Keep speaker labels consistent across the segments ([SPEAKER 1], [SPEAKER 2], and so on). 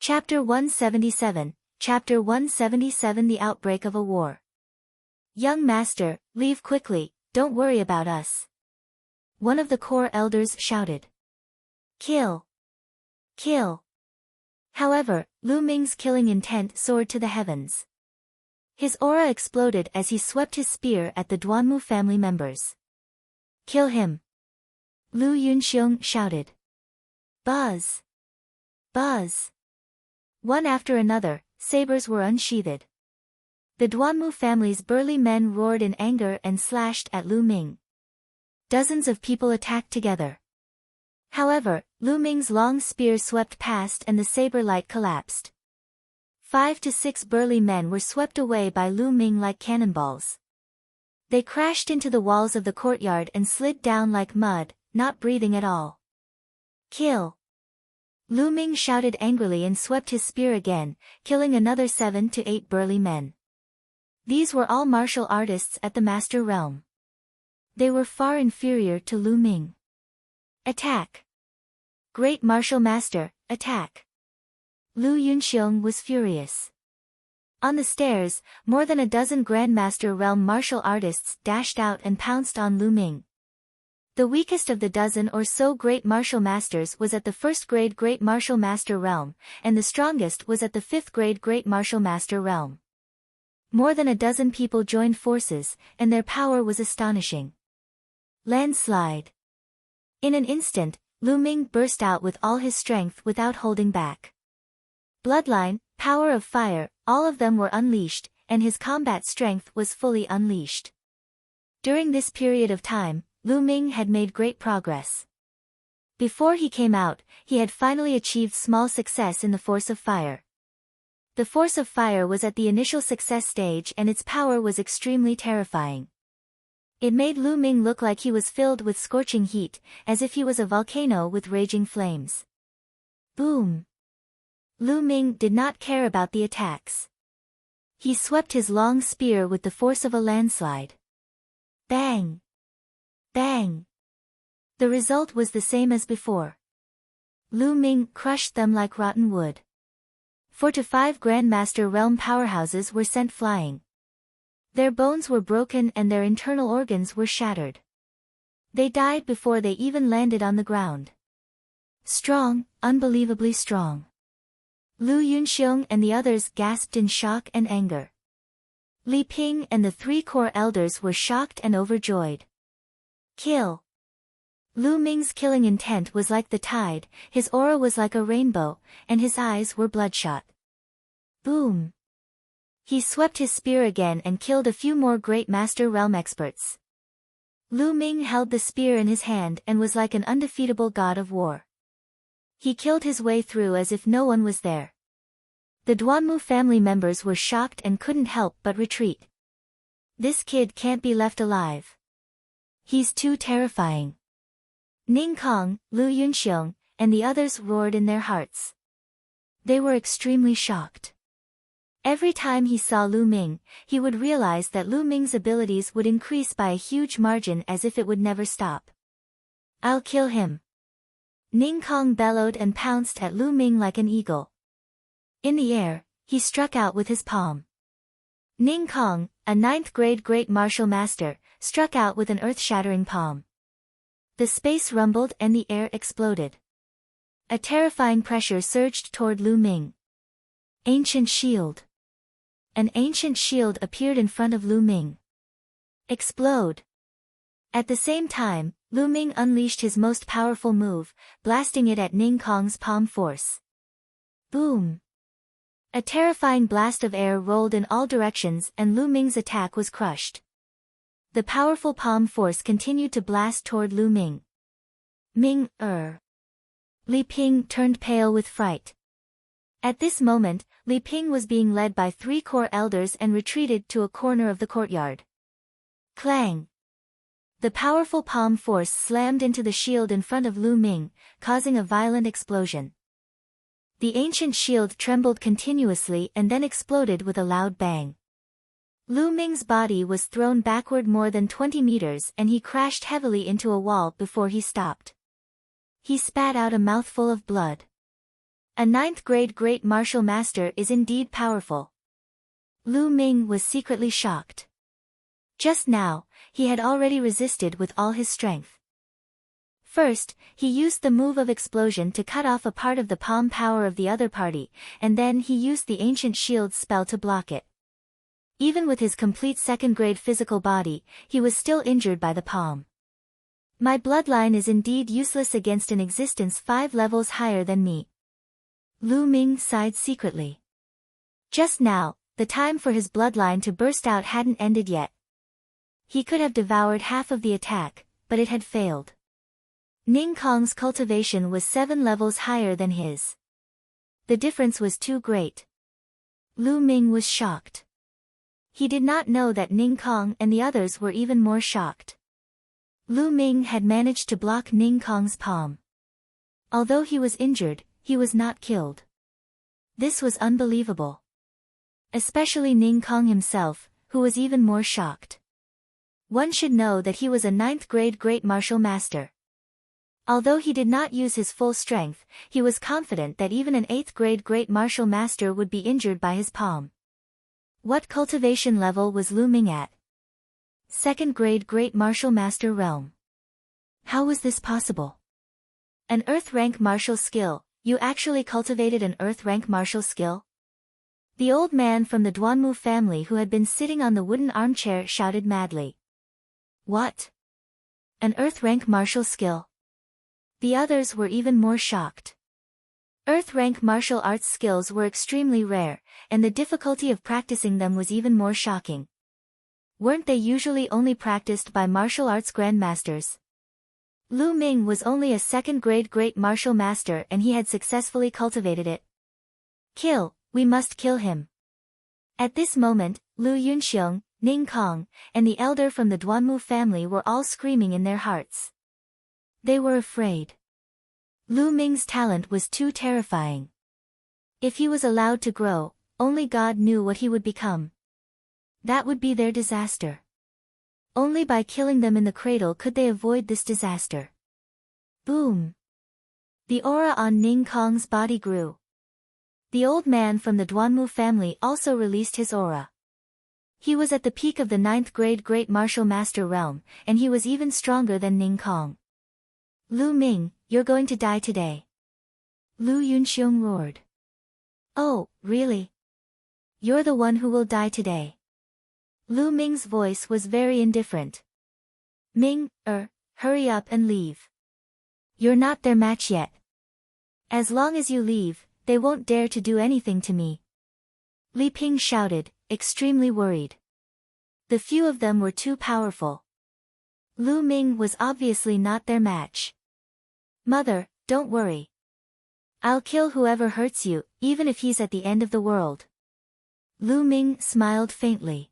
[SPEAKER 1] Chapter 177, Chapter 177 The Outbreak of a War. Young master, leave quickly, don't worry about us. One of the corps elders shouted. Kill! Kill! However, Lu Ming's killing intent soared to the heavens. His aura exploded as he swept his spear at the Duanmu family members. Kill him! Lu Yunxiong shouted. Buzz! Buzz! One after another, sabers were unsheathed. The Duanmu family's burly men roared in anger and slashed at Lu Ming. Dozens of people attacked together. However, Lu Ming's long spear swept past and the saber light collapsed. 5 to 6 burly men were swept away by Lu Ming like cannonballs. They crashed into the walls of the courtyard and slid down like mud, not breathing at all. Kill! Lu Ming shouted angrily and swept his spear again, killing another 7 to 8 burly men. These were all martial artists at the Master Realm. They were far inferior to Lu Ming. Attack! Great Martial Master, attack! Lu Yunxiong was furious. On the stairs, more than a dozen Grandmaster Realm martial artists dashed out and pounced on Lu Ming. The weakest of the dozen or so Great Martial Masters was at the 1st grade Great Martial Master Realm, and the strongest was at the 5th grade Great Martial Master Realm. More than a dozen people joined forces, and their power was astonishing. Landslide. In an instant, Lu Ming burst out with all his strength without holding back. Bloodline, power of fire, all of them were unleashed, and his combat strength was fully unleashed. During this period of time, Lu Ming had made great progress. Before he came out, he had finally achieved small success in the Force of Fire. The Force of Fire was at the initial success stage and its power was extremely terrifying. It made Lu Ming look like he was filled with scorching heat, as if he was a volcano with raging flames. Boom! Lu Ming did not care about the attacks. He swept his long spear with the force of a landslide. Bang! Bang! The result was the same as before. Lu Ming crushed them like rotten wood. 4 to 5 Grandmaster Realm powerhouses were sent flying. Their bones were broken and their internal organs were shattered. They died before they even landed on the ground. Strong, unbelievably strong. Lu Yunxiong and the others gasped in shock and anger. Li Ping and the 3 corps elders were shocked and overjoyed. Kill! Lu Ming's killing intent was like the tide, his aura was like a rainbow, and his eyes were bloodshot. Boom! He swept his spear again and killed a few more Great Master Realm experts. Lu Ming held the spear in his hand and was like an undefeatable god of war. He killed his way through as if no one was there. The Duanmu family members were shocked and couldn't help but retreat. This kid can't be left alive. He's too terrifying. Ning Kong, Lu Yunxiong, and the others roared in their hearts. They were extremely shocked. Every time he saw Lu Ming, he would realize that Lu Ming's abilities would increase by a huge margin as if it would never stop. I'll kill him. Ning Kong bellowed and pounced at Lu Ming like an eagle. In the air, he struck out with his palm. Ning Kong, a 9th grade Great Martial Master, struck out with an earth-shattering palm. The space rumbled and the air exploded. A terrifying pressure surged toward Lu Ming. Ancient Shield. An ancient shield appeared in front of Lu Ming. Explode. At the same time, Lu Ming unleashed his most powerful move, blasting it at Ning Kong's palm force. Boom. A terrifying blast of air rolled in all directions and Lu Ming's attack was crushed. The powerful palm force continued to blast toward Lu Ming. Li Ping turned pale with fright. At this moment, Li Ping was being led by 3 corps elders and retreated to a corner of the courtyard. Clang! The powerful palm force slammed into the shield in front of Lu Ming, causing a violent explosion. The ancient shield trembled continuously and then exploded with a loud bang. Lu Ming's body was thrown backward more than 20 meters and he crashed heavily into a wall before he stopped. He spat out a mouthful of blood. A ninth-grade great martial master is indeed powerful. Lu Ming was secretly shocked. Just now, he had already resisted with all his strength. First, he used the move of explosion to cut off a part of the palm power of the other party, and then he used the ancient shield spell to block it. Even with his complete second-grade physical body, he was still injured by the palm. My bloodline is indeed useless against an existence 5 levels higher than me. Lu Ming sighed secretly. Just now, the time for his bloodline to burst out hadn't ended yet. He could have devoured half of the attack, but it had failed. Ning Kong's cultivation was 7 levels higher than his. The difference was too great. Lu Ming was shocked. He did not know that Ning Kong and the others were even more shocked. Lu Ming had managed to block Ning Kong's palm. Although he was injured, he was not killed. This was unbelievable. Especially Ning Kong himself, who was even more shocked. One should know that he was a 9th-grade great martial master. Although he did not use his full strength, he was confident that even an 8th-grade great martial master would be injured by his palm. What cultivation level was Lu Ming at? 2nd-grade great martial master realm. How was this possible? An earth-rank martial skill. You actually cultivated an earth-rank martial skill? The old man from the Duanmu family who had been sitting on the wooden armchair shouted madly. What? An earth-rank martial skill? The others were even more shocked. Earth-rank martial arts skills were extremely rare, and the difficulty of practicing them was even more shocking. Weren't they usually only practiced by martial arts grandmasters? Lu Ming was only a 2nd-grade great martial master and he had successfully cultivated it. Kill, we must kill him. At this moment, Lu Yunxiong, Ning Kong, and the elder from the Duanmu family were all screaming in their hearts. They were afraid. Lu Ming's talent was too terrifying. If he was allowed to grow, only God knew what he would become. That would be their disaster. Only by killing them in the cradle could they avoid this disaster. Boom! The aura on Ning Kong's body grew. The old man from the Duanmu family also released his aura. He was at the peak of the 9th-grade great martial master realm, and he was even stronger than Ning Kong. Lu Ming, you're going to die today. Lu Yunxiong roared. Oh, really? You're the one who will die today. Lu Ming's voice was very indifferent. Ming, hurry up and leave. You're not their match yet. As long as you leave, they won't dare to do anything to me. Li Ping shouted, extremely worried. The few of them were too powerful. Lu Ming was obviously not their match. Mother, don't worry. I'll kill whoever hurts you, even if he's at the end of the world. Lu Ming smiled faintly.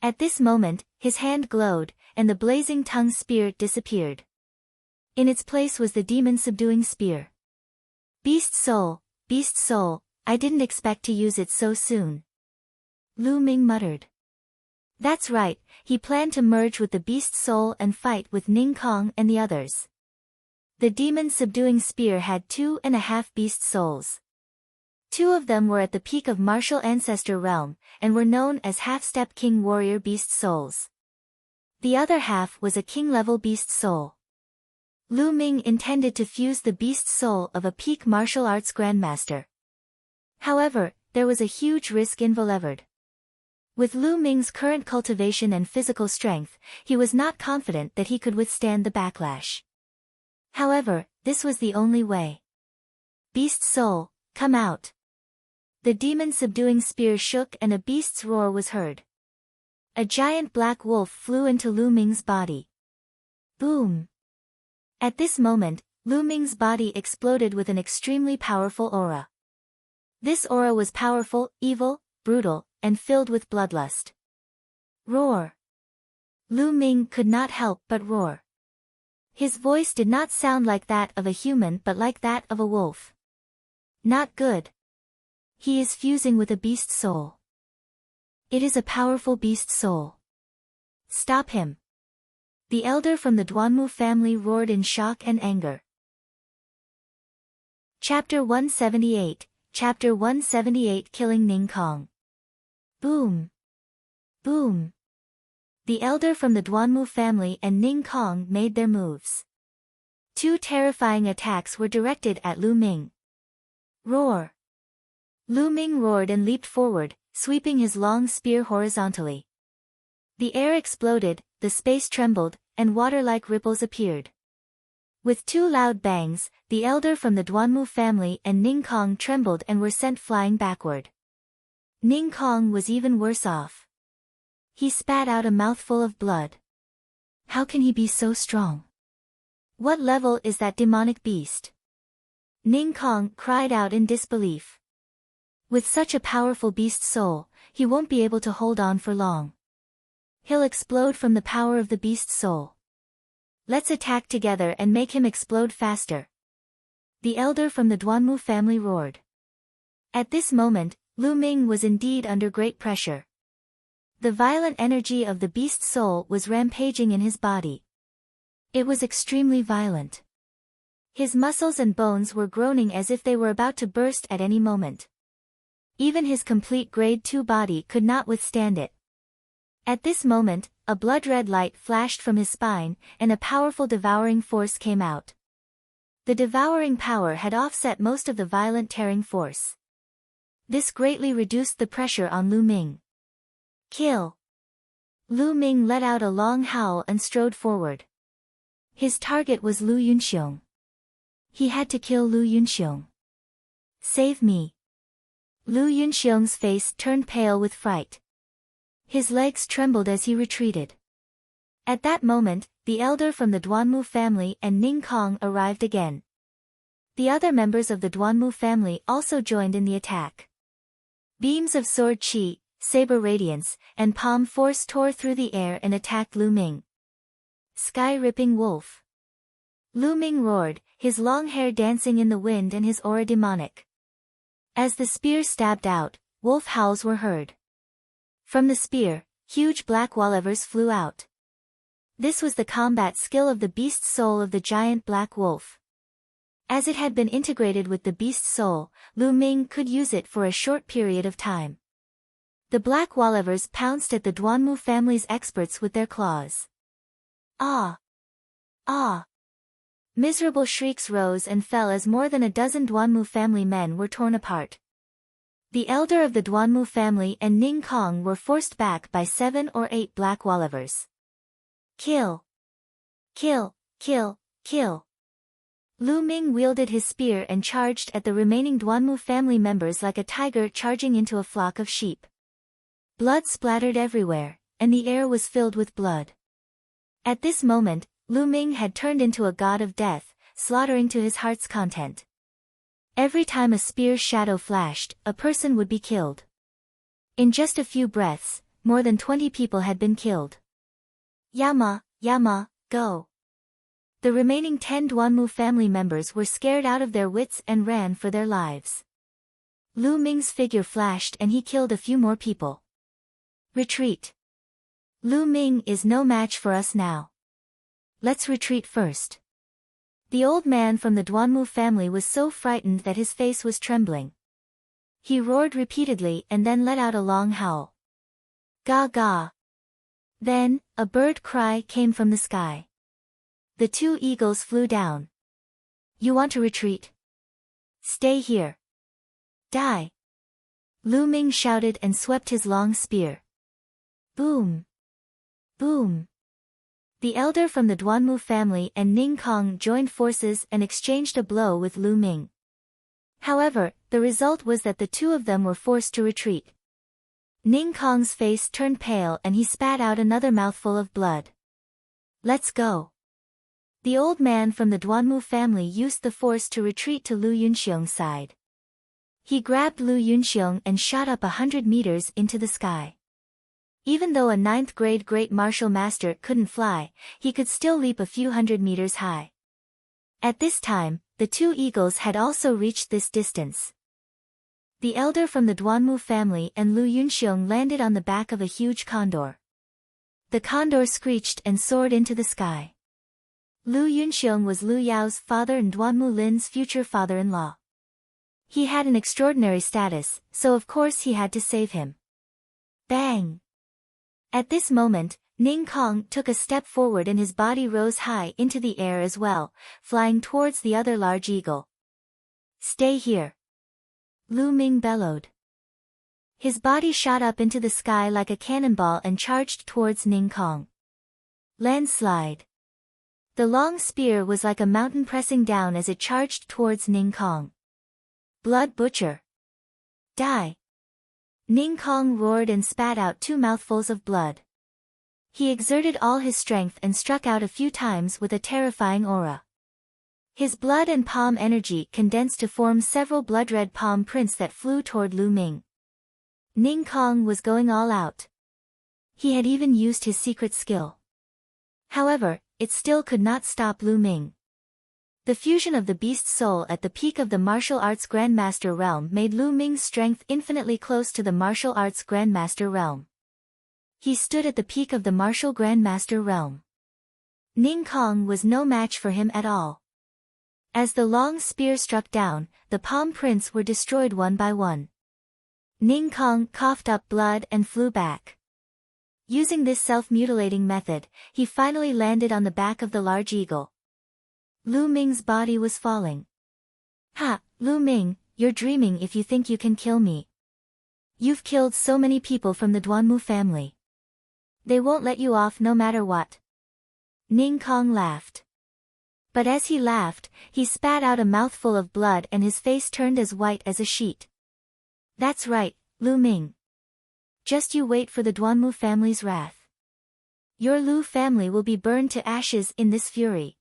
[SPEAKER 1] At this moment, his hand glowed, and the blazing tongue spear disappeared. In its place was the demon-subduing spear. Beast soul, I didn't expect to use it so soon. Lu Ming muttered. That's right, he planned to merge with the beast soul and fight with Ning Kong and the others. The demon-subduing spear had 2.5 beast souls. 2 of them were at the peak of martial ancestor realm, and were known as half-step king warrior beast souls. The other half was a king-level beast soul. Lu Ming intended to fuse the beast soul of a peak martial arts grandmaster. However, there was a huge risk involved. With Lu Ming's current cultivation and physical strength, he was not confident that he could withstand the backlash. However, this was the only way. Beast soul, come out. The demon-subduing spear shook and a beast's roar was heard. A giant black wolf flew into Lu Ming's body. Boom! At this moment, Lu Ming's body exploded with an extremely powerful aura. This aura was powerful, evil, brutal, and filled with bloodlust. Roar! Lu Ming could not help but roar. His voice did not sound like that of a human but like that of a wolf. Not good. He is fusing with a beast soul. It is a powerful beast soul. Stop him. The elder from the Duanmu family roared in shock and anger. Chapter 178, Chapter 178 Killing Ning Kong. Boom! Boom! The elder from the Duanmu family and Ning Kong made their moves. Two terrifying attacks were directed at Lu Ming. Roar! Lu Ming roared and leaped forward, sweeping his long spear horizontally. The air exploded, the space trembled, and water-like ripples appeared. With two loud bangs, the elder from the Duanmu family and Ning Kong trembled and were sent flying backward. Ning Kong was even worse off. He spat out a mouthful of blood. How can he be so strong? What level is that demonic beast? Ning Kong cried out in disbelief. With such a powerful beast soul, he won't be able to hold on for long. He'll explode from the power of the beast soul. Let's attack together and make him explode faster. The elder from the Duanmu family roared. At this moment, Lu Ming was indeed under great pressure. The violent energy of the beast soul was rampaging in his body. It was extremely violent. His muscles and bones were groaning as if they were about to burst at any moment. Even his complete Grade 2 body could not withstand it. At this moment, a blood-red light flashed from his spine, and a powerful devouring force came out. The devouring power had offset most of the violent tearing force. This greatly reduced the pressure on Lu Ming. Kill! Lu Ming let out a long howl and strode forward. His target was Lu Yunxiong. He had to kill Lu Yunxiong. Save me! Lu Yunxiong's face turned pale with fright. His legs trembled as he retreated. At that moment, the elder from the Duanmu family and Ning Kong arrived again. The other members of the Duanmu family also joined in the attack. Beams of sword chi, saber radiance, and palm force tore through the air and attacked Lu Ming. Sky-ripping wolf. Lu Ming roared, his long hair dancing in the wind and his aura demonic. As the spear stabbed out, wolf howls were heard. From the spear, huge black wallivers flew out. This was the combat skill of the beast soul of the giant black wolf. As it had been integrated with the beast soul, Lu Ming could use it for a short period of time. The black wallivers pounced at the Duanmu family's experts with their claws. Ah! Ah! Miserable shrieks rose and fell as more than a dozen Duanmu family men were torn apart. The elder of the Duanmu family and Ning Kong were forced back by 7 or 8 black wallivers. Kill! Kill! Kill! Kill! Lu Ming wielded his spear and charged at the remaining Duanmu family members like a tiger charging into a flock of sheep. Blood splattered everywhere, and the air was filled with blood. At this moment, Lu Ming had turned into a god of death, slaughtering to his heart's content. Every time a spear's shadow flashed, a person would be killed. In just a few breaths, more than 20 people had been killed. Yama, Yama, go! The remaining 10 Duanmu family members were scared out of their wits and ran for their lives. Lu Ming's figure flashed and he killed a few more people. Retreat! Lu Ming is no match for us now. Let's retreat first. The old man from the Duanmu family was so frightened that his face was trembling. He roared repeatedly and then let out a long howl. Ga ga! Then, a bird cry came from the sky. The 2 eagles flew down. You want to retreat? Stay here. Die! Lu Ming shouted and swept his long spear. Boom! Boom! The elder from the Duanmu family and Ning Kong joined forces and exchanged a blow with Lu Ming. However, the result was that the 2 of them were forced to retreat. Ning Kong's face turned pale and he spat out another mouthful of blood. Let's go. The old man from the Duanmu family used the force to retreat to Lu Yunxiong's side. He grabbed Lu Yunxiong and shot up 100 meters into the sky. Even though a 9th grade great martial master couldn't fly, he could still leap a few hundred meters high. At this time, the 2 eagles had also reached this distance. The elder from the Duanmu family and Lu Yunxiong landed on the back of a huge condor. The condor screeched and soared into the sky. Lu Yunxiong was Lu Yao's father and Duanmu Lin's future father-in-law. He had an extraordinary status, so of course he had to save him. Bang! At this moment, Ning Kong took a step forward and his body rose high into the air as well, flying towards the other large eagle. Stay here! Lu Ming bellowed. His body shot up into the sky like a cannonball and charged towards Ning Kong. Landslide. The long spear was like a mountain pressing down as it charged towards Ning Kong. Blood butcher! Die! Ning Kong roared and spat out 2 mouthfuls of blood. He exerted all his strength and struck out a few times with a terrifying aura. His blood and palm energy condensed to form several blood-red palm prints that flew toward Lu Ming. Ning Kong was going all out. He had even used his secret skill. However, it still could not stop Lu Ming. The fusion of the beast's soul at the peak of the martial arts Grandmaster realm made Lu Ming's strength infinitely close to the martial arts Grandmaster realm. He stood at the peak of the martial Grandmaster realm. Ning Kong was no match for him at all. As the long spear struck down, the palm prints were destroyed one by one. Ning Kong coughed up blood and flew back. Using this self-mutilating method, he finally landed on the back of the large eagle. Lu Ming's body was falling. Ha, Lu Ming, you're dreaming if you think you can kill me. You've killed so many people from the Duanmu family. They won't let you off no matter what. Ning Kong laughed. But as he laughed, he spat out a mouthful of blood and his face turned as white as a sheet. That's right, Lu Ming. Just you wait for the Duanmu family's wrath. Your Lu family will be burned to ashes in this fury.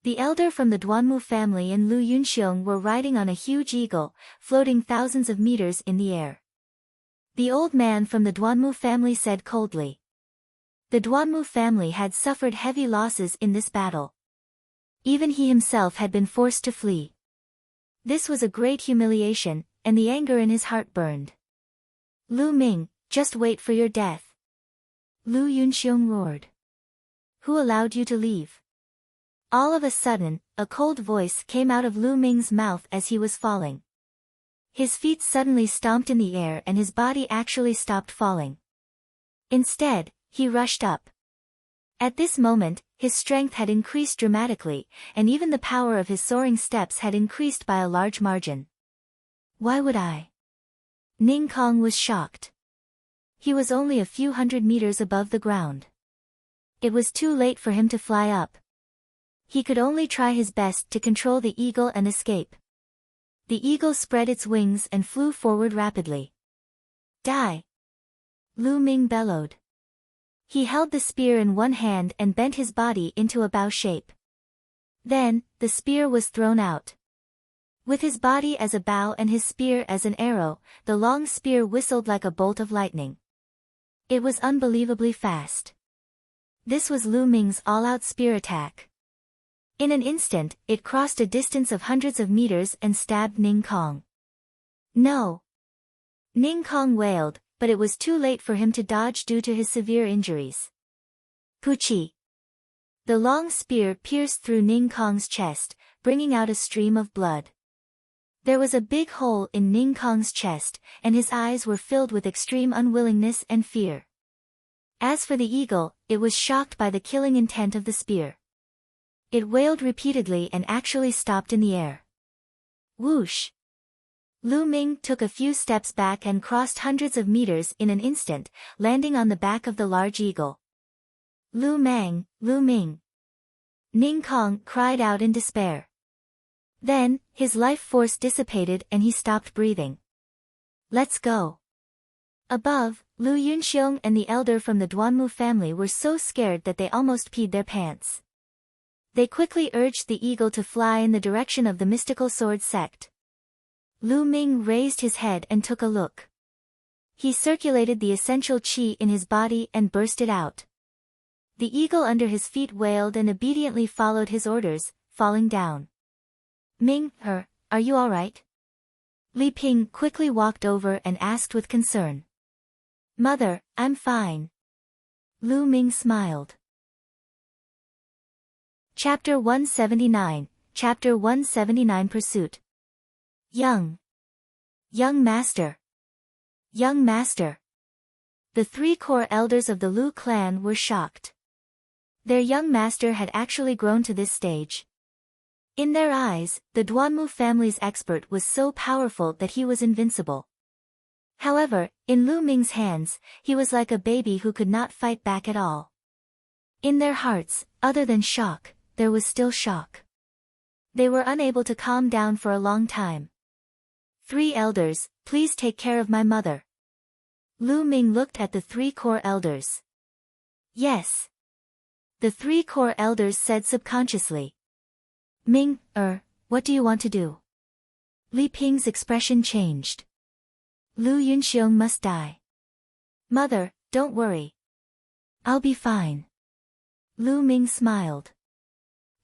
[SPEAKER 1] The elder from the Duanmu family and Lu Yunxiong were riding on a huge eagle, floating thousands of meters in the air. The old man from the Duanmu family said coldly. The Duanmu family had suffered heavy losses in this battle. Even he himself had been forced to flee. This was a great humiliation, and the anger in his heart burned. Lu Ming, just wait for your death. Lu Yunxiong roared. Who allowed you to leave? All of a sudden, a cold voice came out of Lu Ming's mouth as he was falling. His feet suddenly stomped in the air and his body actually stopped falling. Instead, he rushed up. At this moment, his strength had increased dramatically, and even the power of his soaring steps had increased by a large margin. Why would I? Ning Kong was shocked. He was only a few hundred meters above the ground. It was too late for him to fly up. He could only try his best to control the eagle and escape. The eagle spread its wings and flew forward rapidly. Die! Lu Ming bellowed. He held the spear in one hand and bent his body into a bow shape. Then, the spear was thrown out. With his body as a bow and his spear as an arrow, the long spear whistled like a bolt of lightning. It was unbelievably fast. This was Lu Ming's all-out spear attack. In an instant, it crossed a distance of hundreds of meters and stabbed Ning Kong. No! Ning Kong wailed, but it was too late for him to dodge due to his severe injuries. Poochie! The long spear pierced through Ning Kong's chest, bringing out a stream of blood. There was a big hole in Ning Kong's chest, and his eyes were filled with extreme unwillingness and fear. As for the eagle, it was shocked by the killing intent of the spear. It wailed repeatedly and actually stopped in the air. Whoosh! Lu Ming took a few steps back and crossed hundreds of meters in an instant, landing on the back of the large eagle. Lu Mang, Lu Ming! Ning Kong cried out in despair. Then, his life force dissipated and he stopped breathing. Let's go. Above, Lu Yunxiong and the elder from the Duanmu family were so scared that they almost peed their pants. They quickly urged the eagle to fly in the direction of the mystical sword sect. Lu Ming raised his head and took a look. He circulated the essential qi in his body and burst it out. The eagle under his feet wailed and obediently followed his orders, falling down. Ming, are you all right? Li Ping quickly walked over and asked with concern. Mother, I'm fine. Lu Ming smiled. Chapter 179, Chapter 179 Pursuit. Young. Young master. Young master. The 3 core elders of the Lu clan were shocked. Their young master had actually grown to this stage. In their eyes, the Duanmu family's expert was so powerful that he was invincible. However, in Lu Ming's hands, he was like a baby who could not fight back at all. In their hearts, other than shock, there was still shock. They were unable to calm down for a long time. 3 elders, please take care of my mother. Lu Ming looked at the 3 core elders. Yes. The 3 core elders said subconsciously. Ming, what do you want to do? Li Ping's expression changed. Lu Yunxiong must die. Mother, don't worry. I'll be fine. Lu Ming smiled.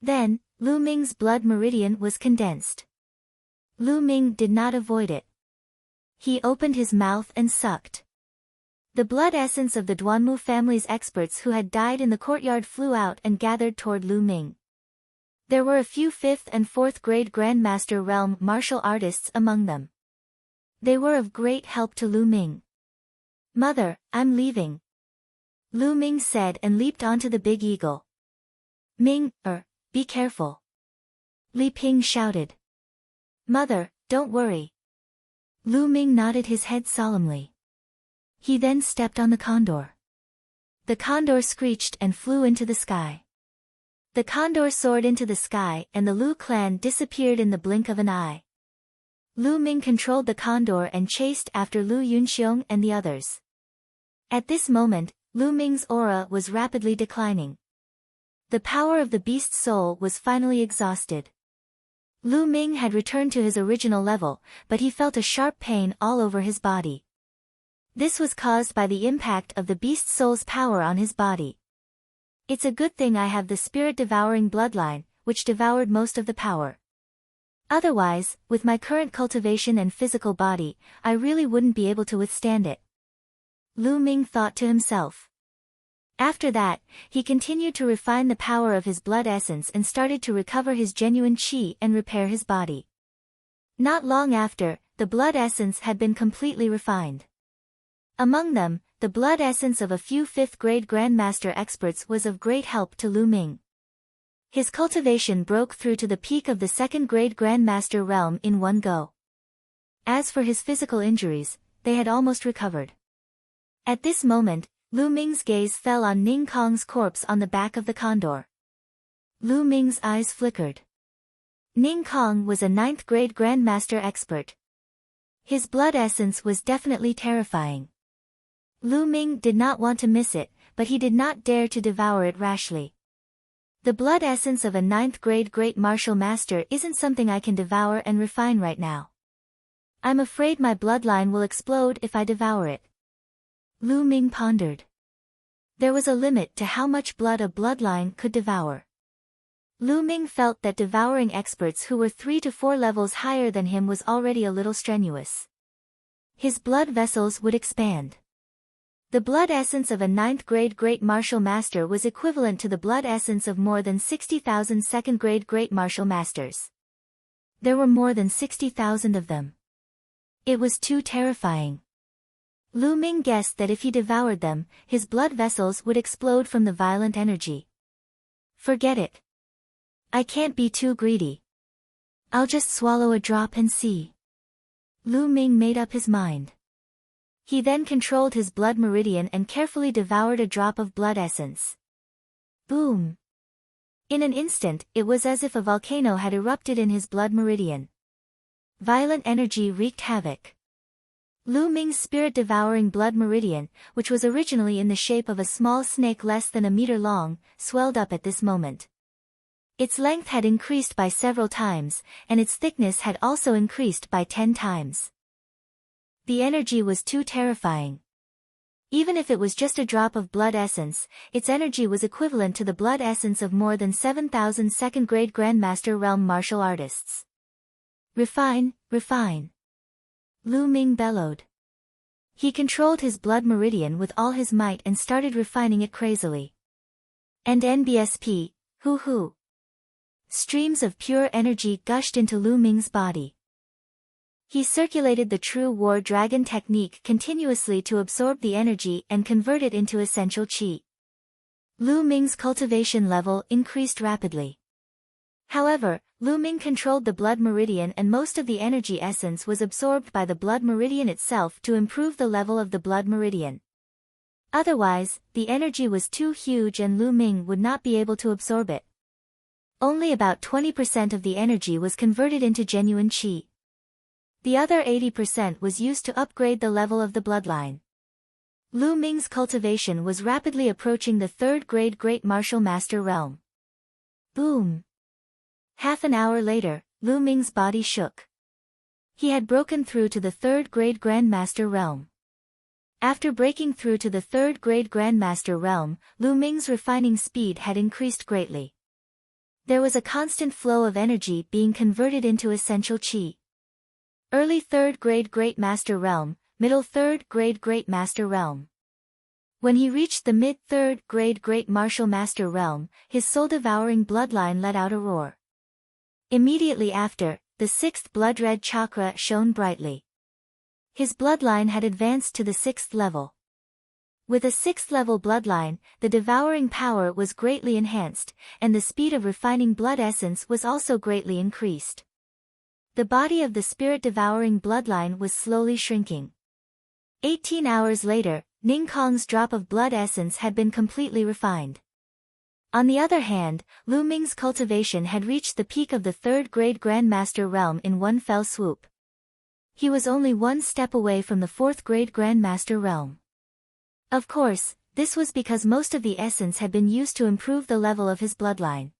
[SPEAKER 1] Then, Lu Ming's blood meridian was condensed. Lu Ming did not avoid it. He opened his mouth and sucked. The blood essence of the Duanmu family's experts who had died in the courtyard flew out and gathered toward Lu Ming. There were a few 5th and 4th grade Grandmaster realm martial artists among them. They were of great help to Lu Ming. Mother, I'm leaving. Lu Ming said and leaped onto the big eagle. Ming, be careful. Li Ping shouted. Mother, don't worry. Lu Ming nodded his head solemnly. He then stepped on the condor. The condor screeched and flew into the sky. The condor soared into the sky and the Lu clan disappeared in the blink of an eye. Lu Ming controlled the condor and chased after Lu Yunxiong and the others. At this moment, Lu Ming's aura was rapidly declining. The power of the beast's soul was finally exhausted. Lu Ming had returned to his original level, but he felt a sharp pain all over his body. This was caused by the impact of the beast's soul's power on his body. It's a good thing I have the spirit-devouring bloodline, which devoured most of the power. Otherwise, with my current cultivation and physical body, I really wouldn't be able to withstand it. Lu Ming thought to himself. After that, he continued to refine the power of his blood essence and started to recover his genuine qi and repair his body. Not long after, the blood essence had been completely refined. Among them, the blood essence of a few 5th grade Grandmaster experts was of great help to Lu Ming. His cultivation broke through to the peak of the 2nd grade Grandmaster realm in one go. As for his physical injuries, they had almost recovered. At this moment, Lu Ming's gaze fell on Ning Kong's corpse on the back of the condor. Lu Ming's eyes flickered. Ning Kong was a 9th grade Grandmaster expert. His blood essence was definitely terrifying. Lu Ming did not want to miss it, but he did not dare to devour it rashly. The blood essence of a 9th grade Great Martial Master isn't something I can devour and refine right now. I'm afraid my bloodline will explode if I devour it. Lu Ming pondered. There was a limit to how much blood a bloodline could devour. Lu Ming felt that devouring experts who were 3 to 4 levels higher than him was already a little strenuous. His blood vessels would expand. The blood essence of a 9th grade Great Martial Master was equivalent to the blood essence of more than 60,000 2nd grade Great Martial Masters. There were more than 60,000 of them. It was too terrifying. Lu Ming guessed that if he devoured them, his blood vessels would explode from the violent energy. Forget it. I can't be too greedy. I'll just swallow a drop and see. Lu Ming made up his mind. He then controlled his blood meridian and carefully devoured a drop of blood essence. Boom! In an instant, it was as if a volcano had erupted in his blood meridian. Violent energy wreaked havoc. Lu Ming's spirit-devouring blood meridian, which was originally in the shape of a small snake less than a meter long, swelled up at this moment. Its length had increased by several times, and its thickness had also increased by 10 times. The energy was too terrifying. Even if it was just a drop of blood essence, its energy was equivalent to the blood essence of more than 7,000 2nd grade Grandmaster realm martial artists. Refine, refine. Lu Ming bellowed. He controlled his blood meridian with all his might and started refining it crazily. And NBSP, hoo. Streams of pure energy gushed into Lu Ming's body. He circulated the true war dragon technique continuously to absorb the energy and convert it into essential qi. Lu Ming's cultivation level increased rapidly. However, Lu Ming controlled the blood meridian and most of the energy essence was absorbed by the blood meridian itself to improve the level of the blood meridian. Otherwise, the energy was too huge and Lu Ming would not be able to absorb it. Only about 20% of the energy was converted into genuine qi. The other 80% was used to upgrade the level of the bloodline. Lu Ming's cultivation was rapidly approaching the third-grade Great Martial Master realm. Boom! Half an hour later, Lu Ming's body shook. He had broken through to the third-grade Grandmaster realm. After breaking through to the third-grade Grandmaster realm, Lu Ming's refining speed had increased greatly. There was a constant flow of energy being converted into essential qi. Early third-grade Great Master realm, middle third-grade Great Master realm. When he reached the mid-third-grade Great Martial Master realm, his soul-devouring bloodline let out a roar. Immediately after, the sixth blood-red chakra shone brightly. His bloodline had advanced to the sixth level. With a sixth-level bloodline, the devouring power was greatly enhanced, and the speed of refining blood essence was also greatly increased. The body of the spirit-devouring bloodline was slowly shrinking. 18 hours later, Ning Kong's drop of blood essence had been completely refined. On the other hand, Lu Ming's cultivation had reached the peak of the third-grade Grandmaster realm in one fell swoop. He was only one step away from the fourth-grade Grandmaster realm. Of course, this was because most of the essence had been used to improve the level of his bloodline.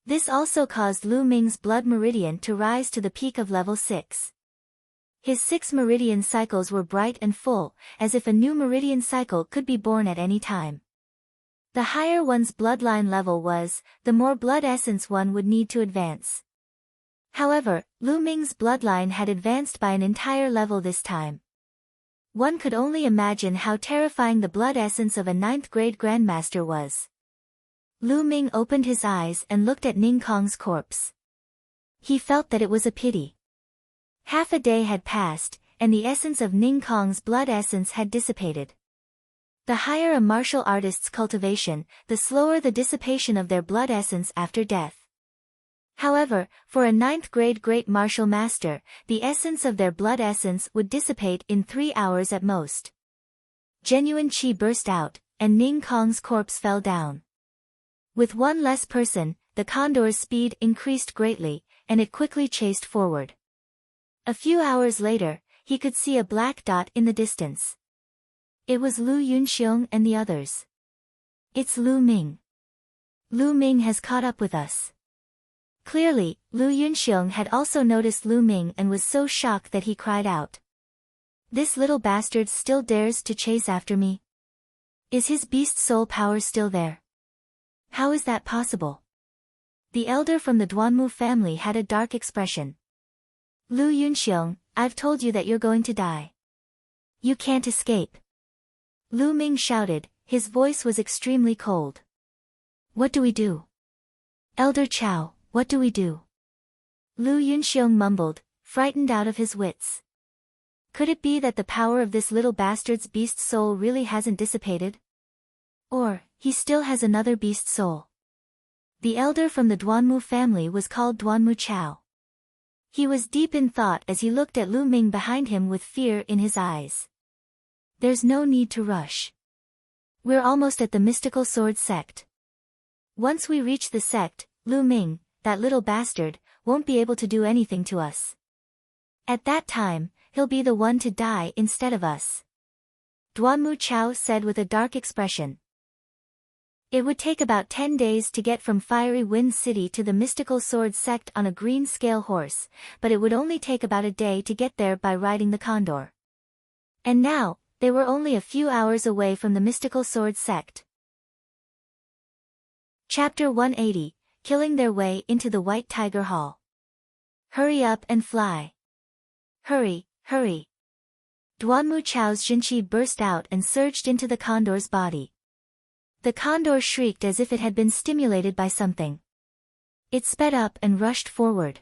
[SPEAKER 1] This also caused Lu Ming's blood meridian to rise to the peak of level 6. His 6 meridian cycles were bright and full, as if a new meridian cycle could be born at any time. The higher one's bloodline level was, the more blood essence one would need to advance. However, Lu Ming's bloodline had advanced by an entire level this time. One could only imagine how terrifying the blood essence of a 9th-grade Grandmaster was. Lu Ming opened his eyes and looked at Ning Kong's corpse. He felt that it was a pity. Half a day had passed, and the essence of Ning Kong's blood essence had dissipated. The higher a martial artist's cultivation, the slower the dissipation of their blood essence after death. However, for a 9th-grade Great Martial Master, the essence of their blood essence would dissipate in 3 hours at most. Genuine qi burst out, and Ning Kong's corpse fell down. With one less person, the condor's speed increased greatly, and it quickly chased forward. A few hours later, he could see a black dot in the distance. It was Lu Yunxiong and the others. It's Lu Ming. Lu Ming has caught up with us. Clearly, Lu Yunxiong had also noticed Lu Ming and was so shocked that he cried out. This little bastard still dares to chase after me? Is his beast soul power still there? How is that possible? The elder from the Duanmu family had a dark expression. Lu Yunxiong, I've told you that you're going to die. You can't escape. Lu Ming shouted, his voice was extremely cold. What do we do? Elder Chow, what do we do? Lu Yunxiong mumbled, frightened out of his wits. Could it be that the power of this little bastard's beast soul really hasn't dissipated? Or, he still has another beast soul? The elder from the Duanmu family was called Duanmu Chow. He was deep in thought as he looked at Lu Ming behind him with fear in his eyes. There's no need to rush. We're almost at the mystical sword sect. Once we reach the sect, Lu Ming, that little bastard, won't be able to do anything to us. At that time, he'll be the one to die instead of us. Duanmu Chow said with a dark expression. It would take about 10 days to get from Fiery Wind City to the mystical sword sect on a green scale horse, but it would only take about a day to get there by riding the condor. And now, they were only a few hours away from the mystical sword sect. Chapter 180, Killing Their Way into the White Tiger Hall. Hurry up and fly. Hurry, hurry. Duanmu Chow's Xinqi burst out and surged into the condor's body. The condor shrieked as if it had been stimulated by something. It sped up and rushed forward.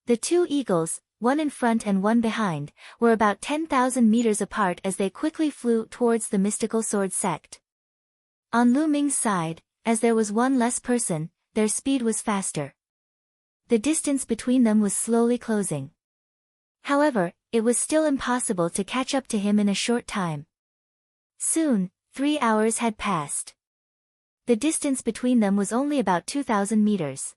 [SPEAKER 1] The two eagles, one in front and one behind, were about 10,000 meters apart as they quickly flew towards the mystical sword sect. On Lu Ming's side, as there was one less person, their speed was faster. The distance between them was slowly closing. However, it was still impossible to catch up to him in a short time. Soon, 3 hours had passed. The distance between them was only about 2,000 meters.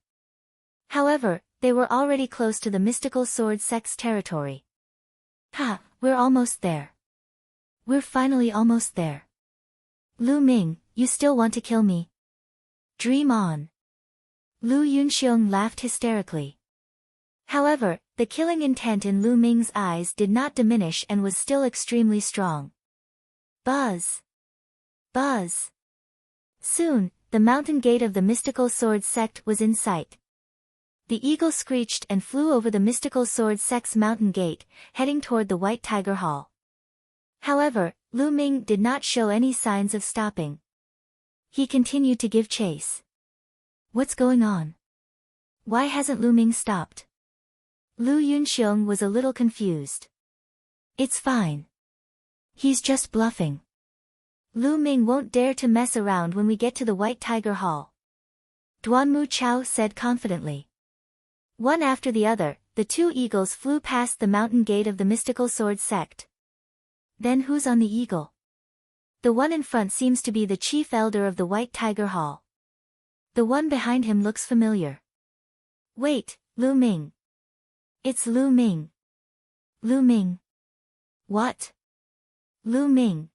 [SPEAKER 1] However, they were already close to the mystical sword sect's territory. Ha, we're almost there. We're finally almost there. Lu Ming, you still want to kill me? Dream on. Lu Yunxiong laughed hysterically. However, the killing intent in Lu Ming's eyes did not diminish and was still extremely strong. Buzz! Buzz! Soon, the mountain gate of the mystical sword sect was in sight. The eagle screeched and flew over the mystical sword sect's mountain gate, heading toward the White Tiger Hall. However, Lu Ming did not show any signs of stopping. He continued to give chase. What's going on? Why hasn't Lu Ming stopped? Lu Yunxiong was a little confused. It's fine. He's just bluffing. Lu Ming won't dare to mess around when we get to the White Tiger Hall. Duanmu Chao said confidently. One after the other, the two eagles flew past the mountain gate of the mystical sword sect. Then who's on the eagle? The one in front seems to be the chief elder of the White Tiger Hall. The one behind him looks familiar. Wait, Lu Ming. It's Lu Ming. Lu Ming. What? Lu Ming.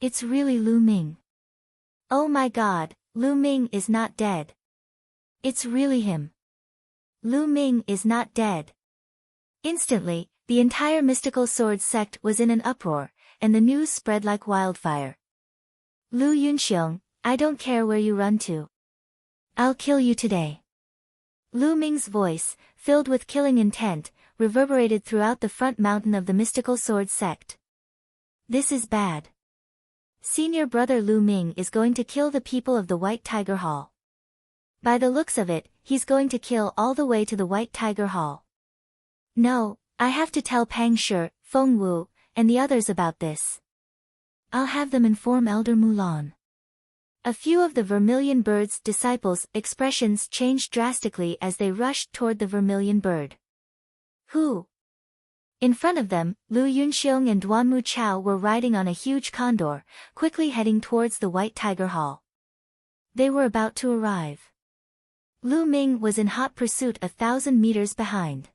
[SPEAKER 1] It's really Lu Ming. Oh my god, Lu Ming is not dead. It's really him. Lu Ming is not dead. Instantly, the entire mystical sword sect was in an uproar, and the news spread like wildfire. Lu Yunxiong, I don't care where you run to. I'll kill you today. Lu Ming's voice, filled with killing intent, reverberated throughout the front mountain of the mystical sword sect. This is bad. Senior brother Lu Ming is going to kill the people of the White Tiger Hall. By the looks of it, he's going to kill all the way to the White Tiger Hall. No, I have to tell Pang Shi, Feng Wu, and the others about this. I'll have them inform Elder Mulan. A few of the Vermilion Bird's disciples' expressions changed drastically as they rushed toward the Vermilion Bird. Who? In front of them, Lu Yunxiong and Duanmu Chao were riding on a huge condor, quickly heading towards the White Tiger Hall. They were about to arrive. Lu Ming was in hot pursuit 1,000 meters behind.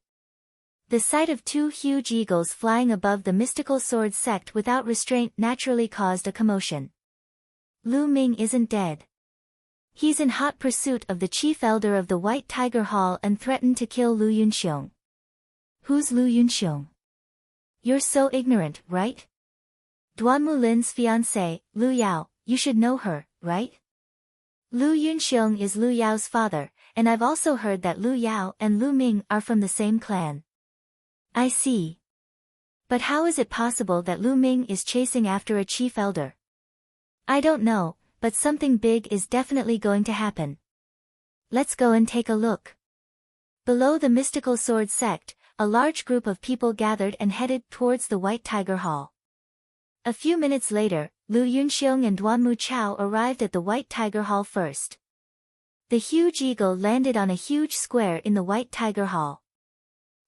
[SPEAKER 1] The sight of two huge eagles flying above the mystical sword sect without restraint naturally caused a commotion. Lu Ming isn't dead. He's in hot pursuit of the chief elder of the White Tiger Hall and threatened to kill Lu Yunxiong. Who's Lu Yunxiong? You're so ignorant, right? Duanmu Lin's fiancée, Lu Yao, you should know her, right? Lu Yunxiong is Lu Yao's father, and I've also heard that Lu Yao and Lu Ming are from the same clan. I see. But how is it possible that Lu Ming is chasing after a chief elder? I don't know, but something big is definitely going to happen. Let's go and take a look. Below the mystical sword sect, a large group of people gathered and headed towards the White Tiger Hall. A few minutes later, Lu Yunxiong and Duanmu Chao arrived at the White Tiger Hall first. The huge eagle landed on a huge square in the White Tiger Hall.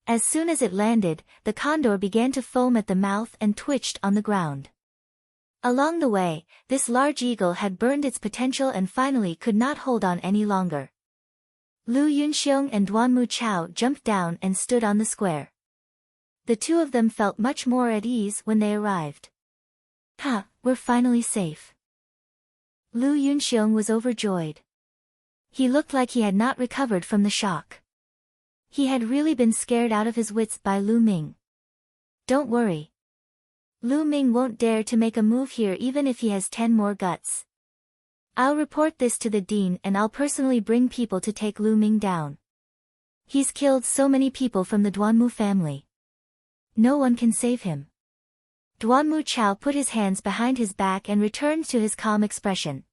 [SPEAKER 1] As soon as it landed, the condor began to foam at the mouth and twitched on the ground. Along the way, this large eagle had burned its potential and finally could not hold on any longer. Lu Yunxiong and Duanmu Chao jumped down and stood on the square. The two of them felt much more at ease when they arrived. Ha, we're finally safe. Lu Yunxiong was overjoyed. He looked like he had not recovered from the shock. He had really been scared out of his wits by Lu Ming. Don't worry. Lu Ming won't dare to make a move here even if he has 10 more guts. I'll report this to the dean and I'll personally bring people to take Lu Ming down. He's killed so many people from the Duanmu family. No one can save him. Duanmu Chao put his hands behind his back and returned to his calm expression.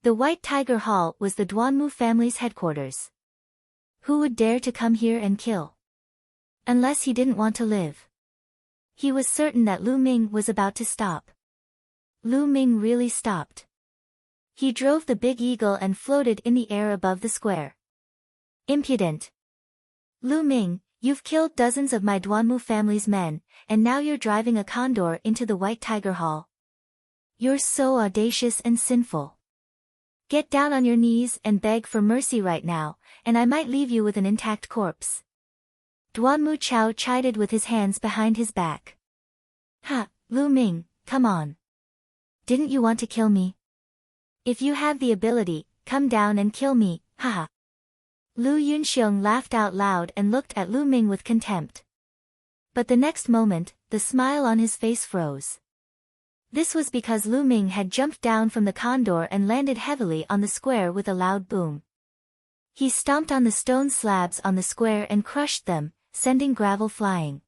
[SPEAKER 1] The White Tiger Hall was the Duanmu family's headquarters. Who would dare to come here and kill? Unless he didn't want to live. He was certain that Lu Ming was about to stop. Lu Ming really stopped. He drove the big eagle and floated in the air above the square. Impudent. Lu Ming, you've killed dozens of my Duanmu family's men, and now you're driving a condor into the White Tiger Hall. You're so audacious and sinful. Get down on your knees and beg for mercy right now, and I might leave you with an intact corpse. Duanmu Chao chided with his hands behind his back. Ha, Lu Ming, come on. Didn't you want to kill me? If you have the ability, come down and kill me, haha. Lu Yunxiong laughed out loud and looked at Lu Ming with contempt. But the next moment, the smile on his face froze. This was because Lu Ming had jumped down from the condor and landed heavily on the square with a loud boom. He stomped on the stone slabs on the square and crushed them, sending gravel flying.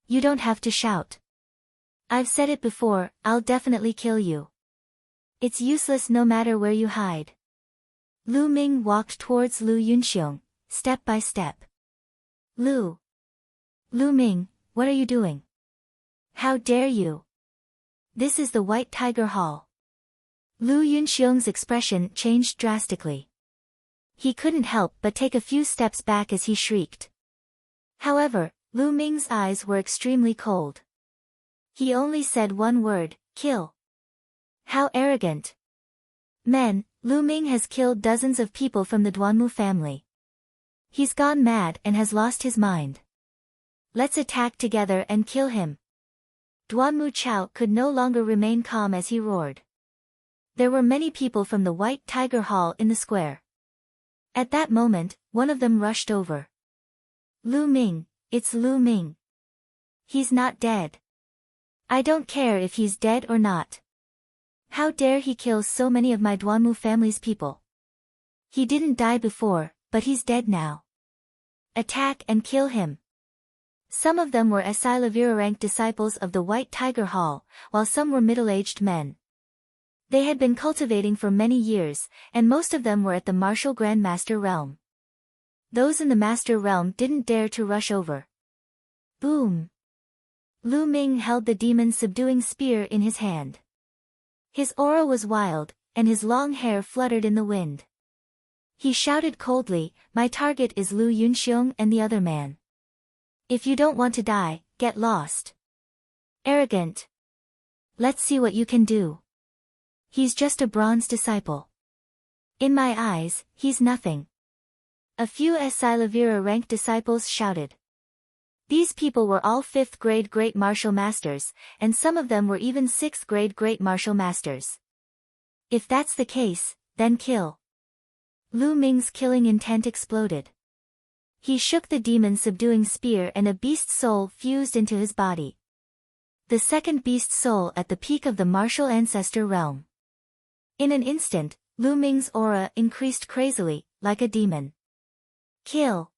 [SPEAKER 1] You don't have to shout. I've said it before, I'll definitely kill you. It's useless no matter where you hide. Lu Ming walked towards Lu Yunxiong, step by step. Lu Ming, what are you doing? How dare you? This is the White Tiger Hall. Lu Yunxiong's expression changed drastically. He couldn't help but take a few steps back as he shrieked. However, Lu Ming's eyes were extremely cold. He only said one word, kill. How arrogant. Men, Lu Ming has killed dozens of people from the Duanmu family. He's gone mad and has lost his mind. Let's attack together and kill him. Duanmu Chao could no longer remain calm as he roared. There were many people from the White Tiger Hall in the square. At that moment, one of them rushed over. Lu Ming, it's Lu Ming. He's not dead. I don't care if he's dead or not. How dare he kill so many of my Duanmu family's people? He didn't die before, but he's dead now. Attack and kill him. Some of them were Asilavira-ranked disciples of the White Tiger Hall, while some were middle-aged men. They had been cultivating for many years, and most of them were at the martial Grandmaster realm. Those in the Master realm didn't dare to rush over. Boom! Lu Ming held the demon's subduing spear in his hand. His aura was wild, and his long hair fluttered in the wind. He shouted coldly, my target is Lu Yunxiong and the other man. If you don't want to die, get lost. Arrogant. Let's see what you can do. He's just a bronze disciple. In my eyes, he's nothing. A few Asilavira-ranked disciples shouted. These people were all 5th grade Great Martial Masters, and some of them were even 6th grade Great Martial Masters. If that's the case, then kill. Lu Ming's killing intent exploded. He shook the demon's subduing spear and a beast soul fused into his body. The second beast soul at the peak of the martial ancestor realm. In an instant, Lu Ming's aura increased crazily, like a demon. Kill.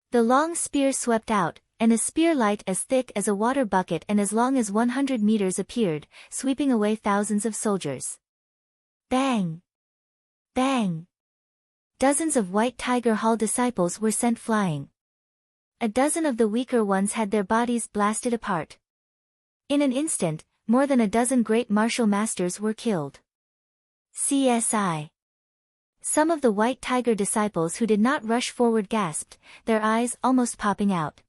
[SPEAKER 1] The long spear swept out, and a spear light as thick as a water bucket and as long as 100 meters appeared, sweeping away thousands of soldiers. Bang! Bang! Dozens of White Tiger Hall disciples were sent flying. A dozen of the weaker ones had their bodies blasted apart. In an instant, more than a dozen great martial masters were killed. CSI. Some of the White Tiger disciples who did not rush forward gasped, their eyes almost popping out.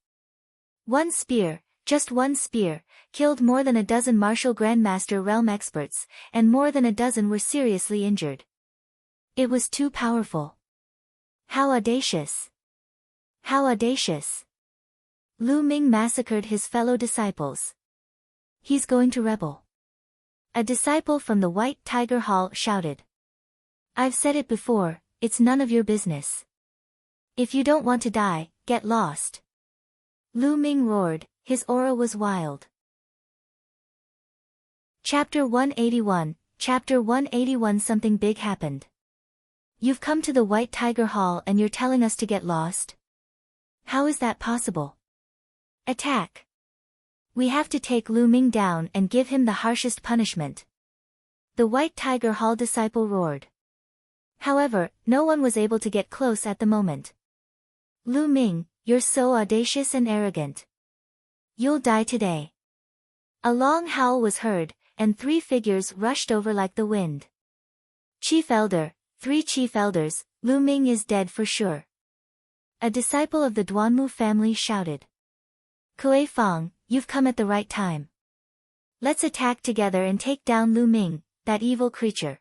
[SPEAKER 1] One spear, just one spear, killed more than a dozen martial Grandmaster realm experts, and more than a dozen were seriously injured. It was too powerful. How audacious! How audacious! Lu Ming massacred his fellow disciples. He's going to rebel. A disciple from the White Tiger Hall shouted. I've said it before, it's none of your business. If you don't want to die, get lost. Lu Ming roared, his aura was wild. Chapter 181, Chapter 181. Something big happened. You've come to the White Tiger Hall and you're telling us to get lost? How is that possible? Attack. We have to take Lu Ming down and give him the harshest punishment. The White Tiger Hall disciple roared. However, no one was able to get close at the moment. Lu Ming, You're so audacious and arrogant. You'll die today. A long howl was heard, and 3 figures rushed over like the wind. Chief Elder, 3 Chief Elders, Lu Ming is dead for sure. A disciple of the Duanmu family shouted. Kuei Fang, you've come at the right time. Let's attack together and take down Lu Ming, that evil creature.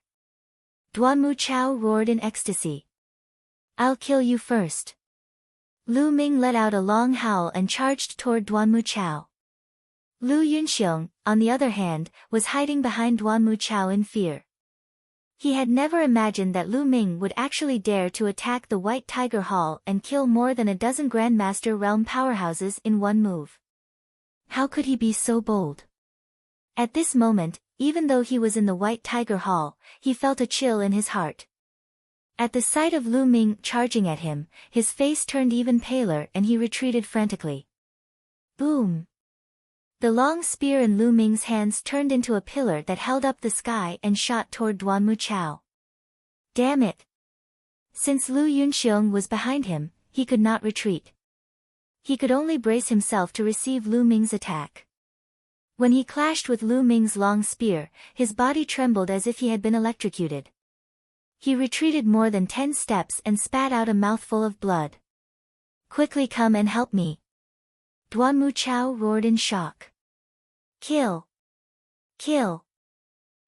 [SPEAKER 1] Duanmu Chao roared in ecstasy. I'll kill you first. Lu Ming let out a long howl and charged toward Duanmu Chao. Lu Yunxiong, on the other hand, was hiding behind Duanmu Chao in fear. He had never imagined that Lu Ming would actually dare to attack the White Tiger Hall and kill more than a dozen Grandmaster Realm powerhouses in one move. How could he be so bold? At this moment, even though he was in the White Tiger Hall, he felt a chill in his heart. At the sight of Lu Ming charging at him, his face turned even paler and he retreated frantically. Boom! The long spear in Lu Ming's hands turned into a pillar that held up the sky and shot toward Duanmu Chao. Damn it! Since Lu Yunxiong was behind him, he could not retreat. He could only brace himself to receive Lu Ming's attack. When he clashed with Lu Ming's long spear, his body trembled as if he had been electrocuted. He retreated more than 10 steps and spat out a mouthful of blood. Quickly come and help me! Duanmu Chao roared in shock. Kill! Kill!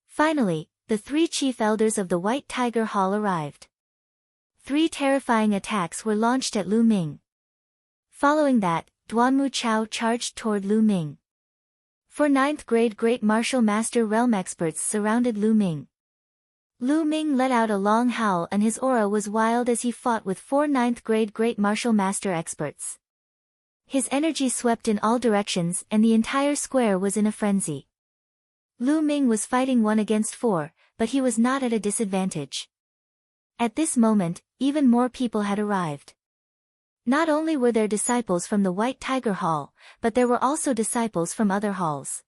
[SPEAKER 1] Finally, the 3 Chief Elders of the White Tiger Hall arrived. 3 terrifying attacks were launched at Lu Ming. Following that, Duanmu Chao charged toward Lu Ming. 4 9th grade Great Martial Master Realm experts surrounded Lu Ming. Lu Ming let out a long howl and his aura was wild as he fought with 4 9th grade Great Martial Master experts. His energy swept in all directions and the entire square was in a frenzy. Lu Ming was fighting 1 against 4, but he was not at a disadvantage. At this moment, even more people had arrived. Not only were there disciples from the White Tiger Hall, but there were also disciples from other halls.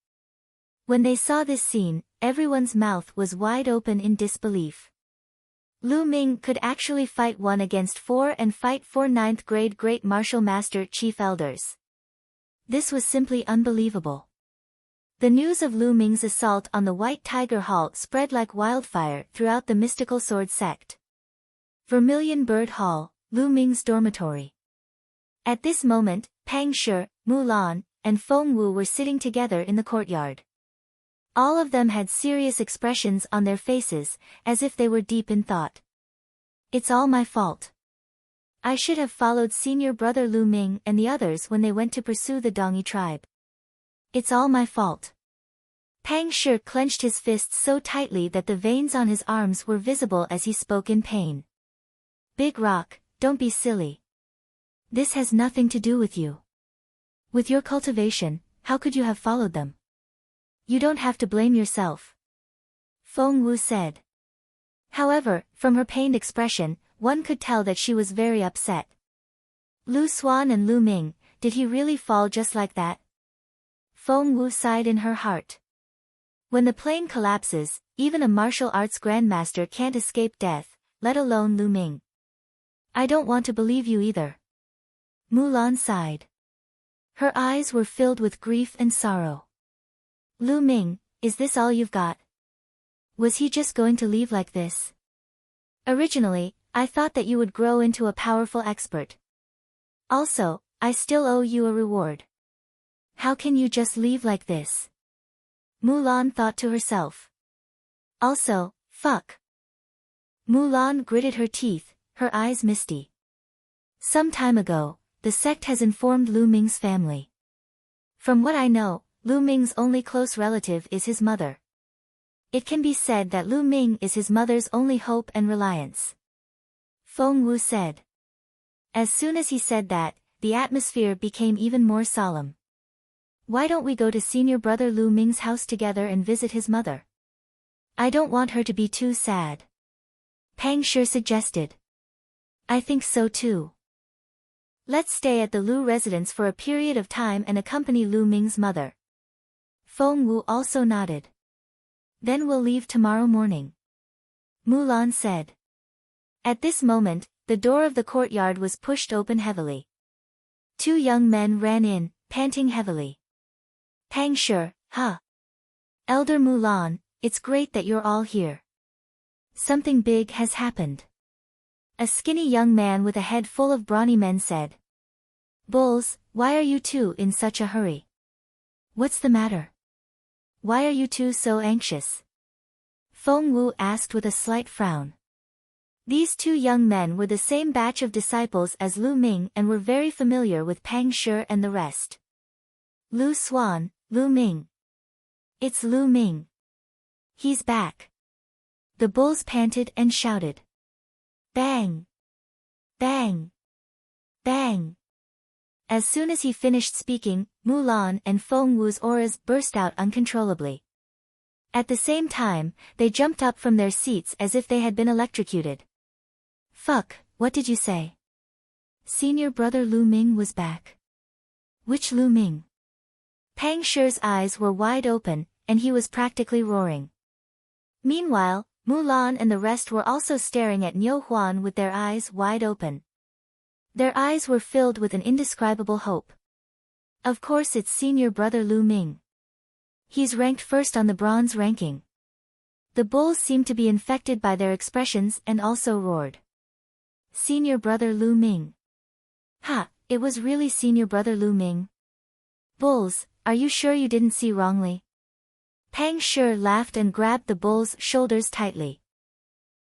[SPEAKER 1] When they saw this scene, everyone's mouth was wide open in disbelief. Lu Ming could actually fight 1 against 4 and fight 4 9th grade Great Martial Master Chief Elders. This was simply unbelievable. The news of Lu Ming's assault on the White Tiger Hall spread like wildfire throughout the mystical sword sect. Vermilion Bird Hall, Lu Ming's dormitory. At this moment, Pang Shi, Mulan, and Feng Wu were sitting together in the courtyard. All of them had serious expressions on their faces, as if they were deep in thought. It's all my fault. I should have followed senior brother Lu Ming and the others when they went to pursue the Dongyi tribe. It's all my fault. Pang Shi clenched his fists so tightly that the veins on his arms were visible as he spoke in pain. Big Rock, don't be silly. This has nothing to do with you. With your cultivation, how could you have followed them? You don't have to blame yourself. Feng Wu said. However, from her pained expression, one could tell that she was very upset. Lu Xuan and Lu Ming, did he really fall just like that? Feng Wu sighed in her heart. When the plane collapses, even a martial arts grandmaster can't escape death, let alone Lu Ming. I don't want to believe you either. Mulan sighed. Her eyes were filled with grief and sorrow. Lu Ming, is this all you've got? Was he just going to leave like this? Originally, I thought that you would grow into a powerful expert. Also, I still owe you a reward. How can you just leave like this? Mulan thought to herself. Also, fuck. Mulan gritted her teeth, her eyes misty. Some time ago, the sect has informed Lu Ming's family. From what I know, Lu Ming's only close relative is his mother. It can be said that Lu Ming is his mother's only hope and reliance. Feng Wu said. As soon as he said that, the atmosphere became even more solemn. Why don't we go to senior brother Lu Ming's house together and visit his mother? I don't want her to be too sad. Pang Shi suggested. I think so too. Let's stay at the Lu residence for a period of time and accompany Lu Ming's mother. Feng Wu also nodded. Then we'll leave tomorrow morning. Mulan said. At this moment, the door of the courtyard was pushed open heavily. Two young men ran in, panting heavily. Pang Shi, huh? Elder Mulan, it's great that you're all here. Something big has happened. A skinny young man with a head full of brawny men said. Bulls, why are you two in such a hurry? What's the matter? Why are you two so anxious? Feng Wu asked with a slight frown. These two young men were the same batch of disciples as Lu Ming and were very familiar with Pang Shi and the rest. Lu Xuan, Lu Ming. It's Lu Ming. He's back. The bulls panted and shouted. Bang! Bang! Bang! As soon as he finished speaking, Mulan and Feng Wu's auras burst out uncontrollably. At the same time, they jumped up from their seats as if they had been electrocuted. Fuck, what did you say? Senior brother Lu Ming was back. Which Lu Ming? Pang Shi's eyes were wide open, and he was practically roaring. Meanwhile, Mulan and the rest were also staring at Niu Huan with their eyes wide open. Their eyes were filled with an indescribable hope. Of course it's senior brother Lu Ming. He's ranked first on the bronze ranking. The bulls seemed to be infected by their expressions and also roared. Senior brother Lu Ming. Ha, it was really senior brother Lu Ming. Bulls, are you sure you didn't see wrongly? Pang Shi laughed and grabbed the bull's shoulders tightly.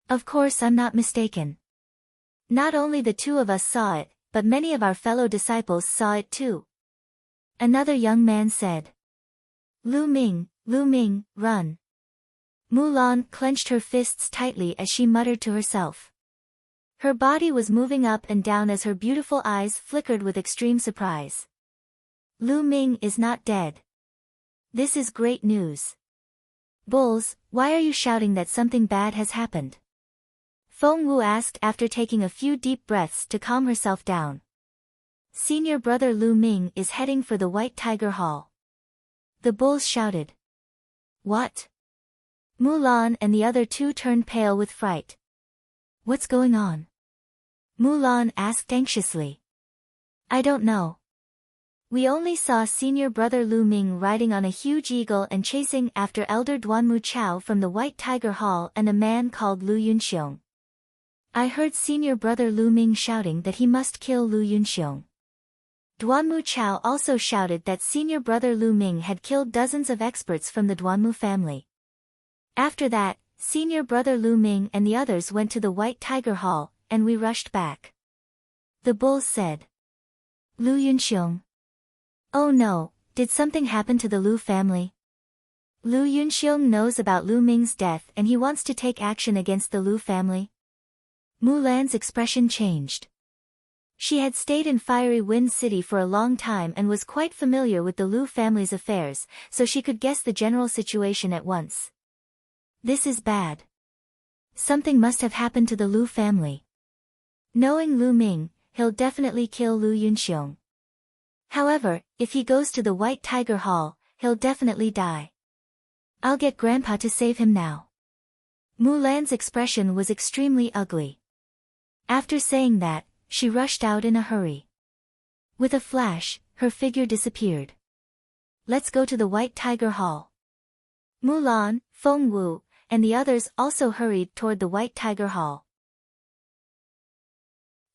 [SPEAKER 1] Of course I'm not mistaken. Not only the two of us saw it, but many of our fellow disciples saw it too. Another young man said. Lu Ming, run. Mulan clenched her fists tightly as she muttered to herself. Her body was moving up and down as her beautiful eyes flickered with extreme surprise. Lu Ming is not dead. This is great news. Bulls, why are you shouting that something bad has happened? Feng Wu asked after taking a few deep breaths to calm herself down. Senior brother Lu Ming is heading for the White Tiger Hall. The bulls shouted. What? Mulan and the other two turned pale with fright. What's going on? Mulan asked anxiously. I don't know. We only saw senior brother Lu Ming riding on a huge eagle and chasing after elder Duanmu Chao from the White Tiger Hall and a man called Lu Yunxiong. I heard senior brother Lu Ming shouting that he must kill Lu Yunxiong. Duanmu Chao also shouted that senior brother Lu Ming had killed dozens of experts from the Duanmu family. After that, senior brother Lu Ming and the others went to the White Tiger Hall, and we rushed back. The bulls said. Lu Yunxiong. Oh no, did something happen to the Lu family? Lu Yunxiong knows about Lu Ming's death and he wants to take action against the Lu family. Mulan's expression changed. She had stayed in Fiery Wind City for a long time and was quite familiar with the Lu family's affairs, so she could guess the general situation at once. This is bad. Something must have happened to the Lu family. Knowing Lu Ming, he'll definitely kill Lu Yunxiong. However, if he goes to the White Tiger Hall, he'll definitely die. I'll get Grandpa to save him now. Mulan's expression was extremely ugly. After saying that, she rushed out in a hurry. With a flash, her figure disappeared. Let's go to the White Tiger Hall. Mulan, Feng Wu, and the others also hurried toward the White Tiger Hall.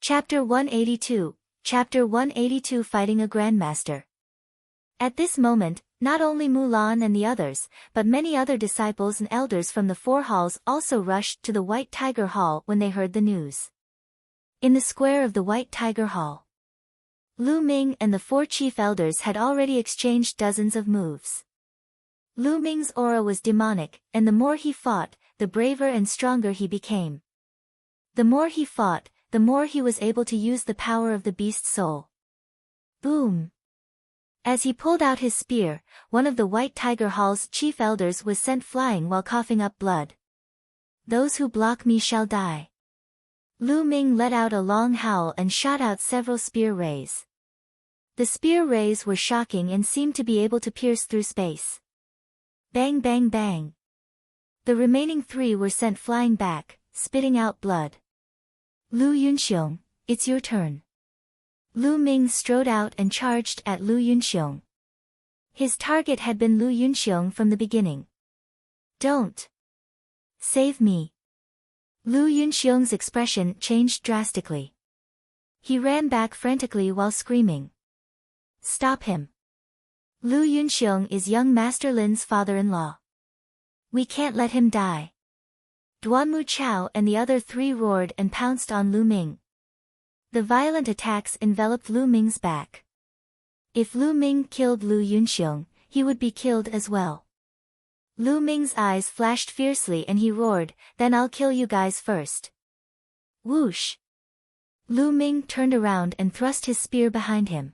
[SPEAKER 1] Chapter 182, Chapter 182 Fighting a Grandmaster. At this moment, not only Mulan and the others, but many other disciples and elders from the four halls also rushed to the White Tiger Hall when they heard the news. In the square of the White Tiger Hall, Lu Ming and the four chief elders had already exchanged dozens of moves. Lu Ming's aura was demonic, and the more he fought, the braver and stronger he became. The more he fought, the more he was able to use the power of the beast's soul. Boom! As he pulled out his spear, one of the White Tiger Hall's chief elders was sent flying while coughing up blood. Those who block me shall die. Lu Ming let out a long howl and shot out several spear rays. The spear rays were shocking and seemed to be able to pierce through space. Bang bang bang. The remaining three were sent flying back, spitting out blood. Lu Yunxiong, it's your turn. Lu Ming strode out and charged at Lu Yunxiong. His target had been Lu Yunxiong from the beginning. Don't! Save me! Lu Yunxiong's expression changed drastically. He ran back frantically while screaming. Stop him! Lu Yunxiong is young Master Lin's father-in-law. We can't let him die. Duanmu Chao and the other three roared and pounced on Lu Ming. The violent attacks enveloped Lu Ming's back. If Lu Ming killed Lu Yunxiong, he would be killed as well. Lu Ming's eyes flashed fiercely and he roared, then I'll kill you guys first. Whoosh! Lu Ming turned around and thrust his spear behind him.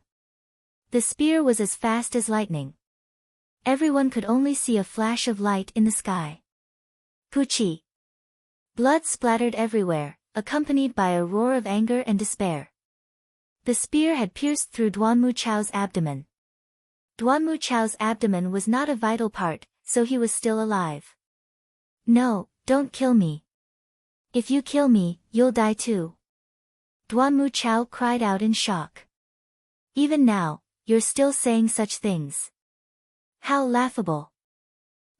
[SPEAKER 1] The spear was as fast as lightning. Everyone could only see a flash of light in the sky. Puchi! Blood splattered everywhere, accompanied by a roar of anger and despair. The spear had pierced through Duanmu Chao's abdomen. Duanmu Chao's abdomen was not a vital part, so he was still alive. No, don't kill me. If you kill me, you'll die too. Duanmu Chao cried out in shock. Even now, you're still saying such things. How laughable.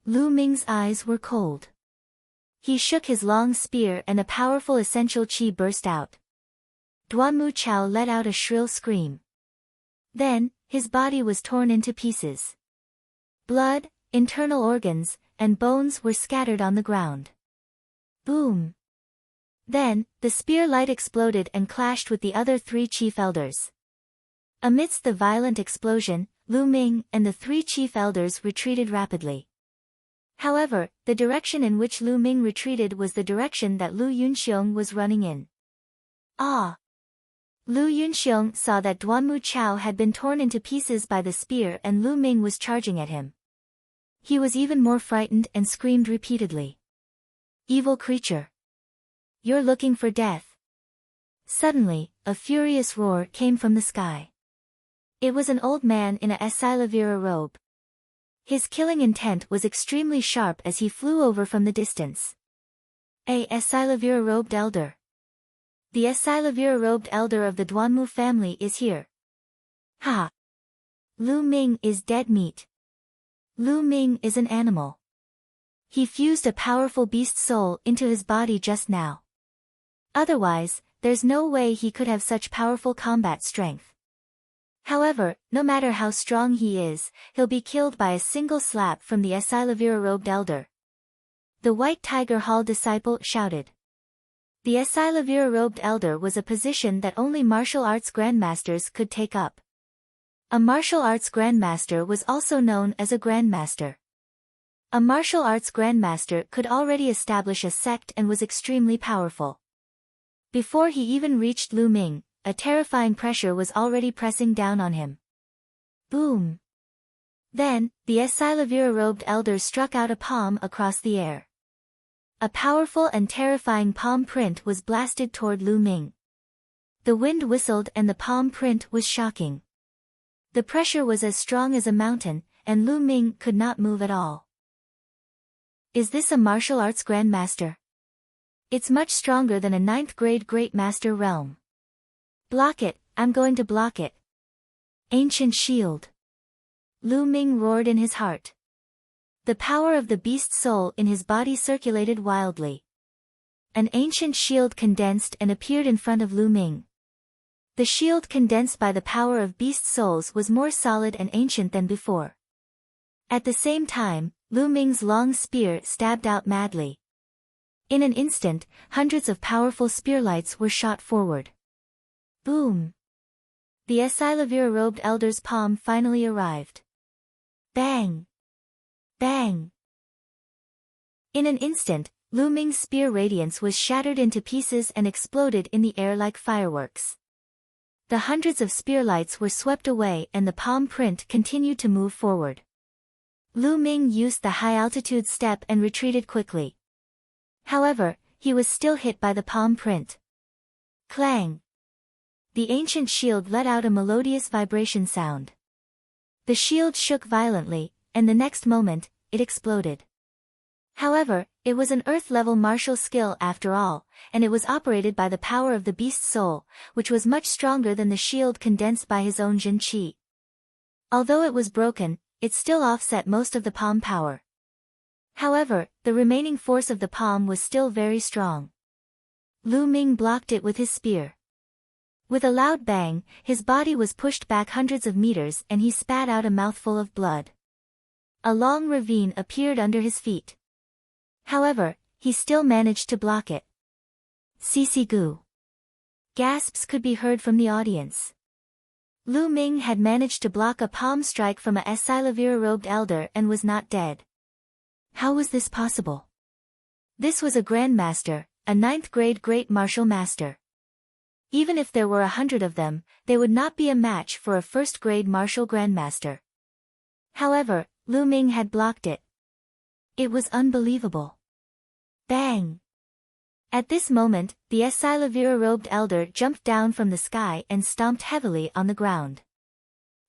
[SPEAKER 1] Lu Ming's eyes were cold. He shook his long spear and a powerful essential qi burst out. Duanmu Chao let out a shrill scream. Then, his body was torn into pieces. Blood, internal organs, and bones were scattered on the ground. Boom! Then, the spear light exploded and clashed with the other three chief elders. Amidst the violent explosion, Lu Ming and the three chief elders retreated rapidly. However, the direction in which Lu Ming retreated was the direction that Lu Yunxiong was running in. Ah! Lu Yunxiong saw that Duanmu Chao had been torn into pieces by the spear and Lu Ming was charging at him. He was even more frightened and screamed repeatedly. Evil creature! You're looking for death. Suddenly, a furious roar came from the sky. It was an old man in a Esilavira robe. His killing intent was extremely sharp as he flew over from the distance. A Esilavira robed elder. The Esilavira robed elder of the Duanmu family is here. Ha! Lu Ming is dead meat. Lu Ming is an animal. He fused a powerful beast soul into his body just now. Otherwise, there's no way he could have such powerful combat strength. However, no matter how strong he is, he'll be killed by a single slap from the Esilavira robed elder. The White Tiger Hall disciple shouted. The Esilavira robed elder was a position that only martial arts grandmasters could take up. A martial arts grandmaster was also known as a grandmaster. A martial arts grandmaster could already establish a sect and was extremely powerful. Before he even reached Lu Ming, a terrifying pressure was already pressing down on him. Boom! Then, the Esilavira robed elder struck out a palm across the air. A powerful and terrifying palm print was blasted toward Lu Ming. The wind whistled and the palm print was shocking. The pressure was as strong as a mountain, and Lu Ming could not move at all. Is this a martial arts grandmaster? It's much stronger than a 9th grade great master realm. Block it, I'm going to block it. Ancient shield. Lu Ming roared in his heart. The power of the beast soul in his body circulated wildly. An ancient shield condensed and appeared in front of Lu Ming. The shield condensed by the power of beast souls was more solid and ancient than before. At the same time, Lu Ming's long spear stabbed out madly. In an instant, hundreds of powerful spearlights were shot forward. Boom! The Esilavira robed elder's palm finally arrived. Bang! Bang! In an instant, Lu Ming's spear radiance was shattered into pieces and exploded in the air like fireworks. The hundreds of spearlights were swept away and the palm print continued to move forward. Lu Ming used the high-altitude step and retreated quickly. However, he was still hit by the palm print. Clang! The ancient shield let out a melodious vibration sound. The shield shook violently, and the next moment, it exploded. However, it was an Earth-level martial skill after all, and it was operated by the power of the beast's soul, which was much stronger than the shield condensed by his own Jin Qi. Although it was broken, it still offset most of the palm power. However, the remaining force of the palm was still very strong. Lu Ming blocked it with his spear. With a loud bang, his body was pushed back hundreds of meters and he spat out a mouthful of blood. A long ravine appeared under his feet. However, he still managed to block it. Cc gu. Gasps could be heard from the audience. Lu Ming had managed to block a palm strike from a Silavira-robed elder and was not dead. How was this possible? This was a grandmaster, a 9th grade great martial master. Even if there were 100 of them, they would not be a match for a 1st grade martial grandmaster. However, Lu Ming had blocked it. It was unbelievable. Bang! At this moment, the Silavira-robed elder jumped down from the sky and stomped heavily on the ground.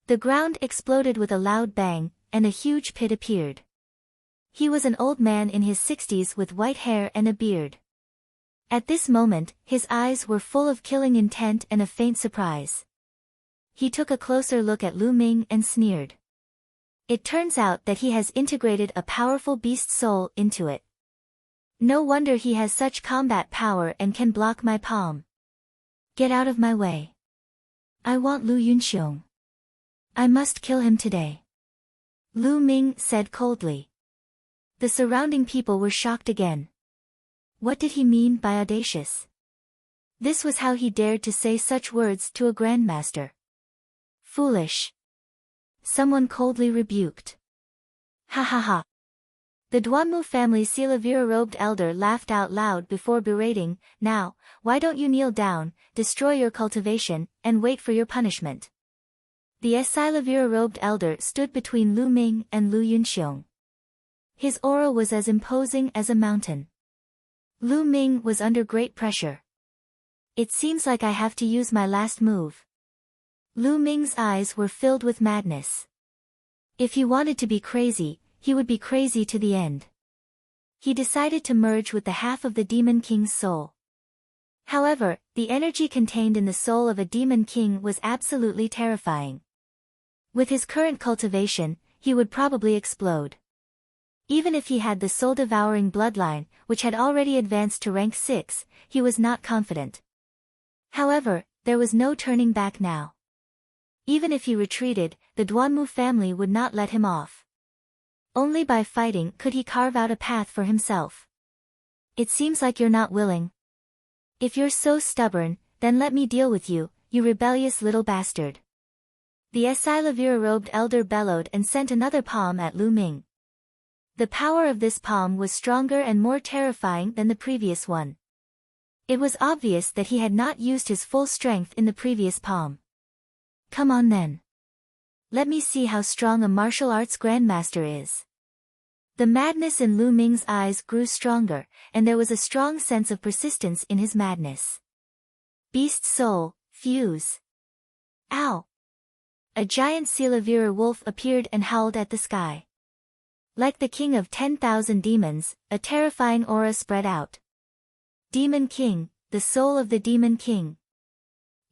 [SPEAKER 1] The ground exploded with a loud bang, and a huge pit appeared. He was an old man in his 60s with white hair and a beard. At this moment, his eyes were full of killing intent and a faint surprise. He took a closer look at Lu Ming and sneered. It turns out that he has integrated a powerful beast soul into it. No wonder he has such combat power and can block my palm. Get out of my way. I want Lu Yunxiong. I must kill him today. Lu Ming said coldly. The surrounding people were shocked again. What did he mean by audacious? This was how he dared to say such words to a grandmaster. Foolish. Someone coldly rebuked. Ha ha ha. The Duanmu family Silavira-robed elder laughed out loud before berating, now, why don't you kneel down, destroy your cultivation, and wait for your punishment. The Silavira-robed elder stood between Lu Ming and Lu Yunxiong. His aura was as imposing as a mountain. Lu Ming was under great pressure. It seems like I have to use my last move. Lu Ming's eyes were filled with madness. If he wanted to be crazy, he would be crazy to the end. He decided to merge with the half of the Demon King's soul. However, the energy contained in the soul of a Demon King was absolutely terrifying. With his current cultivation, he would probably explode. Even if he had the soul-devouring bloodline, which had already advanced to rank 6, he was not confident. However, there was no turning back now. Even if he retreated, the Duanmu family would not let him off. Only by fighting could he carve out a path for himself. It seems like you're not willing. If you're so stubborn, then let me deal with you, you rebellious little bastard. The Silavira-robed elder bellowed and sent another palm at Lu Ming. The power of this palm was stronger and more terrifying than the previous one. It was obvious that he had not used his full strength in the previous palm. Come on then. Let me see how strong a martial arts grandmaster is. The madness in Lu Ming's eyes grew stronger, and there was a strong sense of persistence in his madness. Beast soul, fuse. Ow! A giant Silavira wolf appeared and howled at the sky. Like the king of 10,000 demons, a terrifying aura spread out. Demon King, the soul of the Demon King.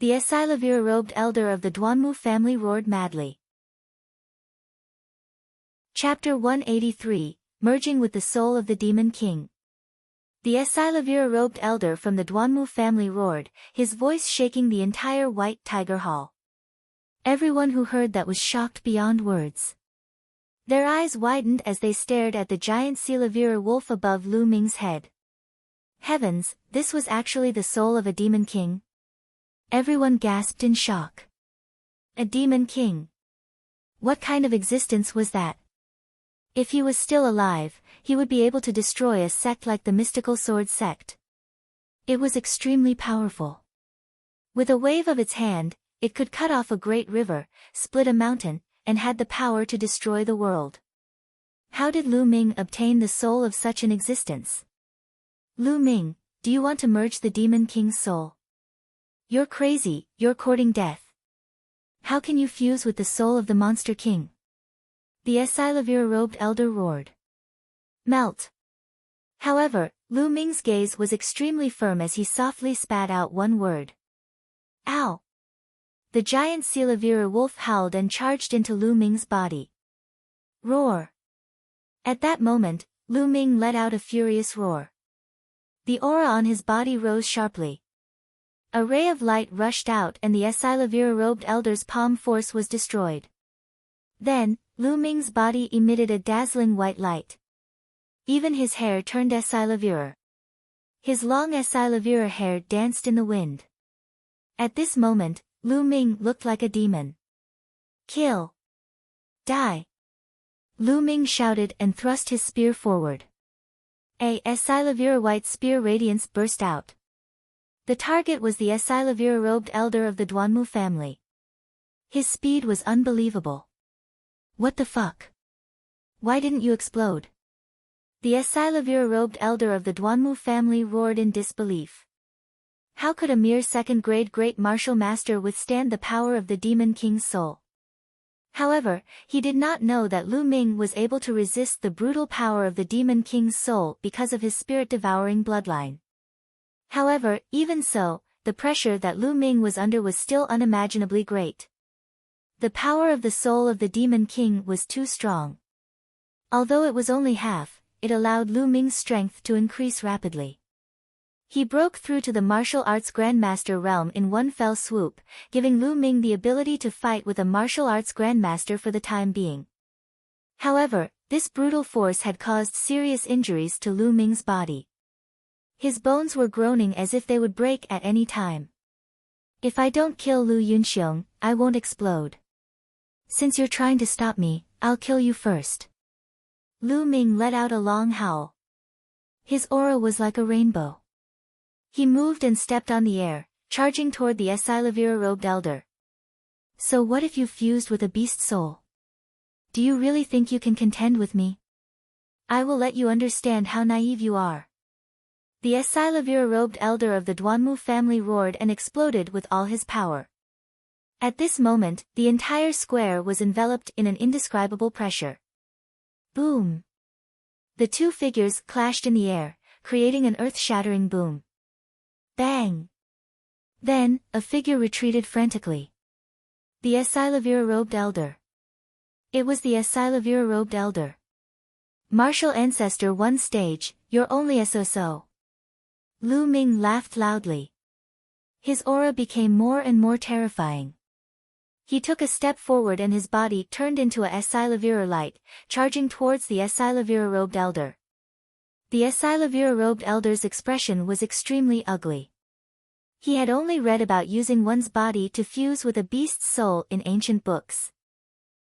[SPEAKER 1] The Silavira-robed elder of the Duanmu family roared madly. Chapter 183, Merging with the Soul of the Demon King. The Silavira-robed elder from the Duanmu family roared, his voice shaking the entire White Tiger Hall. Everyone who heard that was shocked beyond words. Their eyes widened as they stared at the giant Silavira wolf above Lu Ming's head. Heavens, this was actually the soul of a Demon King? Everyone gasped in shock. A Demon King? What kind of existence was that? If he was still alive, he would be able to destroy a sect like the Mystical Sword Sect. It was extremely powerful. With a wave of its hand, it could cut off a great river, split a mountain, and had the power to destroy the world. How did Lu Ming obtain the soul of such an existence? Lu Ming, do you want to merge the Demon King's soul? You're crazy, you're courting death. How can you fuse with the soul of the Monster King? The Silavira-robed elder roared. Melt. However, Lu Ming's gaze was extremely firm as he softly spat out one word. Ow! The giant Silavira wolf howled and charged into Lu Ming's body. Roar! At that moment, Lu Ming let out a furious roar. The aura on his body rose sharply. A ray of light rushed out and the Silavira-robed elder's palm force was destroyed. Then, Lu Ming's body emitted a dazzling white light. Even his hair turned Silavira. His long Silavira hair danced in the wind. At this moment, Lu Ming looked like a demon. Kill! Die! Lu Ming shouted and thrust his spear forward. A Silavira white spear radiance burst out. The target was the Silavira-robed elder of the Duanmu family. His speed was unbelievable. What the fuck? Why didn't you explode? The Silavira-robed elder of the Duanmu family roared in disbelief. How could a mere second-grade great martial master withstand the power of the Demon King's soul? However, he did not know that Lu Ming was able to resist the brutal power of the Demon King's soul because of his spirit-devouring bloodline. However, even so, the pressure that Lu Ming was under was still unimaginably great. The power of the soul of the Demon King was too strong. Although it was only half, it allowed Lu Ming's strength to increase rapidly. He broke through to the martial arts grandmaster realm in one fell swoop, giving Lu Ming the ability to fight with a martial arts grandmaster for the time being. However, this brutal force had caused serious injuries to Lu Ming's body. His bones were groaning as if they would break at any time. If I don't kill Lu Yunxiong, I won't explode. Since you're trying to stop me, I'll kill you first. Lu Ming let out a long howl. His aura was like a rainbow. He moved and stepped on the air, charging toward the Silavira-robed elder. So what if you fused with a beast soul? Do you really think you can contend with me? I will let you understand how naive you are. The Silavira-robed elder of the Duanmu family roared and exploded with all his power. At this moment, the entire square was enveloped in an indescribable pressure. Boom! The two figures clashed in the air, creating an earth-shattering boom. Bang! Then, a figure retreated frantically. The Silavira-robed elder. It was the Silavira-robed elder. Martial Ancestor 1 stage, you're only SOSO. Lu Ming laughed loudly. His aura became more and more terrifying. He took a step forward and his body turned into a Silavira light, charging towards the Silavira-robed elder. The Silavira-robed elder's expression was extremely ugly. He had only read about using one's body to fuse with a beast's soul in ancient books.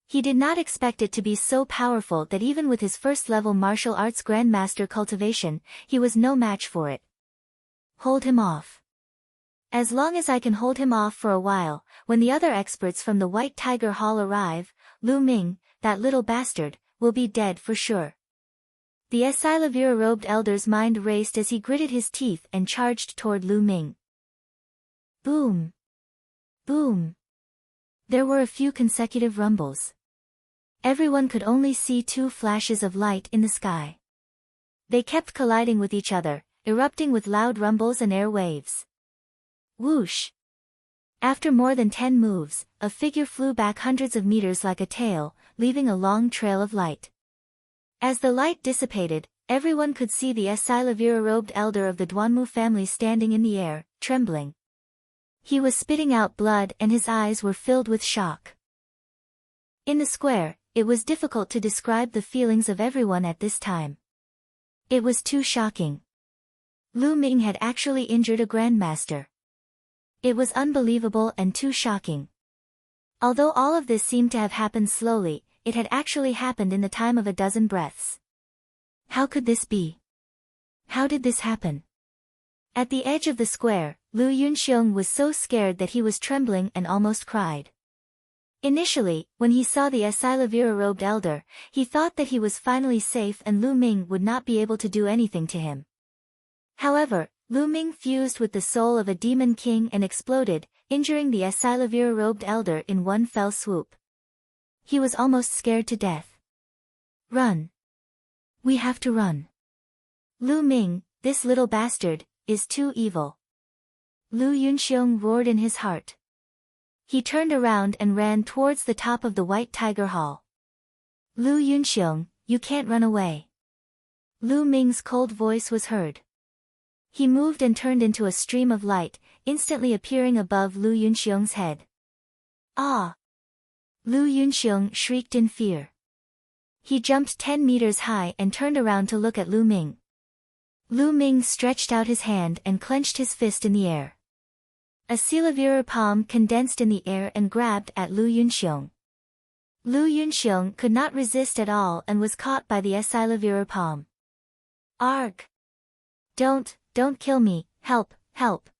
[SPEAKER 1] He did not expect it to be so powerful that even with his first-level martial arts grandmaster cultivation, he was no match for it. Hold him off. As long as I can hold him off for a while, when the other experts from the White Tiger Hall arrive, Lu Ming, that little bastard, will be dead for sure. The Silavira-robed elder's mind raced as he gritted his teeth and charged toward Lu Ming. Boom! Boom! There were a few consecutive rumbles. Everyone could only see two flashes of light in the sky. They kept colliding with each other, erupting with loud rumbles and air waves. Whoosh! After more than 10 moves, a figure flew back hundreds of meters like a tail, leaving a long trail of light. As the light dissipated, everyone could see the Silavira-robed elder of the Duanmu family standing in the air, trembling. He was spitting out blood and his eyes were filled with shock. In the square, it was difficult to describe the feelings of everyone at this time. It was too shocking. Lu Ming had actually injured a grandmaster. It was unbelievable and too shocking. Although all of this seemed to have happened slowly, it had actually happened in the time of a dozen breaths. How could this be? How did this happen? At the edge of the square, Lu Yunxiong was so scared that he was trembling and almost cried. Initially, when he saw the Silavira-robed elder, he thought that he was finally safe and Lu Ming would not be able to do anything to him. However, Lu Ming fused with the soul of a demon king and exploded, injuring the Silavira-robed elder in one fell swoop. He was almost scared to death. Run! We have to run! Lu Ming, this little bastard, is too evil. Lu Yunxiong roared in his heart. He turned around and ran towards the top of the White Tiger Hall. Lu Yunxiong, you can't run away. Lu Ming's cold voice was heard. He moved and turned into a stream of light, instantly appearing above Lu Yunxiong's head. Ah! Lu Yunxiong shrieked in fear. He jumped 10 meters high and turned around to look at Lu Ming. Lu Ming stretched out his hand and clenched his fist in the air. A Silavira palm condensed in the air and grabbed at Lu Yunxiong. Lu Yunxiong could not resist at all and was caught by the Silavira palm. Arg! Don't kill me, help, help.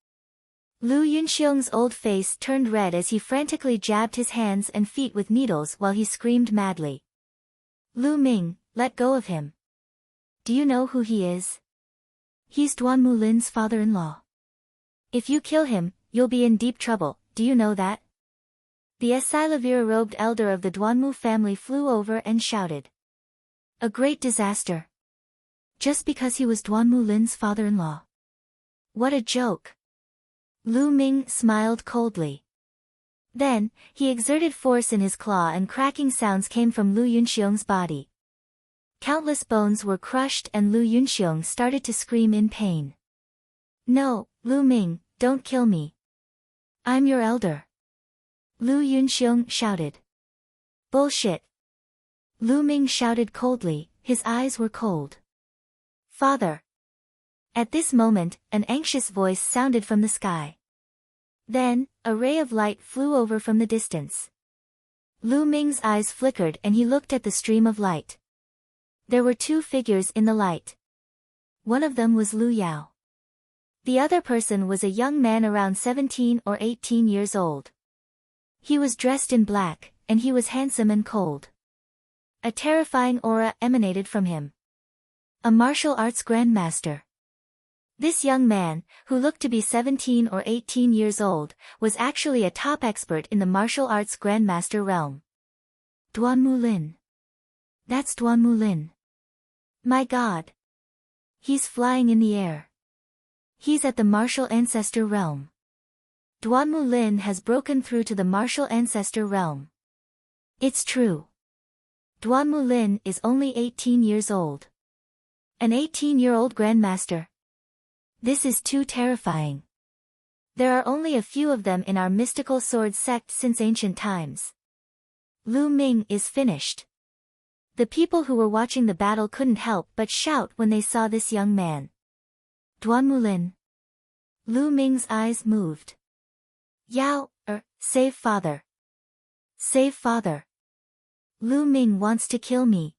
[SPEAKER 1] Lu Yunxiong's old face turned red as he frantically jabbed his hands and feet with needles while he screamed madly. Lu Ming, let go of him. Do you know who he is? He's Duan Mulin's father-in-law. If you kill him, you'll be in deep trouble, do you know that? The Silavira-robed elder of the Duanmu family flew over and shouted. A great disaster. Just because he was Duan Mulin's father-in-law. What a joke. Lu Ming smiled coldly. Then, he exerted force in his claw and cracking sounds came from Lu Yunxiong's body. Countless bones were crushed and Lu Yunxiong started to scream in pain. No, Lu Ming, don't kill me. I'm your elder. Lu Yunxiong shouted. Bullshit. Lu Ming shouted coldly, his eyes were cold. Father. At this moment, an anxious voice sounded from the sky. Then, a ray of light flew over from the distance. Lu Ming's eyes flickered and he looked at the stream of light. There were two figures in the light. One of them was Lu Yao. The other person was a young man around 17 or 18 years old. He was dressed in black, and he was handsome and cold. A terrifying aura emanated from him. A martial arts grandmaster. This young man, who looked to be 17 or 18 years old, was actually a top expert in the martial arts grandmaster realm. Duan Mulin. That's Duan Mulin. My God. He's flying in the air. He's at the martial ancestor realm. Duan Mulin has broken through to the martial ancestor realm. It's true. Duan Mulin is only 18 years old. An 18-year-old grandmaster. This is too terrifying. There are only a few of them in our mystical sword sect since ancient times. Lu Ming is finished. The people who were watching the battle couldn't help but shout when they saw this young man. Duan Mulin. Lu Ming's eyes moved. Yao, save father. Save father. Lu Ming wants to kill me.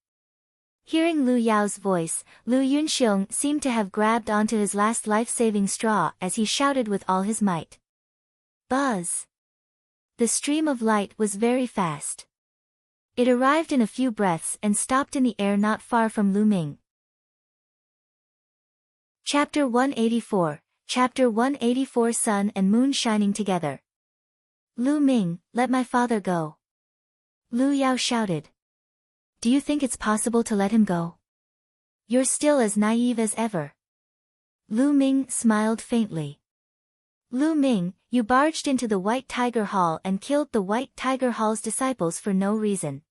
[SPEAKER 1] Hearing Lu Yao's voice, Lu Yunxiong seemed to have grabbed onto his last life-saving straw as he shouted with all his might. Buzz! The stream of light was very fast. It arrived in a few breaths and stopped in the air not far from Lu Ming. Chapter 184, Chapter 184 Sun and Moon Shining Together. Lu Ming, let my father go. Lu Yao shouted. Do you think it's possible to let him go? You're still as naive as ever. Lu Ming smiled faintly. Lu Ming, you barged into the White Tiger Hall and killed the White Tiger Hall's disciples for no reason.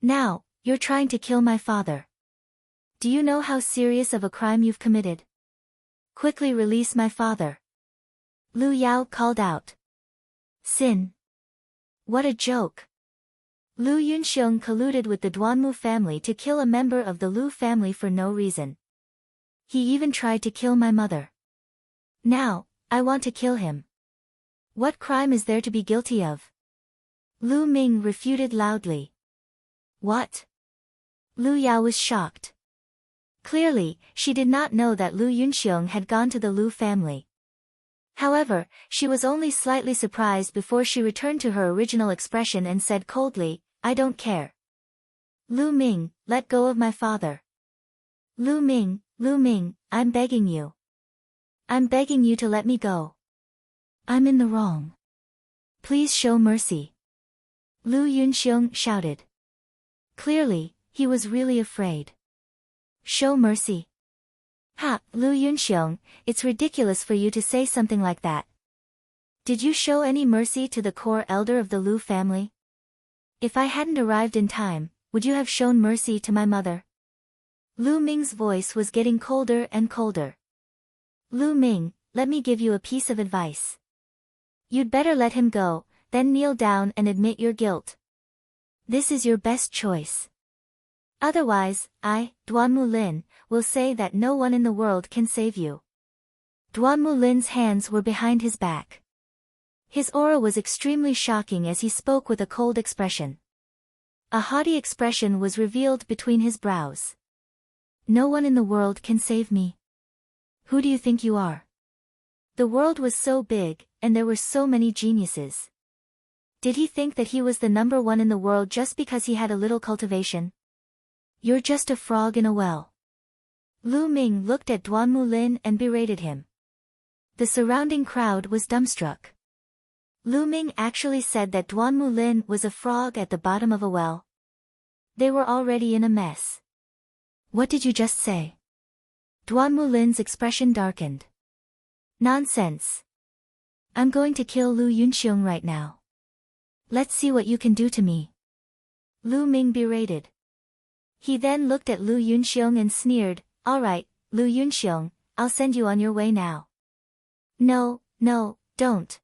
[SPEAKER 1] Now, you're trying to kill my father. Do you know how serious of a crime you've committed? Quickly release my father. Lu Yao called out. Sin. What a joke. Lu Yunxiong colluded with the Duanmu family to kill a member of the Lu family for no reason. He even tried to kill my mother. Now, I want to kill him. What crime is there to be guilty of? Lu Ming refuted loudly. What? Lu Yao was shocked. Clearly, she did not know that Lu Yunxiong had gone to the Lu family. However, she was only slightly surprised before she returned to her original expression and said coldly, I don't care. Lu Ming, let go of my father. Lu Ming, I'm begging you. I'm begging you to let me go. I'm in the wrong. Please show mercy. Lu Yunxiong shouted. Clearly, he was really afraid. Show mercy. Ha, Lu Yunxiong, it's ridiculous for you to say something like that. Did you show any mercy to the core elder of the Lu family? If I hadn't arrived in time, would you have shown mercy to my mother? Lu Ming's voice was getting colder and colder. Lu Ming, let me give you a piece of advice. You'd better let him go, then kneel down and admit your guilt. This is your best choice. Otherwise, Duan Mulin, will say that no one in the world can save you. Duan Mulin's hands were behind his back. His aura was extremely shocking as he spoke with a cold expression. A haughty expression was revealed between his brows. No one in the world can save me. Who do you think you are? The world was so big, and there were so many geniuses. Did he think that he was the number one in the world just because he had a little cultivation? You're just a frog in a well. Lu Ming looked at Duan Mulin and berated him. The surrounding crowd was dumbstruck. Lu Ming actually said that Duan Mulin was a frog at the bottom of a well. They were already in a mess. What did you just say? Duan Mulin's expression darkened. Nonsense. I'm going to kill Lu Yunxiong right now. Let's see what you can do to me. Lu Ming berated. He then looked at Lu Yunxiong and sneered, all right, Lu Yunxiong, I'll send you on your way now. No, don't.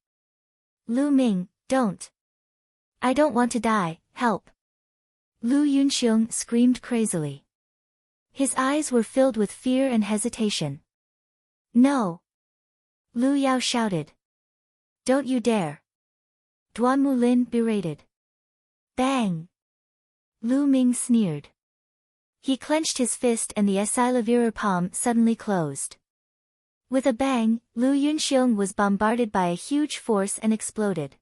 [SPEAKER 1] Lu Ming, don't. I don't want to die, help. Lu Yunxiong screamed crazily. His eyes were filled with fear and hesitation. No. Lu Yao shouted. Don't you dare. Duan Mulin berated. Bang. Lu Ming sneered. He clenched his fist and the Esilavira palm suddenly closed. With a bang, Lu Yunxiong was bombarded by a huge force and exploded.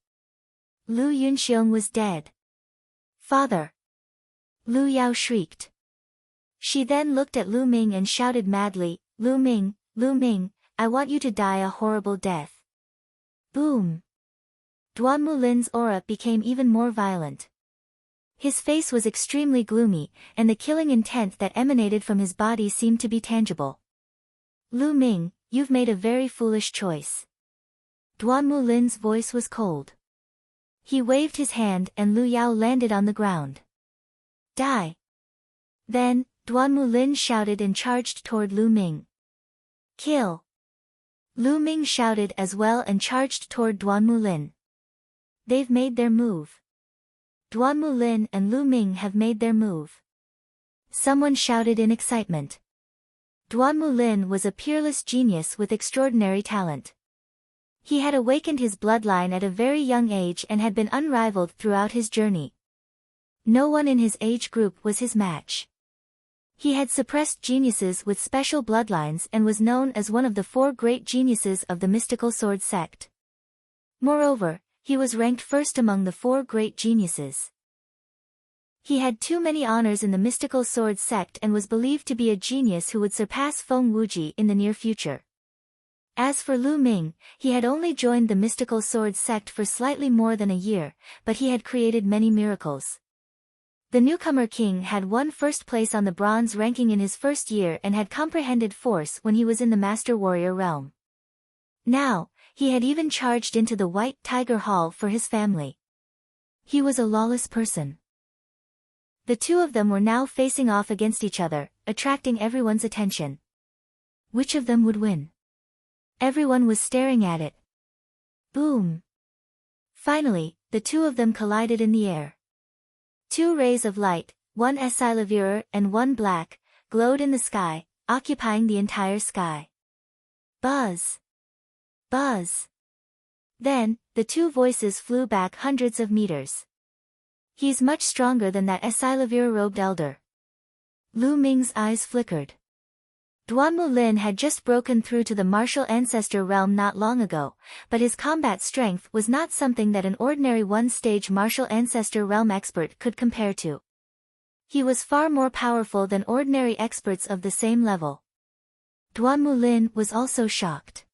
[SPEAKER 1] Lu Yunxiong was dead. Father! Lu Yao shrieked. She then looked at Lu Ming and shouted madly, Lu Ming, I want you to die a horrible death. Boom! Duan Mulin's aura became even more violent. His face was extremely gloomy, and the killing intent that emanated from his body seemed to be tangible. Lu Ming, you've made a very foolish choice. Duan Mulin's voice was cold. He waved his hand and Lu Yao landed on the ground. Die! Then, Duan Mulin shouted and charged toward Lu Ming. Kill! Lu Ming shouted as well and charged toward Duan Mulin. They've made their move. Duan Mulin and Lu Ming have made their move. Someone shouted in excitement. Duan Mulin was a peerless genius with extraordinary talent. He had awakened his bloodline at a very young age and had been unrivaled throughout his journey. No one in his age group was his match. He had suppressed geniuses with special bloodlines and was known as one of the 4 great geniuses of the mystical sword sect. Moreover, he was ranked first among the 4 great geniuses. He had too many honors in the mystical sword sect and was believed to be a genius who would surpass Feng Wuji in the near future. As for Lu Ming, he had only joined the mystical sword sect for slightly more than a year, but he had created many miracles. The newcomer king had won first place on the bronze ranking in his first year and had comprehended force when he was in the master warrior realm. Now, he had even charged into the White Tiger Hall for his family. He was a lawless person. The two of them were now facing off against each other, attracting everyone's attention. Which of them would win? Everyone was staring at it. Boom! Finally, the two of them collided in the air. 2 rays of light, one Esilavira and one black, glowed in the sky, occupying the entire sky. Buzz! Buzz! Then, the 2 voices flew back hundreds of meters. He's much stronger than that Esilavira-robed elder. Lu Ming's eyes flickered. Duan Mulin had just broken through to the martial ancestor realm not long ago, but his combat strength was not something that an ordinary 1-stage martial ancestor realm expert could compare to. He was far more powerful than ordinary experts of the same level. Duan Mulin was also shocked.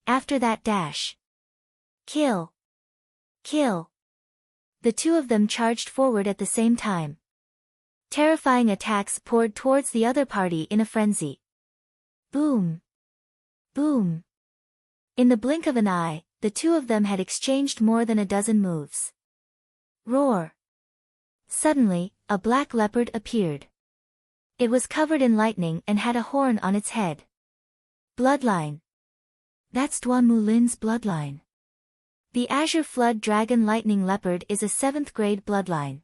[SPEAKER 1] After that dash. Kill! Kill! The two of them charged forward at the same time. Terrifying attacks poured towards the other party in a frenzy. Boom! Boom! In the blink of an eye, the two of them had exchanged more than a dozen moves. Roar! Suddenly, a black leopard appeared. It was covered in lightning and had a horn on its head. Bloodline. That's Duan Mulin's bloodline. The Azure Flood Dragon Lightning Leopard is a 7th grade bloodline.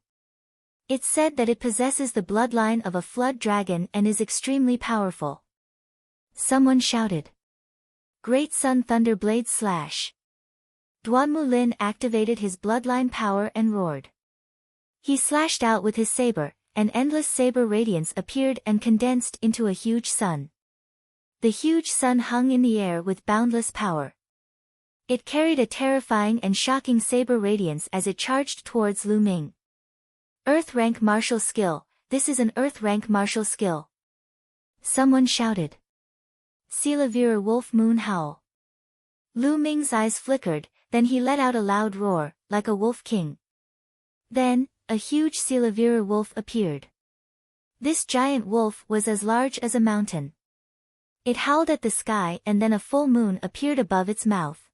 [SPEAKER 1] It's said that it possesses the bloodline of a flood dragon and is extremely powerful. Someone shouted. Great Sun Thunder Blade Slash. Duan Mulin activated his bloodline power and roared. He slashed out with his saber, and endless saber radiance appeared and condensed into a huge sun. The huge sun hung in the air with boundless power. It carried a terrifying and shocking saber radiance as it charged towards Lu Ming. Earth rank martial skill, this is an Earth rank martial skill. Someone shouted. Silavira Wolf Moon Howl. Lu Ming's eyes flickered, then he let out a loud roar, like a wolf king. Then, a huge Silavira wolf appeared. This giant wolf was as large as a mountain. It howled at the sky and then a full moon appeared above its mouth.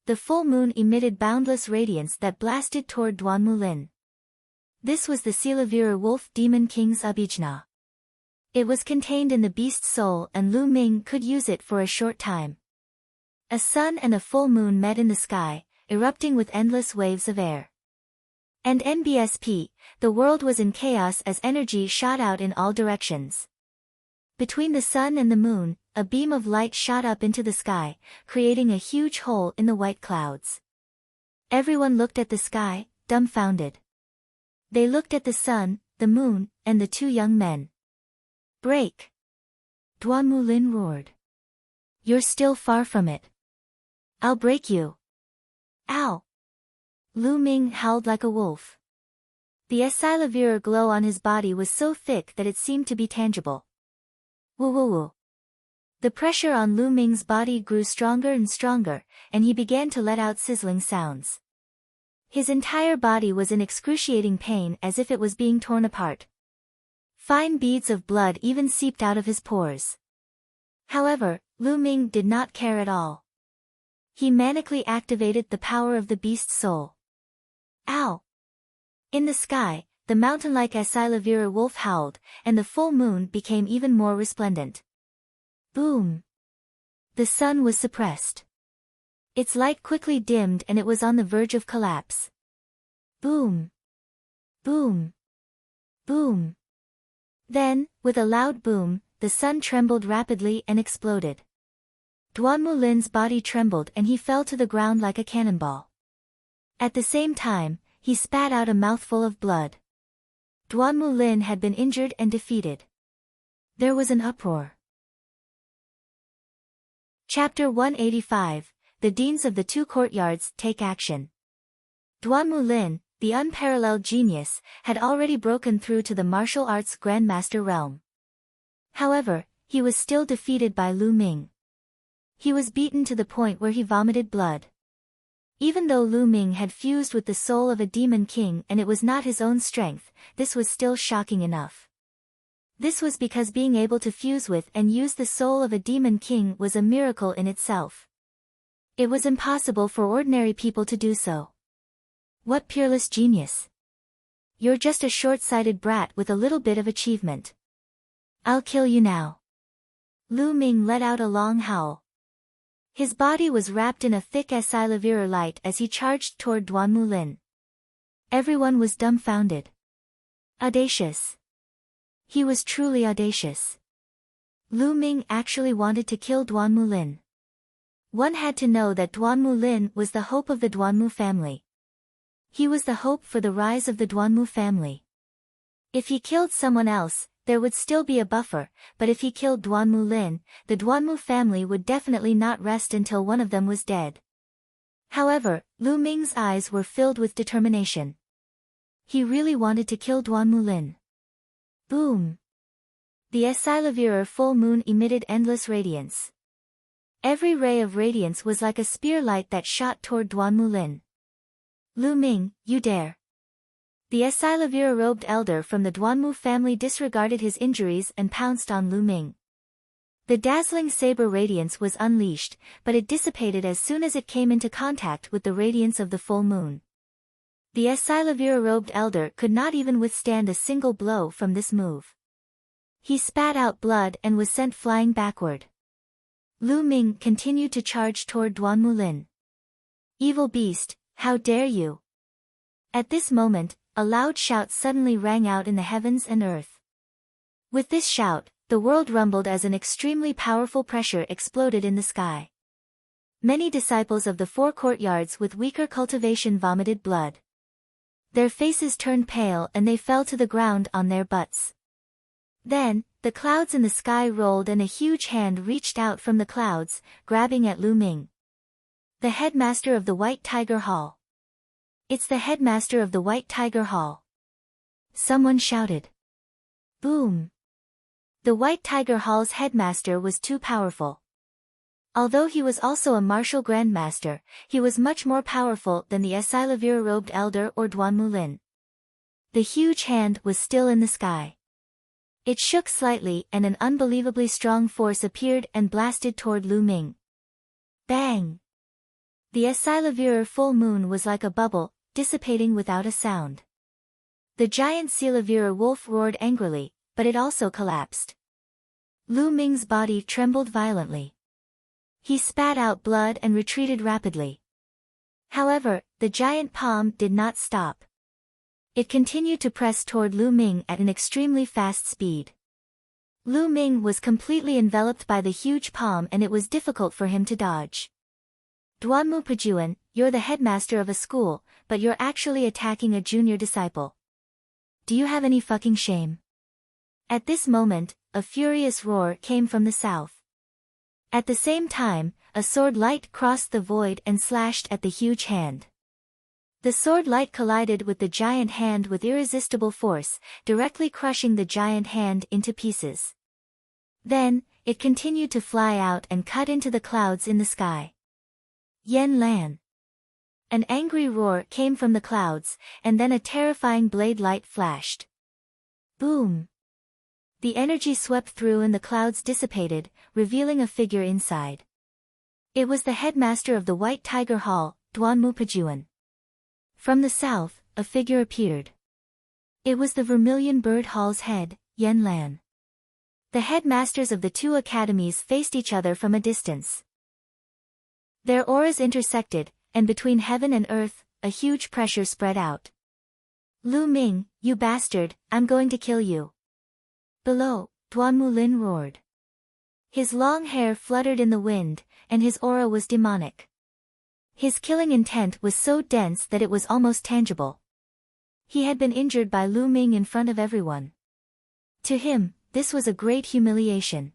[SPEAKER 1] The full moon emitted boundless radiance that blasted toward Duan Mulin. This was the Silavira Wolf Demon King's Abhijna. It was contained in the beast's soul and Lu Ming could use it for a short time. A sun and a full moon met in the sky, erupting with endless waves of air. And NBSP, the world was in chaos as energy shot out in all directions. Between the sun and the moon, a beam of light shot up into the sky, creating a huge hole in the white clouds. Everyone looked at the sky, dumbfounded. They looked at the sun, the moon, and the two young men. Break! Duan Mulin roared. You're still far from it. I'll break you. Ow! Lu Ming howled like a wolf. The Silavira glow on his body was so thick that it seemed to be tangible. Woo woo woo. The pressure on Lu Ming's body grew stronger and stronger, and he began to let out sizzling sounds. His entire body was in excruciating pain as if it was being torn apart. Fine beads of blood even seeped out of his pores. However, Lu Ming did not care at all. He manically activated the power of the beast's soul. Ow! In the sky, the mountain-like Silavira wolf howled, and the full moon became even more resplendent. Boom! The sun was suppressed. Its light quickly dimmed and it was on the verge of collapse. Boom! Boom! Boom! Then, with a loud boom, the sun trembled rapidly and exploded. Duan Mulin's body trembled and he fell to the ground like a cannonball. At the same time, he spat out a mouthful of blood. Duan Mulin had been injured and defeated. There was an uproar. Chapter 185, The Deans of the Two Courtyards Take Action. Duan Mulin, the unparalleled genius, had already broken through to the martial arts grandmaster realm. However, he was still defeated by Lu Ming. He was beaten to the point where he vomited blood. Even though Lu Ming had fused with the soul of a demon king and it was not his own strength, this was still shocking enough. This was because being able to fuse with and use the soul of a demon king was a miracle in itself. It was impossible for ordinary people to do so. What peerless genius! You're just a short-sighted brat with a little bit of achievement. I'll kill you now. Lu Ming let out a long howl. His body was wrapped in a thick Silavira light as he charged toward Duan Mulin. Everyone was dumbfounded. Audacious. He was truly audacious. Lu Ming actually wanted to kill Duan Mulin. One had to know that Duan Mulin was the hope of the Duanmu family. He was the hope for the rise of the Duanmu family. If he killed someone else, there would still be a buffer, but if he killed Duan Mulin, the Duanmu family would definitely not rest until one of them was dead. However, Lu Ming's eyes were filled with determination. He really wanted to kill Duan Mulin. Boom! The Silavira full moon emitted endless radiance. Every ray of radiance was like a spear light that shot toward Duan Mulin. Lu Ming, you dare! The Silavira robed elder from the Duanmu family disregarded his injuries and pounced on Lu Ming. The dazzling saber radiance was unleashed, but it dissipated as soon as it came into contact with the radiance of the full moon. The Esilavira-robed elder could not even withstand a single blow from this move. He spat out blood and was sent flying backward. Lu Ming continued to charge toward Duan Mulin. "Evil beast, how dare you!" At this moment, a loud shout suddenly rang out in the heavens and earth. With this shout, the world rumbled as an extremely powerful pressure exploded in the sky. Many disciples of the four courtyards with weaker cultivation vomited blood. Their faces turned pale and they fell to the ground on their butts. Then, the clouds in the sky rolled and a huge hand reached out from the clouds, grabbing at Lu Ming. The headmaster of the White Tiger Hall. "It's the headmaster of the White Tiger Hall!" Someone shouted. Boom! The White Tiger Hall's headmaster was too powerful. Although he was also a martial grandmaster, he was much more powerful than the Esilavira-robed elder or Duan Mulin. The huge hand was still in the sky. It shook slightly and an unbelievably strong force appeared and blasted toward Lu Ming. Bang! The Esilavira full moon was like a bubble, dissipating without a sound. The giant Silavira wolf roared angrily, but it also collapsed. Lu Ming's body trembled violently. He spat out blood and retreated rapidly. However, the giant palm did not stop. It continued to press toward Lu Ming at an extremely fast speed. Lu Ming was completely enveloped by the huge palm and it was difficult for him to dodge. "Duanmu Pajuan, you're the headmaster of a school, but you're actually attacking a junior disciple. Do you have any fucking shame?" At this moment, a furious roar came from the south. At the same time, a sword light crossed the void and slashed at the huge hand. The sword light collided with the giant hand with irresistible force, directly crushing the giant hand into pieces. Then, it continued to fly out and cut into the clouds in the sky. Yen Lan. An angry roar came from the clouds, and then a terrifying blade light flashed. Boom! The energy swept through and the clouds dissipated, revealing a figure inside. It was the headmaster of the White Tiger Hall, Duanmu Pajuan. From the south, a figure appeared. It was the Vermilion Bird Hall's head, Yen Lan. The headmasters of the two academies faced each other from a distance. Their auras intersected, and between heaven and earth, a huge pressure spread out. "Lu Ming, you bastard, I'm going to kill you." Below, Duan Mulin roared. His long hair fluttered in the wind, and his aura was demonic. His killing intent was so dense that it was almost tangible. He had been injured by Lu Ming in front of everyone. To him, this was a great humiliation.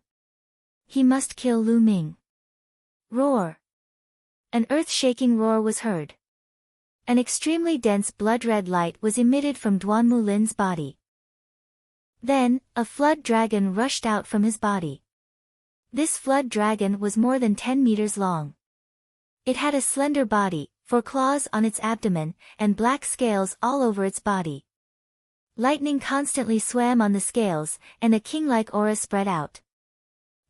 [SPEAKER 1] He must kill Lu Ming. Roar! An earth-shaking roar was heard. An extremely dense blood-red light was emitted from Duan Mulin's body. Then, a flood dragon rushed out from his body. This flood dragon was more than 10 meters long. It had a slender body, 4 claws on its abdomen, and black scales all over its body. Lightning constantly swam on the scales, and a king-like aura spread out.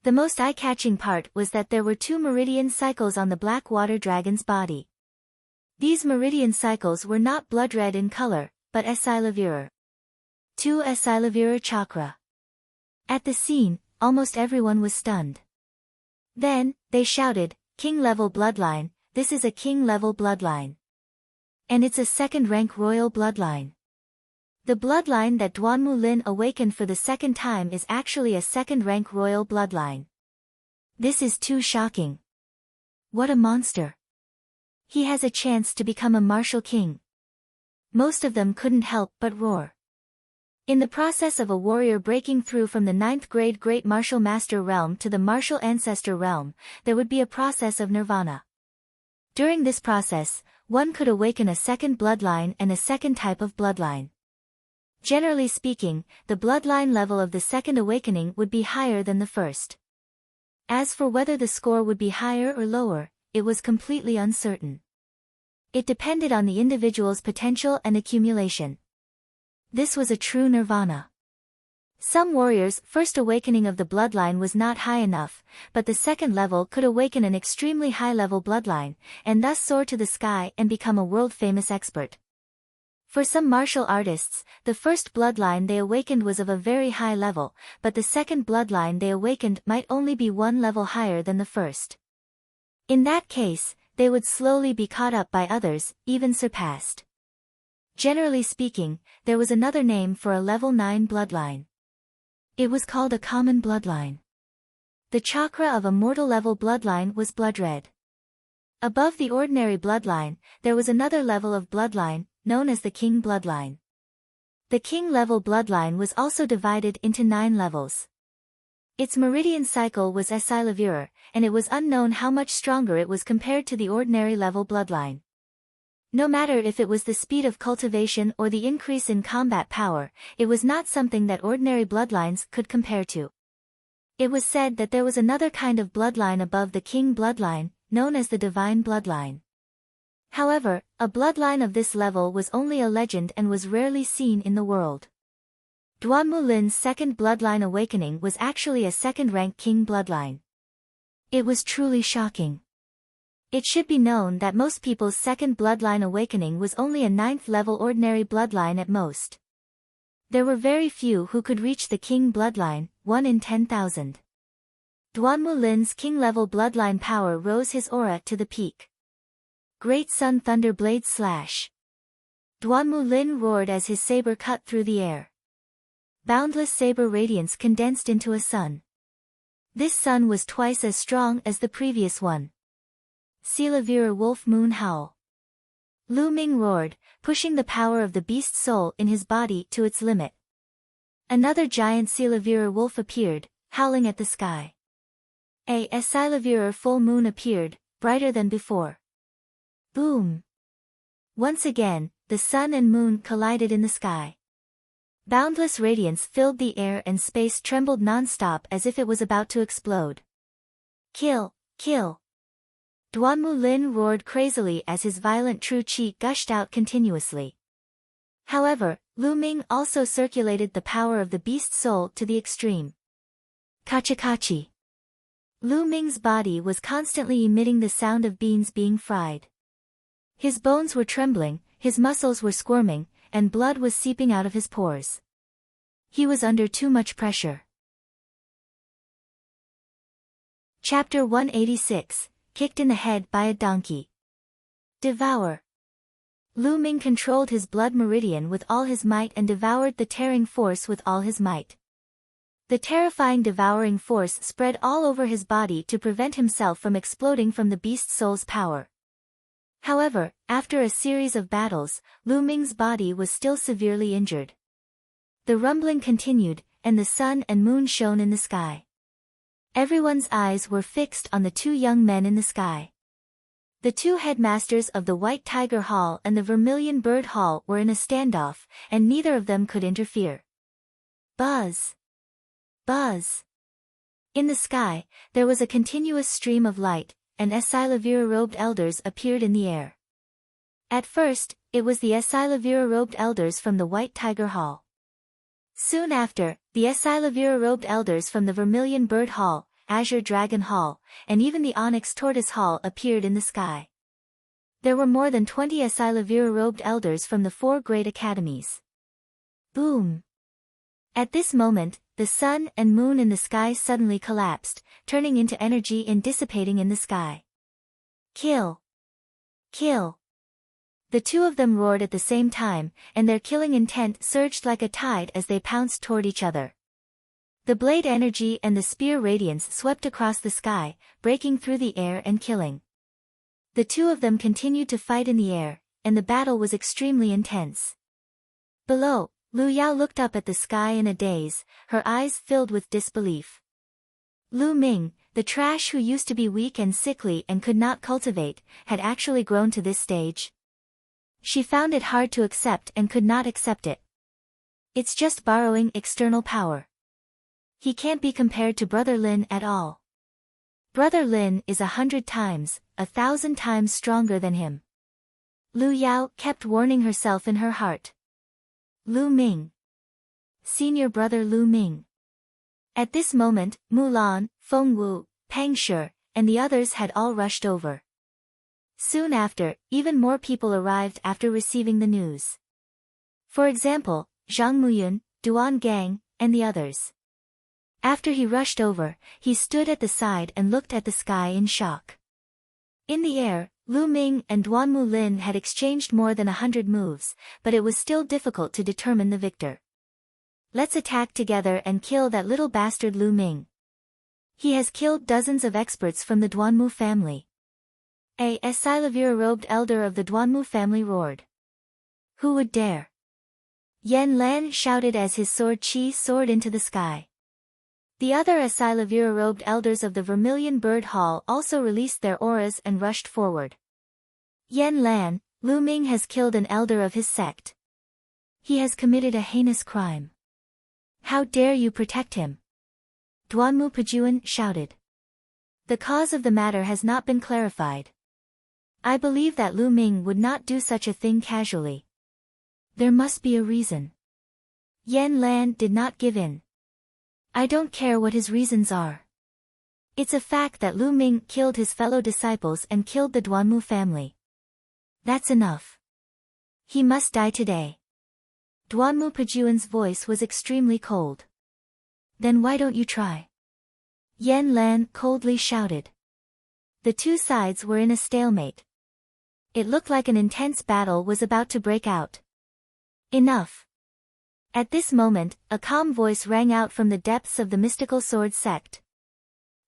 [SPEAKER 1] The most eye-catching part was that there were 2 meridian cycles on the black water dragon's body. These meridian cycles were not blood-red in color, but Esilavira. 2 Esilavira chakra. At the scene, almost everyone was stunned. Then, they shouted, "King-level bloodline, this is a king-level bloodline. And it's a second-rank royal bloodline. The bloodline that Duan Mulin awakened for the second time is actually a second-rank royal bloodline. This is too shocking. What a monster. He has a chance to become a martial king." Most of them couldn't help but roar. In the process of a warrior breaking through from the 9th grade Great Martial Master realm to the Martial Ancestor realm, there would be a process of nirvana. During this process, one could awaken a second bloodline and a second type of bloodline. Generally speaking, the bloodline level of the second awakening would be higher than the first. As for whether the score would be higher or lower, it was completely uncertain. It depended on the individual's potential and accumulation. This was a true nirvana. Some warriors' first awakening of the bloodline was not high enough, but the second level could awaken an extremely high-level bloodline, and thus soar to the sky and become a world-famous expert. For some martial artists, the first bloodline they awakened was of a very high level, but the second bloodline they awakened might only be one level higher than the first. In that case, they would slowly be caught up by others, even surpassed. Generally speaking, there was another name for a level 9 bloodline. It was called a common bloodline. The chakra of a mortal level bloodline was blood red. Above the ordinary bloodline, there was another level of bloodline, known as the king bloodline. The king level bloodline was also divided into 9 levels. Its meridian cycle was essilivir, and it was unknown how much stronger it was compared to the ordinary level bloodline. No matter if it was the speed of cultivation or the increase in combat power, it was not something that ordinary bloodlines could compare to. It was said that there was another kind of bloodline above the king bloodline, known as the divine bloodline. However, a bloodline of this level was only a legend and was rarely seen in the world. Duan Mulin's second bloodline awakening was actually a second-rank king bloodline. It was truly shocking. It should be known that most people's second bloodline awakening was only a 9th level ordinary bloodline at most. There were very few who could reach the king bloodline, 1 in 10,000. Duan Mulin's king level bloodline power rose his aura to the peak. Great Sun Thunder Blade Slash. Duan Mulin roared as his saber cut through the air. Boundless saber radiance condensed into a sun. This sun was twice as strong as the previous one. Silivir Wolf Moon Howl. Lu Ming roared, pushing the power of the beast soul in his body to its limit. Another giant Silivir wolf appeared, howling at the sky. A Silivir full moon appeared, brighter than before. Boom! Once again, the sun and moon collided in the sky. Boundless radiance filled the air and space trembled non-stop as if it was about to explode. Kill! Kill! Duan Mulin roared crazily as his violent true qi gushed out continuously. However, Lu Ming also circulated the power of the beast soul to the extreme. Kachi-kachi. Lu Ming's body was constantly emitting the sound of beans being fried. His bones were trembling, his muscles were squirming, and blood was seeping out of his pores. He was under too much pressure. Chapter 186. Kicked in the head by a donkey. Devour. Lu Ming controlled his blood meridian with all his might and devoured the tearing force with all his might. The terrifying devouring force spread all over his body to prevent himself from exploding from the beast soul's power. However, after a series of battles, Lu Ming's body was still severely injured. The rumbling continued, and the sun and moon shone in the sky. Everyone's eyes were fixed on the 2 young men in the sky. The 2 headmasters of the White Tiger Hall and the Vermilion Bird Hall were in a standoff, and neither of them could interfere. Buzz! Buzz! In the sky, there was a continuous stream of light, and Silivir-robed elders appeared in the air. At first, it was the Silivir-robed elders from the White Tiger Hall. Soon after, the Silivir-robed elders from the Vermilion Bird Hall, Azure Dragon Hall, and even the Onyx Tortoise Hall appeared in the sky. There were more than 20 Silivir-robed elders from the 4 great academies. Boom! At this moment, the sun and moon in the sky suddenly collapsed, turning into energy and dissipating in the sky. Kill! Kill! The 2 of them roared at the same time, and their killing intent surged like a tide as they pounced toward each other. The blade energy and the spear radiance swept across the sky, breaking through the air and killing. The 2 of them continued to fight in the air, and the battle was extremely intense. Below, Lu Yao looked up at the sky in a daze, her eyes filled with disbelief. Lu Ming, the trash who used to be weak and sickly and could not cultivate, had actually grown to this stage. She found it hard to accept and could not accept it. It's just borrowing external power. He can't be compared to Brother Lin at all. Brother Lin is 100 times, 1,000 times stronger than him. Lu Yao kept warning herself in her heart. Lu Ming. senior brother Lu Ming. At this moment, Mulan, Feng Wu, Pang Shi, and the others had all rushed over. Soon after, even more people arrived after receiving the news. For example, Zhang Muyun, Duan Gang, and the others. After he rushed over, he stood at the side and looked at the sky in shock. In the air, Lu Ming and Duan Mulin had exchanged more than 100 moves, but it was still difficult to determine the victor. Let's attack together and kill that little bastard Lu Ming. He has killed dozens of experts from the Duanmu family. A Silavira-robed elder of the Duanmu family roared. Who would dare? Yan Lan shouted as his sword Qi soared into the sky. The other Silavira-robed elders of the Vermilion Bird Hall also released their auras and rushed forward. Yan Lan, Lu Ming has killed an elder of his sect. He has committed a heinous crime. How dare you protect him? Duanmu Pajuan shouted. The cause of the matter has not been clarified. I believe that Lu Ming would not do such a thing casually. There must be a reason. Yan Lan did not give in. I don't care what his reasons are. It's a fact that Lu Ming killed his fellow disciples and killed the Duanmu family. That's enough. He must die today. Duanmu Pajuan's voice was extremely cold. Then why don't you try? Yan Lan coldly shouted. The two sides were in a stalemate. It looked like an intense battle was about to break out. Enough. At this moment, a calm voice rang out from the depths of the mystical sword sect.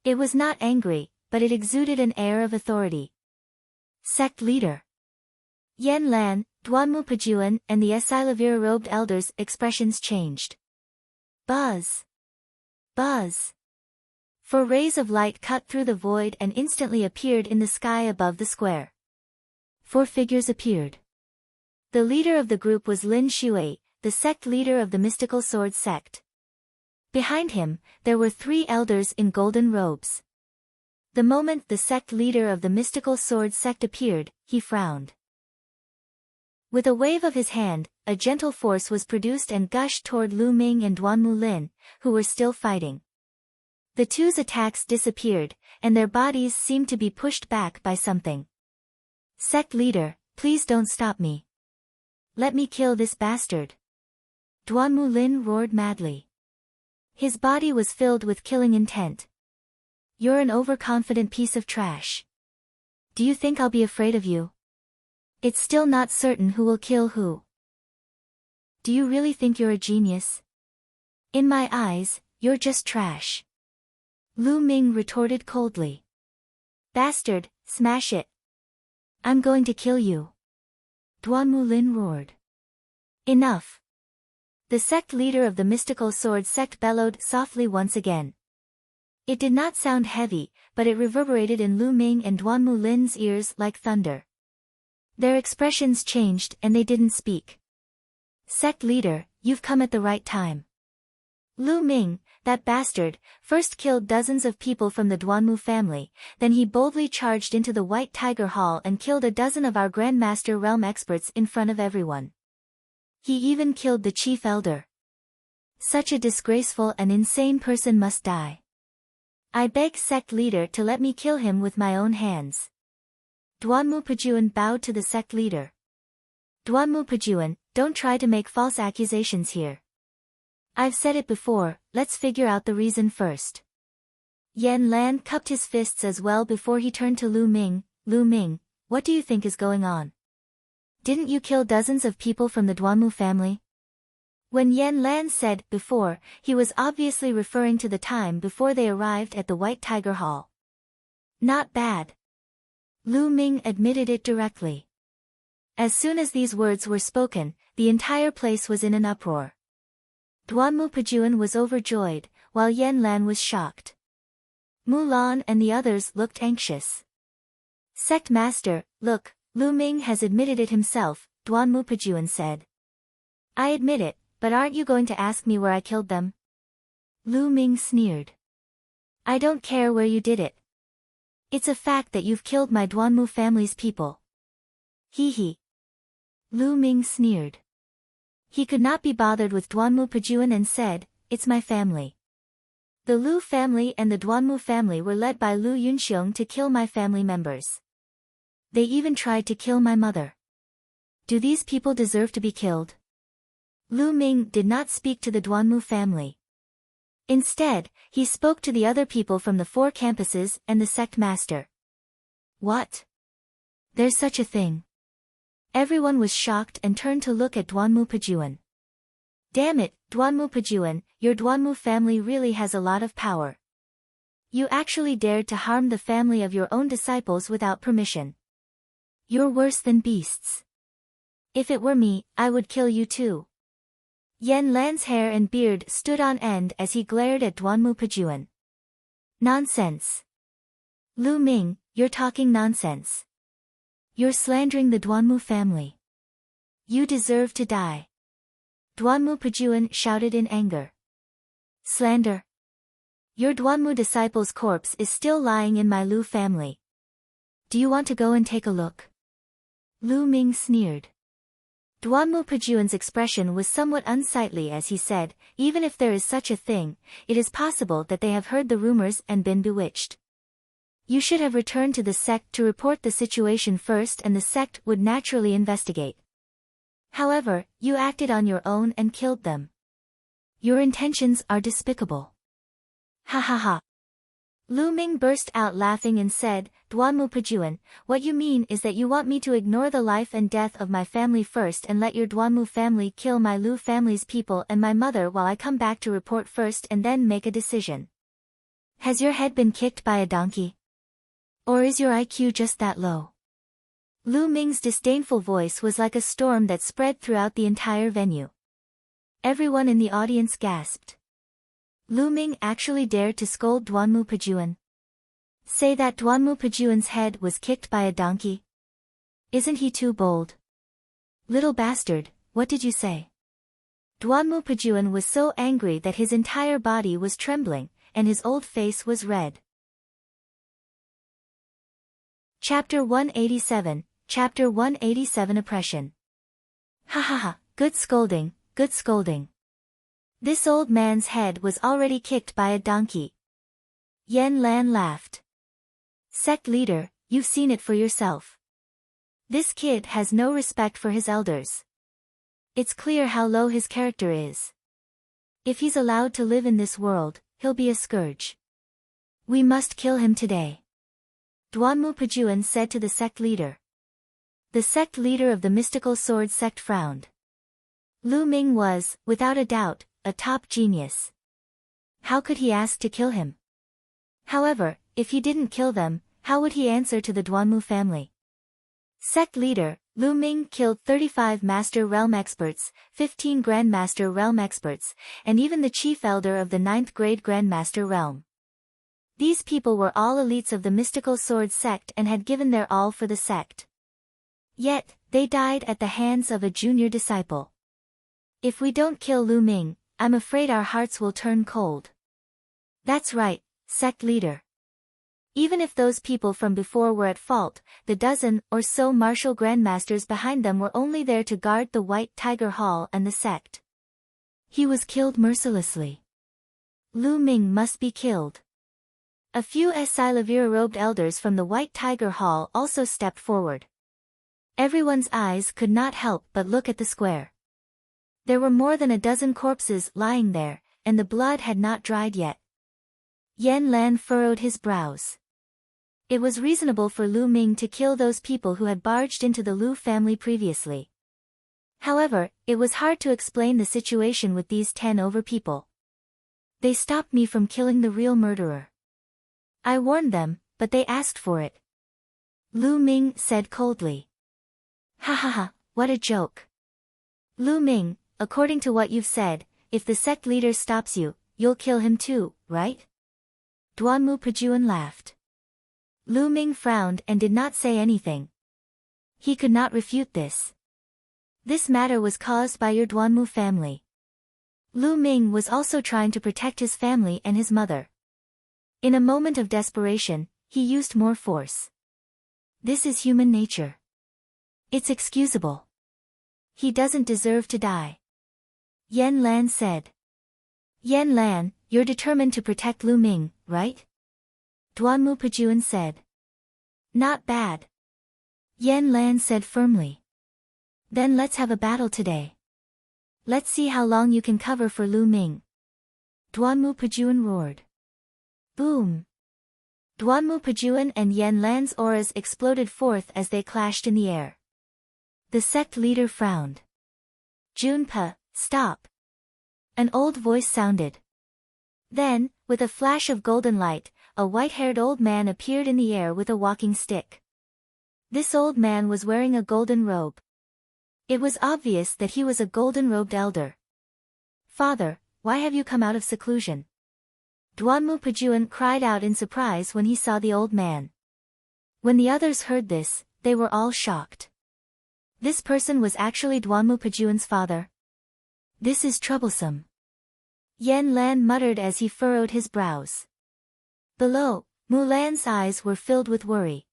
[SPEAKER 1] It was not angry, but it exuded an air of authority. Sect leader. Yan Lan, Duanmu Pajuan, and the Silavira-robed elders' expressions changed. Buzz. Buzz. For rays of light cut through the void and instantly appeared in the sky above the square. 4 figures appeared. The leader of the group was Lin Shui, the sect leader of the mystical sword sect. Behind him, there were 3 elders in golden robes. The moment the sect leader of the mystical sword sect appeared, he frowned. With a wave of his hand, a gentle force was produced and gushed toward Lu Ming and Duanmu Lin, who were still fighting. The two's attacks disappeared, and their bodies seemed to be pushed back by something. Sect leader, please don't stop me. Let me kill this bastard. Duanmu Lin roared madly. His body was filled with killing intent. You're an overconfident piece of trash. Do you think I'll be afraid of you? It's still not certain who will kill who. Do you really think you're a genius? In my eyes, you're just trash. Lu Ming retorted coldly. Bastard, smash it. I'm going to kill you. Duanmu Lin roared. Enough. The sect leader of the mystical sword sect bellowed softly once again. It did not sound heavy, but it reverberated in Lu Ming and Duanmu Lin's ears like thunder. Their expressions changed and they didn't speak. Sect leader, you've come at the right time. Lu Ming, that bastard, first killed dozens of people from the Duanmu family, then he boldly charged into the White Tiger Hall and killed a dozen of our Grandmaster Realm experts in front of everyone. He even killed the chief elder. Such a disgraceful and insane person must die. I beg sect leader to let me kill him with my own hands. Duanmu Pajuan bowed to the sect leader. Duanmu Pajuan, don't try to make false accusations here. I've said it before, let's figure out the reason first. Yan Lan cupped his fists as well before he turned to Lu Ming. Lu Ming, what do you think is going on? Didn't you kill dozens of people from the Duanmu family? When Yan Lan said before, he was obviously referring to the time before they arrived at the White Tiger Hall. Not bad. Lu Ming admitted it directly. As soon as these words were spoken, the entire place was in an uproar. Duanmu Pajuan was overjoyed, while Yan Lan was shocked. Mulan and the others looked anxious. Sect Master, look, Lu Ming has admitted it himself, Duanmu Pajuan said. I admit it, but aren't you going to ask me where I killed them? Lu Ming sneered. I don't care where you did it. It's a fact that you've killed my Duanmu family's people. Hee hee. Lu Ming sneered. He could not be bothered with Duanmu Pajuan and said, "It's my family. The Lu family and the Duanmu family were led by Lu Yunxiong to kill my family members. They even tried to kill my mother. Do these people deserve to be killed?" Lu Ming did not speak to the Duanmu family. Instead, he spoke to the other people from the 4 campuses and the sect master. "What? There's such a thing?" Everyone was shocked and turned to look at Duanmu Pajuan. "Damn it, Duanmu Pajuan, your Duanmu family really has a lot of power. You actually dared to harm the family of your own disciples without permission. You're worse than beasts. If it were me, I would kill you too." Yan Lan's hair and beard stood on end as he glared at Duanmu Pajuan. "Nonsense. Lu Ming, you're talking nonsense. You're slandering the Duanmu family. You deserve to die." Duanmu Pajuan shouted in anger. "Slander? Your Duanmu disciple's corpse is still lying in my Lu family. Do you want to go and take a look?" Lu Ming sneered. Duanmu Pajuan's expression was somewhat unsightly as he said, "Even if there is such a thing, it is possible that they have heard the rumors and been bewitched. You should have returned to the sect to report the situation first and the sect would naturally investigate. However, you acted on your own and killed them. Your intentions are despicable." "Ha ha ha." Lu Ming burst out laughing and said, "Duanmu Pajuan, what you mean is that you want me to ignore the life and death of my family first and let your Duanmu family kill my Lu family's people and my mother while I come back to report first and then make a decision. Has your head been kicked by a donkey? Or is your IQ just that low?" Lu Ming's disdainful voice was like a storm that spread throughout the entire venue. Everyone in the audience gasped. Lu Ming actually dared to scold Duanmu Pajuan. Say that Duanmu Pajuan's head was kicked by a donkey? Isn't he too bold? "Little bastard, what did you say?" Duanmu Pajuan was so angry that his entire body was trembling, and his old face was red. Chapter 187, Chapter 187 Oppression. "Ha ha ha, good scolding, good scolding. This old man's head was already kicked by a donkey." Yan Lan laughed. "Sect leader, you've seen it for yourself. This kid has no respect for his elders. It's clear how low his character is. If he's allowed to live in this world, he'll be a scourge. We must kill him today." Duanmu Pajuan said to the sect leader. The sect leader of the mystical sword sect frowned. Lu Ming was, without a doubt, a top genius. How could he ask to kill him? However, if he didn't kill them, how would he answer to the Duanmu family? Sect leader, Lu Ming killed 35 Master Realm Experts, 15 Grandmaster Realm Experts, and even the Chief Elder of the 9th grade Grandmaster Realm. These people were all elites of the mystical sword sect and had given their all for the sect. Yet, they died at the hands of a junior disciple. If we don't kill Lu Ming, I'm afraid our hearts will turn cold. That's right, sect leader. Even if those people from before were at fault, the dozen or so martial grandmasters behind them were only there to guard the White Tiger Hall and the sect. He was killed mercilessly. Lu Ming must be killed. A few Silavira-robed elders from the White Tiger Hall also stepped forward. Everyone's eyes could not help but look at the square. There were more than a dozen corpses lying there, and the blood had not dried yet. Yan Lan furrowed his brows. It was reasonable for Lu Ming to kill those people who had barged into the Lu family previously. However, it was hard to explain the situation with these 10 over people. They stopped me from killing the real murderer. I warned them, but they asked for it. Lu Ming said coldly. Ha ha ha, what a joke. Lu Ming, according to what you've said, if the sect leader stops you, you'll kill him too, right? Duanmu Pajuan laughed. Lu Ming frowned and did not say anything. He could not refute this. This matter was caused by your Duanmu family. Lu Ming was also trying to protect his family and his mother. In a moment of desperation, he used more force. This is human nature. It's excusable. He doesn't deserve to die. Yan Lan said. Yan Lan, you're determined to protect Lu Ming, right? Duanmu Pajuan said. Not bad. Yan Lan said firmly. Then let's have a battle today. Let's see how long you can cover for Lu Ming. Duanmu Pajuan roared. Boom! Duanmu Pajuan and Yan Lan's auras exploded forth as they clashed in the air. The sect leader frowned. Junpa, stop! An old voice sounded. Then, with a flash of golden light, a white-haired old man appeared in the air with a walking stick. This old man was wearing a golden robe. It was obvious that he was a golden-robed elder. Father, why have you come out of seclusion? Duanmu Pajuan cried out in surprise when he saw the old man. When the others heard this, they were all shocked. This person was actually Duanmu Pajuan's father. This is troublesome. Yan Lan muttered as he furrowed his brows. Below, Mulan's eyes were filled with worry.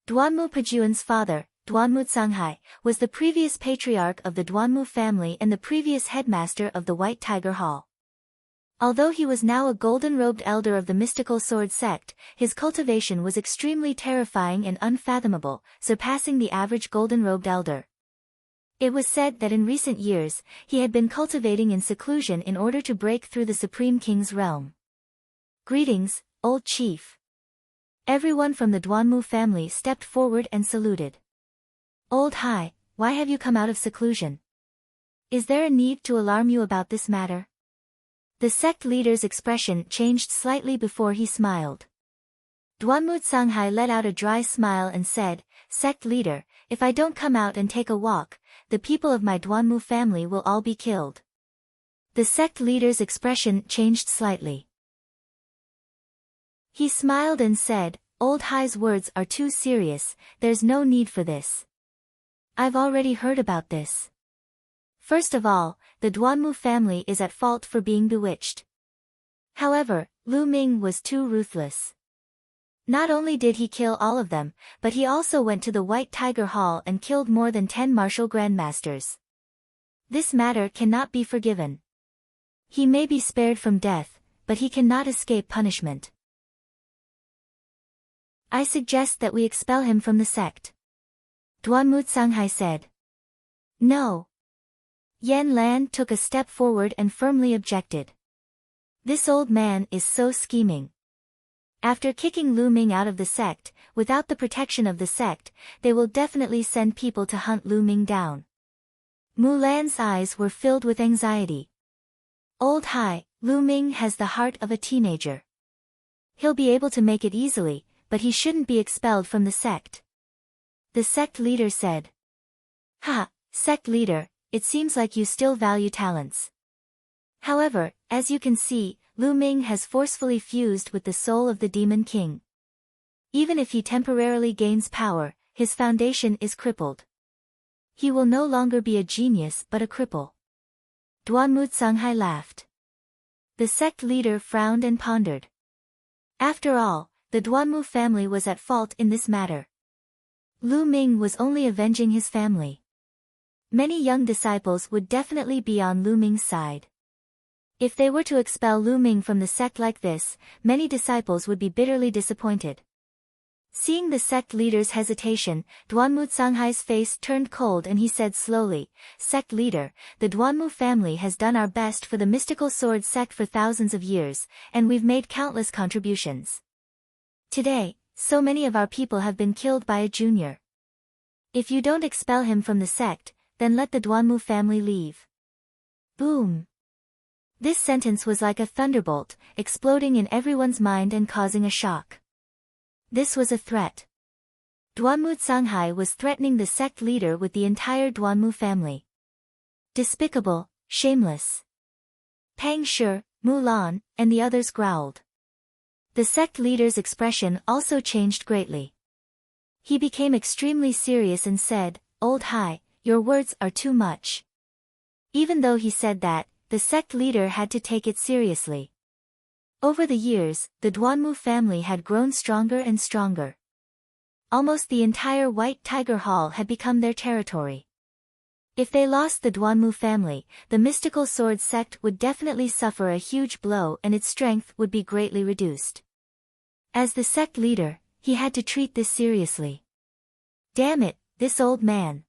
[SPEAKER 1] Duanmu Pajuan's father, Duanmu Tsanghai, was the previous patriarch of the Duanmu family and the previous headmaster of the White Tiger Hall. Although he was now a golden-robed elder of the mystical sword sect, his cultivation was extremely terrifying and unfathomable, surpassing the average golden-robed elder. It was said that in recent years, he had been cultivating in seclusion in order to break through the Supreme King's realm. Greetings, old chief. Everyone from the Duanmu family stepped forward and saluted. Old Hai, why have you come out of seclusion? Is there a need to alarm you about this matter? The sect leader's expression changed slightly before he smiled. Duanmu Tsanghai let out a dry smile and said, Sect leader, if I don't come out and take a walk, the people of my Duanmu family will all be killed. The sect leader's expression changed slightly. He smiled and said, Old Hai's words are too serious, there's no need for this. I've already heard about this. First of all, the Duanmu family is at fault for being bewitched. However, Lu Ming was too ruthless. Not only did he kill all of them, but he also went to the White Tiger Hall and killed more than 10 martial grandmasters. This matter cannot be forgiven. He may be spared from death, but he cannot escape punishment. I suggest that we expel him from the sect. Duanmu Tsanghai said. No. Yan Lan took a step forward and firmly objected. This old man is so scheming. After kicking Lu Ming out of the sect, without the protection of the sect, they will definitely send people to hunt Lu Ming down. Mulan's eyes were filled with anxiety. Old Hai, Lu Ming has the heart of a teenager. He'll be able to make it easily, but he shouldn't be expelled from the sect. The sect leader said. Ha, sect leader, it seems like you still value talents. However, as you can see, Lu Ming has forcefully fused with the soul of the Demon King. Even if he temporarily gains power, his foundation is crippled. He will no longer be a genius but a cripple. Duanmu Tsanghai laughed. The sect leader frowned and pondered. After all, the Duanmu family was at fault in this matter. Lu Ming was only avenging his family. Many young disciples would definitely be on Lu Ming's side. If they were to expel Lu Ming from the sect like this, many disciples would be bitterly disappointed. Seeing the sect leader's hesitation, Duanmu Tsanghai's face turned cold and he said slowly, Sect leader, the Duanmu family has done our best for the mystical sword sect for thousands of years, and we've made countless contributions. Today, so many of our people have been killed by a junior. If you don't expel him from the sect, then let the Duanmu family leave. Boom! This sentence was like a thunderbolt, exploding in everyone's mind and causing a shock. This was a threat. Duanmu Tsanghai was threatening the sect leader with the entire Duanmu family. Despicable, shameless. Pang Shi, Mulan, and the others growled. The sect leader's expression also changed greatly. He became extremely serious and said, Old Hai, your words are too much. Even though he said that, the sect leader had to take it seriously. Over the years, the Duanmu family had grown stronger and stronger. Almost the entire White Tiger Hall had become their territory. If they lost the Duanmu family, the mystical sword sect would definitely suffer a huge blow and its strength would be greatly reduced. As the sect leader, he had to treat this seriously. Damn it, this old man.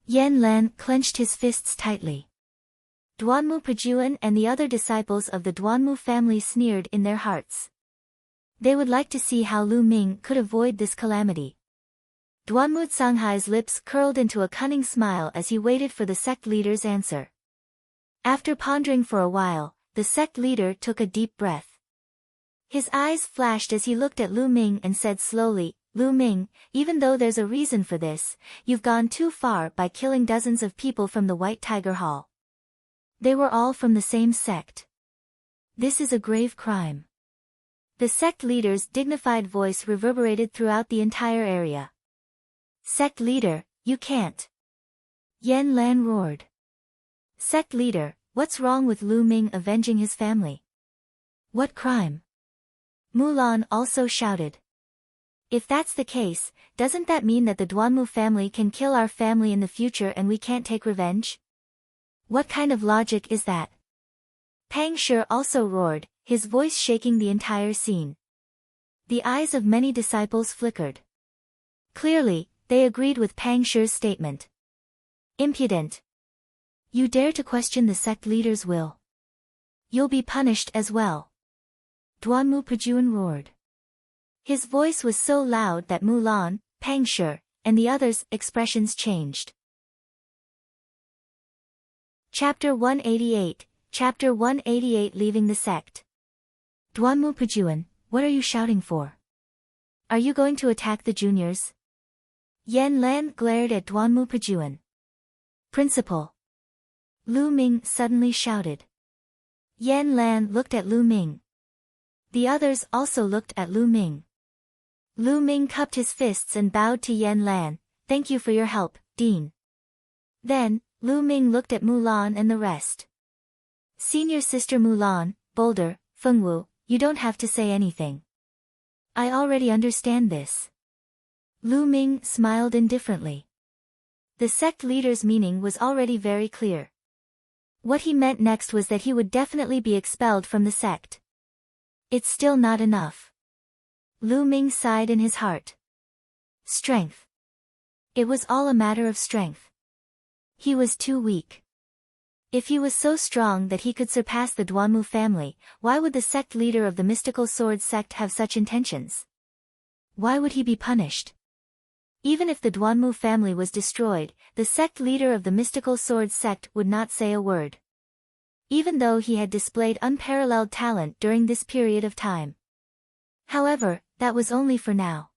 [SPEAKER 1] Yan Lan clenched his fists tightly. Duanmu Pajuan and the other disciples of the Duanmu family sneered in their hearts. They would like to see how Lu Ming could avoid this calamity. Duanmu Canghai's lips curled into a cunning smile as he waited for the sect leader's answer. After pondering for a while, the sect leader took a deep breath. His eyes flashed as he looked at Lu Ming and said slowly, Lu Ming, even though there's a reason for this, you've gone too far by killing dozens of people from the White Tiger Hall. They were all from the same sect. This is a grave crime. The sect leader's dignified voice reverberated throughout the entire area. Sect leader, you can't. Yan Lan roared. Sect leader, what's wrong with Lu Ming avenging his family? What crime? Mulan also shouted. If that's the case, doesn't that mean that the Duanmu family can kill our family in the future and we can't take revenge? What kind of logic is that? Pang Shi also roared, his voice shaking the entire scene. The eyes of many disciples flickered. Clearly, they agreed with Pang Shi's statement. Impudent. You dare to question the sect leader's will. You'll be punished as well. Duanmu Pajuan roared. His voice was so loud that Mulan, Pang Shi, and the others' expressions changed. Chapter 188, Chapter 188 Leaving the Sect. Duanmu Pajuan, what are you shouting for? Are you going to attack the juniors? Yan Lan glared at Duanmu Pajuan. Principal. Lu Ming suddenly shouted. Yan Lan looked at Lu Ming. The others also looked at Lu Ming. Lu Ming cupped his fists and bowed to Yan Lan, thank you for your help, Dean. Then, Lu Ming looked at Mulan and the rest. Senior sister Mulan, Boulder, Fengwu, you don't have to say anything. I already understand this. Lu Ming smiled indifferently. The sect leader's meaning was already very clear. What he meant next was that he would definitely be expelled from the sect. It's still not enough. Lu Ming sighed in his heart. Strength. It was all a matter of strength. He was too weak. If he was so strong that he could surpass the Duanmu family, why would the sect leader of the mystical sword sect have such intentions? Why would he be punished? Even if the Duanmu family was destroyed, the sect leader of the mystical sword sect would not say a word. Even though he had displayed unparalleled talent during this period of time. However, that was only for now.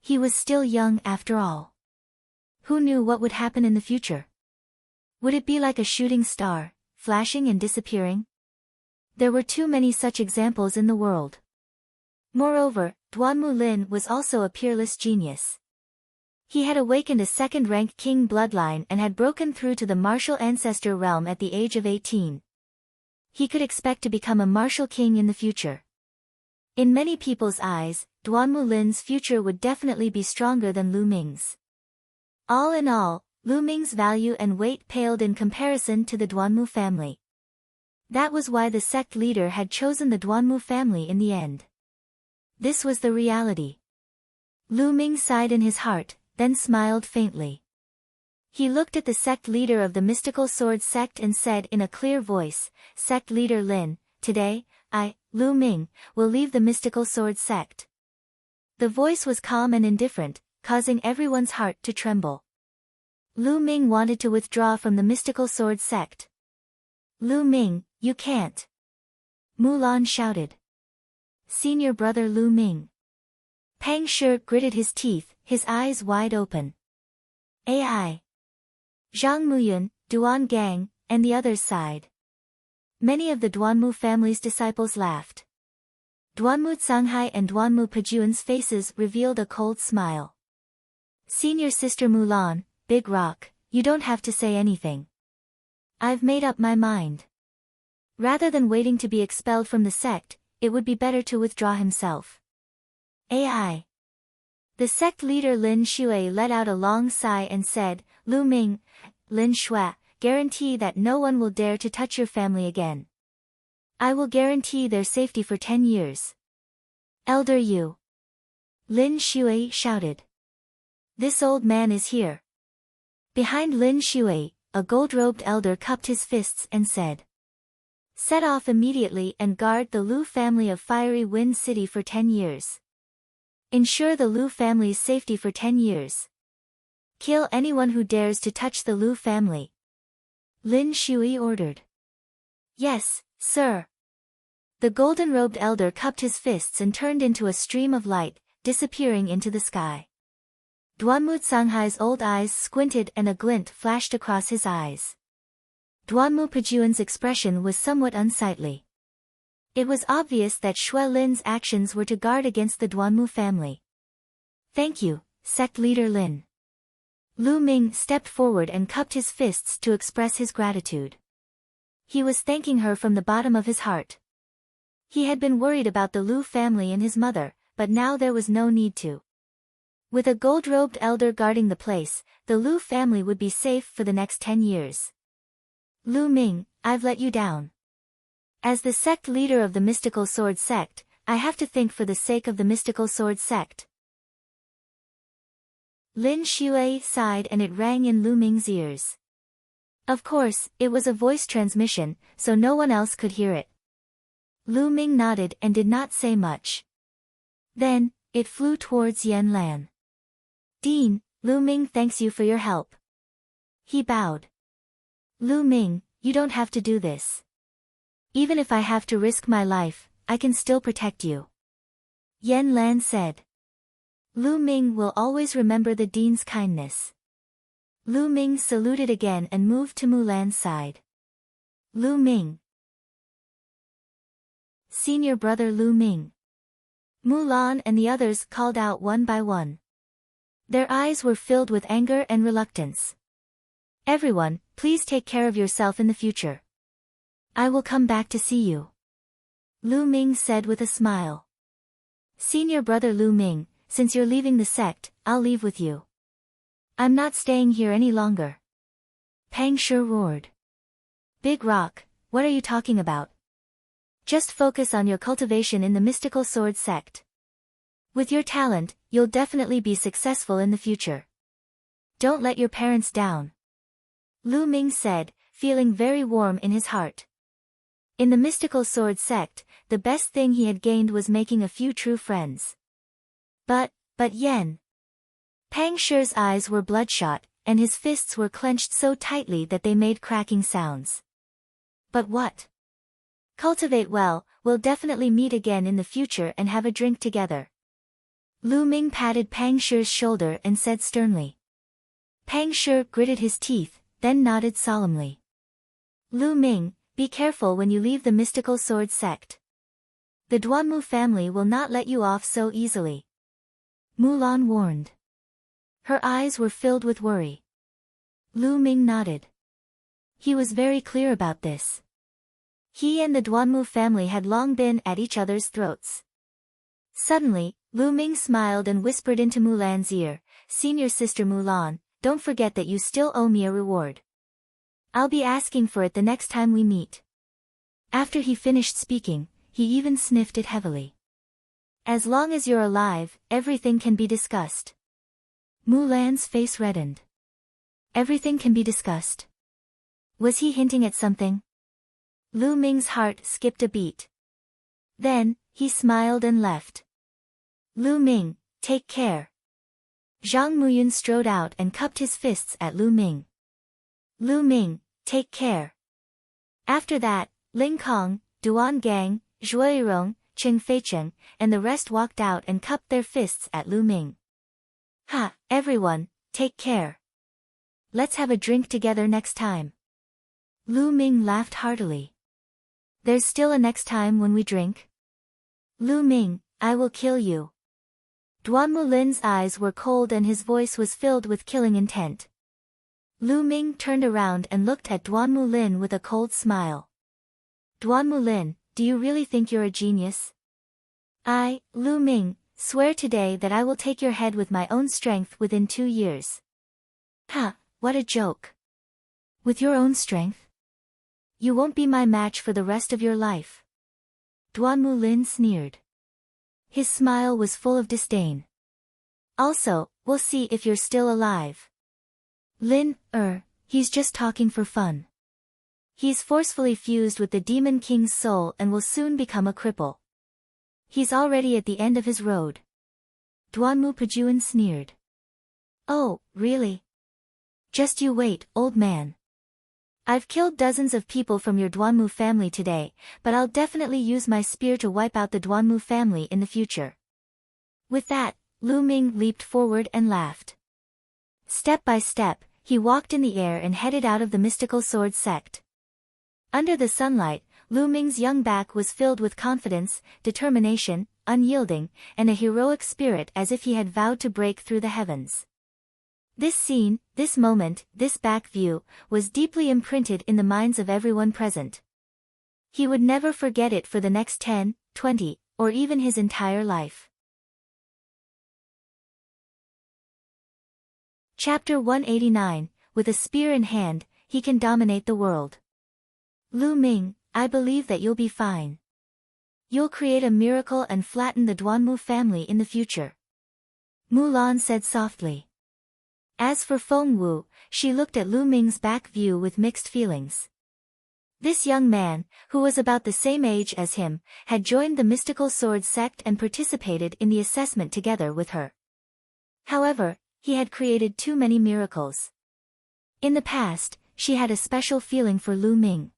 [SPEAKER 1] He was still young after all. Who knew what would happen in the future? Would it be like a shooting star, flashing and disappearing? There were too many such examples in the world. Moreover, Duanmu Lin was also a peerless genius. He had awakened a second-rank king bloodline and had broken through to the martial ancestor realm at the age of 18. He could expect to become a martial king in the future. In many people's eyes, Duanmu Lin's future would definitely be stronger than Lu Ming's. All in all, Lu Ming's value and weight paled in comparison to the Duanmu family. That was why the sect leader had chosen the Duanmu family in the end. This was the reality. Lu Ming sighed in his heart, then smiled faintly. He looked at the sect leader of the mystical sword sect and said in a clear voice, Sect leader Lin, today, I, Lu Ming, will leave the mystical sword sect. The voice was calm and indifferent, causing everyone's heart to tremble. Lu Ming wanted to withdraw from the mystical sword sect. Lu Ming, you can't. Mulan shouted. Senior brother Lu Ming. Pang Shi gritted his teeth, his eyes wide open. AI. Zhang Muyun, Duan Gang, and the others sighed. Many of the Duanmu family's disciples laughed. Duanmu Canghai and Duanmu Pajuan's faces revealed a cold smile. Senior sister Mulan, Big Rock, you don't have to say anything. I've made up my mind. Rather than waiting to be expelled from the sect, it would be better to withdraw himself. AI. The sect leader Lin Shui let out a long sigh and said, Lu Ming, Lin Shui, guarantee that no one will dare to touch your family again. I will guarantee their safety for 10 years. Elder Yu. Lin Shui shouted. This old man is here. Behind Lin Shui, a gold-robed elder cupped his fists and said. Set off immediately and guard the Lu family of Fiery Wind City for 10 years. Ensure the Lu family's safety for 10 years. Kill anyone who dares to touch the Lu family. Lin Shui ordered. Yes, sir. The golden-robed elder cupped his fists and turned into a stream of light, disappearing into the sky. Duanmu Canghai's old eyes squinted and a glint flashed across his eyes. Duanmu Pajuan's expression was somewhat unsightly. It was obvious that Shui Lin's actions were to guard against the Duanmu family. Thank you, sect leader Lin. Lu Ming stepped forward and cupped his fists to express his gratitude. He was thanking her from the bottom of his heart. He had been worried about the Lu family and his mother, but now there was no need to. With a gold-robed elder guarding the place, the Lu family would be safe for the next 10 years. Lu Ming, I've let you down. As the sect leader of the Mystical Sword Sect, I have to think for the sake of the Mystical Sword Sect. Lin Shui sighed and it rang in Lu Ming's ears. Of course, it was a voice transmission, so no one else could hear it. Lu Ming nodded and did not say much. Then, it flew towards Yan Lan. Dean, Lu Ming thanks you for your help. He bowed. Lu Ming, you don't have to do this. Even if I have to risk my life, I can still protect you. Yan Lan said. Lu Ming will always remember the Dean's kindness. Lu Ming saluted again and moved to Mulan's side. Lu Ming. Senior brother Lu Ming. Mulan and the others called out one by one. Their eyes were filled with anger and reluctance. Everyone, please take care of yourself in the future. I will come back to see you. Lu Ming said with a smile. Senior brother Lu Ming, since you're leaving the sect, I'll leave with you. I'm not staying here any longer. Pang Shi roared. Big Rock, what are you talking about? Just focus on your cultivation in the Mystical Sword Sect. With your talent, you'll definitely be successful in the future. Don't let your parents down. Lu Ming said, feeling very warm in his heart. In the Mystical Sword Sect, the best thing he had gained was making a few true friends. But Yen. Pang Shi's eyes were bloodshot, and his fists were clenched so tightly that they made cracking sounds. But what? Cultivate well, we'll definitely meet again in the future and have a drink together. Lu Ming patted Pang Shi's shoulder and said sternly. Pang Shi gritted his teeth, then nodded solemnly. Lu Ming, be careful when you leave the Mystical Sword Sect. The Duanmu family will not let you off so easily. Mulan warned. Her eyes were filled with worry. Lu Ming nodded. He was very clear about this. He and the Duanmu family had long been at each other's throats. Suddenly, Lu Ming smiled and whispered into Mulan's ear, Senior Sister Mulan, don't forget that you still owe me a reward. I'll be asking for it the next time we meet. After he finished speaking, he even sniffed it heavily. As long as you're alive, everything can be discussed. Mulan's face reddened. Everything can be discussed. Was he hinting at something? Lu Ming's heart skipped a beat. Then, he smiled and left. Lu Ming, take care. Zhang Muyun strode out and cupped his fists at Lu Ming. Lu Ming, take care. After that, Ling Kong, Duan Gang, Zhuirong, Qing Feicheng, and the rest walked out and cupped their fists at Lu Ming. Ha, everyone, take care. Let's have a drink together next time. Lu Ming laughed heartily. There's still a next time when we drink? Lu Ming, I will kill you. Duanmu Lin's eyes were cold and his voice was filled with killing intent. Lu Ming turned around and looked at Duanmu Lin with a cold smile. Duanmu Lin, do you really think you're a genius? I, Lu Ming, swear today that I will take your head with my own strength within 2 years. Ha, what a joke. With your own strength? You won't be my match for the rest of your life. Duanmu Lin sneered. His smile was full of disdain. Also, we'll see if you're still alive. Lin, he's just talking for fun. He's forcefully fused with the Demon King's soul and will soon become a cripple. He's already at the end of his road. Duanmu Pajuan sneered. Oh, really? Just you wait, old man. I've killed dozens of people from your Duanmu family today, but I'll definitely use my spear to wipe out the Duanmu family in the future. With that, Lu Ming leaped forward and laughed. Step by step, he walked in the air and headed out of the mystical sword sect. Under the sunlight, Lu Ming's young back was filled with confidence, determination, unyielding, and a heroic spirit as if he had vowed to break through the heavens. This scene, this moment, this back view, was deeply imprinted in the minds of everyone present. He would never forget it for the next 10, 20, or even his entire life. Chapter 189, with a spear in hand, he can dominate the world. Lu Ming, I believe that you'll be fine. You'll create a miracle and flatten the Duanmu family in the future. Mulan said softly. As for Feng Wu, she looked at Lu Ming's back view with mixed feelings. This young man, who was about the same age as him, had joined the mystical sword sect and participated in the assessment together with her. However, he had created too many miracles. In the past, she had a special feeling for Lu Ming.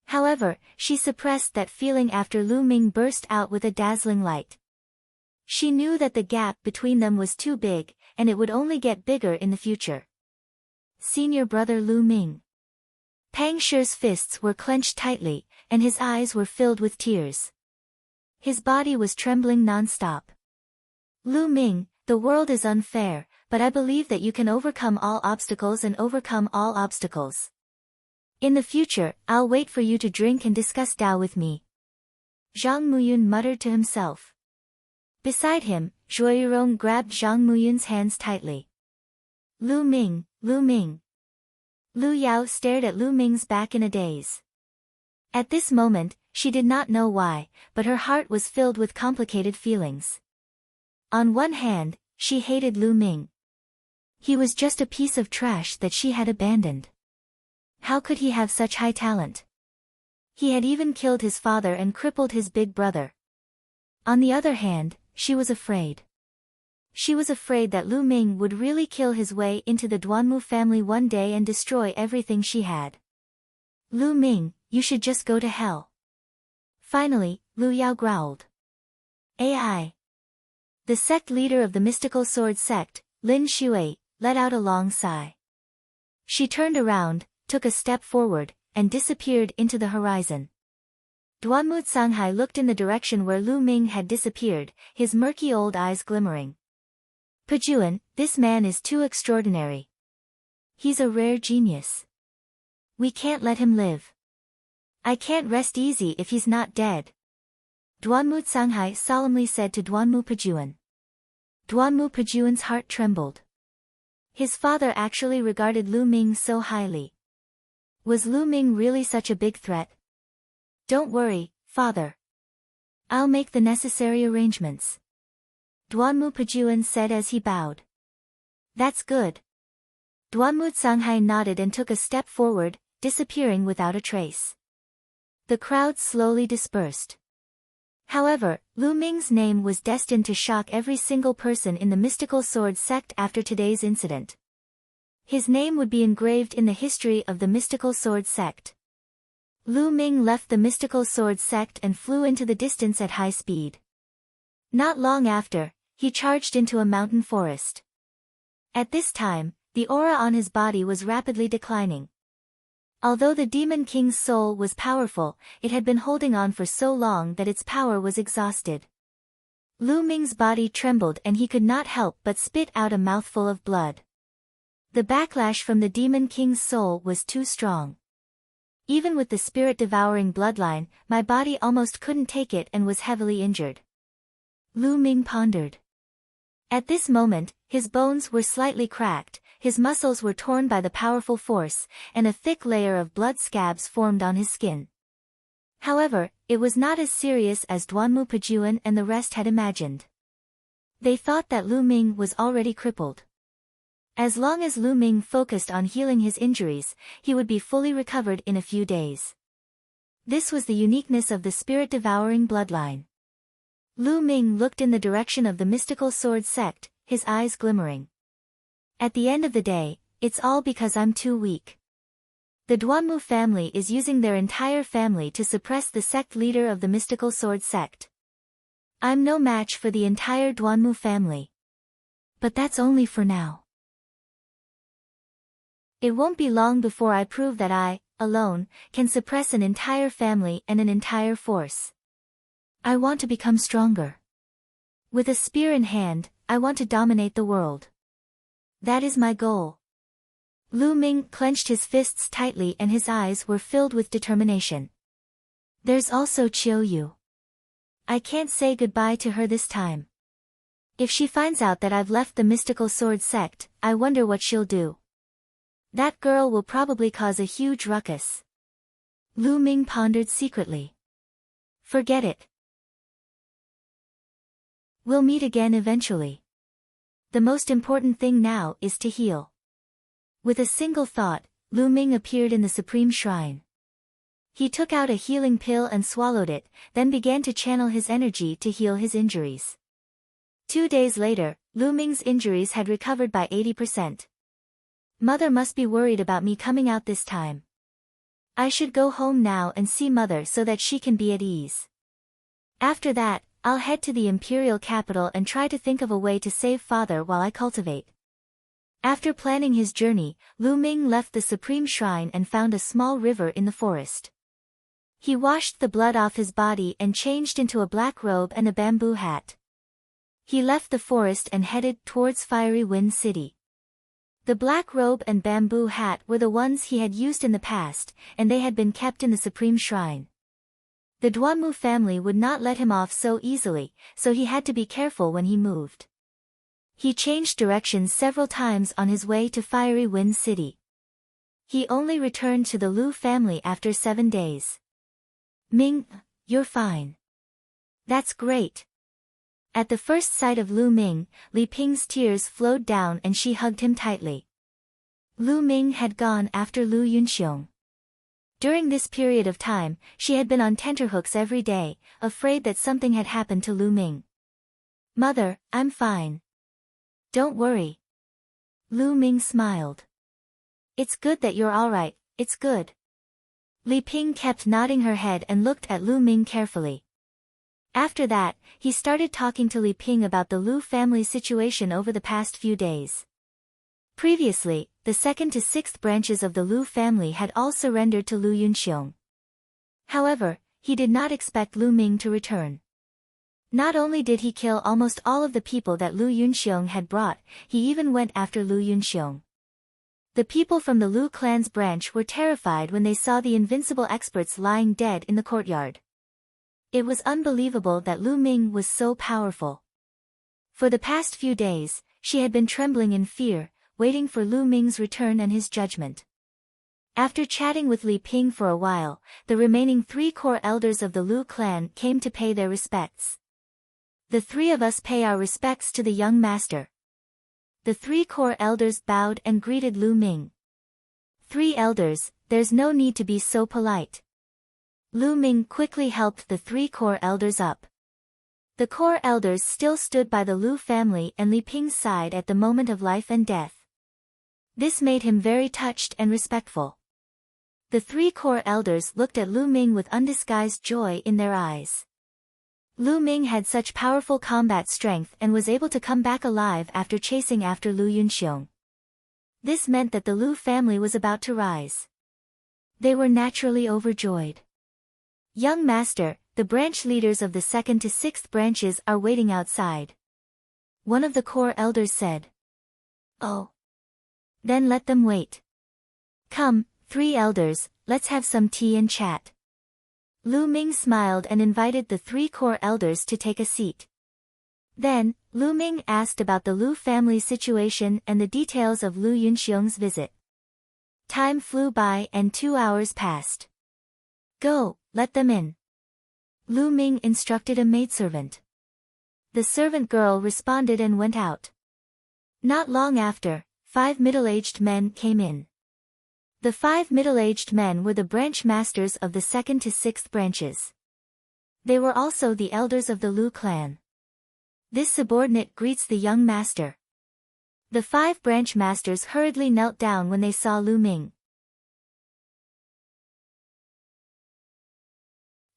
[SPEAKER 1] However, she suppressed that feeling after Lu Ming burst out with a dazzling light. She knew that the gap between them was too big, and it would only get bigger in the future. Senior brother Lu Ming. Pang Shi's fists were clenched tightly, and his eyes were filled with tears. His body was trembling non-stop. Lu Ming, the world is unfair, but I believe that you can overcome all obstacles and overcome all obstacles. In the future, I'll wait for you to drink and discuss Tao with me. Zhang Muyun muttered to himself. Beside him, Zhuo Yurong grabbed Zhang Muyun's hands tightly. Lu Ming, Lu Ming. Lu Yao stared at Lu Ming's back in a daze. At this moment, she did not know why, but her heart was filled with complicated feelings. On one hand, she hated Lu Ming. He was just a piece of trash that she had abandoned. How could he have such high talent? He had even killed his father and crippled his big brother. On the other hand, she was afraid. She was afraid that Lu Ming would really kill his way into the Duanmu family one day and destroy everything she had. Lu Ming, you should just go to hell. Finally, Lu Yao growled. AI. The sect leader of the mystical sword sect, Lin Shui, let out a long sigh. She turned around, took a step forward, and disappeared into the horizon. Duanmu Sanghai looked in the direction where Lu Ming had disappeared, his murky old eyes glimmering. Pajuan, this man is too extraordinary. He's a rare genius. We can't let him live. I can't rest easy if he's not dead. Duanmu Sanghai solemnly said to Duanmu Pajuan. Duanmu Pajuan's heart trembled. His father actually regarded Lu Ming so highly. Was Lu Ming really such a big threat? Don't worry, father. I'll make the necessary arrangements. Duanmu Pajuan said as he bowed. That's good. Duanmu Sanghai nodded and took a step forward, disappearing without a trace. The crowd slowly dispersed. However, Lu Ming's name was destined to shock every single person in the mystical sword sect after today's incident. His name would be engraved in the history of the mystical sword sect. Lu Ming left the mystical sword sect and flew into the distance at high speed. Not long after, he charged into a mountain forest. At this time, the aura on his body was rapidly declining. Although the Demon King's soul was powerful, it had been holding on for so long that its power was exhausted. Lu Ming's body trembled and he could not help but spit out a mouthful of blood. The backlash from the Demon King's soul was too strong. Even with the spirit-devouring bloodline, my body almost couldn't take it and was heavily injured. Lu Ming pondered. At this moment, his bones were slightly cracked, his muscles were torn by the powerful force, and a thick layer of blood scabs formed on his skin. However, it was not as serious as Duanmu Pajuan and the rest had imagined. They thought that Lu Ming was already crippled. As long as Lu Ming focused on healing his injuries, he would be fully recovered in a few days. This was the uniqueness of the spirit-devouring bloodline. Lu Ming looked in the direction of the mystical sword sect, his eyes glimmering. At the end of the day, it's all because I'm too weak. The Duanmu family is using their entire family to suppress the sect leader of the mystical sword sect. I'm no match for the entire Duanmu family. But that's only for now. It won't be long before I prove that I, alone, can suppress an entire family and an entire force. I want to become stronger. With a spear in hand, I want to dominate the world. That is my goal. Lu Ming clenched his fists tightly and his eyes were filled with determination. There's also Chiu Yu. I can't say goodbye to her this time. If she finds out that I've left the mystical sword sect, I wonder what she'll do. That girl will probably cause a huge ruckus. Lu Ming pondered secretly. Forget it. We'll meet again eventually. The most important thing now is to heal. With a single thought, Lu Ming appeared in the Supreme Shrine. He took out a healing pill and swallowed it, then began to channel his energy to heal his injuries. 2 days later, Lu Ming's injuries had recovered by 80%. Mother must be worried about me coming out this time. I should go home now and see Mother so that she can be at ease. After that, I'll head to the imperial capital and try to think of a way to save Father while I cultivate. After planning his journey, Lu Ming left the Supreme Shrine and found a small river in the forest. He washed the blood off his body and changed into a black robe and a bamboo hat. He left the forest and headed towards Fiery Wind City. The black robe and bamboo hat were the ones he had used in the past, and they had been kept in the Supreme Shrine. The Duanmu family would not let him off so easily, so he had to be careful when he moved. He changed directions several times on his way to Fiery Wind City. He only returned to the Lu family after 7 days. Ming, you're fine. That's great. At the first sight of Lu Ming, Li Ping's tears flowed down and she hugged him tightly. Lu Ming had gone after Lu Yunxiong. During this period of time, she had been on tenterhooks every day, afraid that something had happened to Lu Ming. Mother, I'm fine. Don't worry. Lu Ming smiled. It's good that you're alright, it's good. Li Ping kept nodding her head and looked at Lu Ming carefully. After that, he started talking to Li Ping about the Lu family situation over the past few days. Previously, the 2nd to 6th branches of the Lu family had all surrendered to Lu Yunxiong. However, he did not expect Lu Ming to return. Not only did he kill almost all of the people that Lu Yunxiong had brought, he even went after Lu Yunxiong. The people from the Lu clan's branch were terrified when they saw the invincible experts lying dead in the courtyard. It was unbelievable that Lu Ming was so powerful. For the past few days, she had been trembling in fear, waiting for Lu Ming's return and his judgment. After chatting with Li Ping for a while, the remaining 3 core elders of the Lu clan came to pay their respects. The 3 of us pay our respects to the young master. The 3 core elders bowed and greeted Lu Ming. 3 elders, there's no need to be so polite. Lu Ming quickly helped the 3 core elders up. The core elders still stood by the Lu family and Li Ping's side at the moment of life and death. This made him very touched and respectful. The 3 core elders looked at Lu Ming with undisguised joy in their eyes. Lu Ming had such powerful combat strength and was able to come back alive after chasing after Lu Yunxiong. This meant that the Lu family was about to rise. They were naturally overjoyed. Young master, the branch leaders of the 2nd to 6th branches are waiting outside. One of the core elders said. Oh. Then let them wait. Come, 3 elders, let's have some tea and chat. Lu Ming smiled and invited the 3 core elders to take a seat. Then, Lu Ming asked about the Lu family's situation and the details of Lu Yunxiong's visit. Time flew by and 2 hours passed. Go, let them in. Lu Ming instructed a maidservant. The servant girl responded and went out. Not long after, 5 middle-aged men came in. The 5 middle-aged men were the branch masters of the 2nd to 6th branches. They were also the elders of the Lu clan. This subordinate greets the young master. The 5 branch masters hurriedly knelt down when they saw Lu Ming.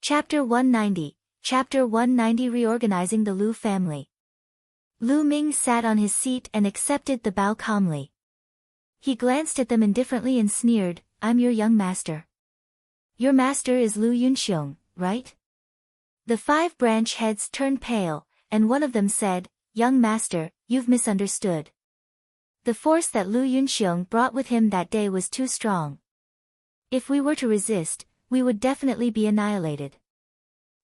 [SPEAKER 1] Chapter 190. Chapter 190 Reorganizing the Lu family. Lu Ming sat on his seat and accepted the bow calmly. He glanced at them indifferently and sneered, I'm your young master. Your master is Lu Yunxiong, right? The 5 branch heads turned pale, and one of them said, Young master, you've misunderstood. The force that Lu Yunxiong brought with him that day was too strong. If we were to resist, we would definitely be annihilated.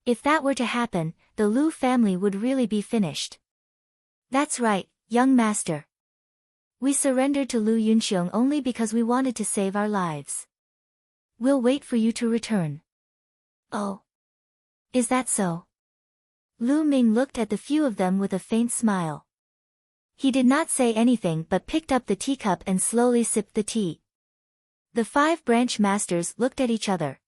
[SPEAKER 1] If that were to happen, the Lu family would really be finished. That's right, young master. We surrendered to Lu Yunxiong only because we wanted to save our lives. We'll wait for you to return. Oh. Is that so? Lu Ming looked at the few of them with a faint smile. He did not say anything but picked up the teacup and slowly sipped the tea. The 5 branch masters looked at each other.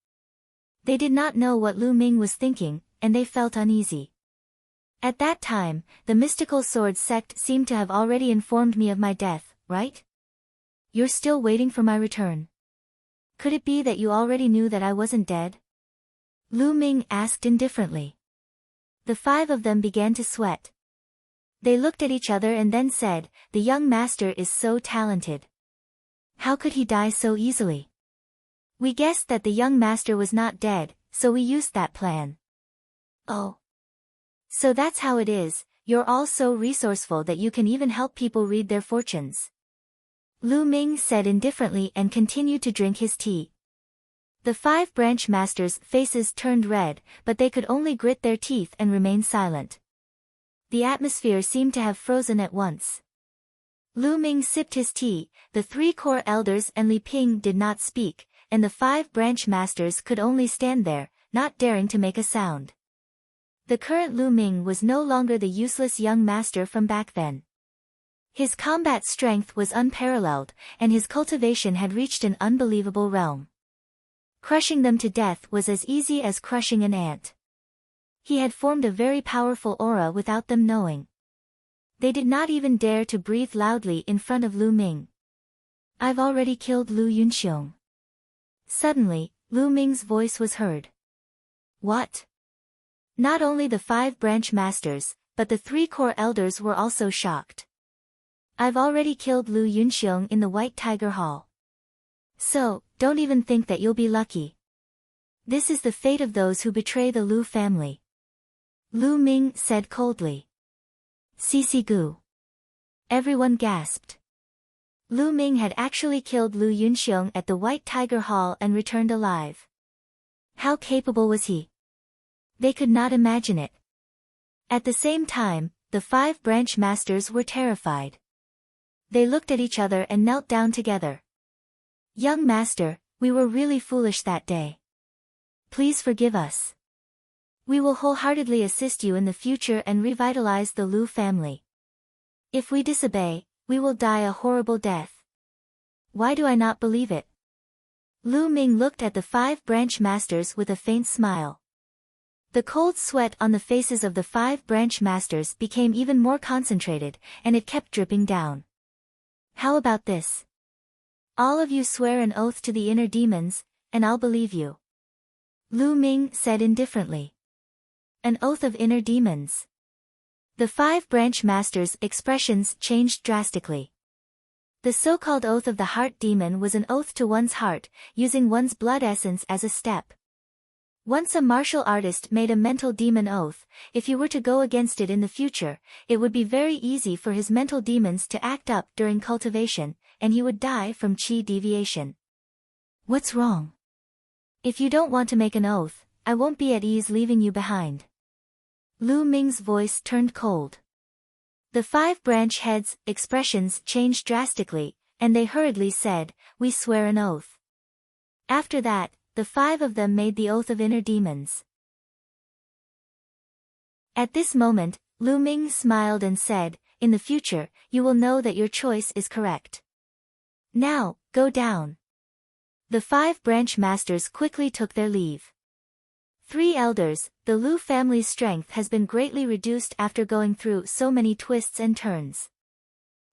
[SPEAKER 1] They did not know what Lu Ming was thinking, and they felt uneasy. At that time, the mystical sword sect seemed to have already informed me of my death, right? You're still waiting for my return. Could it be that you already knew that I wasn't dead? Lu Ming asked indifferently. The 5 of them began to sweat. They looked at each other and then said, the young master is so talented. How could he die so easily? We guessed that the young master was not dead, so we used that plan. Oh. So that's how it is, you're all so resourceful that you can even help people read their fortunes. Lu Ming said indifferently and continued to drink his tea. The 5 branch masters' faces turned red, but they could only grit their teeth and remain silent. The atmosphere seemed to have frozen at once. Lu Ming sipped his tea, the 3 core elders and Li Ping did not speak, and the 5 branch masters could only stand there, not daring to make a sound. The current Lu Ming was no longer the useless young master from back then. His combat strength was unparalleled, and his cultivation had reached an unbelievable realm. Crushing them to death was as easy as crushing an ant. He had formed a very powerful aura without them knowing. They did not even dare to breathe loudly in front of Lu Ming. I've already killed Lu Yunxiong. Suddenly, Lu Ming's voice was heard. What? Not only the 5 branch masters, but the 3 core elders were also shocked. I've already killed Lu Yunxiong in the White Tiger Hall. So, don't even think that you'll be lucky. This is the fate of those who betray the Lu family. Lu Ming said coldly. Cece Gu. Everyone gasped. Lu Ming had actually killed Lu Yunxiong at the White Tiger Hall and returned alive. How capable was he? They could not imagine it. At the same time, the 5 branch masters were terrified. They looked at each other and knelt down together. Young master, we were really foolish that day. Please forgive us. We will wholeheartedly assist you in the future and revitalize the Lu family. If we disobey, we will die a horrible death. Why do I not believe it? Lu Ming looked at the 5 branch masters with a faint smile. The cold sweat on the faces of the 5 branch masters became even more concentrated, and it kept dripping down. How about this? All of you swear an oath to the inner demons, and I'll believe you. Lu Ming said indifferently. An oath of inner demons. The 5 branch masters' expressions changed drastically. The so-called oath of the heart demon was an oath to one's heart, using one's blood essence as a step. Once a martial artist made a mental demon oath, if he were to go against it in the future, it would be very easy for his mental demons to act up during cultivation, and he would die from qi deviation. What's wrong? If you don't want to make an oath, I won't be at ease leaving you behind. Lu Ming's voice turned cold. The 5 branch heads' expressions changed drastically, and they hurriedly said, "We swear an oath." After that, the 5 of them made the oath of inner demons. At this moment, Lu Ming smiled and said, "In the future, you will know that your choice is correct. Now, go down." The 5 branch masters quickly took their leave. 3 elders, the Lu family's strength has been greatly reduced after going through so many twists and turns.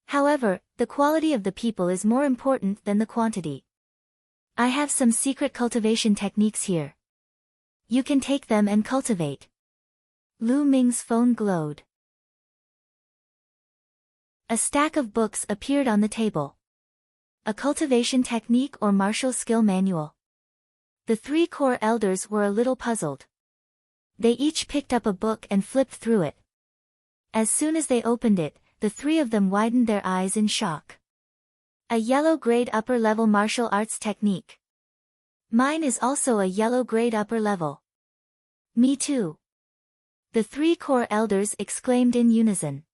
[SPEAKER 1] However, the quality of the people is more important than the quantity. I have some secret cultivation techniques here. You can take them and cultivate. Lu Ming's phone glowed. A stack of books appeared on the table. A cultivation technique or martial skill manual. The 3 core elders were a little puzzled. They each picked up a book and flipped through it. As soon as they opened it, the 3 of them widened their eyes in shock. A yellow grade upper level martial arts technique. Mine is also a yellow grade upper level. Me too. The 3 core elders exclaimed in unison.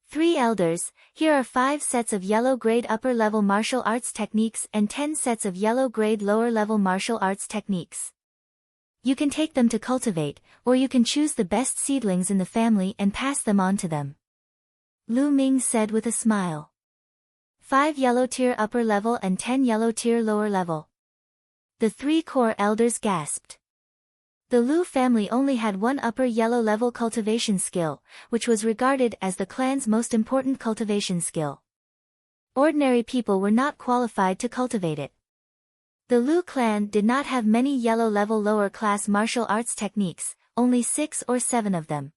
[SPEAKER 1] 3 elders, here are 5 sets of yellow grade upper level martial arts techniques and 10 sets of yellow grade lower level martial arts techniques. You can take them to cultivate, or you can choose the best seedlings in the family and pass them on to them. Lu Ming said with a smile. 5 yellow tier upper level and 10 yellow tier lower level. The 3 core elders gasped. The Lu family only had 1 upper yellow level cultivation skill, which was regarded as the clan's most important cultivation skill. Ordinary people were not qualified to cultivate it. The Lu clan did not have many yellow level lower class martial arts techniques, only 6 or 7 of them.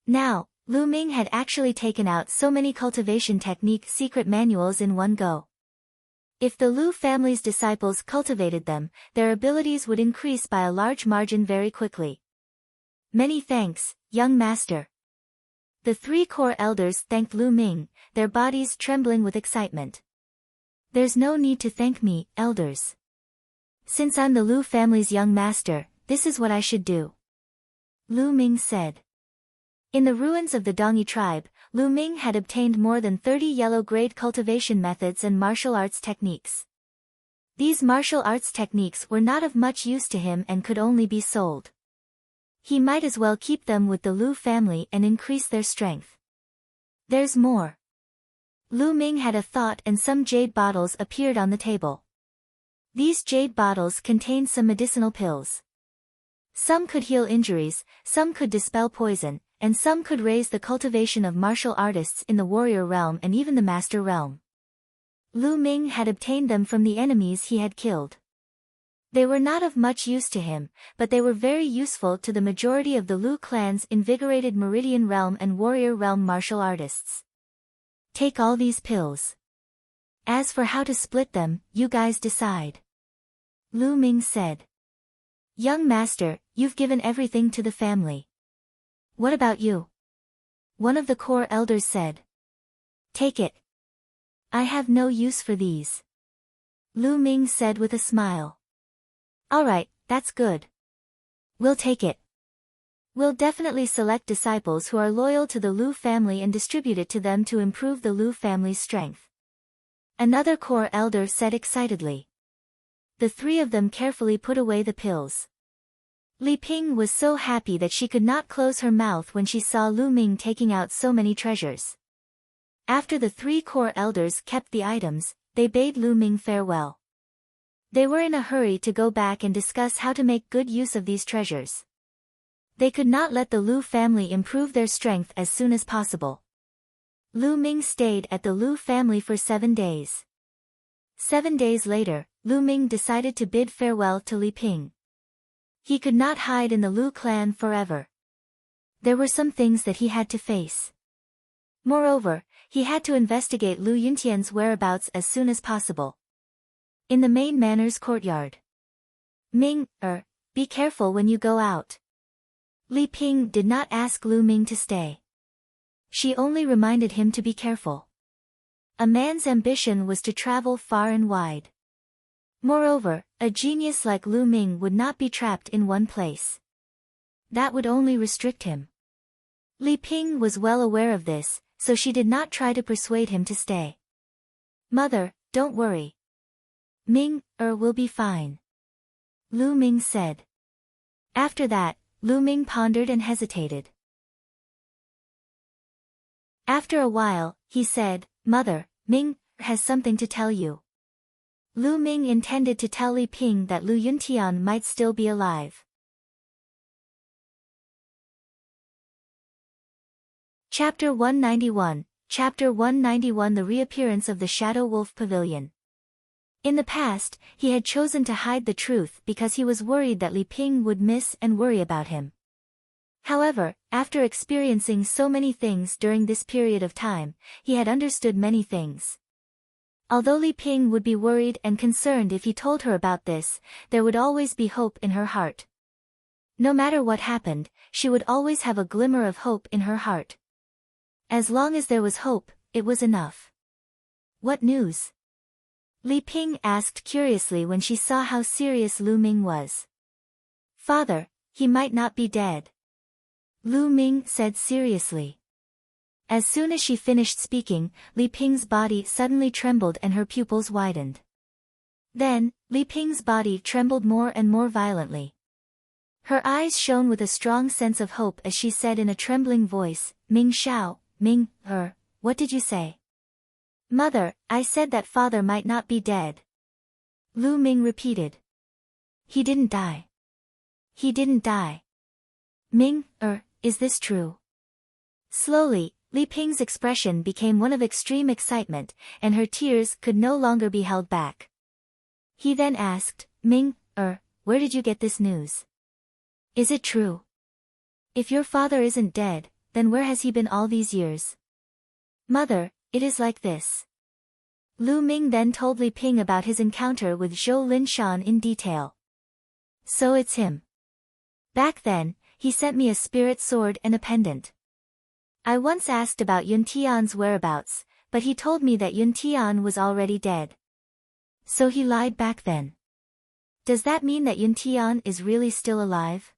[SPEAKER 1] Now, Lu Ming had actually taken out so many cultivation technique secret manuals in one go. If the Lu family's disciples cultivated them, their abilities would increase by a large margin very quickly. Many thanks, young master. The 3 core elders thanked Lu Ming, their bodies trembling with excitement. There's no need to thank me, elders. Since I'm the Lu family's young master, this is what I should do. Lu Ming said. In the ruins of the Dongyi tribe, Lu Ming had obtained more than 30 yellow-grade cultivation methods and martial arts techniques. These martial arts techniques were not of much use to him and could only be sold. He might as well keep them with the Lu family and increase their strength. There's more. Lu Ming had a thought and some jade bottles appeared on the table. These jade bottles contained some medicinal pills. Some could heal injuries, some could dispel poison, and some could raise the cultivation of martial artists in the warrior realm and even the master realm. Lu Ming had obtained them from the enemies he had killed. They were not of much use to him, but they were very useful to the majority of the Lu clan's invigorated Meridian realm and warrior realm martial artists. Take all these pills. As for how to split them, you guys decide. Lu Ming said. Young master, you've given everything to the family. What about you? One of the core elders said. Take it. I have no use for these. Lu Ming said with a smile. Alright, that's good. We'll take it. We'll definitely select disciples who are loyal to the Lu family and distribute it to them to improve the Lu family's strength. Another core elder said excitedly. The 3 of them carefully put away the pills. Li Ping was so happy that she could not close her mouth when she saw Lu Ming taking out so many treasures. After the 3 core elders kept the items, they bade Lu Ming farewell. They were in a hurry to go back and discuss how to make good use of these treasures. They could not let the Lu family improve their strength as soon as possible. Lu Ming stayed at the Lu family for 7 days. 7 days later, Lu Ming decided to bid farewell to Li Ping. He could not hide in the Lu clan forever. There were some things that he had to face. Moreover, he had to investigate Lu Yuntian's whereabouts as soon as possible. In the main manor's courtyard. Ming, be careful when you go out. Li Ping did not ask Lu Ming to stay. She only reminded him to be careful. A man's ambition was to travel far and wide. Moreover, a genius like Lu Ming would not be trapped in one place. That would only restrict him. Li Ping was well aware of this, so she did not try to persuade him to stay. Mother, don't worry. Will be fine. Lu Ming said. After that, Lu Ming pondered and hesitated. After a while, he said, Mother, Ming has something to tell you. Lu Ming intended to tell Li Ping that Lu Yuntian might still be alive. Chapter 191, Chapter 191 The Reappearance of the Shadow Wolf Pavilion. In the past, he had chosen to hide the truth because he was worried that Li Ping would miss and worry about him. However, after experiencing so many things during this period of time, he had understood many things. Although Li Ping would be worried and concerned if he told her about this, there would always be hope in her heart. No matter what happened, she would always have a glimmer of hope in her heart. As long as there was hope, it was enough. What news? Li Ping asked curiously when she saw how serious Lu Ming was. Father, he might not be dead. Lu Ming said seriously. As soon as she finished speaking, Li Ping's body suddenly trembled and her pupils widened. Then, Li Ping's body trembled more and more violently. Her eyes shone with a strong sense of hope as she said in a trembling voice, Ming Xiao, what did you say? Mother, I said that father might not be dead. Lu Ming repeated. He didn't die. He didn't die. Is this true? Slowly, Li Ping's expression became one of extreme excitement, and her tears could no longer be held back. He then asked, where did you get this news? Is it true? If your father isn't dead, then where has he been all these years? Mother, it is like this. Lu Ming then told Li Ping about his encounter with Zhou Linshan in detail. So it's him. Back then, he sent me a spirit sword and a pendant. I once asked about Yuntian's whereabouts, but he told me that Yuntian was already dead. So he lied back then. Does that mean that Yuntian is really still alive?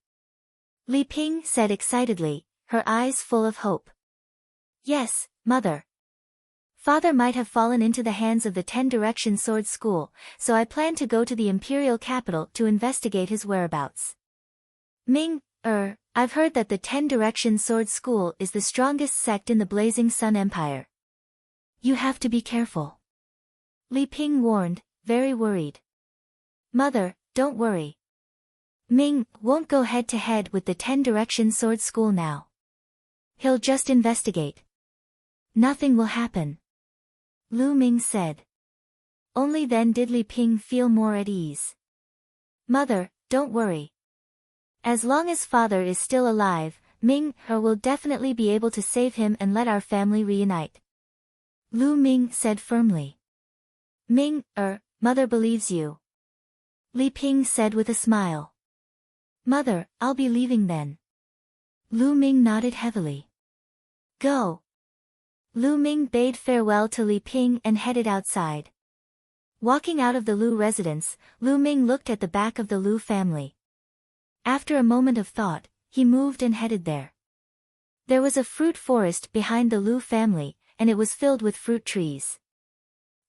[SPEAKER 1] Li Ping said excitedly, her eyes full of hope. Yes, Mother. Father might have fallen into the hands of the 10 Direction Sword School, so I plan to go to the imperial capital to investigate his whereabouts. I've heard that the 10 Direction Sword School is the strongest sect in the Blazing Sun Empire. You have to be careful. Li Ping warned, very worried. Mother, don't worry. Ming won't go head-to-head with the 10 Direction Sword School now. He'll just investigate. Nothing will happen. Lu Ming said. Only then did Li Ping feel more at ease. Mother, don't worry. As long as father is still alive, will definitely be able to save him and let our family reunite. Lu Ming said firmly. Mother believes you. Li Ping said with a smile. Mother, I'll be leaving then. Lu Ming nodded heavily. Go. Lu Ming bade farewell to Li Ping and headed outside. Walking out of the Lu residence, Lu Ming looked at the back of the Lu family. After a moment of thought, he moved and headed there. There was a fruit forest behind the Lu family, and it was filled with fruit trees.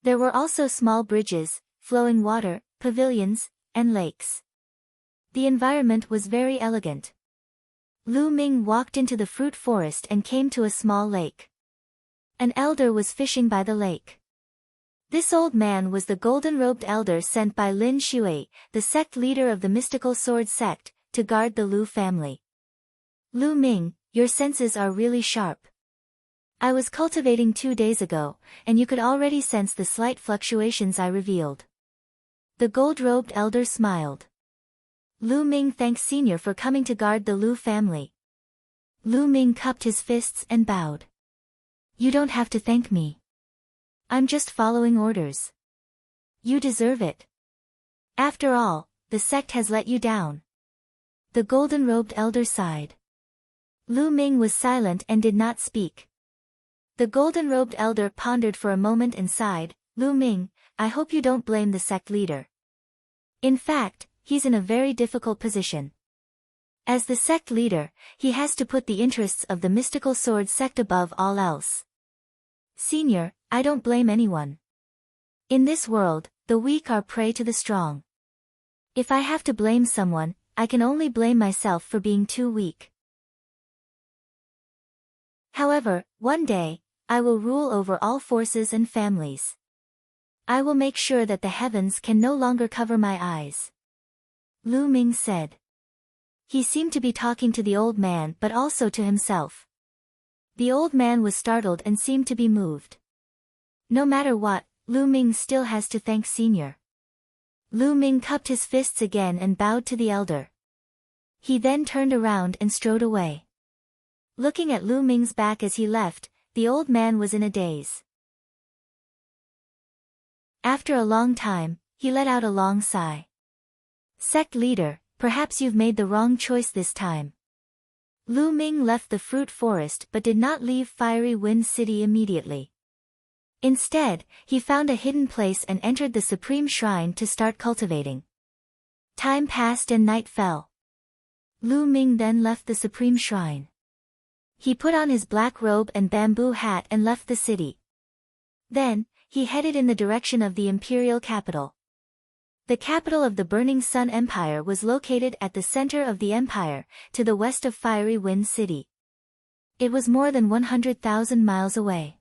[SPEAKER 1] There were also small bridges, flowing water, pavilions, and lakes. The environment was very elegant. Lu Ming walked into the fruit forest and came to a small lake. An elder was fishing by the lake. This old man was the golden-robed elder sent by Lin Shui, the sect leader of the mystical sword sect, to guard the Lu family. Lu Ming, your senses are really sharp. I was cultivating 2 days ago, and you could already sense the slight fluctuations I revealed. The gold-robed elder smiled. Lu Ming thanked Senior for coming to guard the Lu family. Lu Ming cupped his fists and bowed. You don't have to thank me. I'm just following orders. You deserve it. After all, the sect has let you down. The golden-robed elder sighed. Lu Ming was silent and did not speak. The golden-robed elder pondered for a moment and sighed, Lu Ming, I hope you don't blame the sect leader. In fact, he's in a very difficult position. As the sect leader, he has to put the interests of the mystical sword sect above all else. Senior, I don't blame anyone. In this world, the weak are prey to the strong. If I have to blame someone, I can only blame myself for being too weak. However, one day, I will rule over all forces and families. I will make sure that the heavens can no longer cover my eyes. Lu Ming said. He seemed to be talking to the old man but also to himself. The old man was startled and seemed to be moved. No matter what, Lu Ming still has to thank Senior. Lu Ming cupped his fists again and bowed to the elder. He then turned around and strode away. Looking at Lu Ming's back as he left, the old man was in a daze. After a long time, he let out a long sigh. Sect leader, perhaps you've made the wrong choice this time. Lu Ming left the fruit forest but did not leave Fiery Wind City immediately. Instead, he found a hidden place and entered the Supreme Shrine to start cultivating. Time passed and night fell. Lu Ming then left the Supreme Shrine. He put on his black robe and bamboo hat and left the city. Then, he headed in the direction of the imperial capital. The capital of the Burning Sun Empire was located at the center of the empire, to the west of Fiery Wind City. It was more than 100,000 miles away.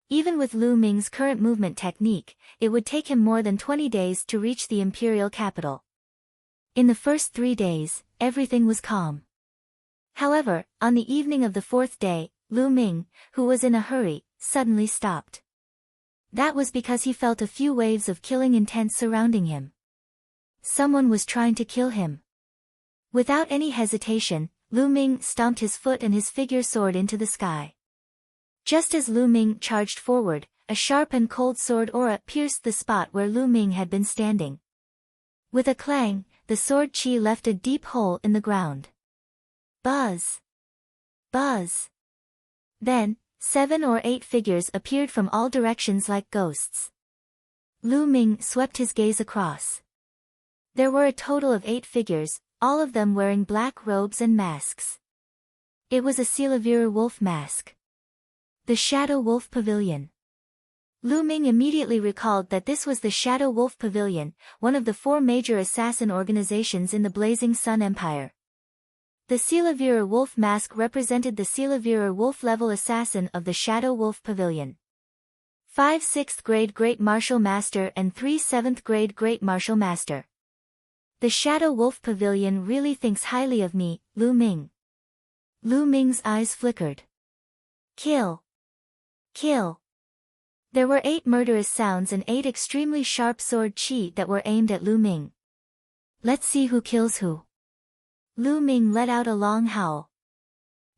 [SPEAKER 1] Even with Lu Ming's current movement technique, it would take him more than 20 days to reach the imperial capital. In the first 3 days, everything was calm. However, on the evening of the 4th day, Lu Ming, who was in a hurry, suddenly stopped. That was because he felt a few waves of killing intent surrounding him. Someone was trying to kill him. Without any hesitation, Lu Ming stomped his foot and his figure soared into the sky. Just as Lu Ming charged forward, a sharp and cold sword aura pierced the spot where Lu Ming had been standing. With a clang, the sword chi left a deep hole in the ground. Buzz! Buzz! Then, 7 or 8 figures appeared from all directions like ghosts. Lu Ming swept his gaze across. There were a total of 8 figures, all of them wearing black robes and masks. It was a Silavira wolf mask. The Shadow Wolf Pavilion. Lu Ming immediately recalled that this was the Shadow Wolf Pavilion, one of the 4 major assassin organizations in the Blazing Sun Empire. The Silavira wolf mask represented the Silavira wolf-level assassin of the Shadow Wolf Pavilion. 5 6th grade Great Martial Master and 3 7th grade Great Martial Master. The Shadow Wolf Pavilion really thinks highly of me, Lu Ming. Lu Ming's eyes flickered. Kill! Kill! There were 8 murderous sounds and 8 extremely sharp sword chi that were aimed at Lu Ming. Let's see who kills who. Lu Ming let out a long howl.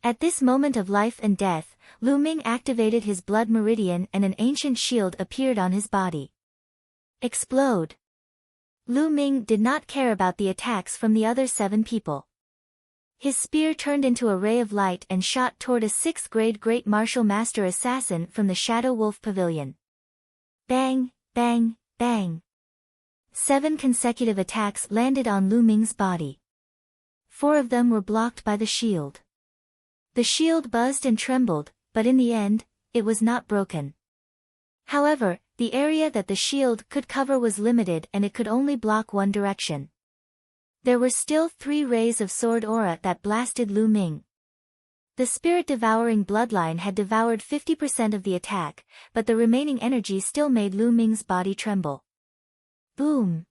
[SPEAKER 1] At this moment of life and death, Lu Ming activated his blood meridian and an ancient shield appeared on his body. Explode! Lu Ming did not care about the attacks from the other 7 people. His spear turned into a ray of light and shot toward a 6th grade Great Martial Master assassin from the Shadow Wolf Pavilion. Bang, bang, bang. 7 consecutive attacks landed on Lu Ming's body. 4 of them were blocked by the shield. The shield buzzed and trembled, but in the end, it was not broken. However, the area that the shield could cover was limited and it could only block one direction. There were still 3 rays of sword aura that blasted Lu Ming. The spirit-devouring bloodline had devoured 50% of the attack, but the remaining energy still made Lu Ming's body tremble. Boom!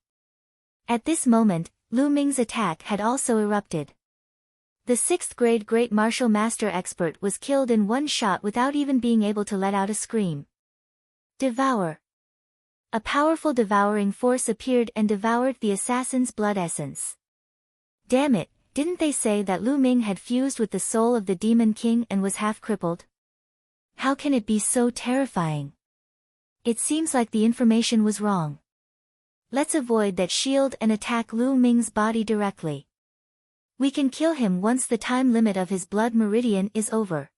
[SPEAKER 1] At this moment, Lu Ming's attack had also erupted. The 6th grade Great Martial Master expert was killed in one shot without even being able to let out a scream. Devour! A powerful devouring force appeared and devoured the assassin's blood essence. Damn it, didn't they say that Lu Ming had fused with the soul of the Demon King and was half crippled? How can it be so terrifying? It seems like the information was wrong. Let's avoid that shield and attack Lu Ming's body directly. We can kill him once the time limit of his blood meridian is over.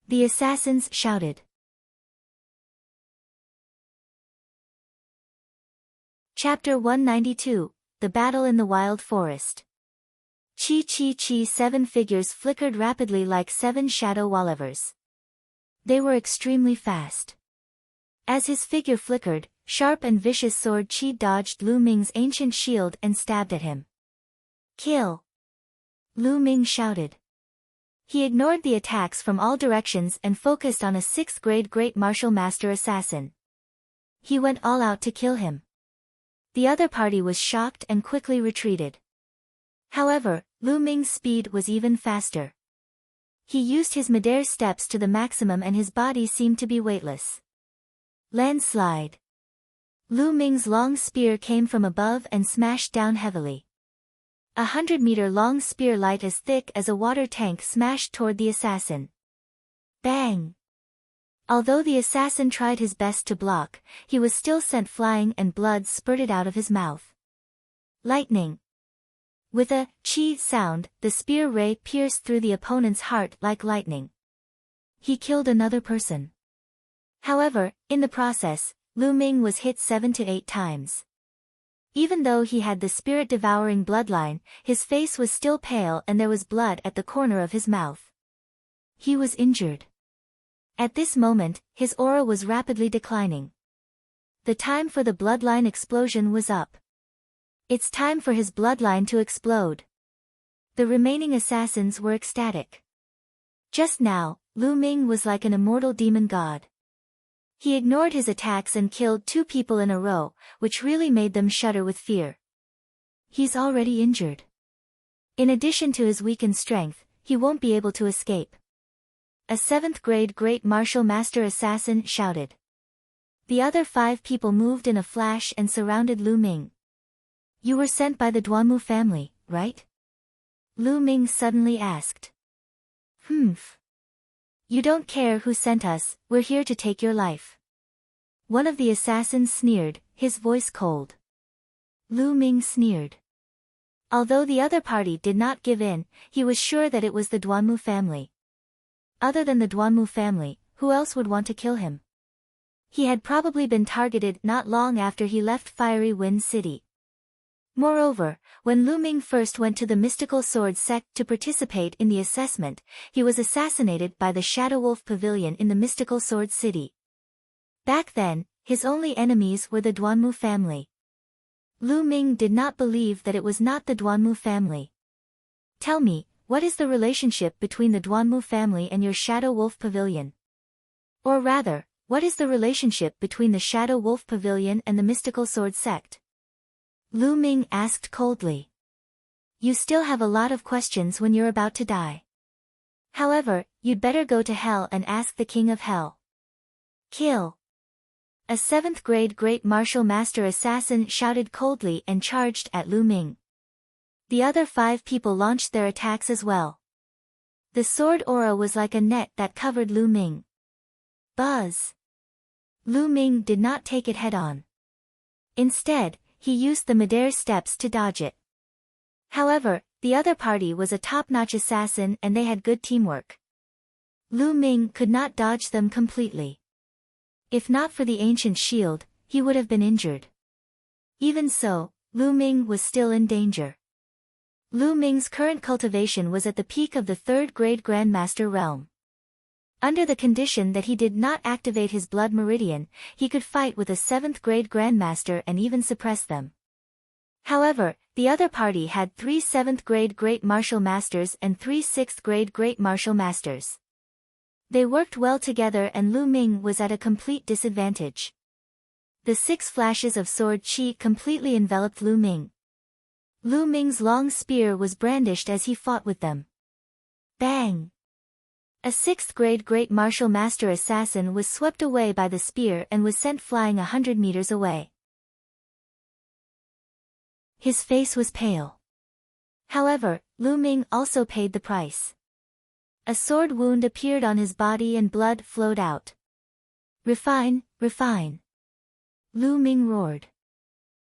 [SPEAKER 1] The assassins shouted. Chapter 192, The Battle in the Wild Forest. Chi chi chi. 7 figures flickered rapidly like 7 shadow wallivers. They were extremely fast. As his figure flickered, sharp and vicious sword Chi dodged Lu Ming's ancient shield and stabbed at him. Kill! Lu Ming shouted. He ignored the attacks from all directions and focused on a 6th grade great martial master assassin. He went all out to kill him. The other party was shocked and quickly retreated. However, Lu Ming's speed was even faster. He used his midair steps to the maximum and his body seemed to be weightless. Landslide. Lu Ming's long spear came from above and smashed down heavily. 100-meter-long spear light as thick as a water tank smashed toward the assassin. Bang! Although the assassin tried his best to block, he was still sent flying and blood spurted out of his mouth. Lightning. With a chi sound, the spear ray pierced through the opponent's heart like lightning. He killed another person. However, in the process, Lu Ming was hit 7 to 8 times. Even though he had the spirit-devouring bloodline, his face was still pale and there was blood at the corner of his mouth. He was injured. At this moment, his aura was rapidly declining. The time for the bloodline explosion was up. It's time for his bloodline to explode. The remaining assassins were ecstatic. Just now, Lu Ming was like an immortal demon god. He ignored his attacks and killed 2 people in a row, which really made them shudder with fear. He's already injured. In addition to his weakened strength, he won't be able to escape. A 7th grade great martial master assassin shouted. The other 5 people moved in a flash and surrounded Lu Ming. You were sent by the Duanmu family, right? Lu Ming suddenly asked. You don't care who sent us, we're here to take your life. One of the assassins sneered, his voice cold. Lu Ming sneered. Although the other party did not give in, he was sure that it was the Duanmu family. Other than the Duanmu family, who else would want to kill him? He had probably been targeted not long after he left Fiery Wind City. Moreover, when Lu Ming first went to the mystical sword sect to participate in the assessment, he was assassinated by the Shadow Wolf Pavilion in the mystical sword city. Back then, his only enemies were the Duanmu family. Lu Ming did not believe that it was not the Duanmu family. Tell me, what is the relationship between the Duanmu family and your Shadow Wolf Pavilion? Or rather, what is the relationship between the Shadow Wolf Pavilion and the mystical sword sect? Lu Ming asked coldly. You still have a lot of questions when you're about to die. However, you'd better go to hell and ask the King of Hell. Kill! A 7th grade great martial master assassin shouted coldly and charged at Lu Ming. The other 5 people launched their attacks as well. The sword aura was like a net that covered Lu Ming. Buzz! Lu Ming did not take it head-on. Instead, he used the midair steps to dodge it. However, the other party was a top-notch assassin and they had good teamwork. Lu Ming could not dodge them completely. If not for the ancient shield, he would have been injured. Even so, Lu Ming was still in danger. Lu Ming's current cultivation was at the peak of the 3rd grade Grandmaster realm. Under the condition that he did not activate his blood meridian, he could fight with a 7th grade Grandmaster and even suppress them. However, the other party had 3 7th grade Great Martial Masters and 3 6th grade Great Martial Masters. They worked well together and Lu Ming was at a complete disadvantage. The 6 flashes of sword chi completely enveloped Lu Ming. Lu Ming's long spear was brandished as he fought with them. Bang! A 6th grade Great Martial Master assassin was swept away by the spear and was sent flying 100 meters away. His face was pale. However, Lu Ming also paid the price. A sword wound appeared on his body and blood flowed out. Refine, refine! Lu Ming roared.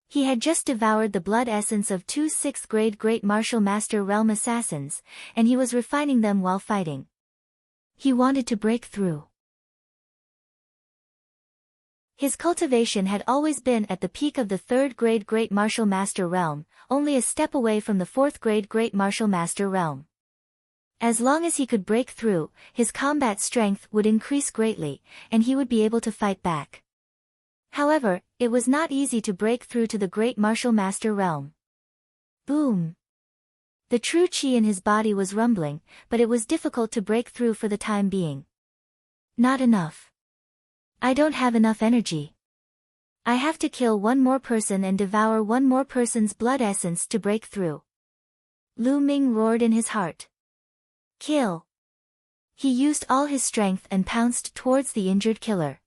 [SPEAKER 1] He had just devoured the blood essence of 2 6th grade Great Martial Master realm assassins, and he was refining them while fighting. He wanted to break through. His cultivation had always been at the peak of the 3rd grade Great Martial Master realm, only a step away from the 4th grade Great Martial Master realm. As long as he could break through, his combat strength would increase greatly, and he would be able to fight back. However, it was not easy to break through to the Great Martial Master realm. Boom! The true chi in his body was rumbling, but it was difficult to break through for the time being. Not enough. I don't have enough energy. I have to kill one more person and devour one more person's blood essence to break through. Lu Ming roared in his heart. Kill! He used all his strength and pounced towards the injured killer.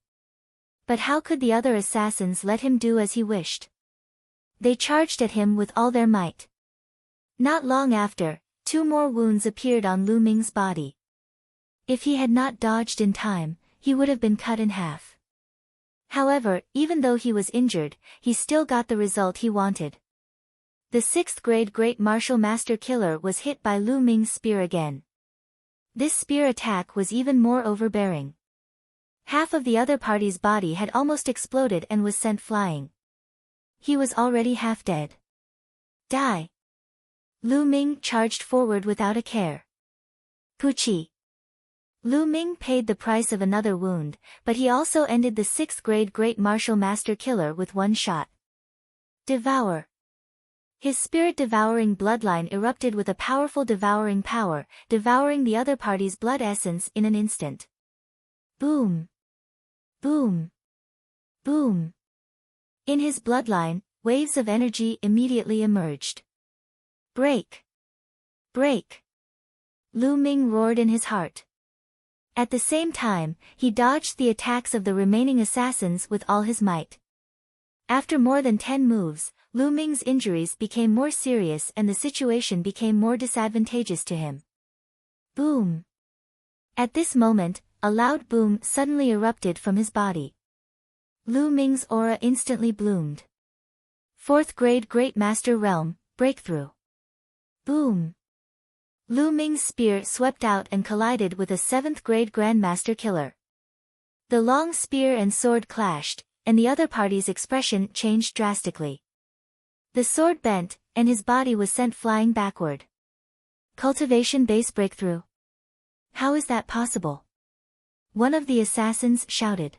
[SPEAKER 1] But how could the other assassins let him do as he wished? They charged at him with all their might. Not long after, 2 more wounds appeared on Lu Ming's body. If he had not dodged in time, he would have been cut in half. However, even though he was injured, he still got the result he wanted. The 6th grade Great Martial Master Killer was hit by Lu Ming's spear again. This spear attack was even more overbearing. Half of the other party's body had almost exploded and was sent flying. He was already half dead. Die! Lu Ming charged forward without a care. Puchi! Lu Ming paid the price of another wound, but he also ended the 6th grade Great Martial Master Killer with one shot. Devour! His spirit-devouring bloodline erupted with a powerful devouring power, devouring the other party's blood essence in an instant. Boom! Boom! Boom! In his bloodline, waves of energy immediately emerged. Break! Break! Lu Ming roared in his heart. At the same time, he dodged the attacks of the remaining assassins with all his might. After more than 10 moves, Lu Ming's injuries became more serious and the situation became more disadvantageous to him. Boom! At this moment, a loud boom suddenly erupted from his body. Lu Ming's aura instantly bloomed. 4th grade Great Master Realm, Breakthrough. Boom! Lu Ming's spear swept out and collided with a 7th grade Grandmaster Killer. The long spear and sword clashed, and the other party's expression changed drastically. The sword bent, and his body was sent flying backward. Cultivation base breakthrough. How is that possible? One of the assassins shouted.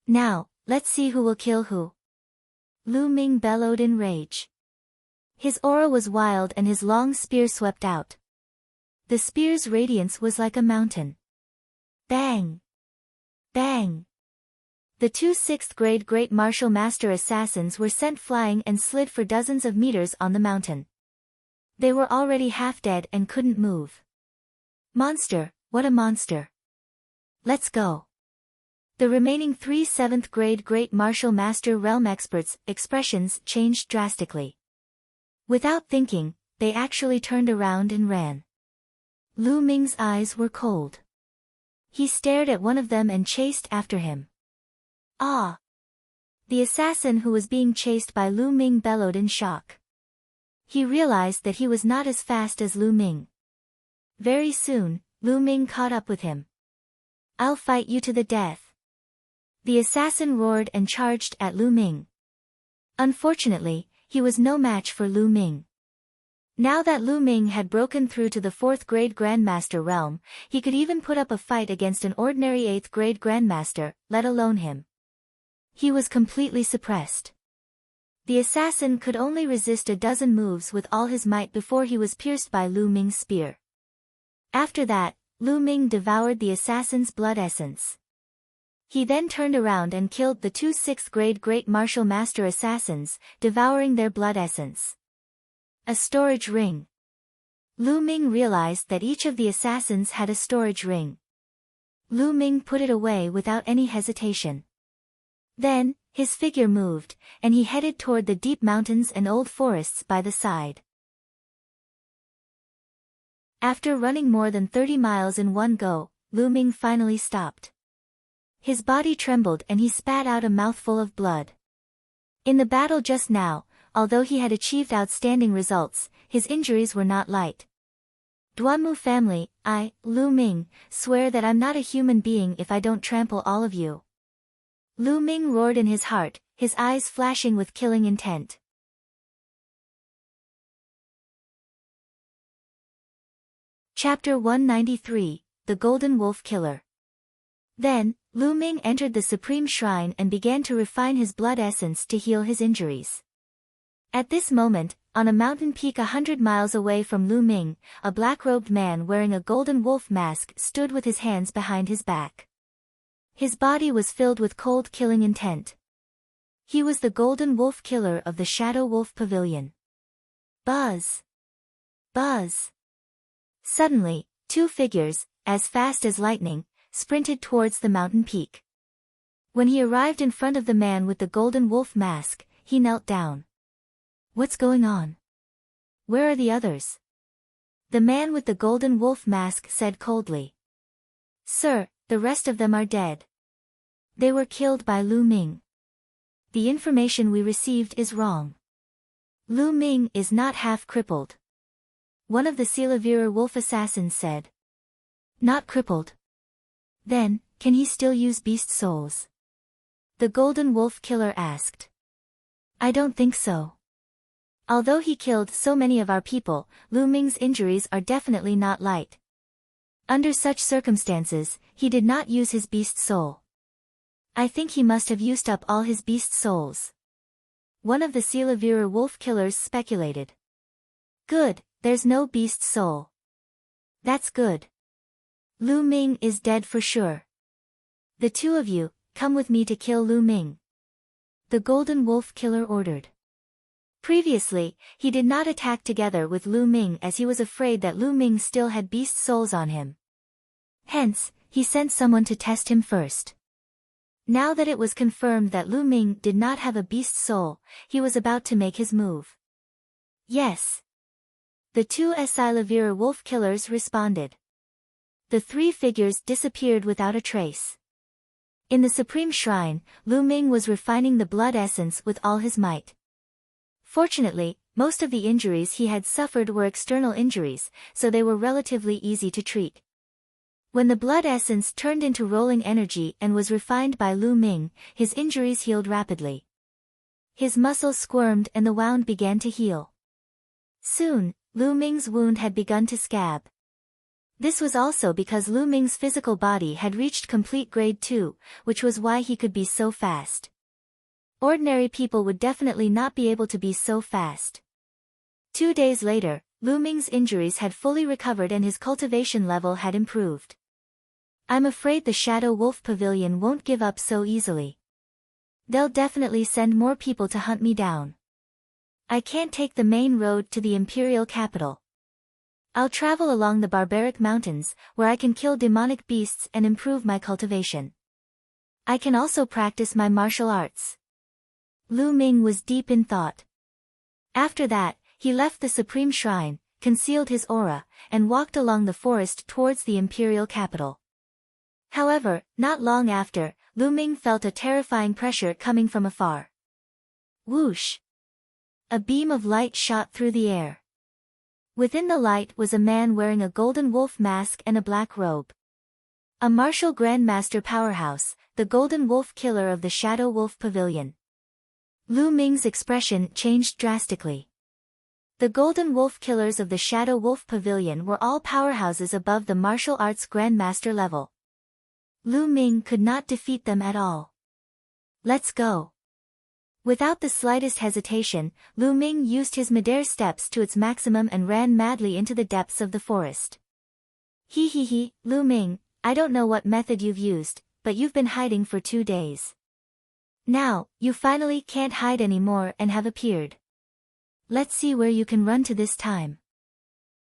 [SPEAKER 1] Now, let's see who will kill who. Lu Ming bellowed in rage. His aura was wild and his long spear swept out. The spear's radiance was like a mountain. Bang! Bang! The 2 6th grade Great Martial Master assassins were sent flying and slid for dozens of meters on the mountain. They were already half dead and couldn't move. Monster, what a monster! Let's go! The remaining 3 7th grade Great Martial Master Realm experts' expressions changed drastically. Without thinking, they actually turned around and ran. Lu Ming's eyes were cold. He stared at one of them and chased after him. Ah! The assassin who was being chased by Lu Ming bellowed in shock. He realized that he was not as fast as Lu Ming. Very soon, Lu Ming caught up with him. I'll fight you to the death. The assassin roared and charged at Lu Ming. Unfortunately, he was no match for Lu Ming. Now that Lu Ming had broken through to the 4th grade Grandmaster realm, he could even put up a fight against an ordinary 8th grade Grandmaster, let alone him. He was completely suppressed. The assassin could only resist a dozen moves with all his might before he was pierced by Lu Ming's spear. After that, Lu Ming devoured the assassin's blood essence. He then turned around and killed the 2 6th grade Great Martial Master assassins, devouring their blood essence. A storage ring. Lu Ming realized that each of the assassins had a storage ring. Lu Ming put it away without any hesitation. Then, his figure moved, and he headed toward the deep mountains and old forests by the side. After running more than 30 miles in one go, Lu Ming finally stopped. His body trembled and he spat out a mouthful of blood. In the battle just now, although he had achieved outstanding results, his injuries were not light. Duanmu family, I, Lu Ming, swear that I'm not a human being if I don't trample all of you. Lu Ming roared in his heart, his eyes flashing with killing intent. Chapter 193, The Golden Wolf Killer. Then, Lu Ming entered the Supreme Shrine and began to refine his blood essence to heal his injuries. At this moment, on a mountain peak 100 miles away from Lu Ming, a black-robed man wearing a golden wolf mask stood with his hands behind his back. His body was filled with cold killing intent. He was the golden wolf killer of the Shadow Wolf Pavilion. Buzz! Buzz! Suddenly, two figures, as fast as lightning, sprinted towards the mountain peak. When he arrived in front of the man with the golden wolf mask, he knelt down. What's going on? Where are the others? The man with the golden wolf mask said coldly. Sir, the rest of them are dead. They were killed by Lu Ming. The information we received is wrong. Lu Ming is not half crippled. One of the Silavira wolf assassins said. Not crippled. Then, can he still use beast souls? The golden wolf killer asked. I don't think so. Although he killed so many of our people, Lu Ming's injuries are definitely not light. Under such circumstances, he did not use his beast soul. I think he must have used up all his beast souls. One of the Silavira wolf killers speculated. Good, there's no beast soul. That's good. Lu Ming is dead for sure. The two of you, come with me to kill Lu Ming. The golden wolf killer ordered. Previously, he did not attack together with Lu Ming as he was afraid that Lu Ming still had beast souls on him. Hence, he sent someone to test him first. Now that it was confirmed that Lu Ming did not have a beast soul, he was about to make his move. Yes. The two Silavira wolf killers responded. The three figures disappeared without a trace. In the Supreme Shrine, Lu Ming was refining the blood essence with all his might. Fortunately, most of the injuries he had suffered were external injuries, so they were relatively easy to treat. When the blood essence turned into rolling energy and was refined by Lu Ming, his injuries healed rapidly. His muscles squirmed and the wound began to heal. Soon, Lu Ming's wound had begun to scab. This was also because Lu Ming's physical body had reached complete grade 2, which was why he could be so fast. Ordinary people would definitely not be able to be so fast. 2 days later, Lu Ming's injuries had fully recovered and his cultivation level had improved. I'm afraid the Shadow Wolf Pavilion won't give up so easily. They'll definitely send more people to hunt me down. I can't take the main road to the imperial capital. I'll travel along the barbaric mountains, where I can kill demonic beasts and improve my cultivation. I can also practice my martial arts. Lu Ming was deep in thought. After that, he left the Supreme Shrine, concealed his aura, and walked along the forest towards the imperial capital. However, not long after, Lu Ming felt a terrifying pressure coming from afar. Whoosh! A beam of light shot through the air. Within the light was a man wearing a golden wolf mask and a black robe. A martial grandmaster powerhouse, the golden wolf killer of the Shadow Wolf Pavilion. Lu Ming's expression changed drastically. The golden wolf killers of the Shadow Wolf Pavilion were all powerhouses above the martial arts grandmaster level. Lu Ming could not defeat them at all. Let's go. Without the slightest hesitation, Lu Ming used his midair steps to its maximum and ran madly into the depths of the forest. He, Lu Ming, I don't know what method you've used, but you've been hiding for 2 days. Now, you finally can't hide anymore and have appeared. Let's see where you can run to this time.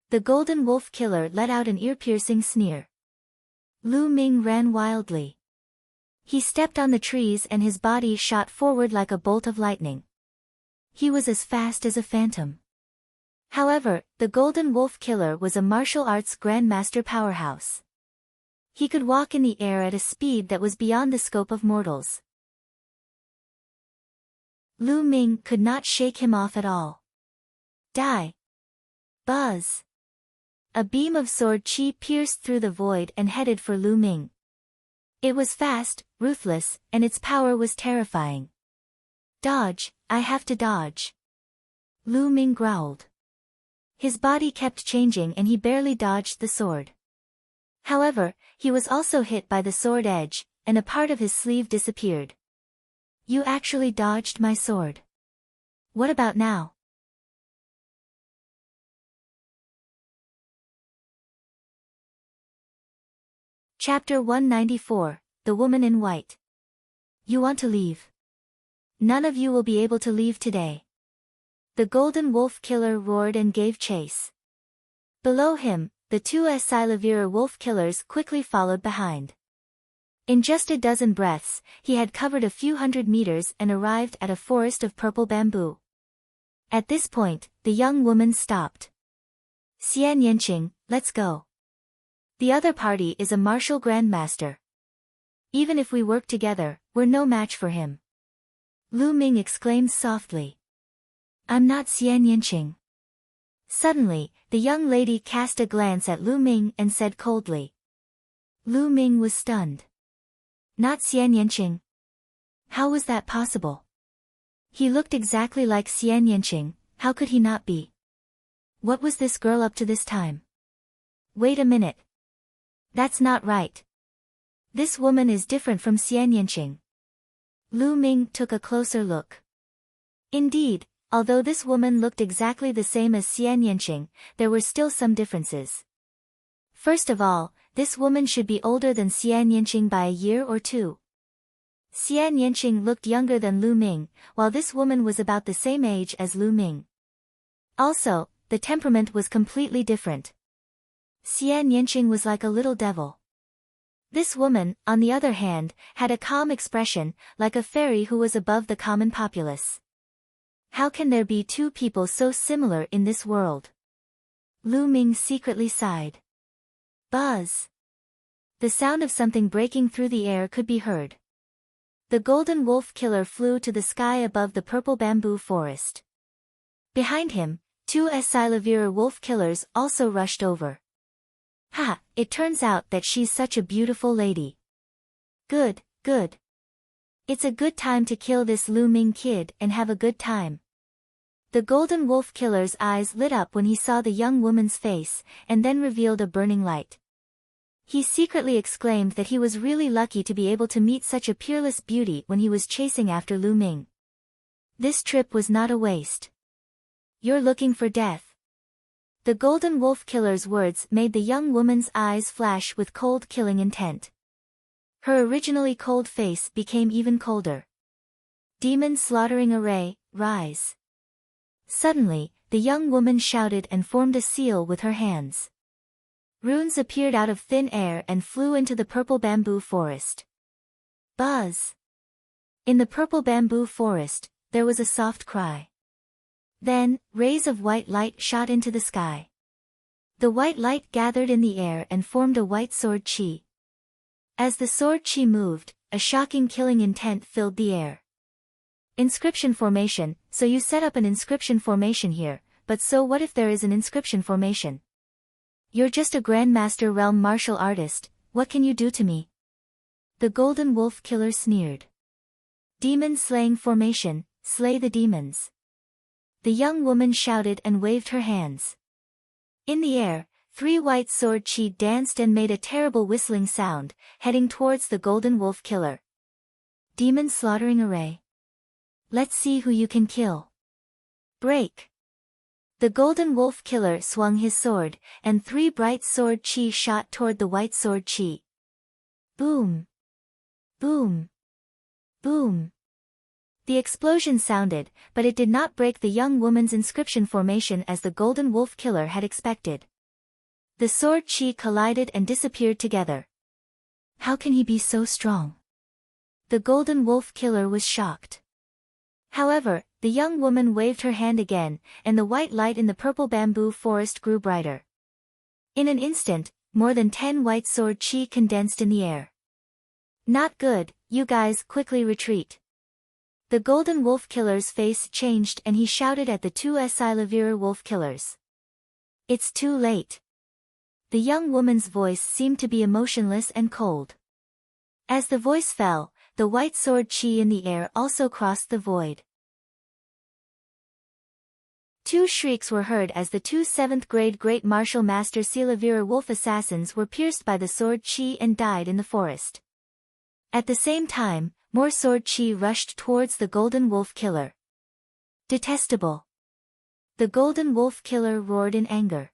[SPEAKER 1] The golden wolf killer let out an ear-piercing sneer. Lu Ming ran wildly. He stepped on the trees and his body shot forward like a bolt of lightning. He was as fast as a phantom. However, the golden wolf killer was a martial arts grandmaster powerhouse. He could walk in the air at a speed that was beyond the scope of mortals. Lu Ming could not shake him off at all. Die! Buzz! A beam of sword chi pierced through the void and headed for Lu Ming. It was fast, ruthless, and its power was terrifying. Dodge, I have to dodge. Lu Ming growled. His body kept changing and he barely dodged the sword. However, he was also hit by the sword edge, and a part of his sleeve disappeared. You actually dodged my sword. What about now? Chapter 194, The Woman in White. You want to leave? None of you will be able to leave today. The Golden Wolf Killer roared and gave chase. Below him, the two Silavira Wolf Killers quickly followed behind. In just a dozen breaths, he had covered a few hundred meters and arrived at a forest of purple bamboo. At this point, the young woman stopped. Xian Yanqing, let's go. The other party is a martial grandmaster. Even if we work together, we're no match for him. Lu Ming exclaimed softly. I'm not Xian Yanqing. Suddenly, the young lady cast a glance at Lu Ming and said coldly. Lu Ming was stunned. Not Xian Yanqing? How was that possible? He looked exactly like Xian Yanqing, how could he not be? What was this girl up to this time? Wait a minute. That's not right. This woman is different from Xian Yanqing. Lu Ming took a closer look. Indeed, although this woman looked exactly the same as Xian Yanqing, there were still some differences. First of all, this woman should be older than Xian Yanqing by a year or two. Xian Yanqing looked younger than Lu Ming, while this woman was about the same age as Lu Ming. Also, the temperament was completely different. Xian Yanqing was like a little devil. This woman, on the other hand, had a calm expression, like a fairy who was above the common populace. How can there be two people so similar in this world? Lu Ming secretly sighed. Buzz. The sound of something breaking through the air could be heard. The Golden Wolf Killer flew to the sky above the purple bamboo forest. Behind him, two Silavira Wolf Killers also rushed over. Ha, it turns out that she's such a beautiful lady. Good, good. It's a good time to kill this Lu Ming kid and have a good time. The Golden Wolf Killer's eyes lit up when he saw the young woman's face, and then revealed a burning light. He secretly exclaimed that he was really lucky to be able to meet such a peerless beauty when he was chasing after Lu Ming. This trip was not a waste. You're looking for death. The Golden Wolf Killer's words made the young woman's eyes flash with cold killing intent. Her originally cold face became even colder. Demon Slaughtering Array, rise. Suddenly, the young woman shouted and formed a seal with her hands. Runes appeared out of thin air and flew into the purple bamboo forest. Buzz! In the purple bamboo forest, there was a soft cry. Then, rays of white light shot into the sky. The white light gathered in the air and formed a white sword chi. As the sword chi moved, a shocking killing intent filled the air. Inscription formation, so you set up an inscription formation here, but so what if there is an inscription formation? You're just a Grandmaster Realm martial artist, what can you do to me? The Golden Wolf Killer sneered. Demon Slaying Formation, slay the demons. The young woman shouted and waved her hands. In the air, three white sword chi danced and made a terrible whistling sound, heading towards the Golden Wolf Killer. Demon Slaughtering Array. Let's see who you can kill. Break. The Golden Wolf Killer swung his sword, and three bright sword chi shot toward the white sword chi. Boom. Boom. Boom. The explosion sounded, but it did not break the young woman's inscription formation as the Golden Wolf Killer had expected. The sword chi collided and disappeared together. How can he be so strong? The Golden Wolf Killer was shocked. However, the young woman waved her hand again, and the white light in the purple bamboo forest grew brighter. In an instant, more than 10 white sword chi condensed in the air. Not good, you guys quickly retreat. The Golden Wolf Killer's face changed and he shouted at the two Silavira Wolf Killers. It's too late. The young woman's voice seemed to be emotionless and cold. As the voice fell, the white sword chi in the air also crossed the void. Two shrieks were heard as the two 7th-grade Great Martial Master Silavira wolf assassins were pierced by the sword chi and died in the forest. At the same time, more sword chi rushed towards the Golden Wolf Killer. Detestable! The Golden Wolf Killer roared in anger.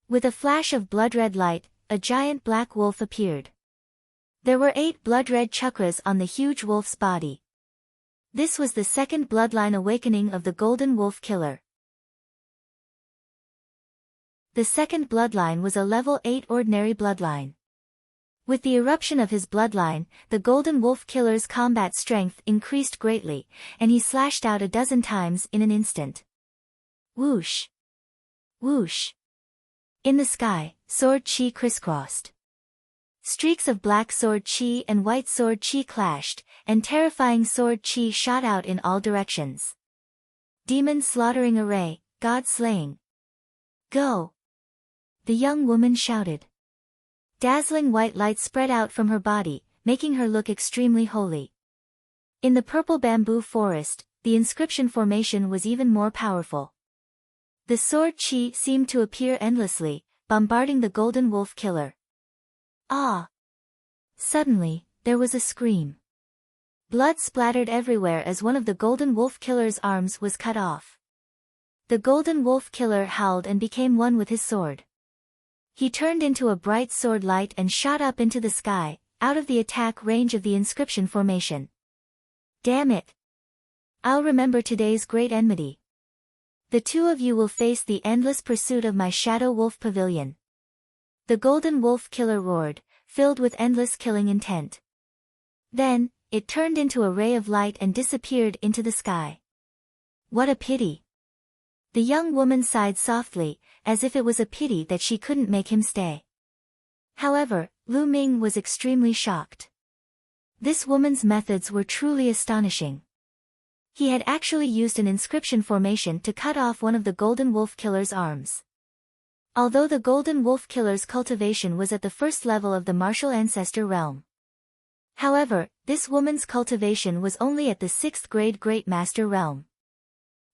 [SPEAKER 1] With a flash of blood-red light, a giant black wolf appeared. There were 8 blood-red chakras on the huge wolf's body. This was the second bloodline awakening of the Golden Wolf Killer. The second bloodline was a level 8 ordinary bloodline. With the eruption of his bloodline, the Golden Wolf Killer's combat strength increased greatly, and he slashed out 12 times in an instant. Whoosh! Whoosh! In the sky, sword chi crisscrossed. Streaks of black sword chi and white sword chi clashed, and terrifying sword chi shot out in all directions. Demon slaughtering array, God slaying. Go! The young woman shouted. Dazzling white light spread out from her body, making her look extremely holy. In the purple bamboo forest, the inscription formation was even more powerful. The sword chi seemed to appear endlessly, bombarding the Golden Wolf Killer. Ah! Suddenly, there was a scream. Blood splattered everywhere as one of the Golden Wolf Killer's arms was cut off. The Golden Wolf Killer howled and became one with his sword. He turned into a bright sword light and shot up into the sky, out of the attack range of the inscription formation. Damn it! I'll remember today's great enmity. The two of you will face the endless pursuit of my Shadow Wolf Pavilion. The Golden Wolf Killer roared, filled with endless killing intent. Then, it turned into a ray of light and disappeared into the sky. What a pity! The young woman sighed softly, as if it was a pity that she couldn't make him stay. However, Lu Ming was extremely shocked. This woman's methods were truly astonishing. He had actually used an inscription formation to cut off one of the Golden Wolf Killer's arms. Although the Golden Wolf Killer's cultivation was at the first level of the martial ancestor realm. However, this woman's cultivation was only at the 6th-grade Great Master realm.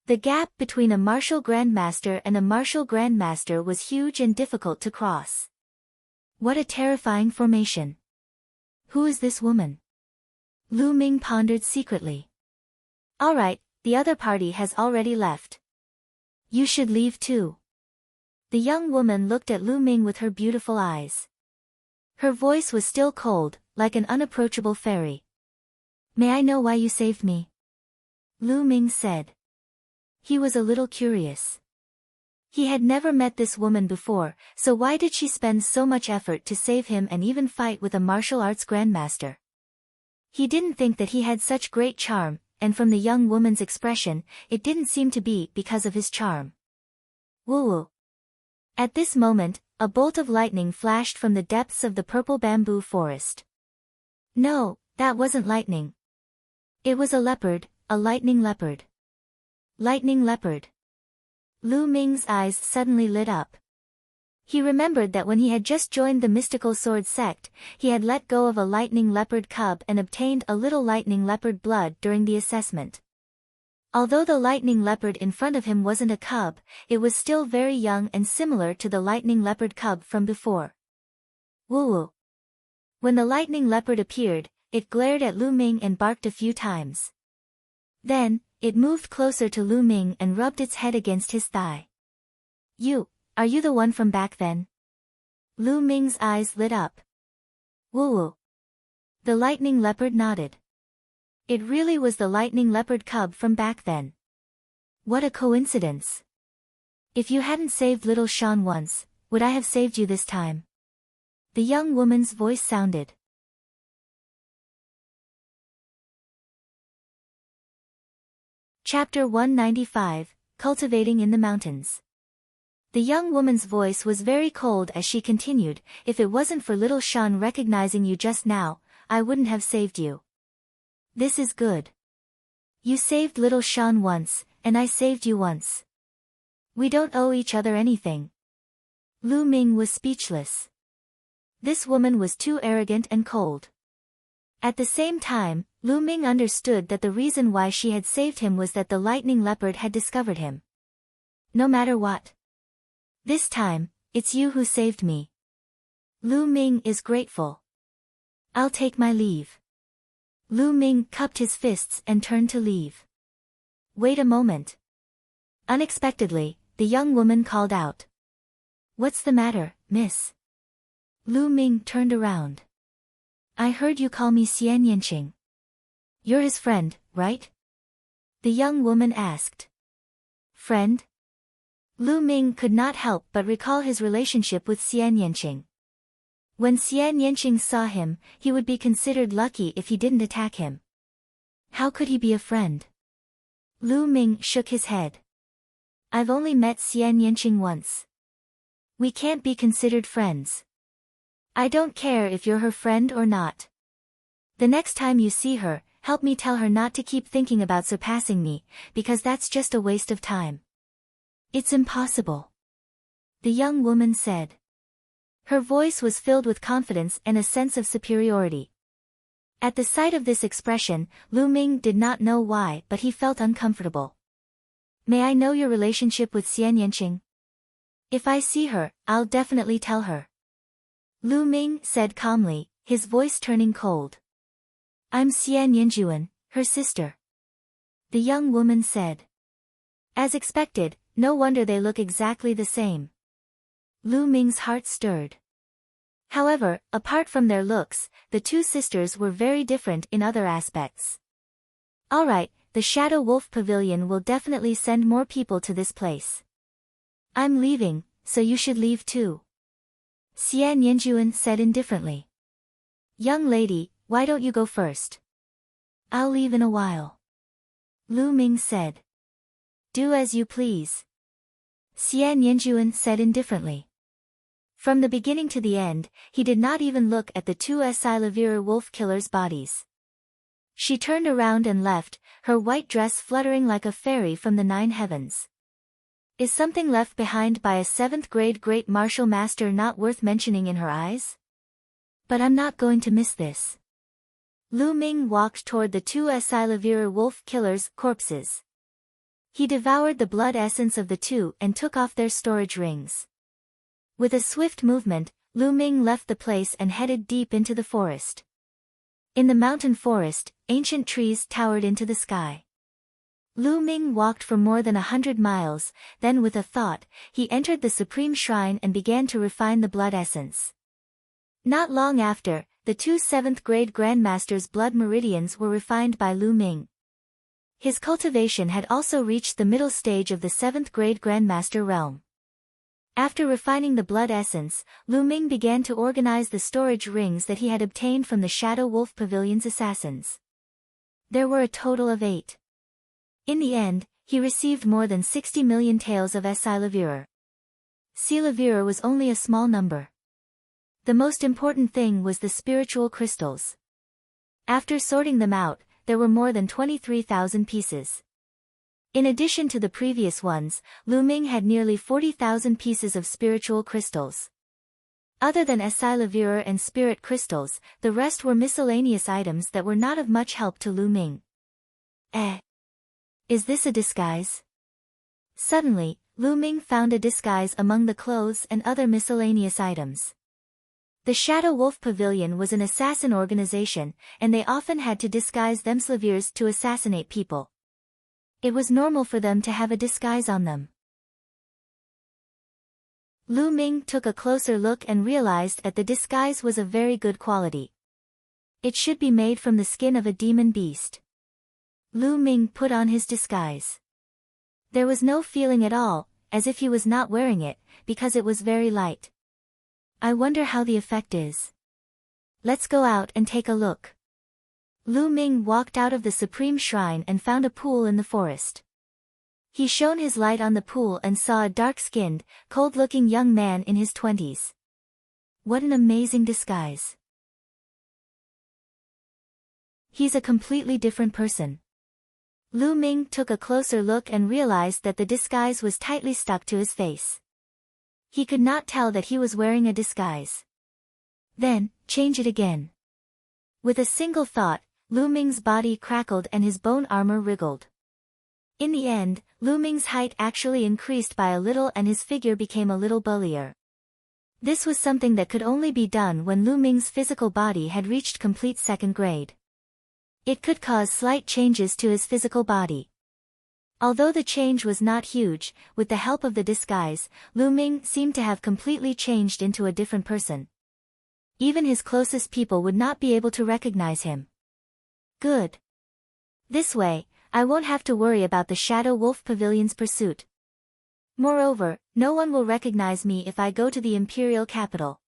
[SPEAKER 1] The gap between a martial grandmaster and a martial grandmaster was huge and difficult to cross. What a terrifying formation. Who is this woman? Lu Ming pondered secretly. Alright, the other party has already left. You should leave too. The young woman looked at Lu Ming with her beautiful eyes. Her voice was still cold, like an unapproachable fairy. May I know why you saved me? Lu Ming said. He was a little curious. He had never met this woman before, so why did she spend so much effort to save him and even fight with a martial arts grandmaster? He didn't think that he had such great charm, and from the young woman's expression, it didn't seem to be because of his charm. Woo-woo. At this moment, a bolt of lightning flashed from the depths of the purple bamboo forest. No, that wasn't lightning. It was a leopard, a lightning leopard. Lightning leopard. Lu Ming's eyes suddenly lit up. He remembered that when he had just joined the mystical sword sect, he had let go of a lightning leopard cub and obtained a little lightning leopard blood during the assessment. Although the lightning leopard in front of him wasn't a cub, it was still very young and similar to the lightning leopard cub from before. Woo-woo. When the lightning leopard appeared, it glared at Lu Ming and barked a few times. Then, it moved closer to Lu Ming and rubbed its head against his thigh. Are you the one from back then? Lu Ming's eyes lit up. Woo-woo. The lightning leopard nodded. It really was the lightning leopard cub from back then. What a coincidence. If you hadn't saved little Sean once, would I have saved you this time? The young woman's voice sounded. Chapter 195, Cultivating in the Mountains. The young woman's voice was very cold as she continued, if it wasn't for little Sean recognizing you just now, I wouldn't have saved you. This is good. You saved little Sean once, and I saved you once. We don't owe each other anything. Lu Ming was speechless. This woman was too arrogant and cold. At the same time, Lu Ming understood that the reason why she had saved him was that the lightning leopard had discovered him. No matter what. This time, it's you who saved me. Lu Ming is grateful. I'll take my leave. Lu Ming cupped his fists and turned to leave. Wait a moment. Unexpectedly, the young woman called out. What's the matter, miss? Lu Ming turned around. I heard you call me Xian Yanqing. You're his friend, right? The young woman asked. Friend? Lu Ming could not help but recall his relationship with Xian Yanqing. When Xian Yanqing saw him, he would be considered lucky if he didn't attack him. How could he be a friend? Lu Ming shook his head. I've only met Xian Yanqing once. We can't be considered friends. I don't care if you're her friend or not. The next time you see her, help me tell her not to keep thinking about surpassing me, because that's just a waste of time. It's impossible. The young woman said. Her voice was filled with confidence and a sense of superiority. At the sight of this expression, Lu Ming did not know why, but he felt uncomfortable. May I know your relationship with Xian Yanqing? If I see her, I'll definitely tell her. Lu Ming said calmly, his voice turning cold. I'm Xian Yanjuan, her sister. The young woman said. As expected, no wonder they look exactly the same. Lu Ming's heart stirred. However, apart from their looks, the two sisters were very different in other aspects. Alright, the Shadow Wolf Pavilion will definitely send more people to this place. I'm leaving, so you should leave too. Xian Yanjuan said indifferently. Young lady, why don't you go first? I'll leave in a while. Lu Ming said. Do as you please. Xian Yanjuan said indifferently. From the beginning to the end, he did not even look at the two Silavira wolf killers' bodies. She turned around and left, her white dress fluttering like a fairy from the 9 heavens. Is something left behind by a 7th grade great martial master not worth mentioning in her eyes? But I'm not going to miss this. Lu Ming walked toward the two Silavira wolf killers' corpses. He devoured the blood essence of the two and took off their storage rings. With a swift movement, Lu Ming left the place and headed deep into the forest. In the mountain forest, ancient trees towered into the sky. Lu Ming walked for more than 100 miles, then with a thought, he entered the supreme shrine and began to refine the blood essence. Not long after, the two 7th grade grandmasters' blood meridians were refined by Lu Ming. His cultivation had also reached the middle stage of the 7th grade grandmaster realm. After refining the blood essence, Lu Ming began to organize the storage rings that he had obtained from the Shadow Wolf Pavilion's assassins. There were a total of 8. In the end, he received more than 60 million taels of Silavira. Silavira was only a small number. The most important thing was the spiritual crystals. After sorting them out, there were more than 23,000 pieces. In addition to the previous ones, Lu Ming had nearly 40,000 pieces of spiritual crystals. Other than Silavira and spirit crystals, the rest were miscellaneous items that were not of much help to Lu Ming. Is this a disguise? Suddenly, Lu Ming found a disguise among the clothes and other miscellaneous items. The Shadow Wolf Pavilion was an assassin organization, and they often had to disguise themselves to assassinate people. It was normal for them to have a disguise on them. Lu Ming took a closer look and realized that the disguise was of very good quality. It should be made from the skin of a demon beast. Lu Ming put on his disguise. There was no feeling at all, as if he was not wearing it, because it was very light. I wonder how the effect is. Let's go out and take a look. Lu Ming walked out of the Supreme Shrine and found a pool in the forest. He shone his light on the pool and saw a dark-skinned, cold-looking young man in his 20s. What an amazing disguise. He's a completely different person. Lu Ming took a closer look and realized that the disguise was tightly stuck to his face. He could not tell that he was wearing a disguise. Then, change it again. With a single thought, Lu Ming's body crackled and his bone armor wriggled. In the end, Lu Ming's height actually increased by a little and his figure became a little bullier. This was something that could only be done when Lu Ming's physical body had reached complete second grade. It could cause slight changes to his physical body. Although the change was not huge, with the help of the disguise, Lu Ming seemed to have completely changed into a different person. Even his closest people would not be able to recognize him. Good. This way, I won't have to worry about the Shadow Wolf Pavilion's pursuit. Moreover, no one will recognize me if I go to the imperial capital.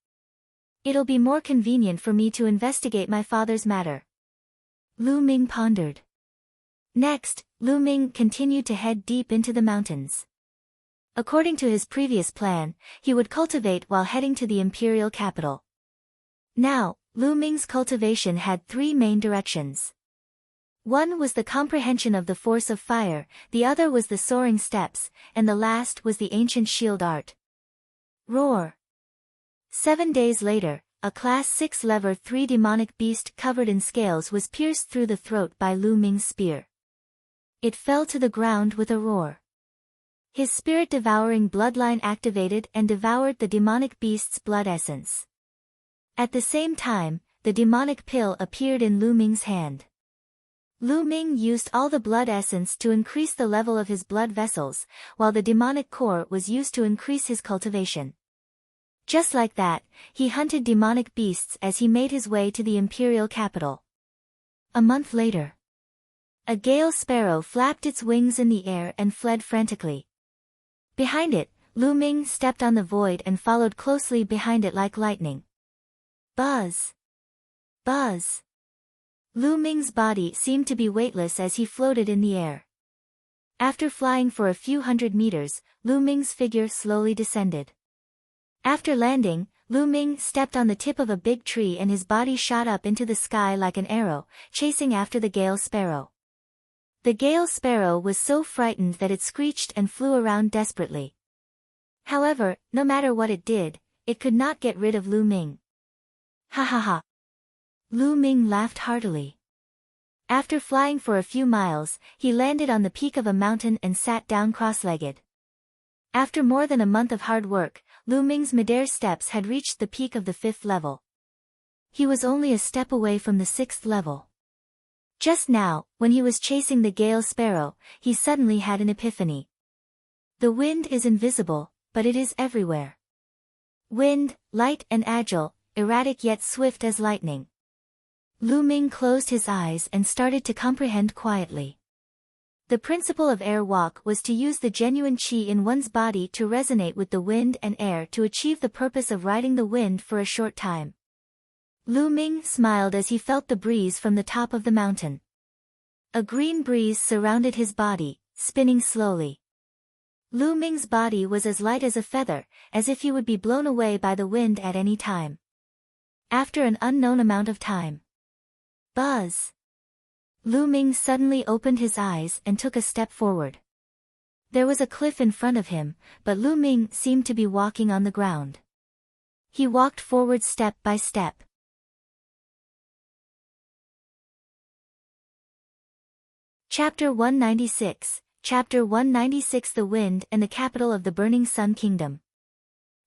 [SPEAKER 1] It'll be more convenient for me to investigate my father's matter. Lu Ming pondered. Next, Lu Ming continued to head deep into the mountains. According to his previous plan, he would cultivate while heading to the imperial capital. Now, Lu Ming's cultivation had three main directions. One was the comprehension of the force of fire, the other was the soaring steps, and the last was the ancient shield art. Roar! 7 days later, a Class 6 Lever 3 demonic beast covered in scales was pierced through the throat by Lu Ming's spear. It fell to the ground with a roar. His spirit-devouring bloodline activated and devoured the demonic beast's blood essence. At the same time, the demonic pill appeared in Lu Ming's hand. Lu Ming used all the blood essence to increase the level of his blood vessels, while the demonic core was used to increase his cultivation. Just like that, he hunted demonic beasts as he made his way to the imperial capital. A month later, a gale sparrow flapped its wings in the air and fled frantically. Behind it, Lu Ming stepped on the void and followed closely behind it like lightning. Buzz! Buzz! Lu Ming's body seemed to be weightless as he floated in the air. After flying for a few hundred meters, Lu Ming's figure slowly descended. After landing, Lu Ming stepped on the tip of a big tree and his body shot up into the sky like an arrow, chasing after the gale sparrow. The gale sparrow was so frightened that it screeched and flew around desperately. However, no matter what it did, it could not get rid of Lu Ming. Ha ha ha! Lu Ming laughed heartily. After flying for a few miles, he landed on the peak of a mountain and sat down cross-legged. After more than a month of hard work, Lu Ming's midair steps had reached the peak of the 5th level. He was only a step away from the 6th level. Just now, when he was chasing the gale sparrow, he suddenly had an epiphany. The wind is invisible, but it is everywhere. Wind, light and agile, erratic yet swift as lightning. Lu Ming closed his eyes and started to comprehend quietly. The principle of air walk was to use the genuine qi in one's body to resonate with the wind and air to achieve the purpose of riding the wind for a short time. Lu Ming smiled as he felt the breeze from the top of the mountain. A green breeze surrounded his body, spinning slowly. Lu Ming's body was as light as a feather, as if he would be blown away by the wind at any time. After an unknown amount of time. Buzz! Lu Ming suddenly opened his eyes and took a step forward. There was a cliff in front of him, but Lu Ming seemed to be walking on the ground. He walked forward step by step. Chapter 196, Chapter 196 The Wind and the Capital of the Burning Sun Kingdom.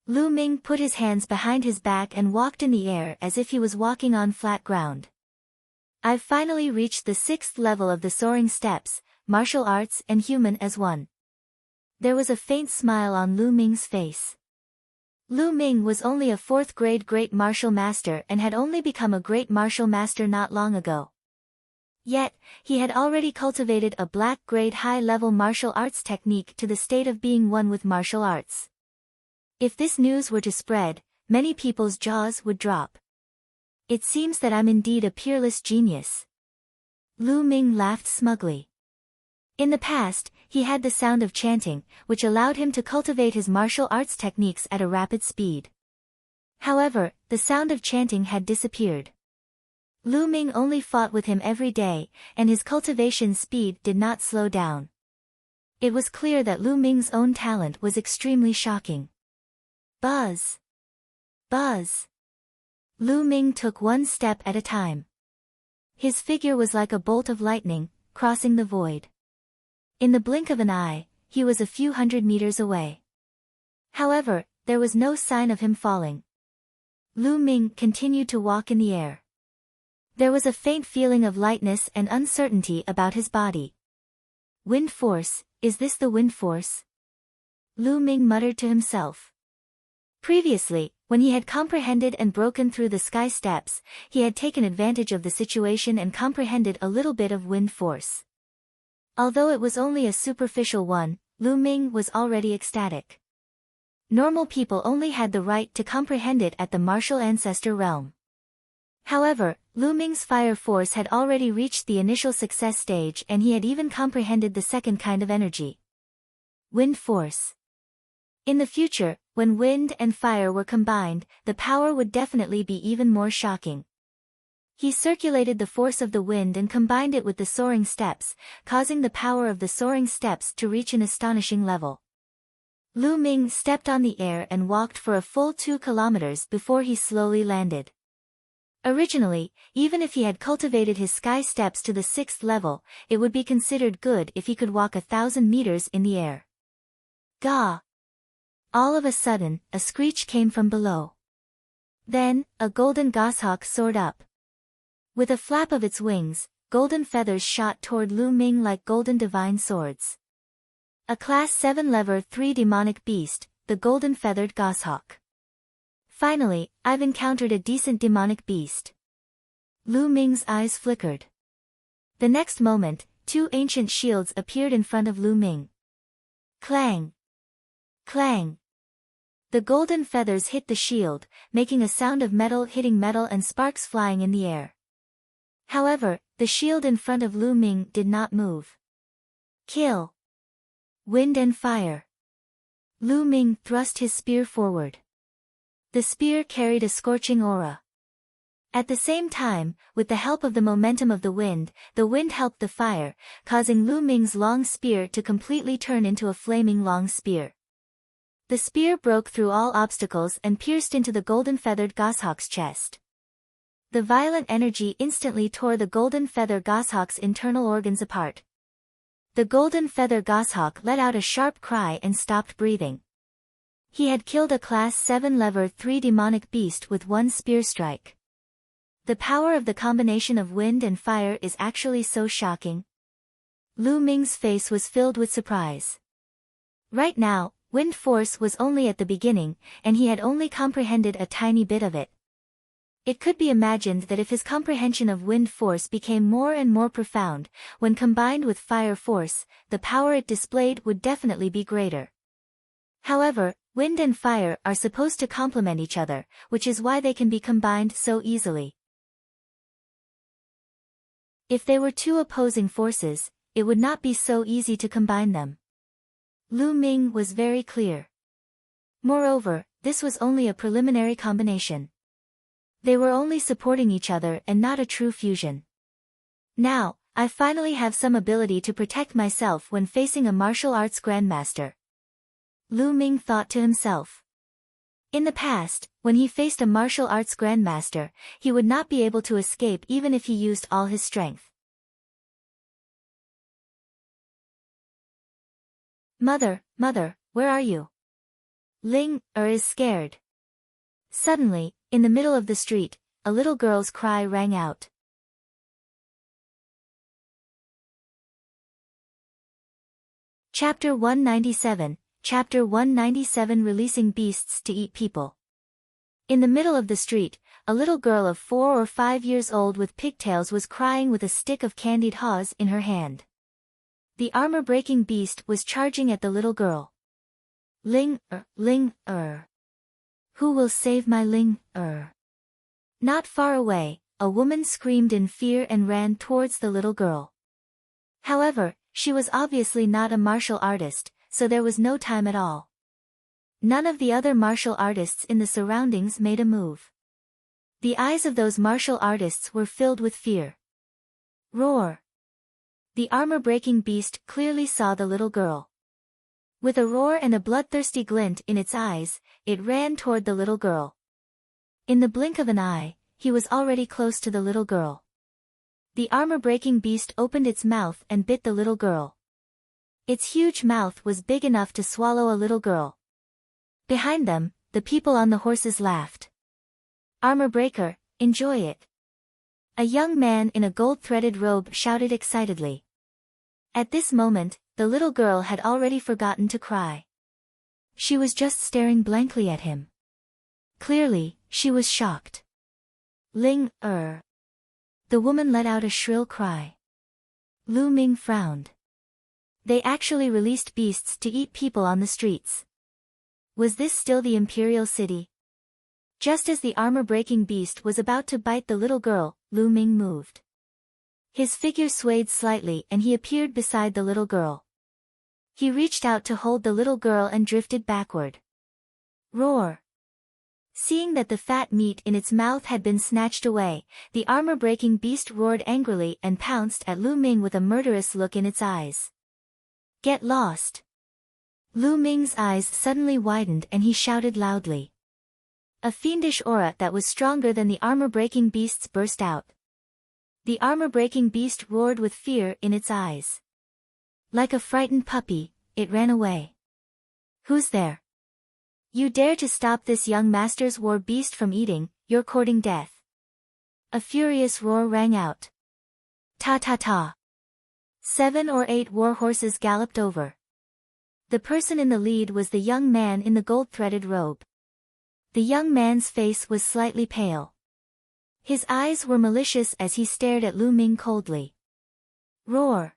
[SPEAKER 1] Lu Ming put his hands behind his back and walked in the air as if he was walking on flat ground. I've finally reached the 6th level of the soaring steps, martial arts and human as one. There was a faint smile on Lu Ming's face. Lu Ming was only a 4th grade great martial master and had only become a great martial master not long ago. Yet, he had already cultivated a black grade high-level martial arts technique to the state of being one with martial arts. If this news were to spread, many people's jaws would drop. It seems that I'm indeed a peerless genius. Lu Ming laughed smugly. In the past, he had the sound of chanting, which allowed him to cultivate his martial arts techniques at a rapid speed. However, the sound of chanting had disappeared. Lu Ming only fought with him every day, and his cultivation speed did not slow down. It was clear that Lu Ming's own talent was extremely shocking. Buzz! Buzz! Lu Ming took one step at a time. His figure was like a bolt of lightning, crossing the void. In the blink of an eye, he was a few hundred meters away. However, there was no sign of him falling. Lu Ming continued to walk in the air. There was a faint feeling of lightness and uncertainty about his body. Wind force, is this the wind force? Lu Ming muttered to himself. Previously, when he had comprehended and broken through the sky steps, he had taken advantage of the situation and comprehended a little bit of wind force. Although it was only a superficial one, Lu Ming was already ecstatic. Normal people only had the right to comprehend it at the martial ancestor realm. However, Lu Ming's fire force had already reached the initial success stage and he had even comprehended the second kind of energy. Wind force. In the future, when wind and fire were combined, the power would definitely be even more shocking. He circulated the force of the wind and combined it with the soaring steps, causing the power of the soaring steps to reach an astonishing level. Lu Ming stepped on the air and walked for a full 2 kilometers before he slowly landed. Originally, even if he had cultivated his sky steps to the 6th level, it would be considered good if he could walk 1,000 meters in the air. Gah! All of a sudden, a screech came from below. Then, a golden goshawk soared up. With a flap of its wings, golden feathers shot toward Lu Ming like golden divine swords. A Class 7 Level 3 demonic beast, the golden feathered goshawk. Finally, I've encountered a decent demonic beast. Lu Ming's eyes flickered. The next moment, 2 ancient shields appeared in front of Lu Ming. Clang! Clang! The golden feathers hit the shield, making a sound of metal hitting metal and sparks flying in the air. However, the shield in front of Lu Ming did not move. Kill! Wind and fire. Lu Ming thrust his spear forward. The spear carried a scorching aura. At the same time, with the help of the momentum of the wind helped the fire, causing Lu Ming's long spear to completely turn into a flaming long spear. The spear broke through all obstacles and pierced into the golden feathered goshawk's chest. The violent energy instantly tore the golden feather goshawk's internal organs apart. The golden feather goshawk let out a sharp cry and stopped breathing. He had killed a Class 7 Level 3 demonic beast with 1 spear strike. The power of the combination of wind and fire is actually so shocking. Lu Ming's face was filled with surprise. Right now, wind force was only at the beginning, and he had only comprehended a tiny bit of it. It could be imagined that if his comprehension of wind force became more and more profound, when combined with fire force, the power it displayed would definitely be greater. However, wind and fire are supposed to complement each other, which is why they can be combined so easily. If they were 2 opposing forces, it would not be so easy to combine them. Lu Ming was very clear. Moreover, this was only a preliminary combination. They were only supporting each other and not a true fusion. Now, I finally have some ability to protect myself when facing a martial arts grandmaster. Lu Ming thought to himself. In the past, when he faced a martial arts grandmaster, he would not be able to escape even if he used all his strength. Mother, where are you? Ling is scared. Suddenly, in the middle of the street, a little girl's cry rang out. Chapter 197, Chapter 197 Releasing Beasts to Eat People. In the middle of the street, a little girl of 4 or 5 years old with pigtails was crying with a stick of candied haws in her hand. The armor-breaking beast was charging at the little girl. Ling. Who will save my Ling? Not far away, a woman screamed in fear and ran towards the little girl. However, she was obviously not a martial artist, so there was no time at all. None of the other martial artists in the surroundings made a move. The eyes of those martial artists were filled with fear. Roar! The armor-breaking beast clearly saw the little girl. With a roar and a bloodthirsty glint in its eyes, it ran toward the little girl. In the blink of an eye, he was already close to the little girl. The armor-breaking beast opened its mouth and bit the little girl. Its huge mouth was big enough to swallow a little girl. Behind them, the people on the horses laughed. "Armor breaker, enjoy it." A young man in a gold-threaded robe shouted excitedly. At this moment, the little girl had already forgotten to cry. She was just staring blankly at him. Clearly, she was shocked. "Ling, The woman let out a shrill cry. Lu Ming frowned. They actually released beasts to eat people on the streets. Was this still the imperial city? Just as the armor-breaking beast was about to bite the little girl, Lu Ming moved. His figure swayed slightly and he appeared beside the little girl. He reached out to hold the little girl and drifted backward. Roar! Seeing that the fat meat in its mouth had been snatched away, the armor-breaking beast roared angrily and pounced at Lu Ming with a murderous look in its eyes. "Get lost!" Lu Ming's eyes suddenly widened and he shouted loudly. A fiendish aura that was stronger than the armor-breaking beast's burst out. The armor-breaking beast roared with fear in its eyes. Like a frightened puppy, it ran away. "Who's there? You dare to stop this young master's war beast from eating, you're courting death." A furious roar rang out. Ta-ta-ta. 7 or 8 war horses galloped over. The person in the lead was the young man in the gold-threaded robe. The young man's face was slightly pale. His eyes were malicious as he stared at Lu Ming coldly. Roar!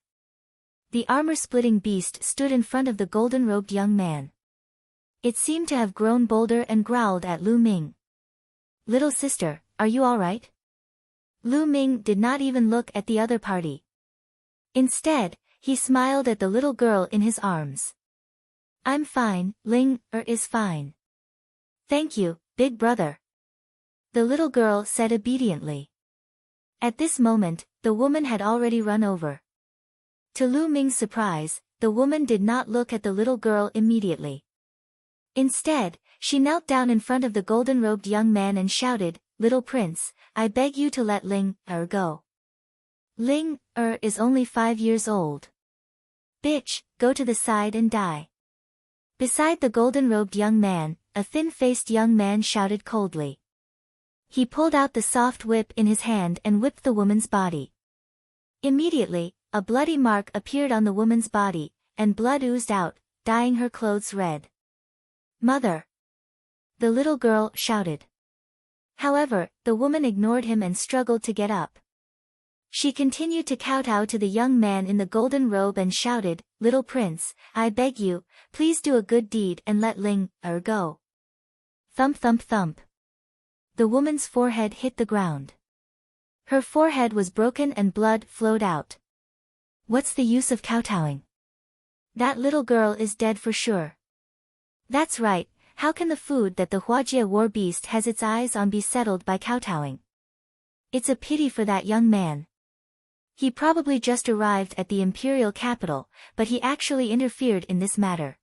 [SPEAKER 1] The armor-splitting beast stood in front of the golden-robed young man. It seemed to have grown bolder and growled at Lu Ming. "Little sister, are you all right?" Lu Ming did not even look at the other party. Instead, he smiled at the little girl in his arms. "I'm fine, Ling is fine." "Thank you, big brother," the little girl said obediently. At this moment, the woman had already run over. To Lu Ming's surprise, the woman did not look at the little girl immediately. Instead, she knelt down in front of the golden-robed young man and shouted, "Little prince, I beg you to let Ling go. Ling is only 5 years old. Bitch, go to the side and die." Beside the golden-robed young man, a thin-faced young man shouted coldly. He pulled out the soft whip in his hand and whipped the woman's body. Immediately, a bloody mark appeared on the woman's body, and blood oozed out, dyeing her clothes red. "Mother!" the little girl shouted. However, the woman ignored him and struggled to get up. She continued to kowtow to the young man in the golden robe and shouted, "Little prince, I beg you, please do a good deed and let Ling go." Thump thump thump. The woman's forehead hit the ground. Her forehead was broken and blood flowed out. What's the use of kowtowing? That little girl is dead for sure. That's right, how can the food that the Huajie war beast has its eyes on be settled by kowtowing? It's a pity for that young man. He probably just arrived at the imperial capital, but he actually interfered in this matter.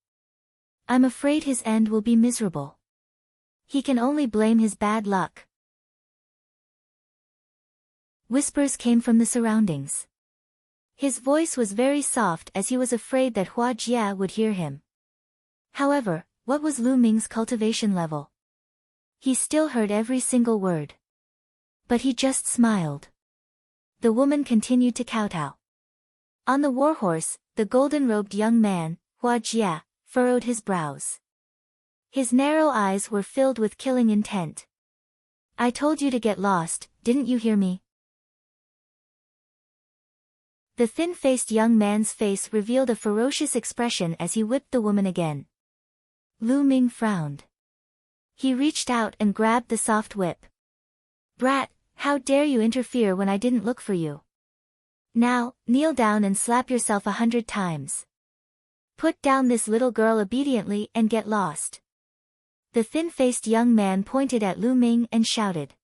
[SPEAKER 1] I'm afraid his end will be miserable. He can only blame his bad luck. Whispers came from the surroundings. His voice was very soft as he was afraid that Hua Jia would hear him. However, what was Lu Ming's cultivation level? He still heard every single word. But he just smiled. The woman continued to kowtow. On the warhorse, the golden-robed young man, Hua Jia, furrowed his brows. His narrow eyes were filled with killing intent. "I told you to get lost, didn't you hear me?" The thin-faced young man's face revealed a ferocious expression as he whipped the woman again. Lu Ming frowned. He reached out and grabbed the soft whip. "Brat, how dare you interfere when I didn't look for you? Now, kneel down and slap yourself 100 times. Put down this little girl obediently and get lost." The thin-faced young man pointed at Lu Ming and shouted.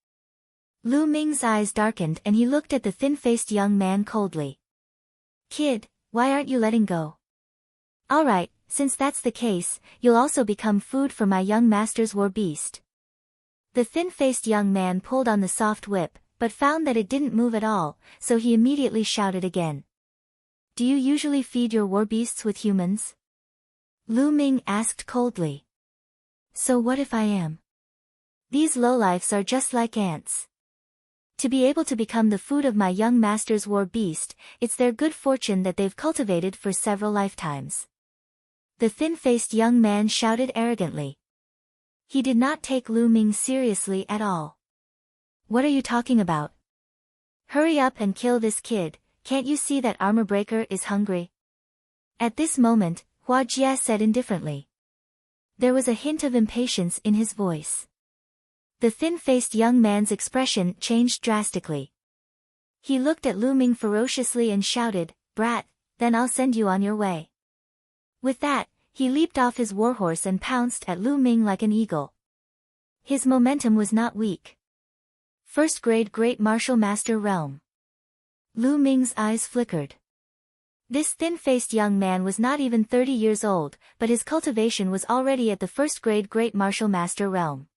[SPEAKER 1] Lu Ming's eyes darkened and he looked at the thin-faced young man coldly. "Kid, why aren't you letting go? Alright, since that's the case, you'll also become food for my young master's war beast." The thin-faced young man pulled on the soft whip, but found that it didn't move at all, so he immediately shouted again. Do you usually feed your war beasts with humans? Lu Ming asked coldly. So what if I am? These lowlifes are just like ants. To be able to become the food of my young master's war beast, it's their good fortune that they've cultivated for several lifetimes. The thin-faced young man shouted arrogantly. He did not take Lu Ming seriously at all. What are you talking about? Hurry up and kill this kid, can't you see that armor breaker is hungry? At this moment, Hua Jie said indifferently. There was a hint of impatience in his voice. The thin-faced young man's expression changed drastically. He looked at Lu Ming ferociously and shouted, Brat, then I'll send you on your way. With that, he leaped off his warhorse and pounced at Lu Ming like an eagle. His momentum was not weak. First grade Great Martial Master Realm. Lu Ming's eyes flickered. This thin-faced young man was not even 30 years old, but his cultivation was already at the first grade Great Martial Master Realm.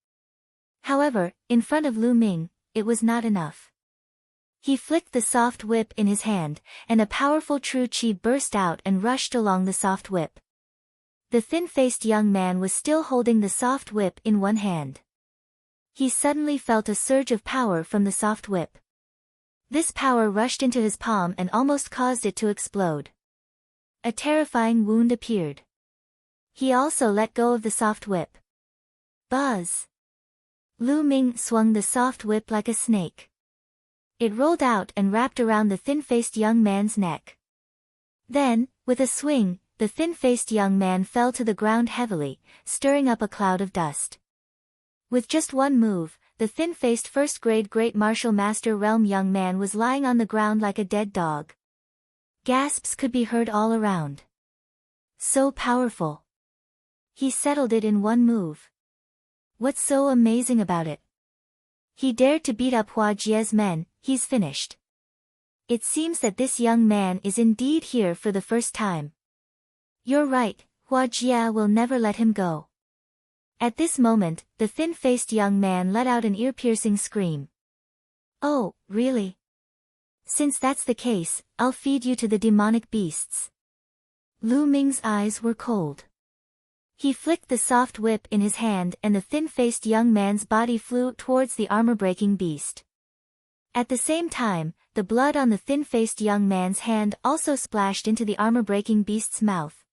[SPEAKER 1] However, in front of Lu Ming, it was not enough. He flicked the soft whip in his hand, and a powerful true chi burst out and rushed along the soft whip. The thin-faced young man was still holding the soft whip in one hand. He suddenly felt a surge of power from the soft whip. This power rushed into his palm and almost caused it to explode. A terrifying wound appeared. He also let go of the soft whip. Buzz! Lu Ming swung the soft whip like a snake. It rolled out and wrapped around the thin-faced young man's neck. Then, with a swing, the thin-faced young man fell to the ground heavily, stirring up a cloud of dust. With just one move, the thin-faced first-grade Great Martial Master Realm young man was lying on the ground like a dead dog. Gasps could be heard all around. So powerful. He settled it in one move. What's so amazing about it? He dared to beat up Hua Jie's men, he's finished. It seems that this young man is indeed here for the first time. You're right, Hua Jie will never let him go. At this moment, the thin-faced young man let out an ear-piercing scream. Oh, really? Since that's the case, I'll feed you to the demonic beasts. Lu Ming's eyes were cold. He flicked the soft whip in his hand and the thin-faced young man's body flew towards the armor-breaking beast. At the same time, the blood on the thin-faced young man's hand also splashed into the armor-breaking beast's mouth.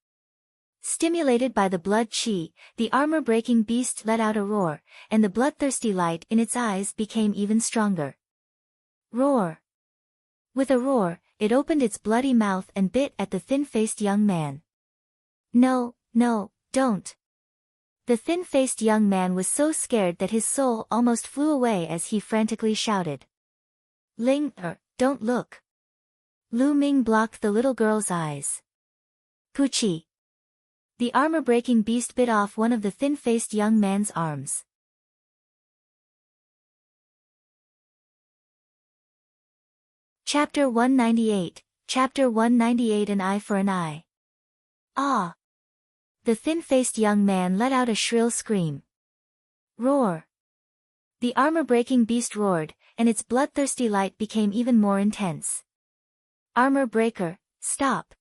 [SPEAKER 1] Stimulated by the blood chi, the armor-breaking beast let out a roar, and the bloodthirsty light in its eyes became even stronger. Roar! With a roar, it opened its bloody mouth and bit at the thin-faced young man. No, no, don't! The thin-faced young man was so scared that his soul almost flew away as he frantically shouted. Don't look! Lu Ming blocked the little girl's eyes. Puchi! The armor-breaking beast bit off one of the thin-faced young man's arms. Chapter 198, Chapter 198 An Eye for an Eye. Ah! The thin-faced young man let out a shrill scream. Roar! The armor-breaking beast roared, and its bloodthirsty light became even more intense. Armor breaker, stop!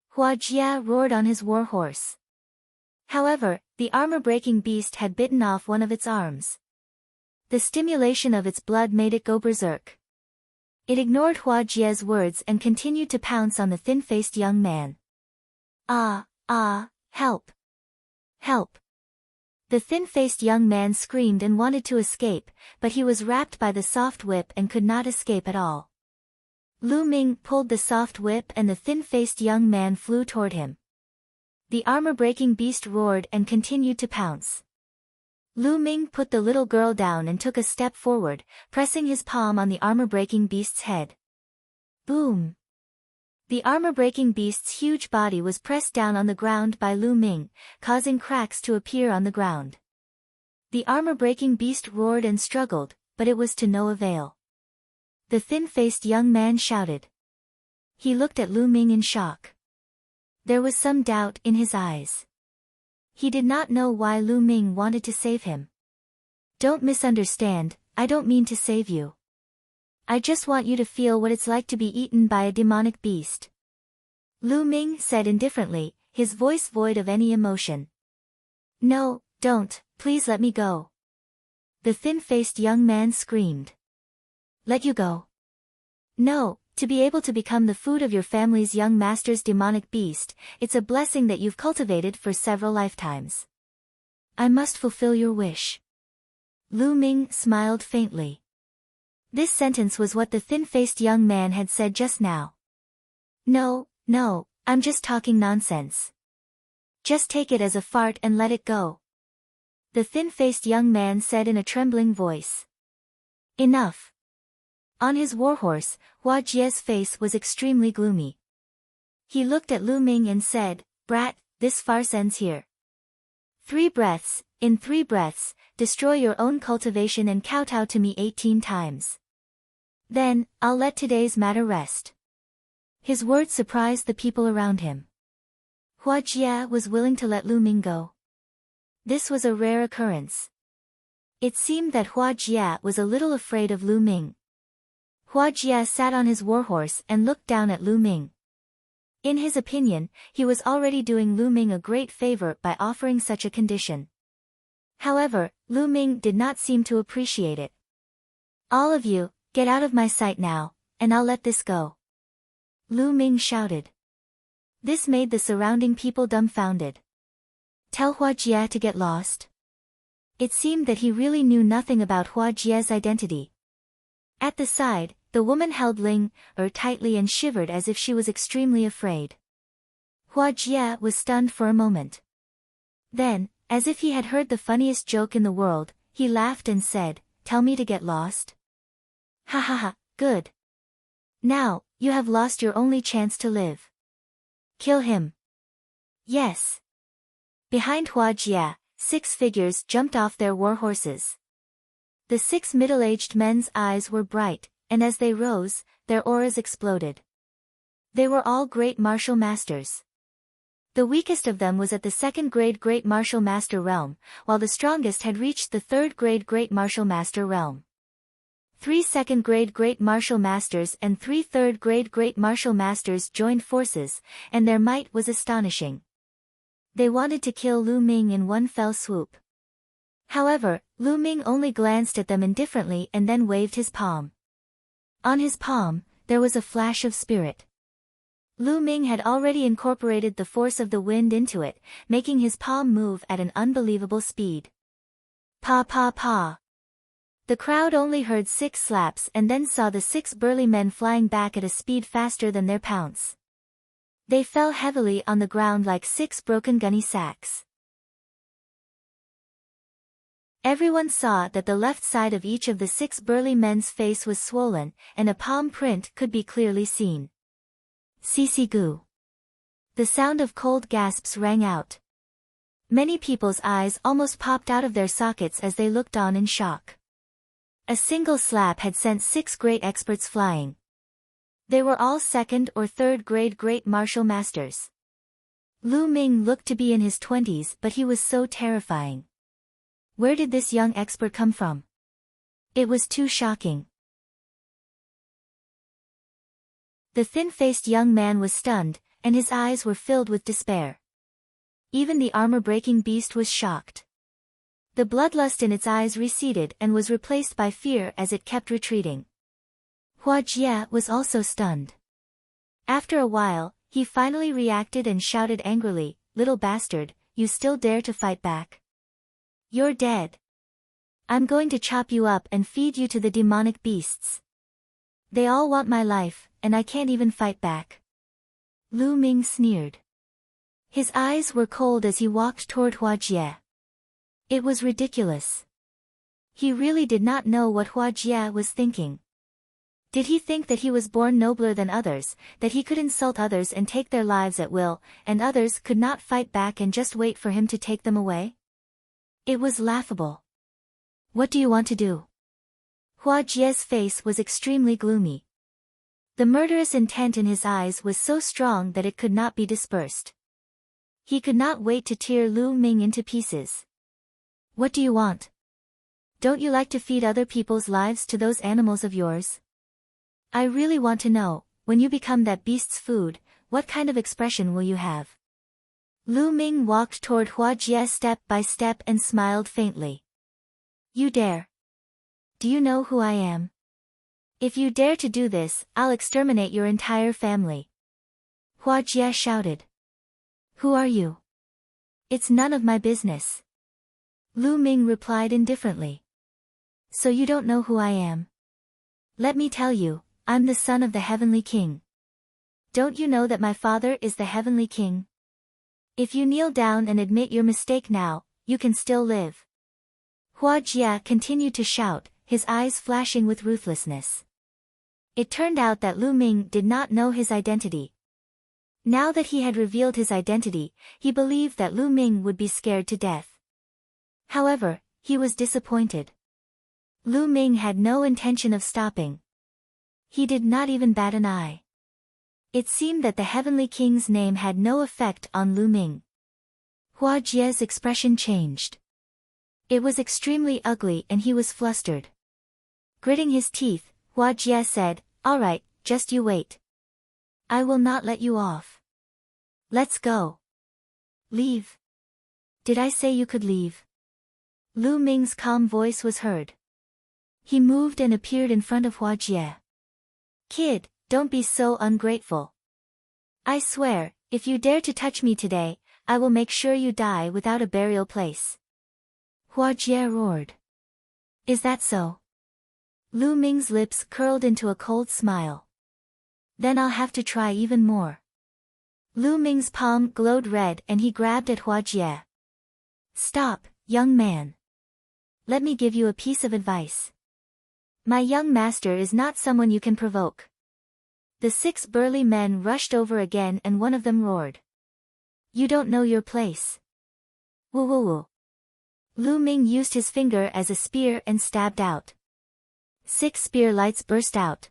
[SPEAKER 1] Hua Jie roared on his warhorse. However, the armor-breaking beast had bitten off one of its arms. The stimulation of its blood made it go berserk. It ignored Hua Jie's words and continued to pounce on the thin-faced young man. Help! Help! The thin-faced young man screamed and wanted to escape, but he was wrapped by the soft whip and could not escape at all. Lu Ming pulled the soft whip and the thin-faced young man flew toward him. The armor-breaking beast roared and continued to pounce. Lu Ming put the little girl down and took a step forward, pressing his palm on the armor-breaking beast's head. Boom! The armor-breaking beast's huge body was pressed down on the ground by Lu Ming, causing cracks to appear on the ground. The armor-breaking beast roared and struggled, but it was to no avail. The thin-faced young man shouted. He looked at Lu Ming in shock. There was some doubt in his eyes. He did not know why Lu Ming wanted to save him. Don't misunderstand, I don't mean to save you. I just want you to feel what it's like to be eaten by a demonic beast. Lu Ming said indifferently, his voice void of any emotion. No, don't, please let me go. The thin-faced young man screamed. Let you go? No, to be able to become the food of your family's young master's demonic beast, it's a blessing that you've cultivated for several lifetimes. I must fulfill your wish. Lu Ming smiled faintly. This sentence was what the thin-faced young man had said just now. No, I'm just talking nonsense. Just take it as a fart and let it go. The thin-faced young man said in a trembling voice. Enough. On his warhorse, Hua Jie's face was extremely gloomy. He looked at Lu Ming and said, Brat, this farce ends here. 3 breaths, in 3 breaths, destroy your own cultivation and kowtow to me 18 times. Then, I'll let today's matter rest. His words surprised the people around him. Hua Jie was willing to let Lu Ming go. This was a rare occurrence. It seemed that Hua Jie was a little afraid of Lu Ming. Hua Jie sat on his warhorse and looked down at Lu Ming. In his opinion, he was already doing Lu Ming a great favor by offering such a condition. However, Lu Ming did not seem to appreciate it. All of you, get out of my sight now, and I'll let this go. Lu Ming shouted. This made the surrounding people dumbfounded. Tell Hua Jie to get lost? It seemed that he really knew nothing about Hua Jie's identity. At the side, the woman held Ling tightly and shivered as if she was extremely afraid. Hua Jie was stunned for a moment. Then, as if he had heard the funniest joke in the world, he laughed and said, Tell me to get lost? Ha ha ha, good. Now, you have lost your only chance to live. Kill him. Yes. Behind Hua Jie, 6 figures jumped off their war horses. The 6 middle-aged men's eyes were bright, and as they rose, their auras exploded. They were all great martial masters. The weakest of them was at the 2nd grade Great Martial Master realm, while the strongest had reached the 3rd grade Great Martial Master realm. 3 2nd grade Great Martial Masters and 3 3rd grade Great Martial Masters joined forces, and their might was astonishing. They wanted to kill Lu Ming in one fell swoop. However, Lu Ming only glanced at them indifferently and then waved his palm. On his palm, there was a flash of spirit. Lu Ming had already incorporated the force of the wind into it, making his palm move at an unbelievable speed. Pa pa pa. The crowd only heard 6 slaps and then saw the 6 burly men flying back at a speed faster than their pounce. They fell heavily on the ground like 6 broken gunny sacks. Everyone saw that the left side of each of the 6 burly men's face was swollen, and a palm print could be clearly seen. Sisi gu. The sound of cold gasps rang out. Many people's eyes almost popped out of their sockets as they looked on in shock. A single slap had sent 6 great experts flying. They were all 2nd or 3rd grade Great Martial Masters. Lu Ming looked to be in his 20s, but he was so terrifying. Where did this young expert come from? It was too shocking. The thin-faced young man was stunned, and his eyes were filled with despair. Even the armor-breaking beast was shocked. The bloodlust in its eyes receded and was replaced by fear as it kept retreating. Hua Jie was also stunned. After a while, he finally reacted and shouted angrily, Little bastard, you still dare to fight back? You're dead. I'm going to chop you up and feed you to the demonic beasts. They all want my life, and I can't even fight back. Lu Ming sneered. His eyes were cold as he walked toward Hua Jie. It was ridiculous. He really did not know what Hua Jie was thinking. Did he think that he was born nobler than others, that he could insult others and take their lives at will, and others could not fight back and just wait for him to take them away? It was laughable. What do you want to do? Hua Jie's face was extremely gloomy. The murderous intent in his eyes was so strong that it could not be dispersed. He could not wait to tear Lu Ming into pieces. What do you want? Don't you like to feed other people's lives to those animals of yours? I really want to know, when you become that beast's food, what kind of expression will you have? Lu Ming walked toward Hua Jie step by step and smiled faintly. You dare? Do you know who I am? If you dare to do this, I'll exterminate your entire family. Hua Jie shouted. Who are you? It's none of my business. Lu Ming replied indifferently. So you don't know who I am? Let me tell you, I'm the son of the Heavenly King. Don't you know that my father is the Heavenly King? If you kneel down and admit your mistake now, you can still live. Hua Jie continued to shout, his eyes flashing with ruthlessness. It turned out that Lu Ming did not know his identity. Now that he had revealed his identity, he believed that Lu Ming would be scared to death. However, he was disappointed. Lu Ming had no intention of stopping. He did not even bat an eye. It seemed that the Heavenly King's name had no effect on Lu Ming. Hua Jie's expression changed. It was extremely ugly and he was flustered. Gritting his teeth, Hua Jie said, All right, just you wait. I will not let you off. Let's go. Leave. Did I say you could leave? Lu Ming's calm voice was heard. He moved and appeared in front of Hua Jie. Kid, don't be so ungrateful. I swear, if you dare to touch me today, I will make sure you die without a burial place. Hua Jie roared. Is that so? Lu Ming's lips curled into a cold smile. Then I'll have to try even more. Lu Ming's palm glowed red and he grabbed at Hua Jie. Stop, young man. Let me give you a piece of advice. My young master is not someone you can provoke. The 6 burly men rushed over again and one of them roared. You don't know your place. Woo woo woo. Lu Ming used his finger as a spear and stabbed out. 6 spear lights burst out.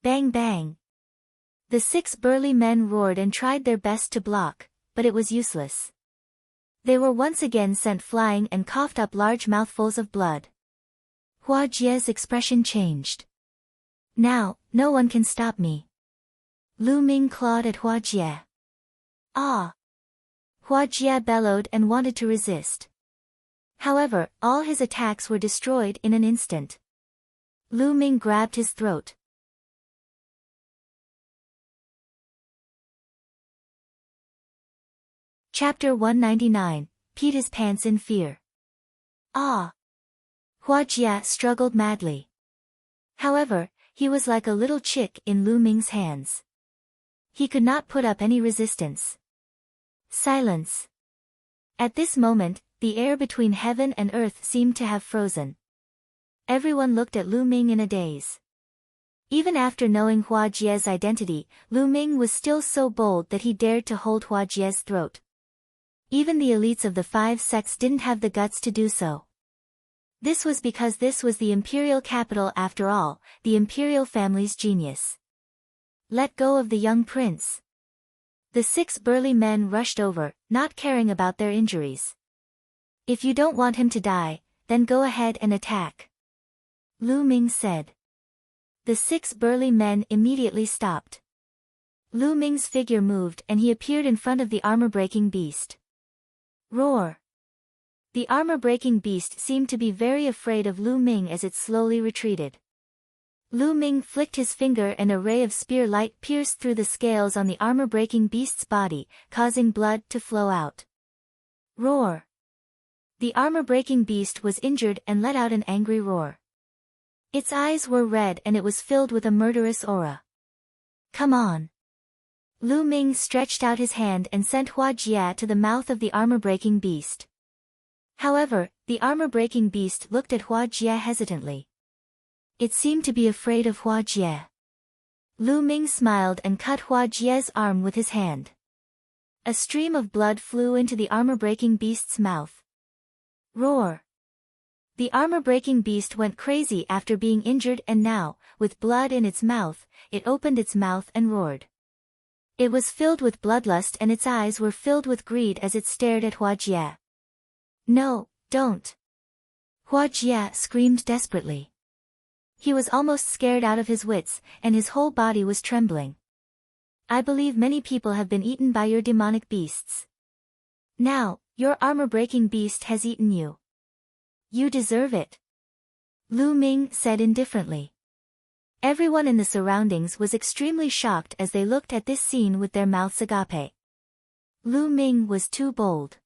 [SPEAKER 1] Bang bang. The 6 burly men roared and tried their best to block, but it was useless. They were once again sent flying and coughed up large mouthfuls of blood. Hua Jie's expression changed. Now, no one can stop me. Lu Ming clawed at Hua Jie. Ah! Hua Jie bellowed and wanted to resist. However, all his attacks were destroyed in an instant. Lu Ming grabbed his throat. Chapter 199, peed his pants in fear. Ah! Hua Jie struggled madly. However, he was like a little chick in Lu Ming's hands. He could not put up any resistance. Silence. At this moment, the air between heaven and earth seemed to have frozen. Everyone looked at Lu Ming in a daze. Even after knowing Hua Jie's identity, Lu Ming was still so bold that he dared to hold Hua Jie's throat. Even the elites of the 5 sects didn't have the guts to do so. This was because this was the imperial capital after all, the imperial family's genius. Let go of the young prince. The 6 burly men rushed over, not caring about their injuries. If you don't want him to die, then go ahead and attack. Lu Ming said. The 6 burly men immediately stopped. Lu Ming's figure moved and he appeared in front of the armor-breaking beast. Roar! The armor-breaking beast seemed to be very afraid of Lu Ming as it slowly retreated. Lu Ming flicked his finger and a ray of spear light pierced through the scales on the armor-breaking beast's body, causing blood to flow out. Roar! The armor-breaking beast was injured and let out an angry roar. Its eyes were red and it was filled with a murderous aura. Come on! Lu Ming stretched out his hand and sent Hua Jie to the mouth of the armor-breaking beast. However, the armor-breaking beast looked at Hua Jie hesitantly. It seemed to be afraid of Hua Jie. Lu Ming smiled and cut Hua Jie's arm with his hand. A stream of blood flew into the armor-breaking beast's mouth. Roar! The armor-breaking beast went crazy after being injured and now, with blood in its mouth, it opened its mouth and roared. It was filled with bloodlust and its eyes were filled with greed as it stared at Hua Jie. No, don't! Hua Jie screamed desperately. He was almost scared out of his wits, and his whole body was trembling. I believe many people have been eaten by your demonic beasts. Now, your armor-breaking beast has eaten you. You deserve it. Lu Ming said indifferently. Everyone in the surroundings was extremely shocked as they looked at this scene with their mouths agape. Lu Ming was too bold.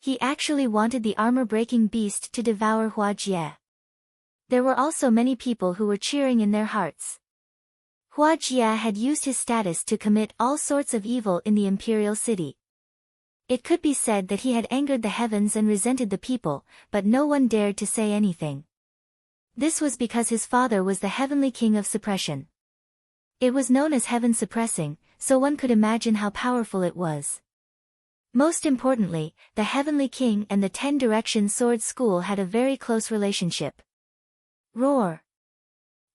[SPEAKER 1] He actually wanted the armor-breaking beast to devour Hua Jie. There were also many people who were cheering in their hearts. Hua Jie had used his status to commit all sorts of evil in the imperial city. It could be said that he had angered the heavens and resented the people, but no one dared to say anything. This was because his father was the heavenly king of suppression. It was known as heaven suppressing, so one could imagine how powerful it was. Most importantly, the heavenly king and the 10 Direction Sword School had a very close relationship. Roar!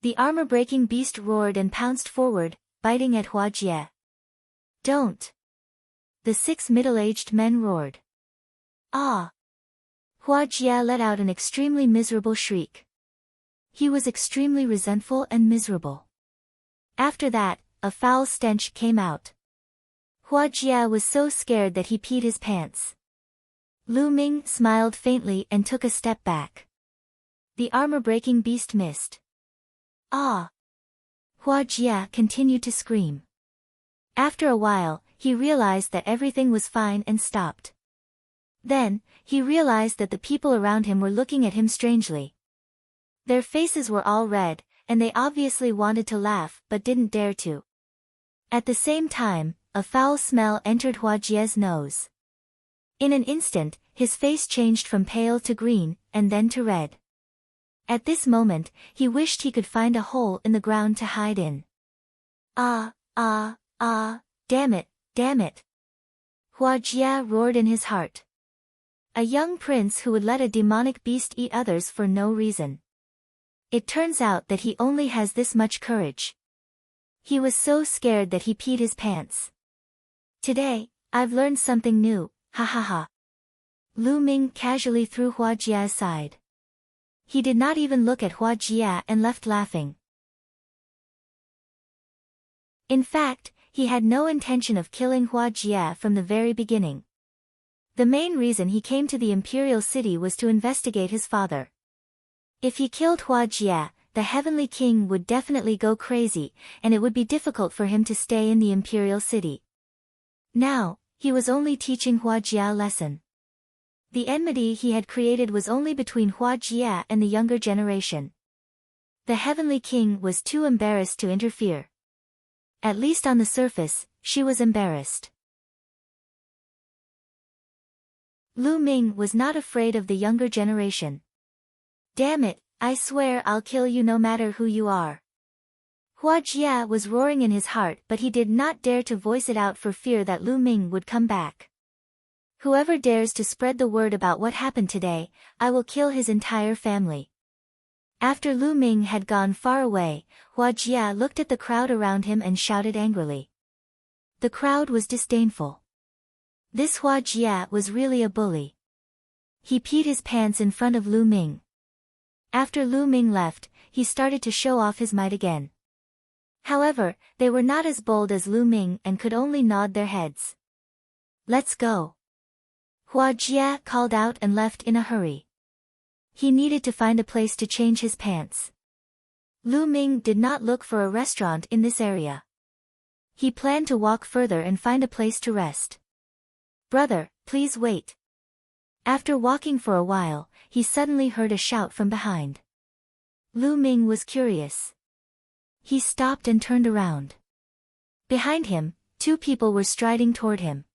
[SPEAKER 1] The armor-breaking beast roared and pounced forward, biting at Hua Jie. Don't! The 6 middle-aged men roared. Ah! Hua Jie let out an extremely miserable shriek. He was extremely resentful and miserable. After that, a foul stench came out. Hua Jie was so scared that he peed his pants. Lu Ming smiled faintly and took a step back. The armor-breaking beast missed. Ah! Hua Jie continued to scream. After a while, he realized that everything was fine and stopped. Then, he realized that the people around him were looking at him strangely. Their faces were all red, and they obviously wanted to laugh but didn't dare to. At the same time, a foul smell entered Hua Jie's nose. In an instant, his face changed from pale to green, and then to red. At this moment, he wished he could find a hole in the ground to hide in. Ah, damn it, damn it! Hua Jie roared in his heart. A young prince who would let a demonic beast eat others for no reason. It turns out that he only has this much courage. He was so scared that he peed his pants. Today, I've learned something new, ha ha ha. Lu Ming casually threw Hua Jie aside. He did not even look at Hua Jie and left laughing. In fact, he had no intention of killing Hua Jie from the very beginning. The main reason he came to the imperial city was to investigate his father. If he killed Hua Jie, the heavenly king would definitely go crazy, and it would be difficult for him to stay in the imperial city. Now, he was only teaching Hua Jie a lesson. The enmity he had created was only between Hua Jie and the younger generation. The heavenly king was too embarrassed to interfere. At least on the surface, she was embarrassed. Lu Ming was not afraid of the younger generation. Damn it, I swear I'll kill you no matter who you are. Hua Jie was roaring in his heart, but he did not dare to voice it out for fear that Lu Ming would come back. Whoever dares to spread the word about what happened today, I will kill his entire family. After Lu Ming had gone far away, Hua Jie looked at the crowd around him and shouted angrily. The crowd was disdainful. This Hua Jie was really a bully. He peed his pants in front of Lu Ming. After Lu Ming left, he started to show off his might again. However, they were not as bold as Lu Ming and could only nod their heads. Let's go. Hua Jie called out and left in a hurry. He needed to find a place to change his pants. Lu Ming did not look for a restaurant in this area. He planned to walk further and find a place to rest. Brother, please wait. After walking for a while, he suddenly heard a shout from behind. Lu Ming was curious. He stopped and turned around. Behind him, 2 people were striding toward him.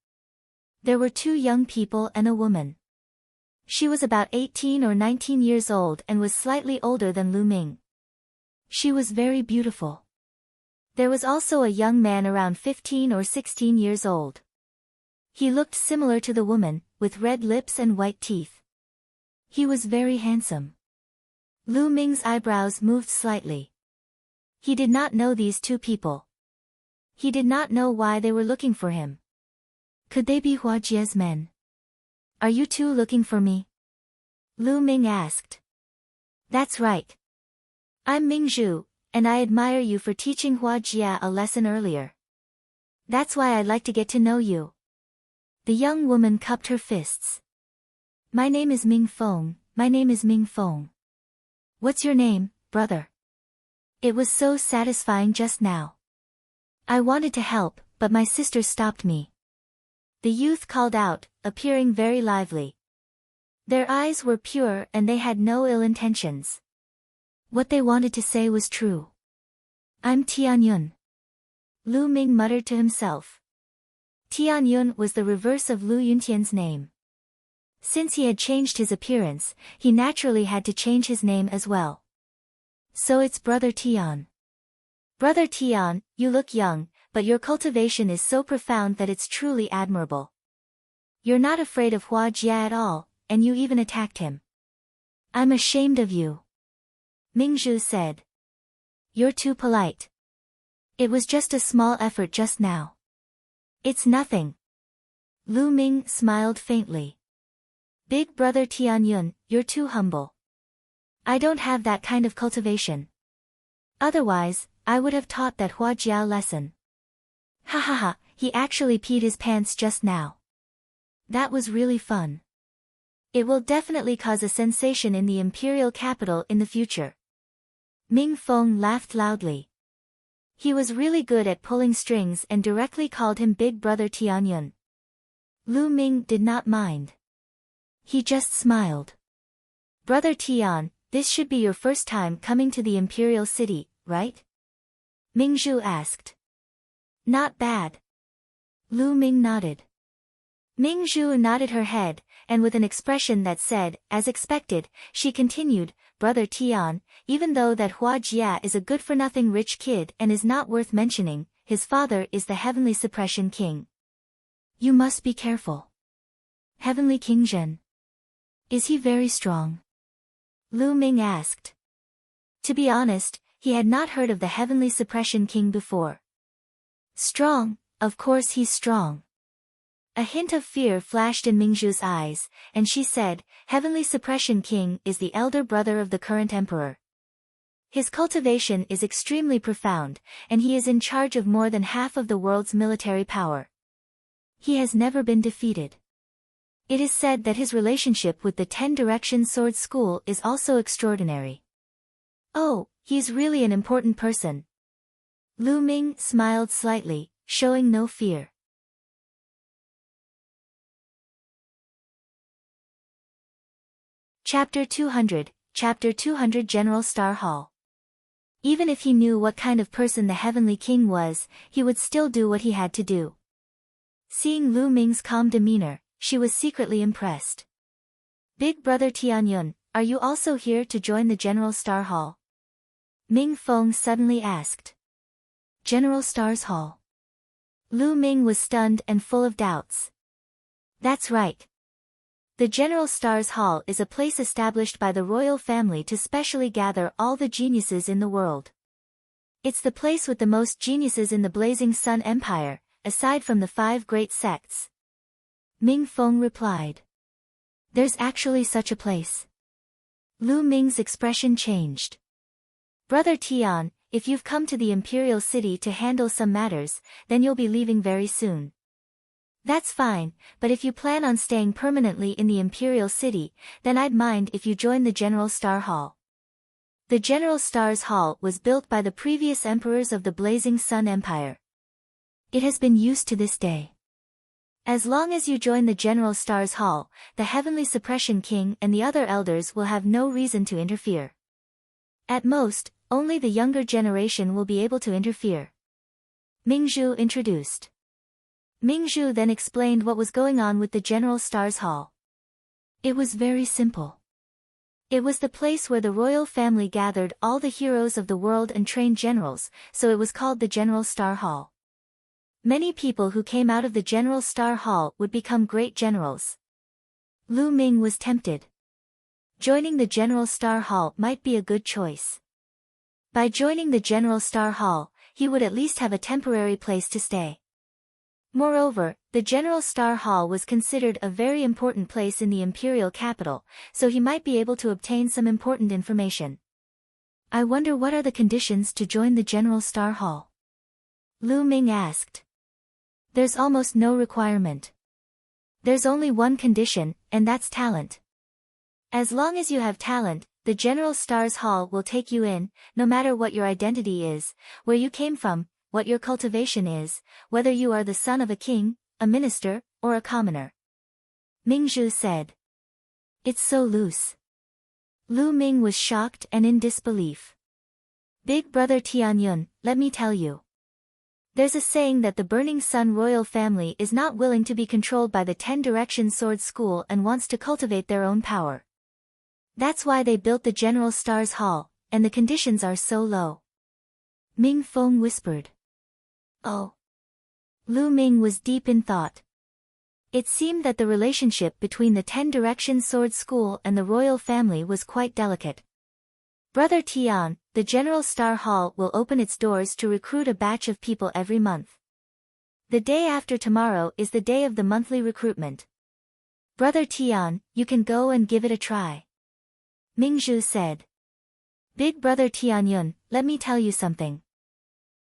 [SPEAKER 1] There were 2 young people and a woman. She was about 18 or 19 years old and was slightly older than Lu Ming. She was very beautiful. There was also a young man around 15 or 16 years old. He looked similar to the woman, with red lips and white teeth. He was very handsome. Lu Ming's eyebrows moved slightly. He did not know these 2 people. He did not know why they were looking for him. Could they be Hua Jie's men? Are you 2 looking for me? Lu Ming asked. That's right. I'm Mingzhu, and I admire you for teaching Hua Jia a lesson earlier. That's why I'd like to get to know you. The young woman cupped her fists. My name is Ming Feng, my name is Ming Feng. What's your name, brother? It was so satisfying just now. I wanted to help, but my sister stopped me. The youth called out, appearing very lively. Their eyes were pure and they had no ill intentions. What they wanted to say was true. I'm Tianyun. Lu Ming muttered to himself. Tianyun was the reverse of Lu Yuntian's name. Since he had changed his appearance, he naturally had to change his name as well. So it's Brother Tian. Brother Tian, you look young, but your cultivation is so profound that it's truly admirable. You're not afraid of Hua Jia at all, and you even attacked him. I'm ashamed of you. Mingzhu said. You're too polite. It was just a small effort just now. It's nothing. Lu Ming smiled faintly. Big brother Tianyun, you're too humble. I don't have that kind of cultivation. Otherwise, I would have taught that Hua Jia lesson. Ha ha ha, he actually peed his pants just now. That was really fun. It will definitely cause a sensation in the imperial capital in the future. Ming Feng laughed loudly. He was really good at pulling strings and directly called him Big Brother Tianyun. Lu Ming did not mind. He just smiled. Brother Tian, this should be your first time coming to the imperial city, right? Mingzhu asked. Not bad. Lu Ming nodded. Mingzhu nodded her head, and with an expression that said, as expected, she continued, Brother Tian, even though that Hua Jia is a good-for-nothing rich kid and is not worth mentioning, his father is the Heavenly Suppression King. You must be careful. Heavenly King Zhen. Is he very strong? Lu Ming asked. To be honest, he had not heard of the Heavenly Suppression King before. Strong, of course he's strong. A hint of fear flashed in Mingzhu's eyes, and she said, Heavenly Suppression King is the elder brother of the current emperor. His cultivation is extremely profound, and he is in charge of more than half of the world's military power. He has never been defeated. It is said that his relationship with the 10 Direction Sword School is also extraordinary. Oh, he's really an important person. Lu Ming smiled slightly, showing no fear. Chapter 200, Chapter 200 General Star Hall. Even if he knew what kind of person the Heavenly King was, he would still do what he had to do. Seeing Lu Ming's calm demeanor, she was secretly impressed. Big Brother Tianyun, are you also here to join the General Star Hall? Ming Feng suddenly asked. General Star's Hall. Lu Ming was stunned and full of doubts. That's right. The General Star's Hall is a place established by the royal family to specially gather all the geniuses in the world. It's the place with the most geniuses in the Blazing Sun Empire, aside from the 5 great sects. Ming Feng replied. There's actually such a place. Lu Ming's expression changed. Brother Tian, if you've come to the imperial city to handle some matters, then you'll be leaving very soon. That's fine, but if you plan on staying permanently in the imperial city, then I'd mind if you join the General Star Hall. The General Star's Hall was built by the previous emperors of the Blazing Sun Empire. It has been used to this day. As long as you join the General Star's Hall, the Heavenly Suppression King and the other elders will have no reason to interfere. At most, only the younger generation will be able to interfere. Mingzhu introduced. Mingzhu then explained what was going on with the General Star's Hall. It was very simple. It was the place where the royal family gathered all the heroes of the world and trained generals, so it was called the General Star Hall. Many people who came out of the General Star Hall would become great generals. Lu Ming was tempted. Joining the General Star Hall might be a good choice. By joining the General Star Hall, he would at least have a temporary place to stay. Moreover, the General Star Hall was considered a very important place in the imperial capital, so he might be able to obtain some important information. I wonder what are the conditions to join the General Star Hall? Lu Ming asked. There's almost no requirement. There's only one condition, and that's talent. As long as you have talent, the General Stars Hall will take you in, no matter what your identity is, where you came from, what your cultivation is, whether you are the son of a king, a minister, or a commoner. Mingzhu said. It's so loose. Lu Ming was shocked and in disbelief. Big brother Tianyun, let me tell you. There's a saying that the Burning Sun royal family is not willing to be controlled by the 10 Direction Sword School and wants to cultivate their own power. That's why they built the General Stars Hall, and the conditions are so low. Ming Feng whispered. Oh. Lu Ming was deep in thought. It seemed that the relationship between the 10 Direction Sword School and the royal family was quite delicate. Brother Tian, the General Star Hall will open its doors to recruit a batch of people every month. The day after tomorrow is the day of the monthly recruitment. Brother Tian, you can go and give it a try. Mingzhu said. Big brother Tianyun, let me tell you something.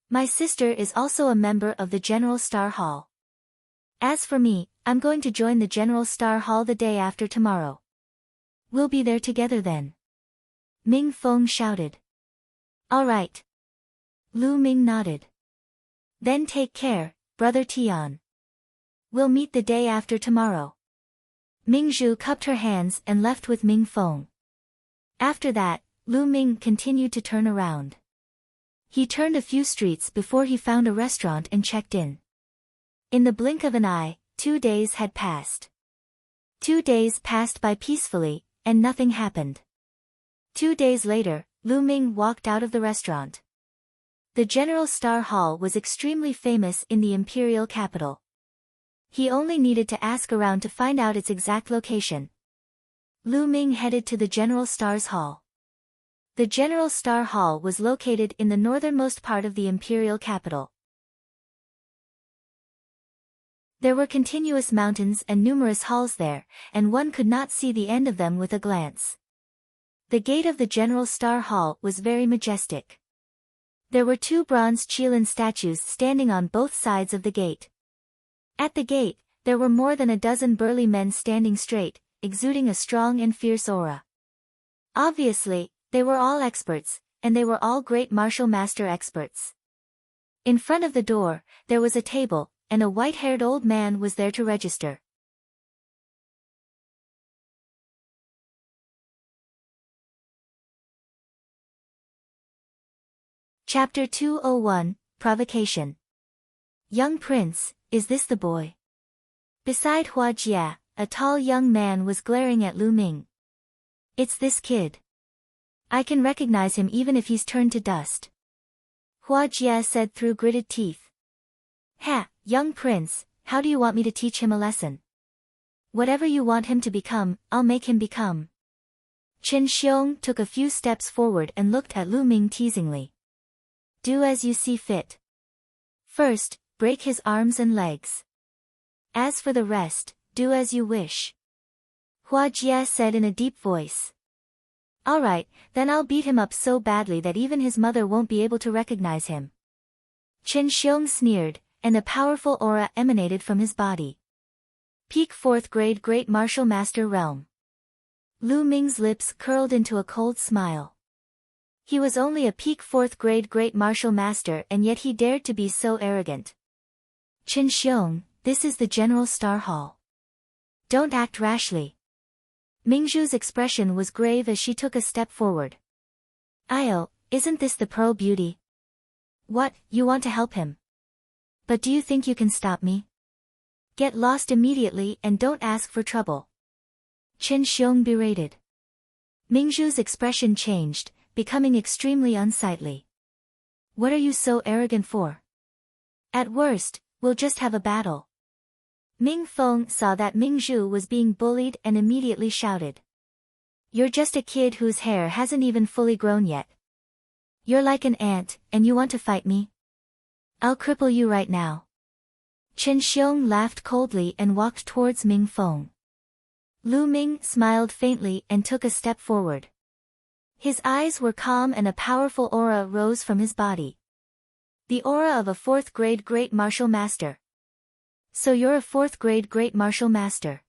[SPEAKER 1] My sister is also a member of the General Star Hall. As for me, I'm going to join the General Star Hall the day after tomorrow. We'll be there together then. Ming Feng shouted. All right. Lu Ming nodded. Then take care, brother Tian. We'll meet the day after tomorrow. Mingzhu cupped her hands and left with Ming Feng. After that, Lu Ming continued to turn around. He turned a few streets before he found a restaurant and checked in. In the blink of an eye, 2 days had passed. 2 days passed by peacefully, and nothing happened. 2 days later, Lu Ming walked out of the restaurant. The General Star Hall was extremely famous in the imperial capital. He only needed to ask around to find out its exact location. Lu Ming headed to the General Stars Hall. The General Star Hall was located in the northernmost part of the imperial capital. There were continuous mountains and numerous halls there, and one could not see the end of them with a glance. The gate of the General Star Hall was very majestic. There were 2 bronze Qilin statues standing on both sides of the gate. At the gate, there were more than a dozen burly men standing straight, exuding a strong and fierce aura. Obviously, they were all experts, and they were all great martial master experts. In front of the door, there was a table, and a white-haired old man was there to register. Chapter 201, Provocation. Young Prince, is this the boy? Beside Hua Jia, a tall young man was glaring at Lu Ming. It's this kid. I can recognize him even if he's turned to dust. Hua Jia said through gritted teeth. Ha, young prince, how do you want me to teach him a lesson? Whatever you want him to become, I'll make him become. Chen Xiong took a few steps forward and looked at Lu Ming teasingly. Do as you see fit. First, break his arms and legs. As for the rest, do as you wish. Hua Jia said in a deep voice. All right, then I'll beat him up so badly that even his mother won't be able to recognize him. Chen Xiong sneered, and a powerful aura emanated from his body. Peak 4th grade Great Martial Master Realm. Lu Ming's lips curled into a cold smile. He was only a peak 4th grade Great Martial Master and yet he dared to be so arrogant. Chen Xiong, this is the General Star Hall. Don't act rashly. Mingzhu's expression was grave as she took a step forward. Io, isn't this the Pearl Beauty? What, you want to help him? But do you think you can stop me? Get lost immediately and don't ask for trouble. Chen Xiong berated. Mingzhu's expression changed, becoming extremely unsightly. What are you so arrogant for? At worst, we'll just have a battle. Ming Feng saw that Mingzhu was being bullied and immediately shouted. You're just a kid whose hair hasn't even fully grown yet. You're like an ant, and you want to fight me? I'll cripple you right now. Chen Xiong laughed coldly and walked towards Ming Feng. Lu Ming smiled faintly and took a step forward. His eyes were calm and a powerful aura rose from his body. The aura of a 4th grade Great Martial Master. So you're a 4th grade Great Martial Master.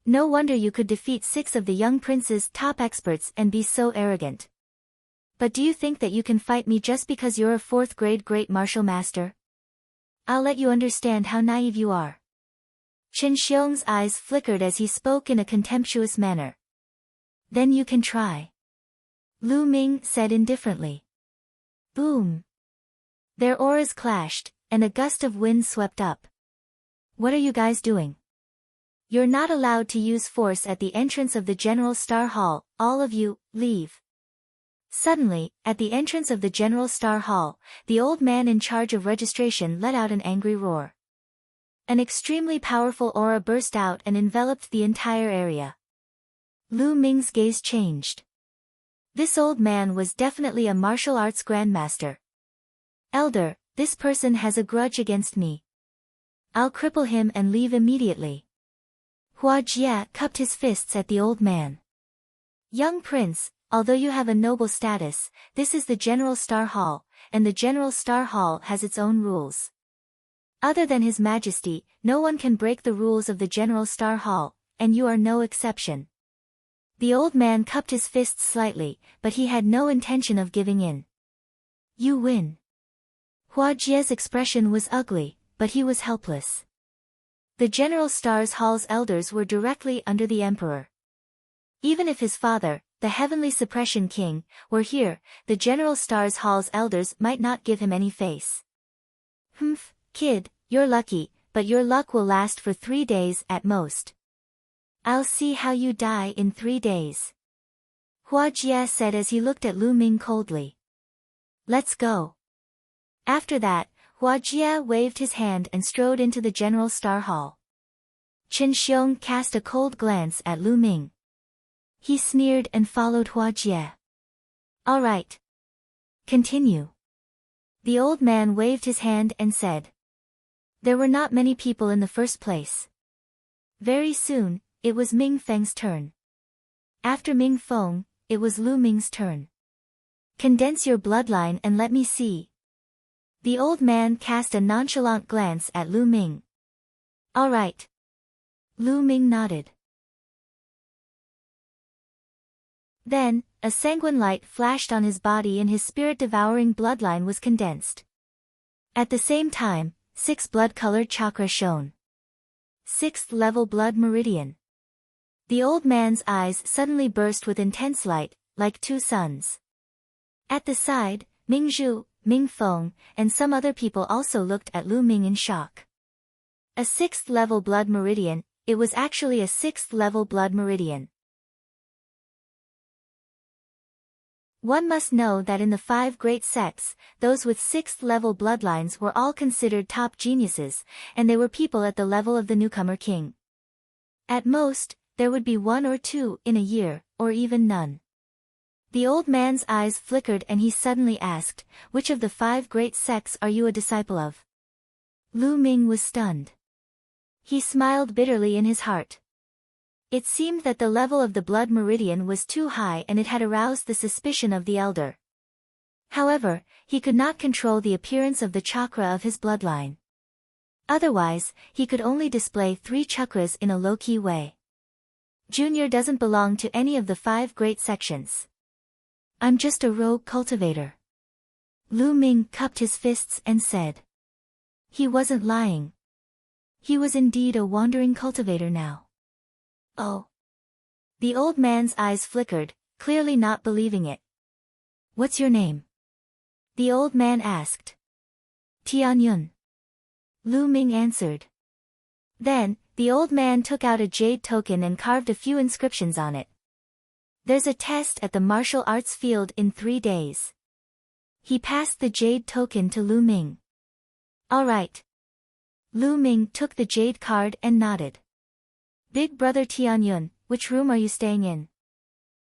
[SPEAKER 1] No wonder you could defeat 6 of the young prince's top experts and be so arrogant. But do you think that you can fight me just because you're a 4th grade Great Martial Master? I'll let you understand how naive you are. Chen Xiong's eyes flickered as he spoke in a contemptuous manner. Then you can try. Lu Ming said indifferently. Boom. Their auras clashed, and a gust of wind swept up. What are you guys doing? You're not allowed to use force at the entrance of the General Star Hall, all of you, leave. Suddenly, at the entrance of the General Star Hall, the old man in charge of registration let out an angry roar. An extremely powerful aura burst out and enveloped the entire area. Lu Ming's gaze changed. This old man was definitely a martial arts grandmaster. Elder, this person has a grudge against me. I'll cripple him and leave immediately. Hua Jie cupped his fists at the old man. Young prince, although you have a noble status, this is the General Star Hall, and the General Star Hall has its own rules. Other than His Majesty, no one can break the rules of the General Star Hall, and you are no exception. The old man cupped his fists slightly, but he had no intention of giving in. You win. Hua Jie's expression was ugly, but he was helpless. The General Stars Hall's elders were directly under the Emperor. Even if his father, the Heavenly Suppression King, were here, the General Stars Hall's elders might not give him any face. Humph, kid, you're lucky, but your luck will last for 3 days at most. I'll see how you die in 3 days. Hua Jie said as he looked at Lu Ming coldly. Let's go. After that, Hua Jie waved his hand and strode into the General Star Hall. Chen Xiong cast a cold glance at Lu Ming. He sneered and followed Hua Jie. All right. Continue. The old man waved his hand and said. There were not many people in the first place. Very soon, it was Ming Feng's turn. After Ming Feng, it was Lu Ming's turn. Condense your bloodline and let me see. The old man cast a nonchalant glance at Lu Ming. All right. Lu Ming nodded. Then, a sanguine light flashed on his body and his spirit-devouring bloodline was condensed. At the same time, 6 blood-colored chakra shone. 6th level blood meridian. The old man's eyes suddenly burst with intense light, like 2 suns. At the side, Ming Zhu, Ming Feng, and some other people also looked at Lu Ming in shock. A 6th level blood meridian, it was actually a 6th level blood meridian. One must know that in the 5 great sects, those with 6th level bloodlines were all considered top geniuses, and they were people at the level of the newcomer king. At most, there would be 1 or 2 in a year, or even none. The old man's eyes flickered and he suddenly asked, which of the 5 great sects are you a disciple of? Lu Ming was stunned. He smiled bitterly in his heart. It seemed that the level of the blood meridian was too high and it had aroused the suspicion of the elder. However, he could not control the appearance of the chakra of his bloodline. Otherwise, he could only display 3 chakras in a low-key way. Junior doesn't belong to any of the 5 great sections. I'm just a rogue cultivator. Lu Ming cupped his fists and said. He wasn't lying. He was indeed a wandering cultivator now. Oh. The old man's eyes flickered, clearly not believing it. What's your name? The old man asked. Tianyun. Lu Ming answered. Then, the old man took out a jade token and carved a few inscriptions on it. There's a test at the martial arts field in 3 days. He passed the jade token to Lu Ming. All right. Lu Ming took the jade card and nodded. Big brother Tianyun, which room are you staying in?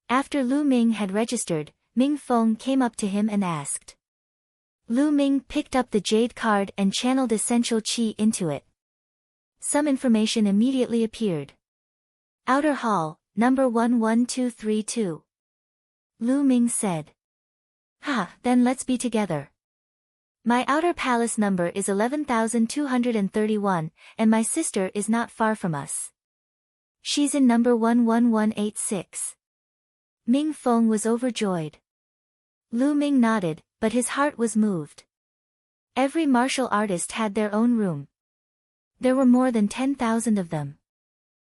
[SPEAKER 1] After Lu Ming had registered, Ming Feng came up to him and asked. Lu Ming picked up the jade card and channeled essential qi into it. Some information immediately appeared. Outer Hall, number 11232. Lu Ming said. Ha, then let's be together. My outer palace number is 11,231, and my sister is not far from us. She's in number 11186. Ming Feng was overjoyed. Lu Ming nodded, but his heart was moved. Every martial artist had their own room. There were more than 10,000 of them.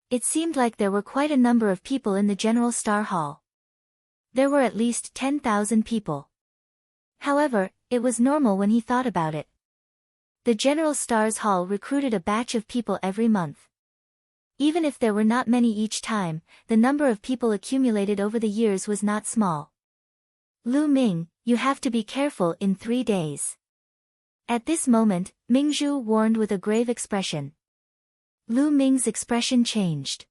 [SPEAKER 1] It seemed like there were quite a number of people in the General Star Hall. There were at least 10,000 people. However, it was normal when he thought about it. The General Stars Hall recruited a batch of people every month. Even if there were not many each time, the number of people accumulated over the years was not small. Lu Ming, you have to be careful in 3 days. At this moment, Mingzhu warned with a grave expression. Lu Ming's expression changed.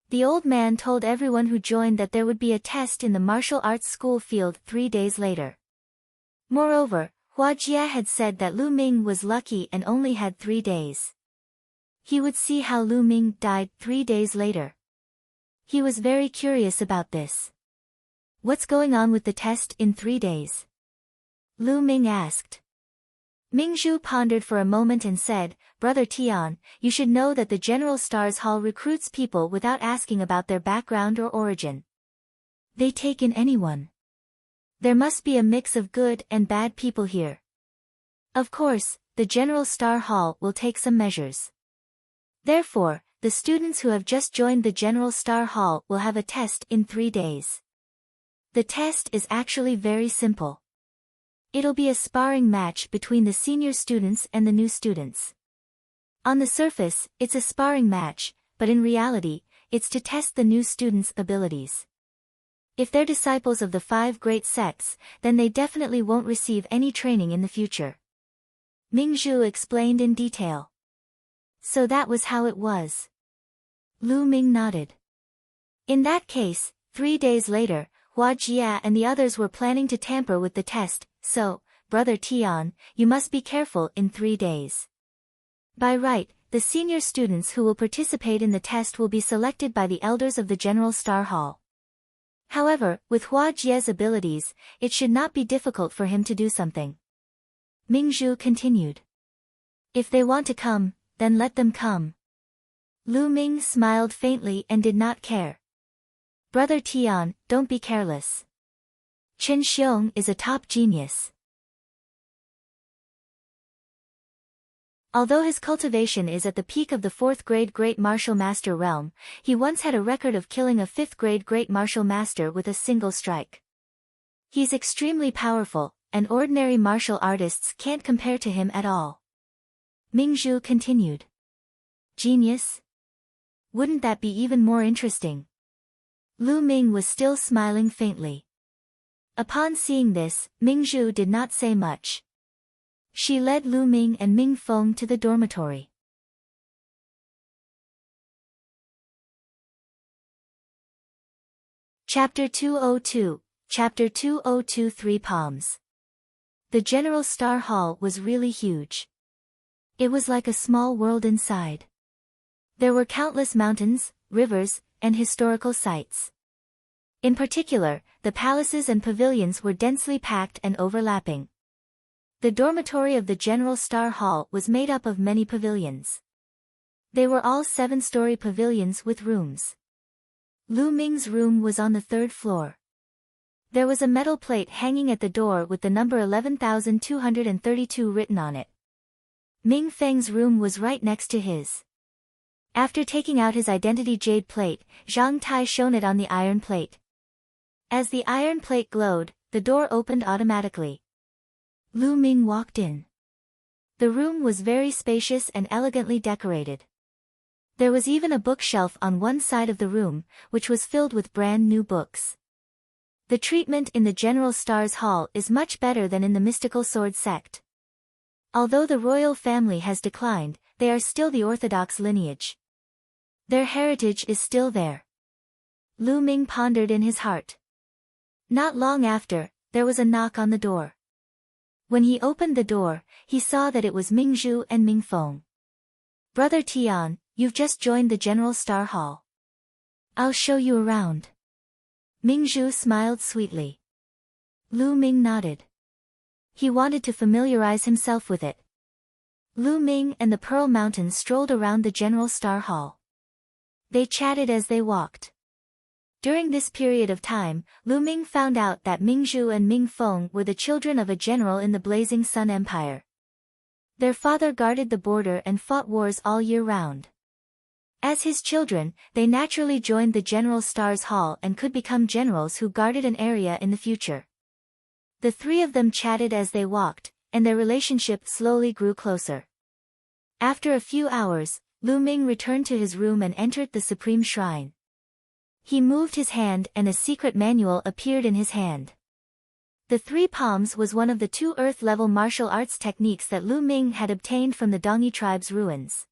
[SPEAKER 1] The old man told everyone who joined that there would be a test in the martial arts school field 3 days later. Moreover, Hua Jia had said that Lu Ming was lucky and only had 3 days. He would see how Lu Ming died 3 days later. He was very curious about this. What's going on with the test in 3 days? Lu Ming asked. Mingzhu pondered for a moment and said, Brother Tian, you should know that the General Stars Hall recruits people without asking about their background or origin. They take in anyone. There must be a mix of good and bad people here. Of course, the General Star Hall will take some measures. Therefore, the students who have just joined the General Star Hall will have a test in 3 days. The test is actually very simple. It'll be a sparring match between the senior students and the new students. On the surface, it's a sparring match, but in reality, it's to test the new students' abilities. If they're disciples of the 5 great sects, then they definitely won't receive any training in the future. Mingzhu explained in detail. So that was how it was. Lu Ming nodded. In that case, 3 days later, Hua Jia and the others were planning to tamper with the test, so, Brother Tian, you must be careful in 3 days. By right, the senior students who will participate in the test will be selected by the elders of the General Star Hall. However, with Hua Jia's abilities, it should not be difficult for him to do something. Mingzhu continued. If they want to come, then let them come. Lu Ming smiled faintly and did not care. Brother Tian, don't be careless. Chen Xiong is a top genius. Although his cultivation is at the peak of the 4th grade Great Martial Master realm, he once had a record of killing a 5th grade Great Martial Master with a single strike. He's extremely powerful, and ordinary martial artists can't compare to him at all. Mingzhu continued. Genius? Wouldn't that be even more interesting? Lu Ming was still smiling faintly. Upon seeing this, Mingzhu did not say much. She led Lu Ming and Ming Feng to the dormitory. Chapter 202, Chapter 202 3 Palms. The General Star Hall was really huge. It was like a small world inside. There were countless mountains, rivers, and historical sites. In particular, the palaces and pavilions were densely packed and overlapping. The dormitory of the General Star Hall was made up of many pavilions. They were all 7-story pavilions with rooms. Lu Ming's room was on the 3rd floor. There was a metal plate hanging at the door with the number 11,232 written on it. Ming Feng's room was right next to his. After taking out his identity jade plate, Zhang Tai shone it on the iron plate. As the iron plate glowed, the door opened automatically. Lu Ming walked in. The room was very spacious and elegantly decorated. There was even a bookshelf on one side of the room, which was filled with brand new books. The treatment in the General Stars Hall is much better than in the Mystical Sword sect. Although the royal family has declined, they are still the orthodox lineage. Their heritage is still there. Lu Ming pondered in his heart. Not long after, there was a knock on the door. When he opened the door, he saw that it was Mingzhu and Ming Feng. Brother Tian, you've just joined the General Star Hall. I'll show you around. Mingzhu smiled sweetly. Lu Ming nodded. He wanted to familiarize himself with it. Lu Ming and the Pearl Mountain strolled around the General Star Hall. They chatted as they walked. During this period of time, Lu Ming found out that Mingzhu and Ming Feng were the children of a general in the Blazing Sun Empire. Their father guarded the border and fought wars all year round. As his children, they naturally joined the General Star's Hall and could become generals who guarded an area in the future. The three of them chatted as they walked, and their relationship slowly grew closer. After a few hours, Lu Ming returned to his room and entered the Supreme Shrine. He moved his hand and a secret manual appeared in his hand. The three palms was one of the 2 earth-level martial arts techniques that Lu Ming had obtained from the Dongi tribe's ruins.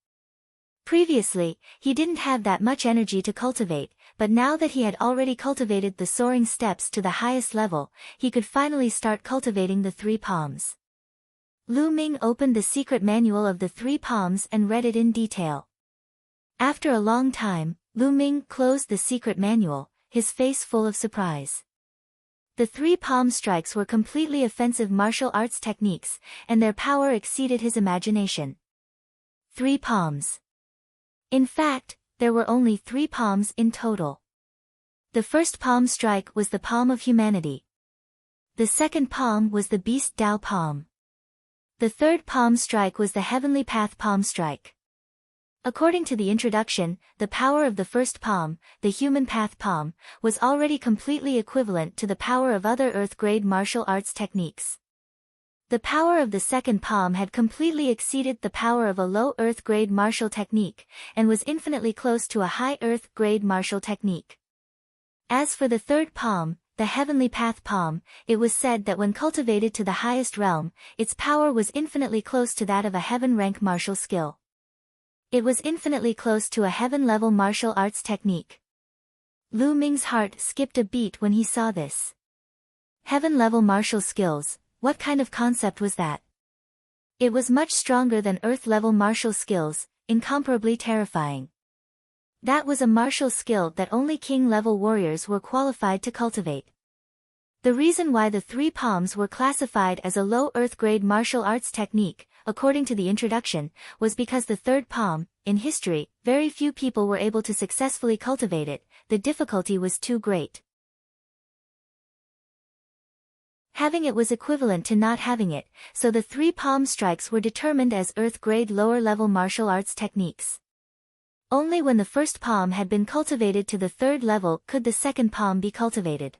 [SPEAKER 1] Previously, he didn't have that much energy to cultivate, but now that he had already cultivated the soaring steps to the highest level, he could finally start cultivating the three palms. Lu Ming opened the secret manual of the three palms and read it in detail. After a long time, Lu Ming closed the secret manual, his face full of surprise. The three palm strikes were completely offensive martial arts techniques, and their power exceeded his imagination. 3 palms. In fact, there were only 3 palms in total. The first palm strike was the palm of humanity. The second palm was the beast Tao palm. The third palm strike was the heavenly path palm strike. According to the introduction, the power of the first palm, the human path palm, was already completely equivalent to the power of other earth-grade martial arts techniques. The power of the second palm had completely exceeded the power of a low earth-grade martial technique, and was infinitely close to a high earth-grade martial technique. As for the third palm, the heavenly path palm, it was said that when cultivated to the highest realm, its power was infinitely close to that of a heaven-rank martial skill. It was infinitely close to a heaven-level martial arts technique. Lu Ming's heart skipped a beat when he saw this. Heaven-level martial skills, what kind of concept was that? It was much stronger than earth-level martial skills, incomparably terrifying. That was a martial skill that only king-level warriors were qualified to cultivate. The reason why the three palms were classified as a low earth-grade martial arts technique, according to the introduction, was because the third palm, in history, very few people were able to successfully cultivate it, the difficulty was too great. Having it was equivalent to not having it, so the three palm strikes were determined as earth-grade lower-level martial arts techniques. Only when the first palm had been cultivated to the third level could the second palm be cultivated.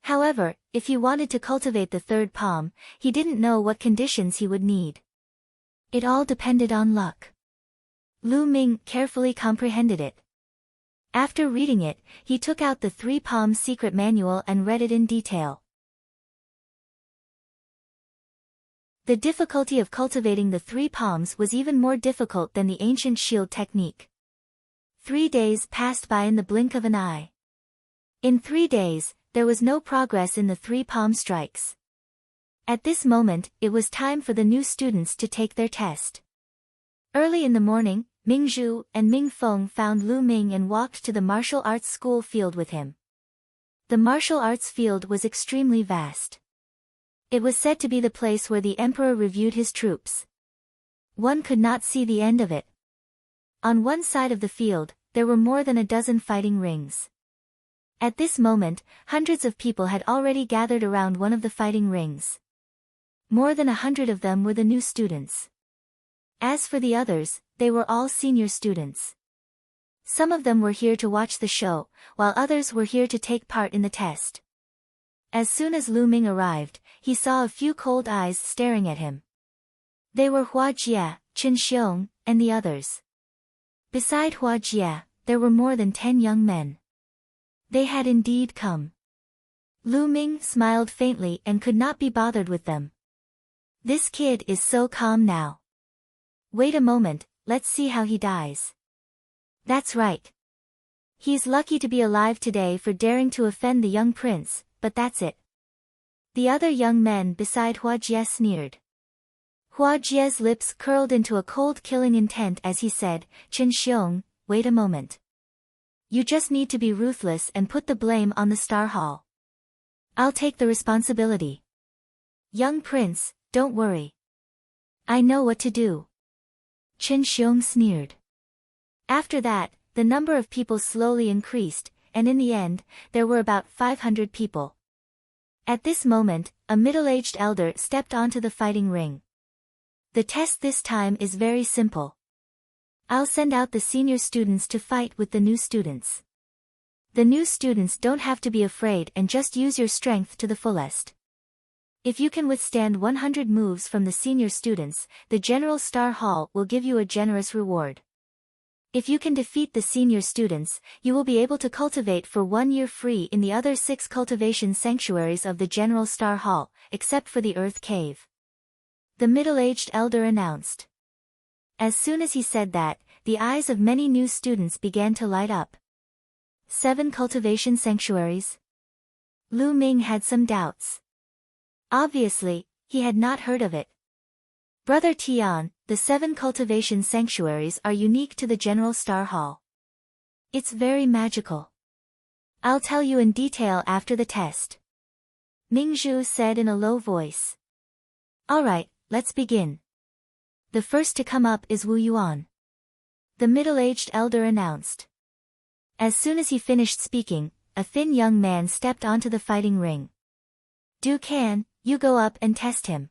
[SPEAKER 1] However, if he wanted to cultivate the third palm, he didn't know what conditions he would need. It all depended on luck. Lu Ming carefully comprehended it. After reading it, he took out the three palm secret manual and read it in detail. The difficulty of cultivating the three palms was even more difficult than the ancient shield technique. 3 days passed by in the blink of an eye. In 3 days, there was no progress in the three palm strikes. At this moment, it was time for the new students to take their test. Early in the morning, Mingzhu and Ming Feng found Lu Ming and walked to the martial arts school field with him. The martial arts field was extremely vast. It was said to be the place where the emperor reviewed his troops. One could not see the end of it. On one side of the field, there were more than a dozen fighting rings. At this moment, hundreds of people had already gathered around one of the fighting rings. More than 100 of them were the new students. As for the others, they were all senior students. Some of them were here to watch the show, while others were here to take part in the test. As soon as Lu Ming arrived, he saw a few cold eyes staring at him. They were Hua Jie, Chen Xiong, and the others. Beside Hua Jie, there were more than 10 young men. They had indeed come. Lu Ming smiled faintly and could not be bothered with them. This kid is so calm now. Wait a moment, let's see how he dies. That's right. He's lucky to be alive today for daring to offend the young prince, but that's it. The other young men beside Hua Jie sneered. Hua Jie's lips curled into a cold killing intent as he said, Chen Xiong, wait a moment. You just need to be ruthless and put the blame on the Star Hall. I'll take the responsibility. Young prince, don't worry. I know what to do. Chen Xiong sneered. After that, the number of people slowly increased, and in the end, there were about 500 people. At this moment, a middle-aged elder stepped onto the fighting ring. The test this time is very simple. I'll send out the senior students to fight with the new students. The new students don't have to be afraid and just use your strength to the fullest. If you can withstand 100 moves from the senior students, the General Star Hall will give you a generous reward. If you can defeat the senior students, you will be able to cultivate for 1 year free in the other 6 cultivation sanctuaries of the General Star Hall, except for the Earth Cave. The middle-aged elder announced. As soon as he said that, the eyes of many new students began to light up. 7 cultivation sanctuaries? Lu Ming had some doubts. Obviously, he had not heard of it. Brother Tian, the 7 cultivation sanctuaries are unique to the General Star Hall. It's very magical. I'll tell you in detail after the test. Ming Zhu said in a low voice. Alright, let's begin. The first to come up is Wu Yuan. The middle-aged elder announced. As soon as he finished speaking, a thin young man stepped onto the fighting ring. Du Can, you go up and test him.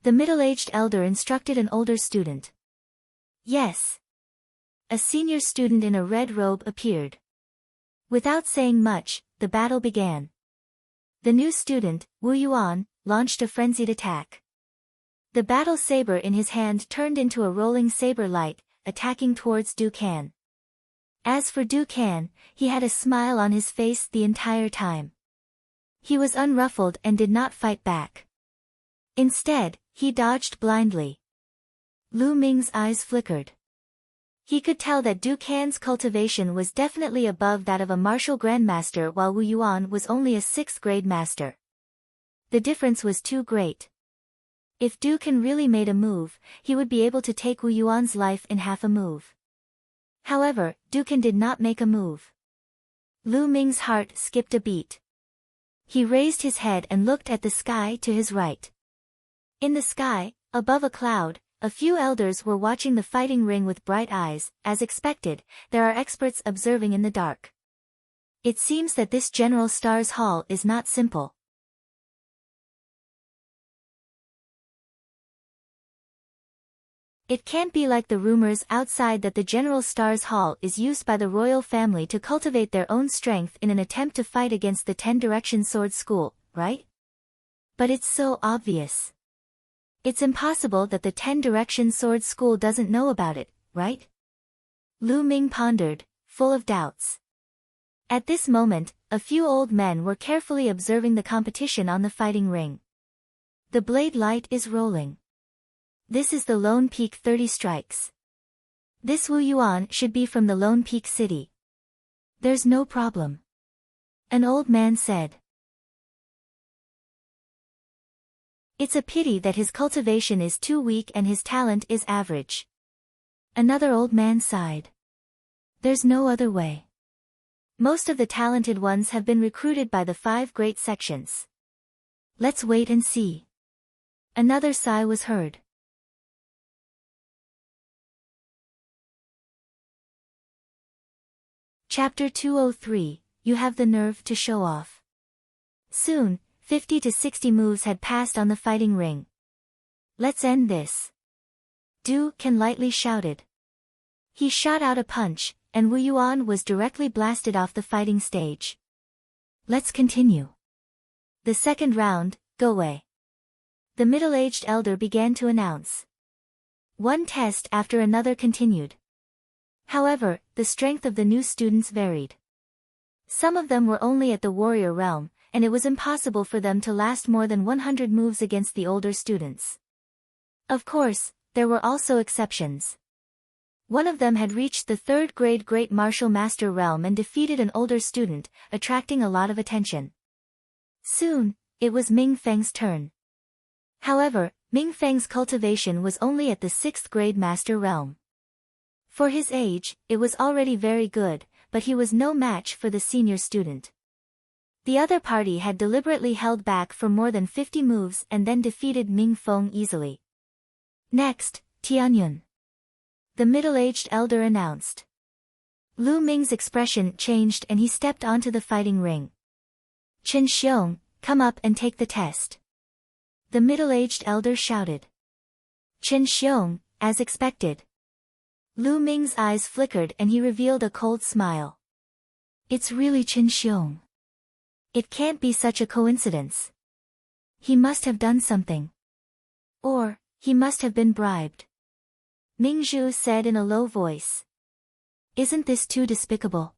[SPEAKER 1] The middle-aged elder instructed an older student. Yes. A senior student in a red robe appeared. Without saying much, the battle began. The new student, Wu Yuan, launched a frenzied attack. The battle saber in his hand turned into a rolling saber light, attacking towards Du Can. As for Du Can, he had a smile on his face the entire time. He was unruffled and did not fight back. Instead, he dodged blindly. Lu Ming's eyes flickered. He could tell that Du Can's cultivation was definitely above that of a martial grandmaster while Wu Yuan was only a 6th grade master. The difference was too great. If Du Can really made a move, he would be able to take Wu Yuan's life in half a move. However, Du Can did not make a move. Lu Ming's heart skipped a beat. He raised his head and looked at the sky to his right. In the sky, above a cloud, a few elders were watching the fighting ring with bright eyes. As expected, there are experts observing in the dark. It seems that this General Star's Hall is not simple. It can't be like the rumors outside that the General Star's Hall is used by the royal family to cultivate their own strength in an attempt to fight against the 10 Direction Sword School, right? But it's so obvious. It's impossible that the 10 Direction Sword School doesn't know about it, right? Lu Ming pondered, full of doubts. At this moment, a few old men were carefully observing the competition on the fighting ring. The blade light is rolling. This is the Lone Peak 30 strikes. This Wu Yuan should be from the Lone Peak City. There's no problem. An old man said. It's a pity that his cultivation is too weak and his talent is average. Another old man sighed. There's no other way. Most of the talented ones have been recruited by the 5 great sections. Let's wait and see. Another sigh was heard. Chapter 203, You Have the Nerve to Show Off. Soon, 50 to 60 moves had passed on the fighting ring. Let's end this. Du Can lightly shouted. He shot out a punch, and Wu Yuan was directly blasted off the fighting stage. Let's continue. The second round, go away. The middle-aged elder began to announce. One test after another continued. However, the strength of the new students varied. Some of them were only at the warrior realm, and it was impossible for them to last more than 100 moves against the older students. Of course, there were also exceptions. One of them had reached the 3rd grade Great Martial Master realm and defeated an older student, attracting a lot of attention. Soon, it was Ming Feng's turn. However, Ming Feng's cultivation was only at the 6th grade Master realm. For his age, it was already very good, but he was no match for the senior student. The other party had deliberately held back for more than 50 moves and then defeated Ming Feng easily. Next, Tianyun, the middle-aged elder announced. Lu Ming's expression changed and he stepped onto the fighting ring. Chen Xiong, come up and take the test. The middle-aged elder shouted. Chen Xiong, as expected. Lu Ming's eyes flickered and he revealed a cold smile. It's really Chen Xiong. It can't be such a coincidence. He must have done something. Or, he must have been bribed. Ming Zhu said in a low voice. Isn't this too despicable?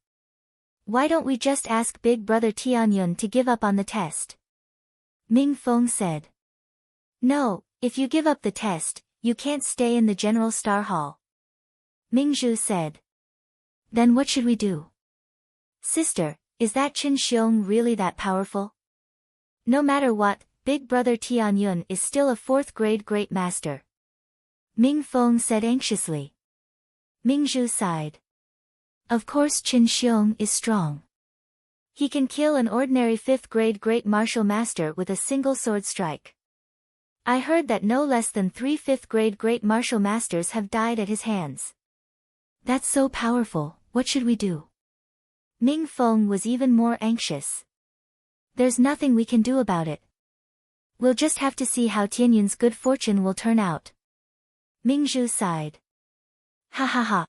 [SPEAKER 1] Why don't we just ask Big Brother Tianyun to give up on the test? Ming Feng said. No, if you give up the test, you can't stay in the General Star Hall. Ming Zhu said. Then what should we do? Sister, is that Chen Xiong really that powerful? No matter what, Big Brother Tianyun is still a 4th grade great master. Ming Feng said anxiously. Ming Zhu sighed. Of course Chen Xiong is strong. He can kill an ordinary 5th grade great martial master with a single sword strike. I heard that no less than 3 5th grade great martial masters have died at his hands. That's so powerful, what should we do? Ming Feng was even more anxious. There's nothing we can do about it. We'll just have to see how Tianyun's good fortune will turn out. Ming Zhu sighed. Ha ha ha.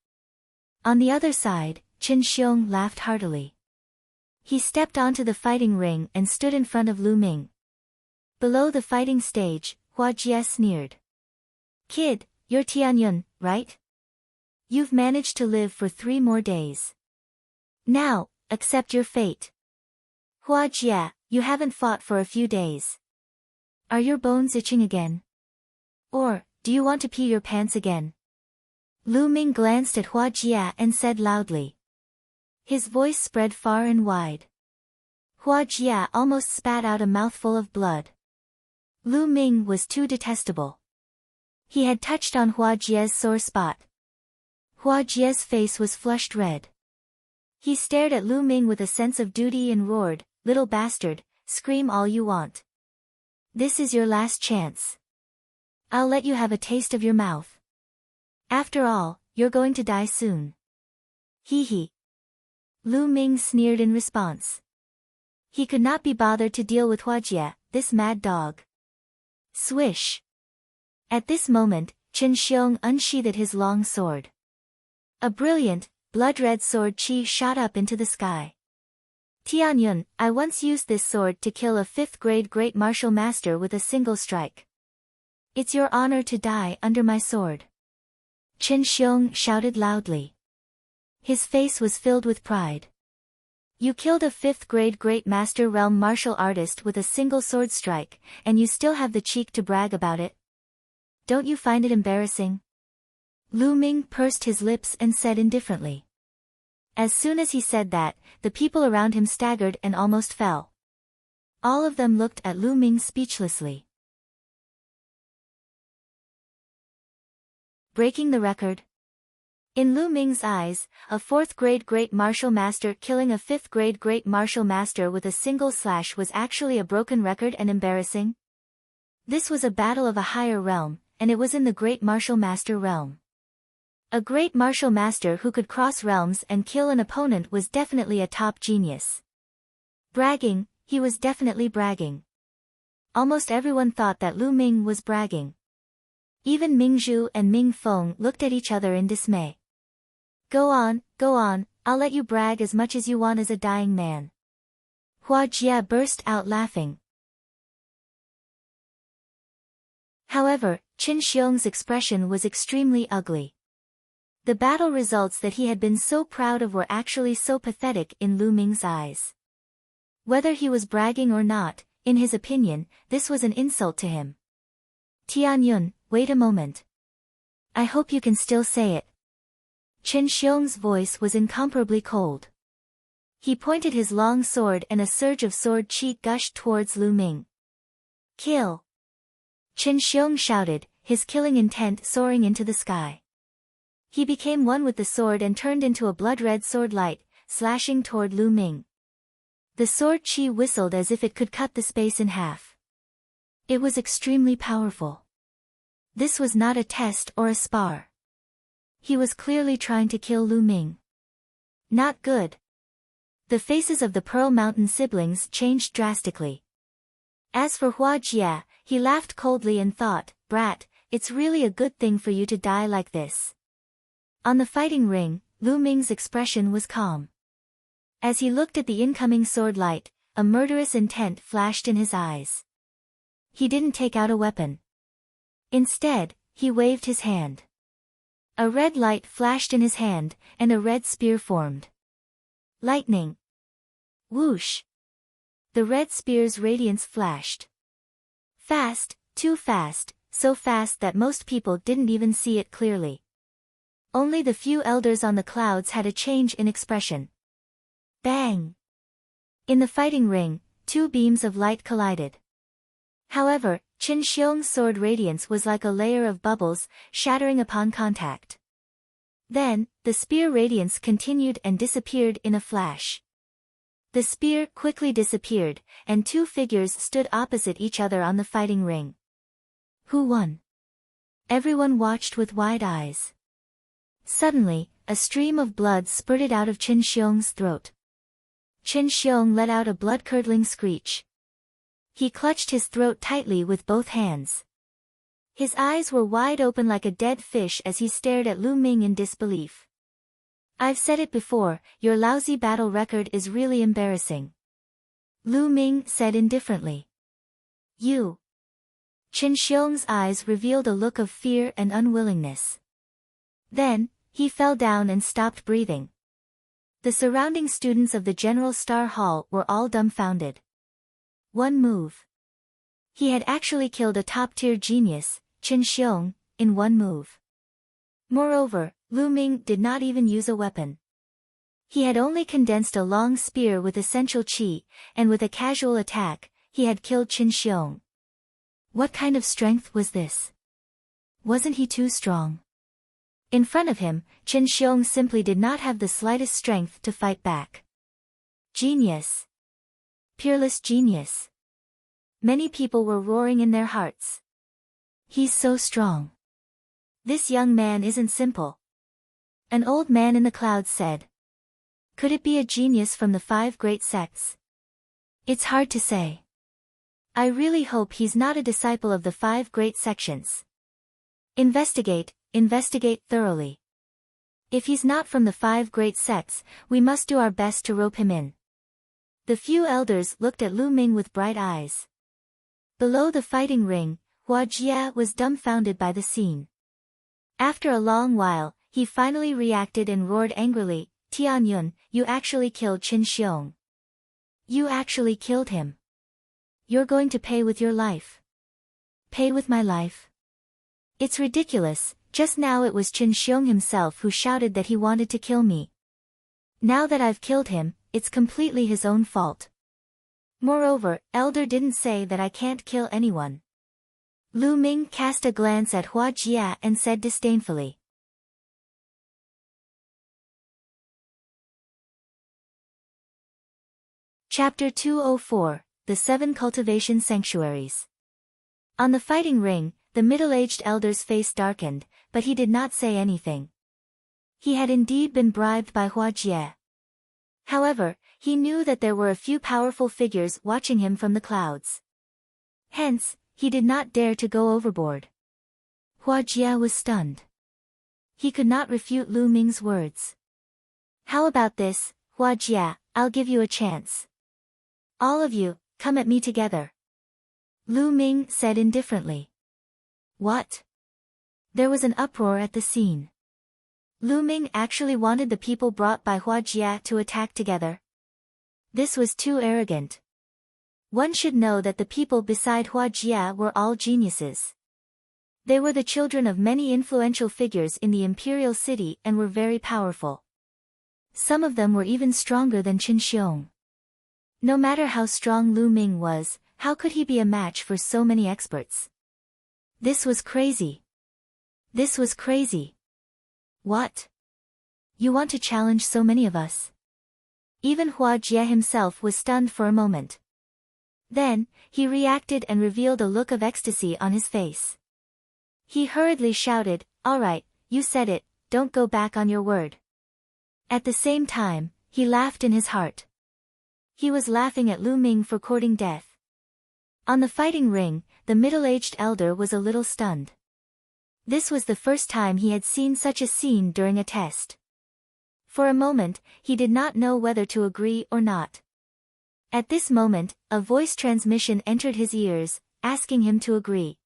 [SPEAKER 1] On the other side, Chen Xiong laughed heartily. He stepped onto the fighting ring and stood in front of Lu Ming. Below the fighting stage, Hua Jie sneered. Kid, you're Tianyun, right? You've managed to live for 3 more days. Now, accept your fate. Hua Jie, you haven't fought for a few days. Are your bones itching again? Or, do you want to pee your pants again? Lu Ming glanced at Hua Jie and said loudly. His voice spread far and wide. Hua Jie almost spat out a mouthful of blood. Lu Ming was too detestable. He had touched on Hua Jie's sore spot. Hua Jie's face was flushed red. He stared at Lu Ming with a sense of duty and roared, "Little bastard, scream all you want. This is your last chance. I'll let you have a taste of your mouth. After all, you're going to die soon." Hee hee. Lu Ming sneered in response. He could not be bothered to deal with Hua Jie, this mad dog. Swish. At this moment, Chen Xiong unsheathed his long sword. A brilliant, blood-red sword chi shot up into the sky. Tianyun, I once used this sword to kill a 5th grade great martial master with a single strike. It's your honor to die under my sword. Chen Xiong shouted loudly. His face was filled with pride. You killed a 5th grade great master realm martial artist with a single sword strike, and you still have the cheek to brag about it? Don't you find it embarrassing? Lu Ming pursed his lips and said indifferently. As soon as he said that, the people around him staggered and almost fell. All of them looked at Lu Ming speechlessly. Breaking the record. In Lu Ming's eyes, a 4th grade great martial master killing a 5th grade great martial master with a single slash was actually a broken record and embarrassing. This was a battle of a higher realm, and it was in the great martial master realm. A great martial master who could cross realms and kill an opponent was definitely a top genius. Bragging, he was definitely bragging. Almost everyone thought that Lu Ming was bragging. Even Ming Zhu and Ming Feng looked at each other in dismay. Go on, I'll let you brag as much as you want as a dying man. Hua Jie burst out laughing. However, Chen Xiong's expression was extremely ugly. The battle results that he had been so proud of were actually so pathetic in Lu Ming's eyes. Whether he was bragging or not, in his opinion, this was an insult to him. Tianyun, wait a moment. I hope you can still say it. Chen Xiong's voice was incomparably cold. He pointed his long sword and a surge of sword chi gushed towards Lu Ming. Kill! Chen Xiong shouted, his killing intent soaring into the sky. He became one with the sword and turned into a blood-red sword light, slashing toward Lu Ming. The sword qi whistled as if it could cut the space in half. It was extremely powerful. This was not a test or a spar. He was clearly trying to kill Lu Ming. Not good. The faces of the Pearl Mountain siblings changed drastically. As for Hua Jia, he laughed coldly and thought, "Brat, it's really a good thing for you to die like this." On the fighting ring, Lu Ming's expression was calm. As he looked at the incoming sword light, a murderous intent flashed in his eyes. He didn't take out a weapon. Instead, he waved his hand. A red light flashed in his hand, and a red spear formed. Lightning. Whoosh. The red spear's radiance flashed. Fast, too fast, so fast that most people didn't even see it clearly. Only the few elders on the clouds had a change in expression. Bang! In the fighting ring, two beams of light collided. However, Qin Xiong's sword radiance was like a layer of bubbles, shattering upon contact. Then, the spear radiance continued and disappeared in a flash. The spear quickly disappeared, and two figures stood opposite each other on the fighting ring. Who won? Everyone watched with wide eyes. Suddenly, a stream of blood spurted out of Qin Xiong's throat. Qin Xiong let out a blood-curdling screech. He clutched his throat tightly with both hands. His eyes were wide open like a dead fish as he stared at Lu Ming in disbelief. "I've said it before, your lousy battle record is really embarrassing," Lu Ming said indifferently. "You." Qin Xiong's eyes revealed a look of fear and unwillingness. Then, he fell down and stopped breathing. The surrounding students of the General Star Hall were all dumbfounded. One move. He had actually killed a top-tier genius, Qin Xiong, in one move. Moreover, Lu Ming did not even use a weapon. He had only condensed a long spear with essential qi, and with a casual attack, he had killed Qin Xiong. What kind of strength was this? Wasn't he too strong? In front of him, Qin Xiong simply did not have the slightest strength to fight back. Genius. Peerless genius. Many people were roaring in their hearts. He's so strong. This young man isn't simple. An old man in the clouds said. Could it be a genius from the 5 great sects? It's hard to say. I really hope he's not a disciple of the 5 great sections. Investigate thoroughly. If he's not from the 5 great sects, we must do our best to rope him in. The few elders looked at Lu Ming with bright eyes. Below the fighting ring, Hua Jia was dumbfounded by the scene. After a long while, he finally reacted and roared angrily, "Tianyun, you actually killed Qin Xiong. You actually killed him. You're going to pay with your life." Pay with my life? It's ridiculous. Just now it was Qin Xiong himself who shouted that he wanted to kill me. Now that I've killed him, it's completely his own fault. Moreover, Elder didn't say that I can't kill anyone. Lu Ming cast a glance at Hua Jia and said disdainfully. Chapter 204, The 7 Cultivation Sanctuaries. On the fighting ring, the middle-aged elder's face darkened, but he did not say anything. He had indeed been bribed by Hua Jie. However, he knew that there were a few powerful figures watching him from the clouds. Hence, he did not dare to go overboard. Hua Jie was stunned. He could not refute Lu Ming's words. How about this, Hua Jie, I'll give you a chance. All of you, come at me together. Lu Ming said indifferently. What? There was an uproar at the scene. Lu Ming actually wanted the people brought by Hua Jia to attack together. This was too arrogant. One should know that the people beside Hua Jia were all geniuses. They were the children of many influential figures in the imperial city and were very powerful. Some of them were even stronger than Qin Xiong. No matter how strong Lu Ming was, how could he be a match for so many experts? This was crazy. This was crazy. What? You want to challenge so many of us? Even Hua Jie himself was stunned for a moment. Then, he reacted and revealed a look of ecstasy on his face. He hurriedly shouted, "All right, you said it, don't go back on your word." At the same time, he laughed in his heart. He was laughing at Lu Ming for courting death. On the fighting ring, the middle-aged elder was a little stunned. This was the first time he had seen such a scene during a test. For a moment, he did not know whether to agree or not. At this moment, a voice transmission entered his ears, asking him to agree.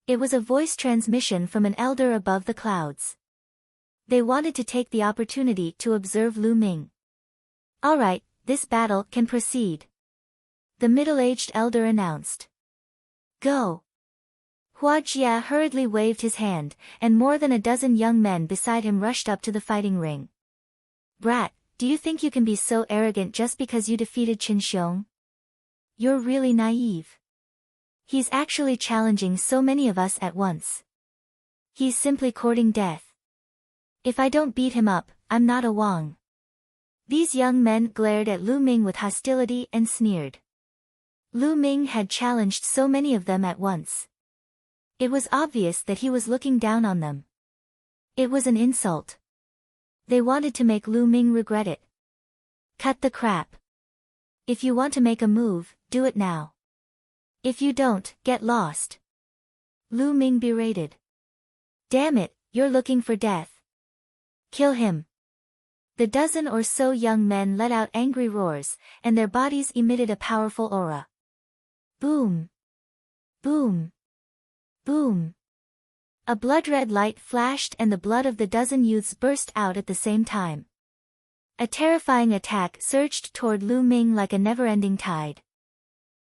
[SPEAKER 1] It was a voice transmission from an elder above the clouds. They wanted to take the opportunity to observe Lu Ming. "All right, this battle can proceed," the middle-aged elder announced. "Go." Hua Jia hurriedly waved his hand, and more than a dozen young men beside him rushed up to the fighting ring. "Brat, do you think you can be so arrogant just because you defeated Qin Xiong? You're really naive. He's actually challenging so many of us at once. He's simply courting death. If I don't beat him up, I'm not a Wang." These young men glared at Lu Ming with hostility and sneered. Lu Ming had challenged so many of them at once. It was obvious that he was looking down on them. It was an insult. They wanted to make Lu Ming regret it. "Cut the crap. If you want to make a move, do it now. If you don't, get lost," Lu Ming berated. "Damn it, you're looking for death. Kill him." The dozen or so young men let out angry roars, and their bodies emitted a powerful aura. Boom! Boom! Boom! A blood-red light flashed and the blood of the dozen youths burst out at the same time. A terrifying attack surged toward Lu Ming like a never-ending tide.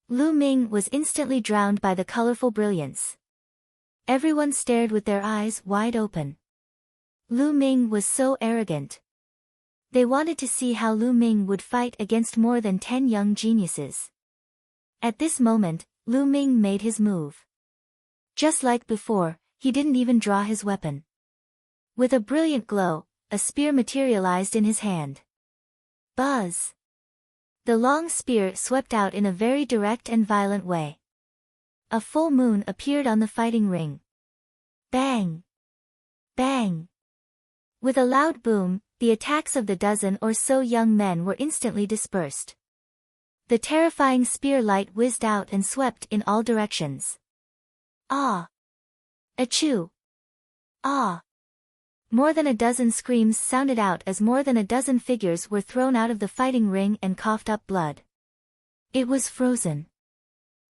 [SPEAKER 1] Lu Ming was instantly drowned by the colorful brilliance. Everyone stared with their eyes wide open. Lu Ming was so arrogant. They wanted to see how Lu Ming would fight against more than 10 young geniuses. At this moment, Lu Ming made his move. Just like before, he didn't even draw his weapon. With a brilliant glow, a spear materialized in his hand. Buzz! The long spear swept out in a very direct and violent way. A full moon appeared on the fighting ring. Bang! Bang! With a loud boom, the attacks of the dozen or so young men were instantly dispersed. The terrifying spear light whizzed out and swept in all directions. Ah! Achoo! Ah! More than a dozen screams sounded out as more than a dozen figures were thrown out of the fighting ring and coughed up blood. It was frozen.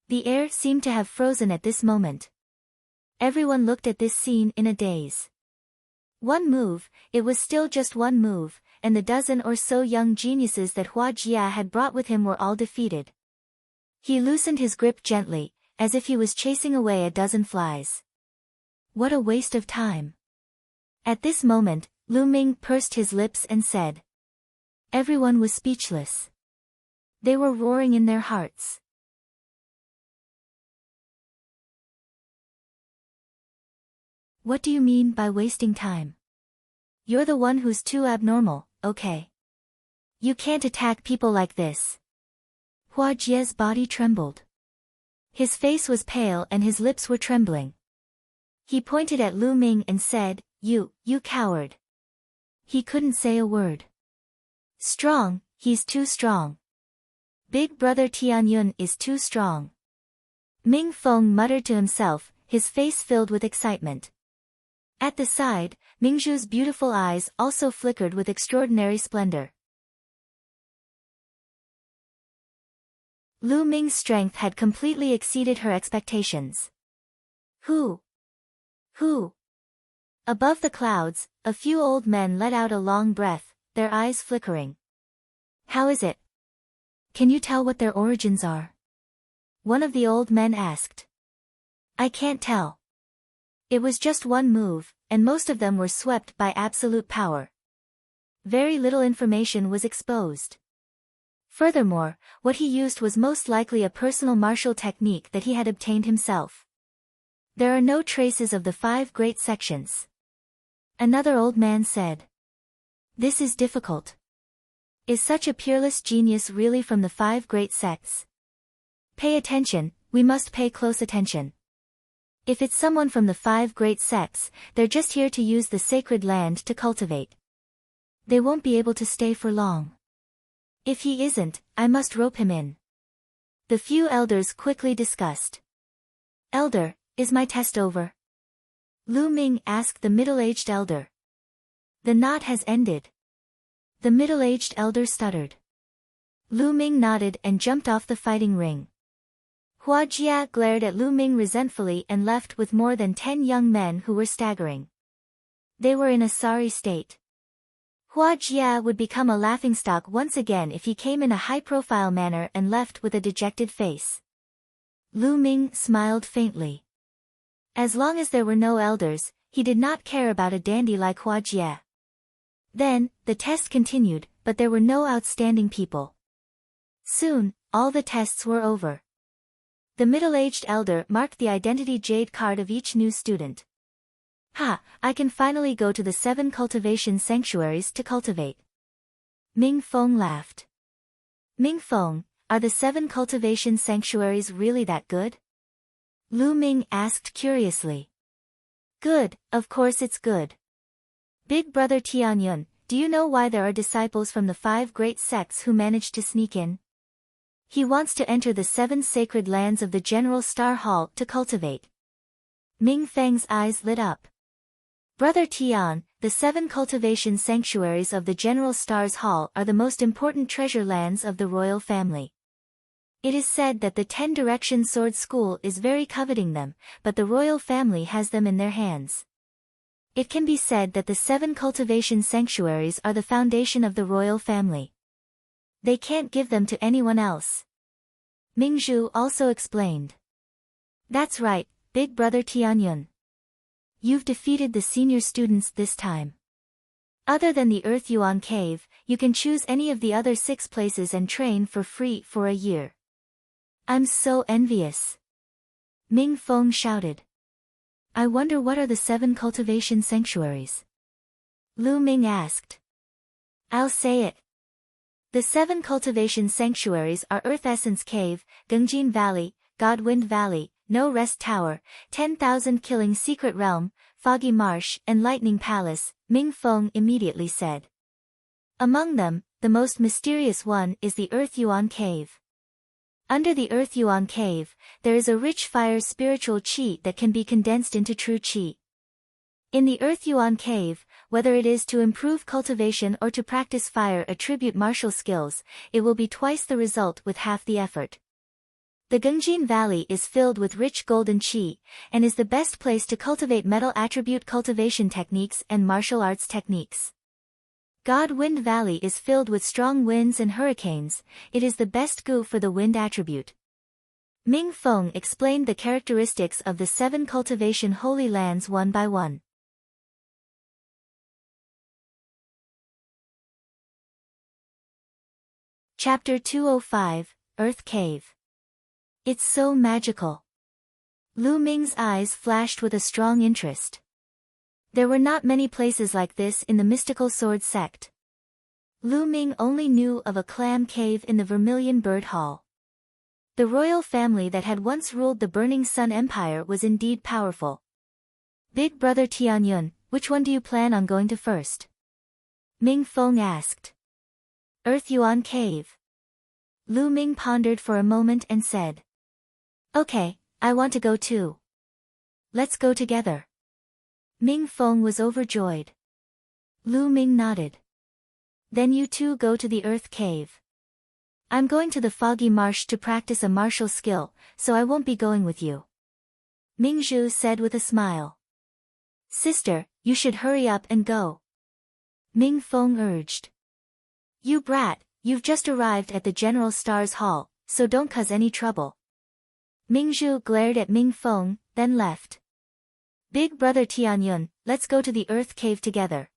[SPEAKER 1] The air seemed to have frozen at this moment. Everyone looked at this scene in a daze. One move, it was still just one move, and the dozen or so young geniuses that Hua Jia had brought with him were all defeated. He loosened his grip gently, as if he was chasing away a dozen flies. What a waste of time. At this moment, Lu Ming pursed his lips and said. Everyone was speechless. They were roaring in their hearts. What do you mean by wasting time? You're the one who's too abnormal, okay? You can't attack people like this. Hua Jie's body trembled. His face was pale and his lips were trembling. He pointed at Lu Ming and said, You coward. He couldn't say a word. Strong, he's too strong. Big brother Tianyun is too strong. Ming Feng muttered to himself, his face filled with excitement. At the side, Mingzhu's beautiful eyes also flickered with extraordinary splendor. Lu Ming's strength had completely exceeded her expectations. Who? Above the clouds, a few old men let out a long breath, their eyes flickering. How is it? Can you tell what their origins are? One of the old men asked. I can't tell. It was just one move, and most of them were swept by absolute power. Very little information was exposed. Furthermore, what he used was most likely a personal martial technique that he had obtained himself. There are no traces of the 5 great sections. Another old man said. This is difficult. Is such a peerless genius really from the 5 great sects? Pay attention, we must pay close attention. If it's someone from the 5 great sects, they're just here to use the sacred land to cultivate. They won't be able to stay for long. If he isn't, I must rope him in. The few elders quickly discussed. Elder, is my test over? Lu Ming asked the middle-aged elder. The knot has ended. The middle-aged elder stuttered. Lu Ming nodded and jumped off the fighting ring. Hua Jia glared at Lu Ming resentfully and left with more than 10 young men who were staggering. They were in a sorry state. Hua Jia would become a laughingstock once again if he came in a high-profile manner and left with a dejected face. Lu Ming smiled faintly. As long as there were no elders, he did not care about a dandy like Hua Jia. Then, the test continued, but there were no outstanding people. Soon, all the tests were over. The middle-aged elder marked the identity jade card of each new student. Ha, I can finally go to the 7 cultivation sanctuaries to cultivate. Ming Feng laughed. Ming Feng, are the 7 cultivation sanctuaries really that good? Lu Ming asked curiously. Good, of course it's good. Big brother Tianyun, do you know why there are disciples from the 5 great sects who managed to sneak in? He wants to enter the 7 sacred lands of the General Star Hall to cultivate. Ming Feng's eyes lit up. Brother Tian, the 7 cultivation sanctuaries of the General Star's Hall are the most important treasure lands of the royal family. It is said that the 10 Direction Sword School is very coveting them, but the royal family has them in their hands. It can be said that the 7 cultivation sanctuaries are the foundation of the royal family. They can't give them to anyone else. Mingzhu also explained. That's right, big brother Tianyun. You've defeated the senior students this time. Other than the Earth Yuan Cave, you can choose any of the other 6 places and train for free for a year. I'm so envious. Ming Feng shouted. I wonder what are the 7 cultivation sanctuaries? Lu Ming asked. I'll say it. The 7 cultivation sanctuaries are Earth Essence Cave, Gungjin Valley, Godwind Valley, No Rest Tower, 10,000 Killing Secret Realm, Foggy Marsh and Lightning Palace, Ming Feng immediately said. Among them, the most mysterious one is the Earth Yuan Cave. Under the Earth Yuan Cave, there is a rich fire spiritual qi that can be condensed into true qi. In the Earth Yuan Cave, whether it is to improve cultivation or to practice fire attribute martial skills, it will be twice the result with half the effort. The Gungjin Valley is filled with rich golden qi, and is the best place to cultivate metal attribute cultivation techniques and martial arts techniques. God Wind Valley is filled with strong winds and hurricanes, it is the best gu for the wind attribute. Ming Feng explained the characteristics of the 7 cultivation holy lands one by one. Chapter 205, Earth Cave. It's so magical. Lu Ming's eyes flashed with a strong interest. There were not many places like this in the mystical sword sect. Lu Ming only knew of a clam cave in the Vermilion Bird Hall. The royal family that had once ruled the Burning Sun Empire was indeed powerful. Big brother Tianyun, which one do you plan on going to first? Ming Feng asked. Earth Yuan Cave. Lu Ming pondered for a moment and said. Okay, I want to go too. Let's go together. Ming Feng was overjoyed. Lu Ming nodded. Then you two go to the Earth Cave. I'm going to the Foggy Marsh to practice a martial skill, so I won't be going with you. Mingzhu said with a smile. Sister, you should hurry up and go. Ming Feng urged. You brat, you've just arrived at the General Star's Hall, so don't cause any trouble. Mingzhu glared at Ming Feng, then left. Big brother Tianyun, let's go to the Earth Cave together.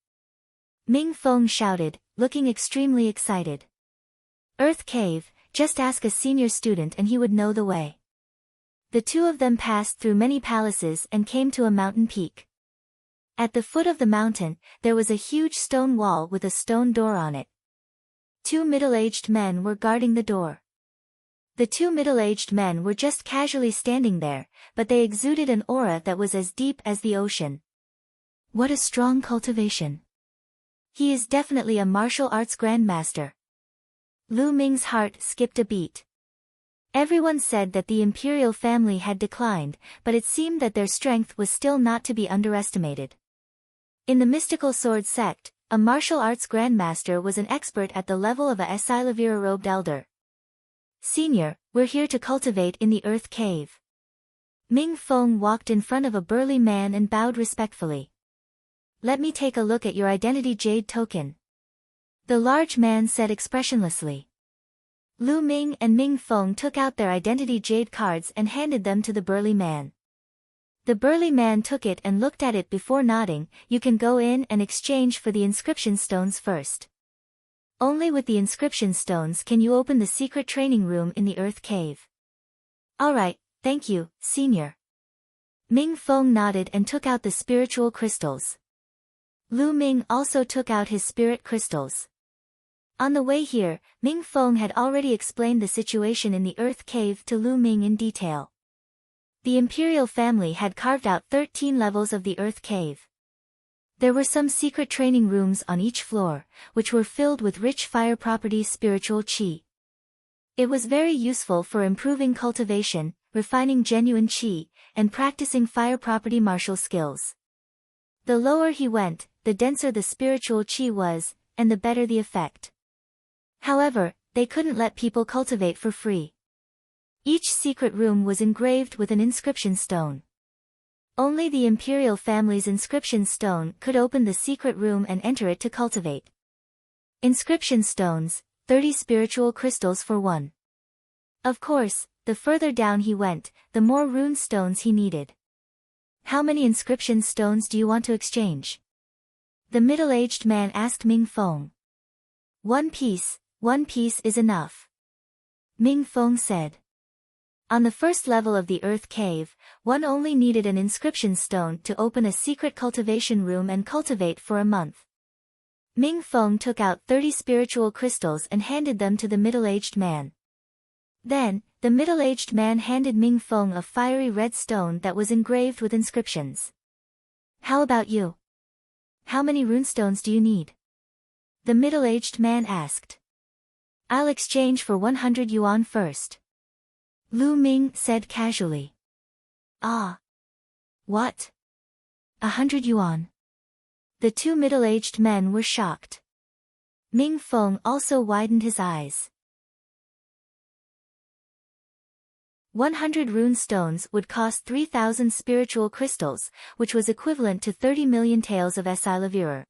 [SPEAKER 1] Ming Feng shouted, looking extremely excited. Earth Cave, just ask a senior student and he would know the way. The two of them passed through many palaces and came to a mountain peak. At the foot of the mountain, there was a huge stone wall with a stone door on it. Two middle-aged men were guarding the door. The two middle-aged men were just casually standing there, but they exuded an aura that was as deep as the ocean. What a strong cultivation. He is definitely a martial arts grandmaster. Lu Ming's heart skipped a beat. Everyone said that the imperial family had declined, but it seemed that their strength was still not to be underestimated. In the mystical sword sect, a martial arts grandmaster was an expert at the level of a Silavira-robed elder. Senior, we're here to cultivate in the earth cave. Ming Feng walked in front of a burly man and bowed respectfully. Let me take a look at your identity jade token. The large man said expressionlessly. Lu Ming and Ming Feng took out their identity jade cards and handed them to the burly man. The burly man took it and looked at it before nodding. You can go in and exchange for the inscription stones first. Only with the inscription stones can you open the secret training room in the earth cave. Alright, thank you, senior. Ming Feng nodded and took out the spiritual crystals. Lu Ming also took out his spirit crystals. On the way here, Ming Feng had already explained the situation in the earth cave to Lu Ming in detail. The imperial family had carved out 13 levels of the earth cave. There were some secret training rooms on each floor, which were filled with rich fire property spiritual qi. It was very useful for improving cultivation, refining genuine qi, and practicing fire property martial skills. The lower he went, the denser the spiritual qi was, and the better the effect. However, they couldn't let people cultivate for free. Each secret room was engraved with an inscription stone. Only the imperial family's inscription stone could open the secret room and enter it to cultivate. Inscription stones, 30 spiritual crystals for one. Of course, the further down he went, the more rune stones he needed. How many inscription stones do you want to exchange? The middle-aged man asked Ming Feng. One piece is enough. Ming Feng said. On the first level of the earth cave, one only needed an inscription stone to open a secret cultivation room and cultivate for a month. Ming Feng took out 30 spiritual crystals and handed them to the middle-aged man. Then, the middle-aged man handed Ming Feng a fiery red stone that was engraved with inscriptions. How about you? How many runestones do you need? The middle-aged man asked. I'll exchange for 100 yuan first. Lu Ming said casually. Ah. What? 100 yuan. The two middle-aged men were shocked. Ming Feng also widened his eyes. 100 rune stones would cost 3,000 spiritual crystals, which was equivalent to 30 million taels of Silavira.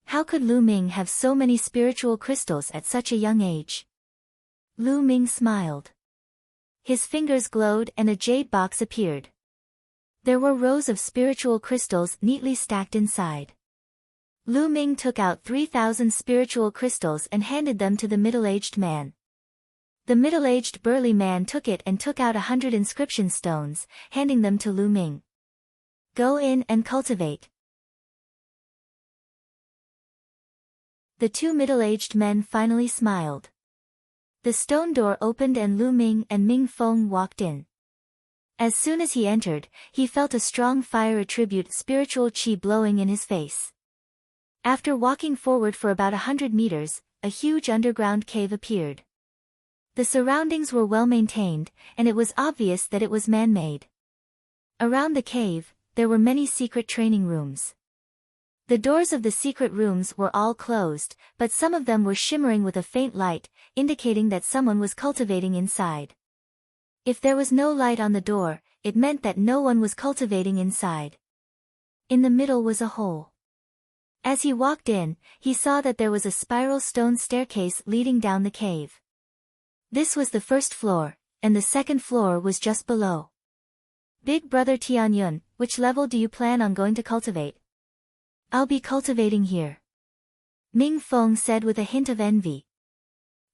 [SPEAKER 1] How could Lu Ming have so many spiritual crystals at such a young age? Lu Ming smiled. His fingers glowed and a jade box appeared. There were rows of spiritual crystals neatly stacked inside. Lu Ming took out 3,000 spiritual crystals and handed them to the middle-aged man. The middle-aged burly man took it and took out 100 inscription stones, handing them to Lu Ming. Go in and cultivate. The two middle-aged men finally smiled. The stone door opened and Lu Ming and Ming Feng walked in. As soon as he entered, he felt a strong fire attribute spiritual qi blowing in his face. After walking forward for about 100 meters, a huge underground cave appeared. The surroundings were well maintained, and it was obvious that it was man-made. Around the cave, there were many secret training rooms. The doors of the secret rooms were all closed, but some of them were shimmering with a faint light, indicating that someone was cultivating inside. If there was no light on the door, it meant that no one was cultivating inside. In the middle was a hole. As he walked in, he saw that there was a spiral stone staircase leading down the cave. This was the first floor, and the second floor was just below. Big brother Tianyun, which level do you plan on going to cultivate? I'll be cultivating here. Ming Feng said with a hint of envy.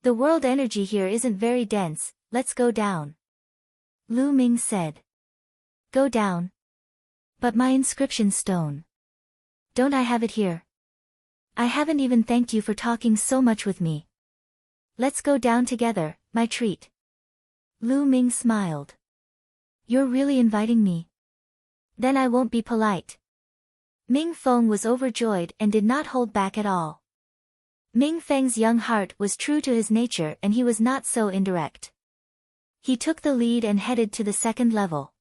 [SPEAKER 1] The world energy here isn't very dense, let's go down. Lu Ming said. Go down. But my inscription stone. Don't I have it here? I haven't even thanked you for talking so much with me. Let's go down together, my treat. Lu Ming smiled. You're really inviting me? Then I won't be polite. Ming Feng was overjoyed and did not hold back at all. Ming Feng's young heart was true to his nature and he was not so indirect. He took the lead and headed to the second level.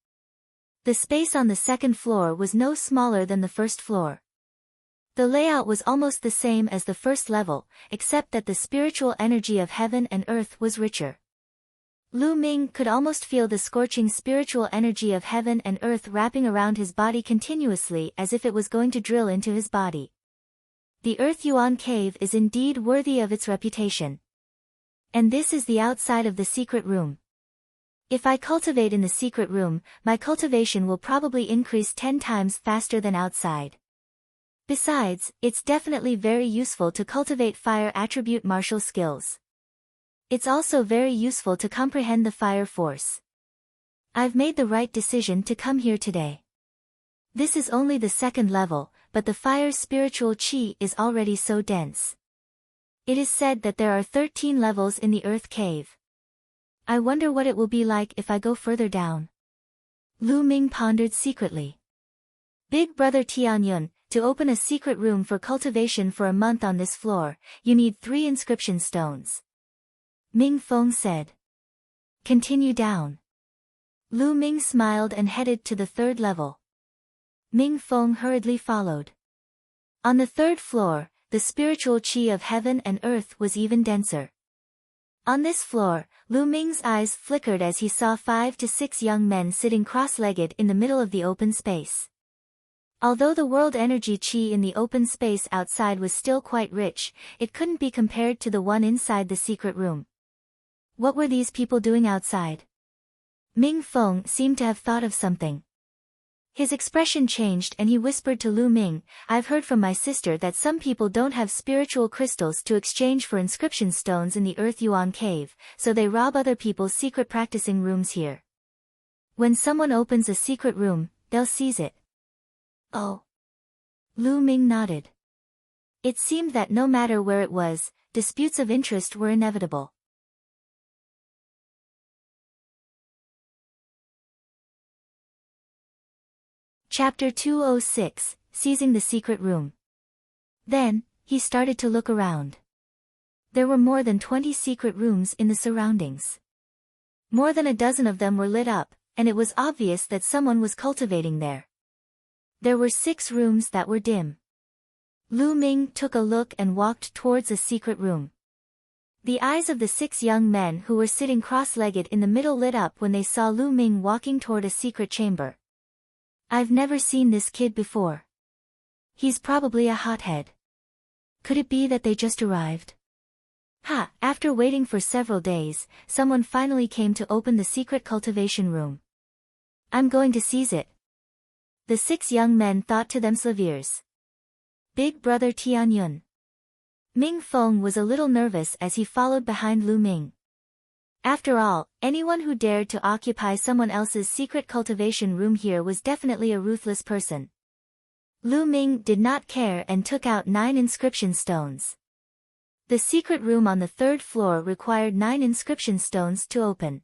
[SPEAKER 1] The space on the second floor was no smaller than the first floor. The layout was almost the same as the first level, except that the spiritual energy of heaven and earth was richer. Lu Ming could almost feel the scorching spiritual energy of heaven and earth wrapping around his body continuously as if it was going to drill into his body. The Earth Yuan Cave is indeed worthy of its reputation. And this is the outside of the secret room. If I cultivate in the secret room, my cultivation will probably increase 10 times faster than outside. Besides, it's definitely very useful to cultivate fire attribute martial skills. It's also very useful to comprehend the fire force. I've made the right decision to come here today. This is only the second level, but the fire's spiritual qi is already so dense. It is said that there are 13 levels in the Earth Cave. I wonder what it will be like if I go further down. Lu Ming pondered secretly. Big brother Tianyun, to open a secret room for cultivation for a month on this floor, you need 3 inscription stones. Ming Feng said. Continue down. Lu Ming smiled and headed to the third level. Ming Feng hurriedly followed. On the third floor, the spiritual qi of heaven and earth was even denser. On this floor, Lu Ming's eyes flickered as he saw 5 to 6 young men sitting cross-legged in the middle of the open space. Although the world energy qi in the open space outside was still quite rich, it couldn't be compared to the one inside the secret room. What were these people doing outside? Ming Feng seemed to have thought of something. His expression changed and he whispered to Lu Ming, I've heard from my sister that some people don't have spiritual crystals to exchange for inscription stones in the Earth Yuan Cave, so they rob other people's secret practicing rooms here. When someone opens a secret room, they'll seize it. Oh. Lu Ming nodded. It seemed that no matter where it was, disputes of interest were inevitable. Chapter 206, Seizing the Secret Room. Then, he started to look around. There were more than 20 secret rooms in the surroundings. More than a dozen of them were lit up, and it was obvious that someone was cultivating there. There were 6 rooms that were dim. Lu Ming took a look and walked towards a secret room. The eyes of the 6 young men who were sitting cross-legged in the middle lit up when they saw Lu Ming walking toward a secret chamber. I've never seen this kid before. He's probably a hothead. Could it be that they just arrived? After waiting for several days, someone finally came to open the secret cultivation room. I'm going to seize it. The 6 young men thought to themselves. Big brother Tianyun. Ming Feng was a little nervous as he followed behind Lu Ming. After all, anyone who dared to occupy someone else's secret cultivation room here was definitely a ruthless person. Lu Ming did not care and took out 9 inscription stones. The secret room on the 3rd floor required 9 inscription stones to open.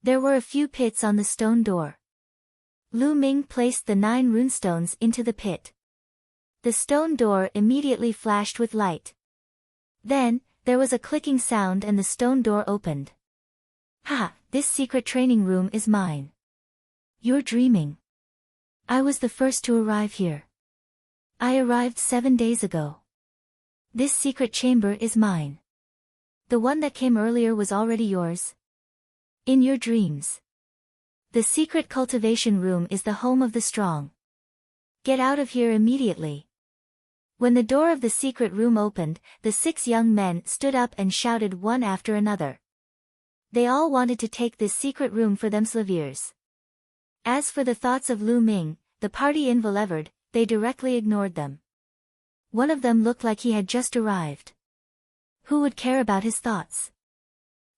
[SPEAKER 1] There were a few pits on the stone door. Lu Ming placed the 9 runestones into the pit. The stone door immediately flashed with light. Then, there was a clicking sound and the stone door opened. This secret training room is mine. You're dreaming. I was the first to arrive here. I arrived 7 days ago. This secret chamber is mine. The one that came earlier was already yours. In your dreams. The secret cultivation room is the home of the strong. Get out of here immediately. When the door of the secret room opened, the 6 young men stood up and shouted one after another. They all wanted to take this secret room for themselves. As for the thoughts of Lu Ming, the party involvered, they directly ignored them. One of them looked like he had just arrived. Who would care about his thoughts?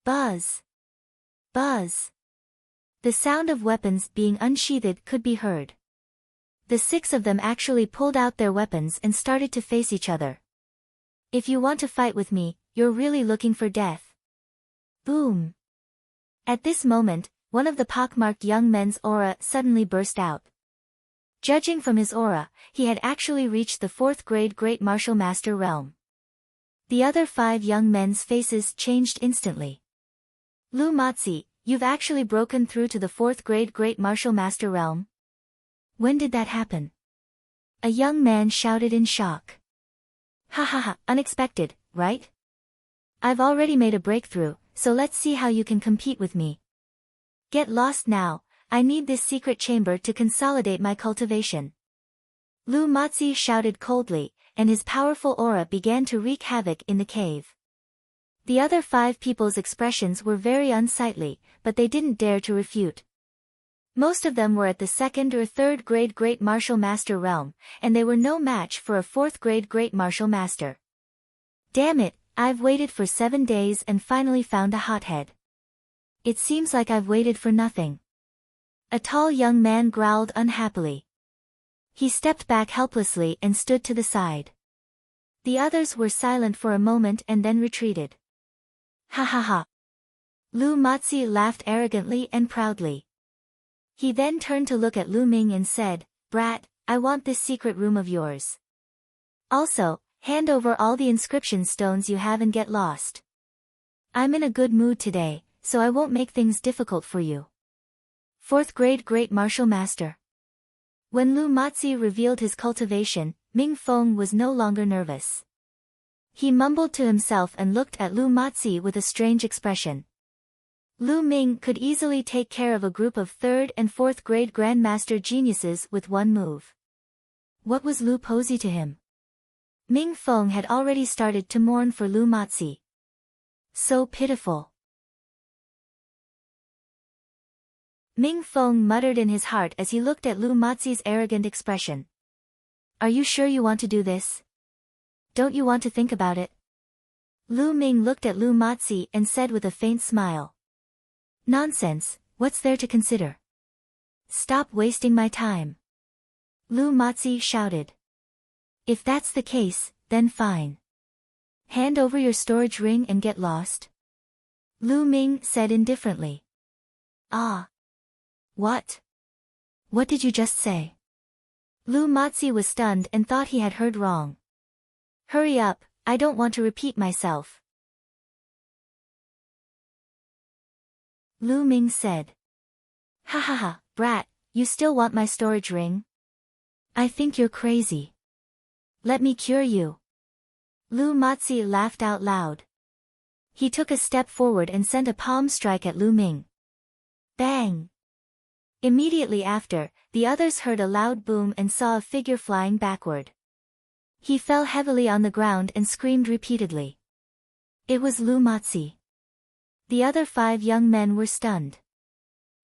[SPEAKER 1] Buzz! Buzz! The sound of weapons being unsheathed could be heard. The 6 of them actually pulled out their weapons and started to face each other. If you want to fight with me, you're really looking for death. Boom. At this moment, one of the pockmarked young men's aura suddenly burst out. Judging from his aura, he had actually reached the 4th grade Great Martial Master realm. The other 5 young men's faces changed instantly. Lu Matzi, you've actually broken through to the 4th grade Great Martial Master realm? When did that happen? A young man shouted in shock. Ha ha ha, unexpected, right? I've already made a breakthrough, so let's see how you can compete with me. Get lost now, I need this secret chamber to consolidate my cultivation. Lu Matzi shouted coldly, and his powerful aura began to wreak havoc in the cave. The other 5 people's expressions were very unsightly, but they didn't dare to refute. Most of them were at the 2nd or 3rd grade Great Martial Master realm, and they were no match for a 4th grade Great Martial Master. Damn it, I've waited for 7 days and finally found a hothead. It seems like I've waited for nothing. A tall young man growled unhappily. He stepped back helplessly and stood to the side. The others were silent for a moment and then retreated. Ha ha ha. Lu Matzi laughed arrogantly and proudly. He then turned to look at Lu Ming and said, Brat, I want this secret room of yours. Also, hand over all the inscription stones you have and get lost. I'm in a good mood today, so I won't make things difficult for you. 4th grade Great Martial Master. When Lu Matzi revealed his cultivation, Ming Feng was no longer nervous. He mumbled to himself and looked at Lu Matzi with a strange expression. Lu Ming could easily take care of a group of 3rd and 4th grade Grandmaster geniuses with one move. What was Lu Pozi to him? Ming Feng had already started to mourn for Lu Matzi. So pitiful. Ming Feng muttered in his heart as he looked at Lu Matzi's arrogant expression. Are you sure you want to do this? Don't you want to think about it? Lu Ming looked at Lu Matzi and said with a faint smile. Nonsense, what's there to consider? Stop wasting my time. Lu Matzi shouted. If that's the case, then fine. Hand over your storage ring and get lost. Lu Ming said indifferently. Ah. What? What did you just say? Lu Matzi was stunned and thought he had heard wrong. Hurry up, I don't want to repeat myself. Lu Ming said. Ha ha ha, brat, you still want my storage ring? I think you're crazy. Let me cure you. Lu Matzi laughed out loud. He took a step forward and sent a palm strike at Lu Ming. Bang! Immediately after, the others heard a loud boom and saw a figure flying backward. He fell heavily on the ground and screamed repeatedly. It was Lu Matzi. The other 5 young men were stunned.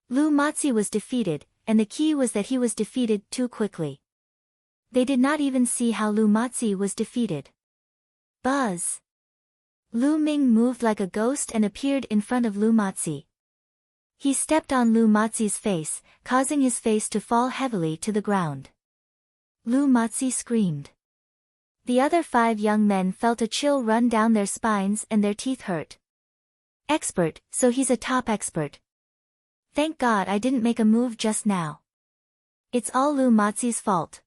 [SPEAKER 1] Lu Matzi was defeated, and the key was that he was defeated too quickly. They did not even see how Lu Matzi was defeated. Buzz! Lu Ming moved like a ghost and appeared in front of Lu Matzi. He stepped on Lu Matzi's face, causing his face to fall heavily to the ground. Lu Matzi screamed. The other 5 young men felt a chill run down their spines and their teeth hurt. Expert, so he's a top expert. Thank God I didn't make a move just now. It's all Lu Matzi's fault.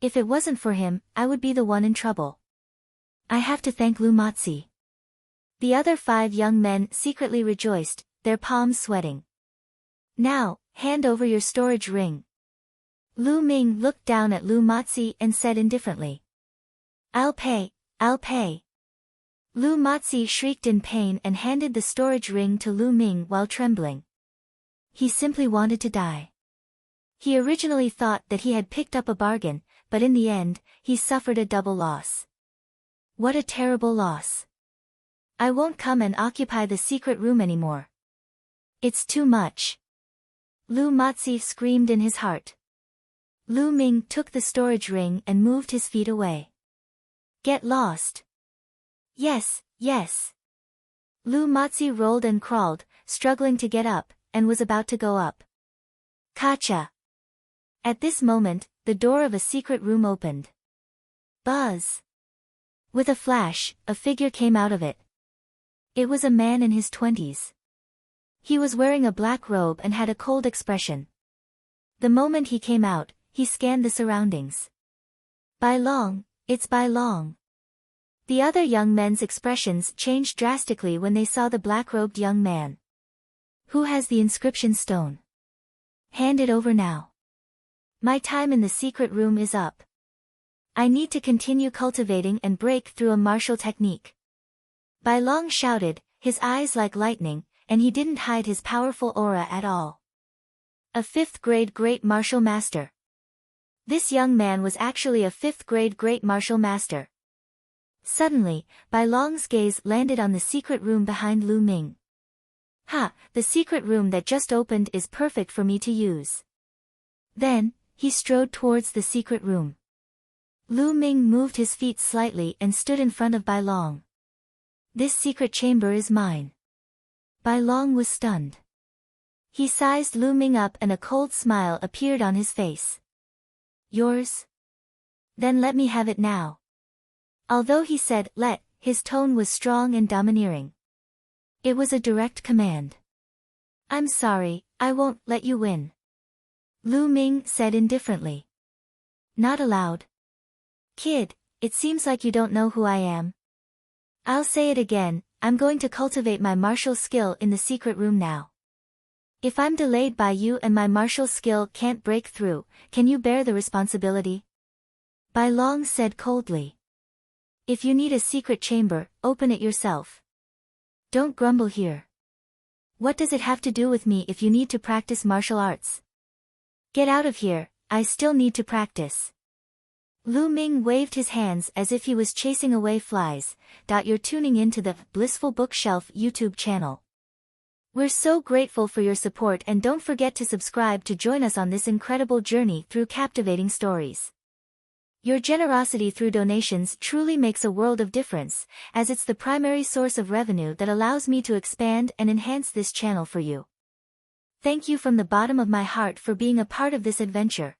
[SPEAKER 1] If it wasn't for him, I would be the one in trouble. I have to thank Lu Matzi. The other 5 young men secretly rejoiced, their palms sweating. Now, hand over your storage ring. Lu Ming looked down at Lu Matzi and said indifferently. I'll pay. Lu Matzi shrieked in pain and handed the storage ring to Lu Ming while trembling. He simply wanted to die. He originally thought that he had picked up a bargain, but in the end, he suffered a double loss. What a terrible loss. I won't come and occupy the secret room anymore. It's too much. Lu Matzi screamed in his heart. Lu Ming took the storage ring and moved his feet away. Get lost. Yes. Lu Matzi rolled and crawled, struggling to get up, and was about to go up. Kacha! At this moment, the door of a secret room opened. Buzz! With a flash, a figure came out of it. It was a man in his 20s. He was wearing a black robe and had a cold expression. The moment he came out, he scanned the surroundings. Bai Long, it's Bai Long. The other young men's expressions changed drastically when they saw the black-robed young man. Who has the inscription stone? Hand it over now. My time in the secret room is up. I need to continue cultivating and break through a martial technique. Bai Long shouted, his eyes like lightning, and he didn't hide his powerful aura at all. A 5th grade great martial master. This young man was actually a 5th grade great martial master. Suddenly, Bai Long's gaze landed on the secret room behind Lu Ming. Ha, the secret room that just opened is perfect for me to use. Then, he strode towards the secret room. Lu Ming moved his feet slightly and stood in front of Bai Long. This secret chamber is mine. Bai Long was stunned. He sized Lu Ming up and a cold smile appeared on his face. Yours? Then let me have it now. Although he said, let, his tone was strong and domineering. It was a direct command. I'm sorry, I won't let you win. Lu Ming said indifferently. Not allowed. Kid, it seems like you don't know who I am. I'll say it again, I'm going to cultivate my martial skill in the secret room now. If I'm delayed by you and my martial skill can't break through, can you bear the responsibility? Bai Long said coldly. If you need a secret chamber, open it yourself. Don't grumble here. What does it have to do with me if you need to practice martial arts? Get out of here, I still need to practice. Lu Ming waved his hands as if he was chasing away flies. You're tuning in to the Blissful Bookshelf YouTube channel. We're so grateful for your support and don't forget to subscribe to join us on this incredible journey through captivating stories. Your generosity through donations truly makes a world of difference, as it's the primary source of revenue that allows me to expand and enhance this channel for you. Thank you from the bottom of my heart for being a part of this adventure.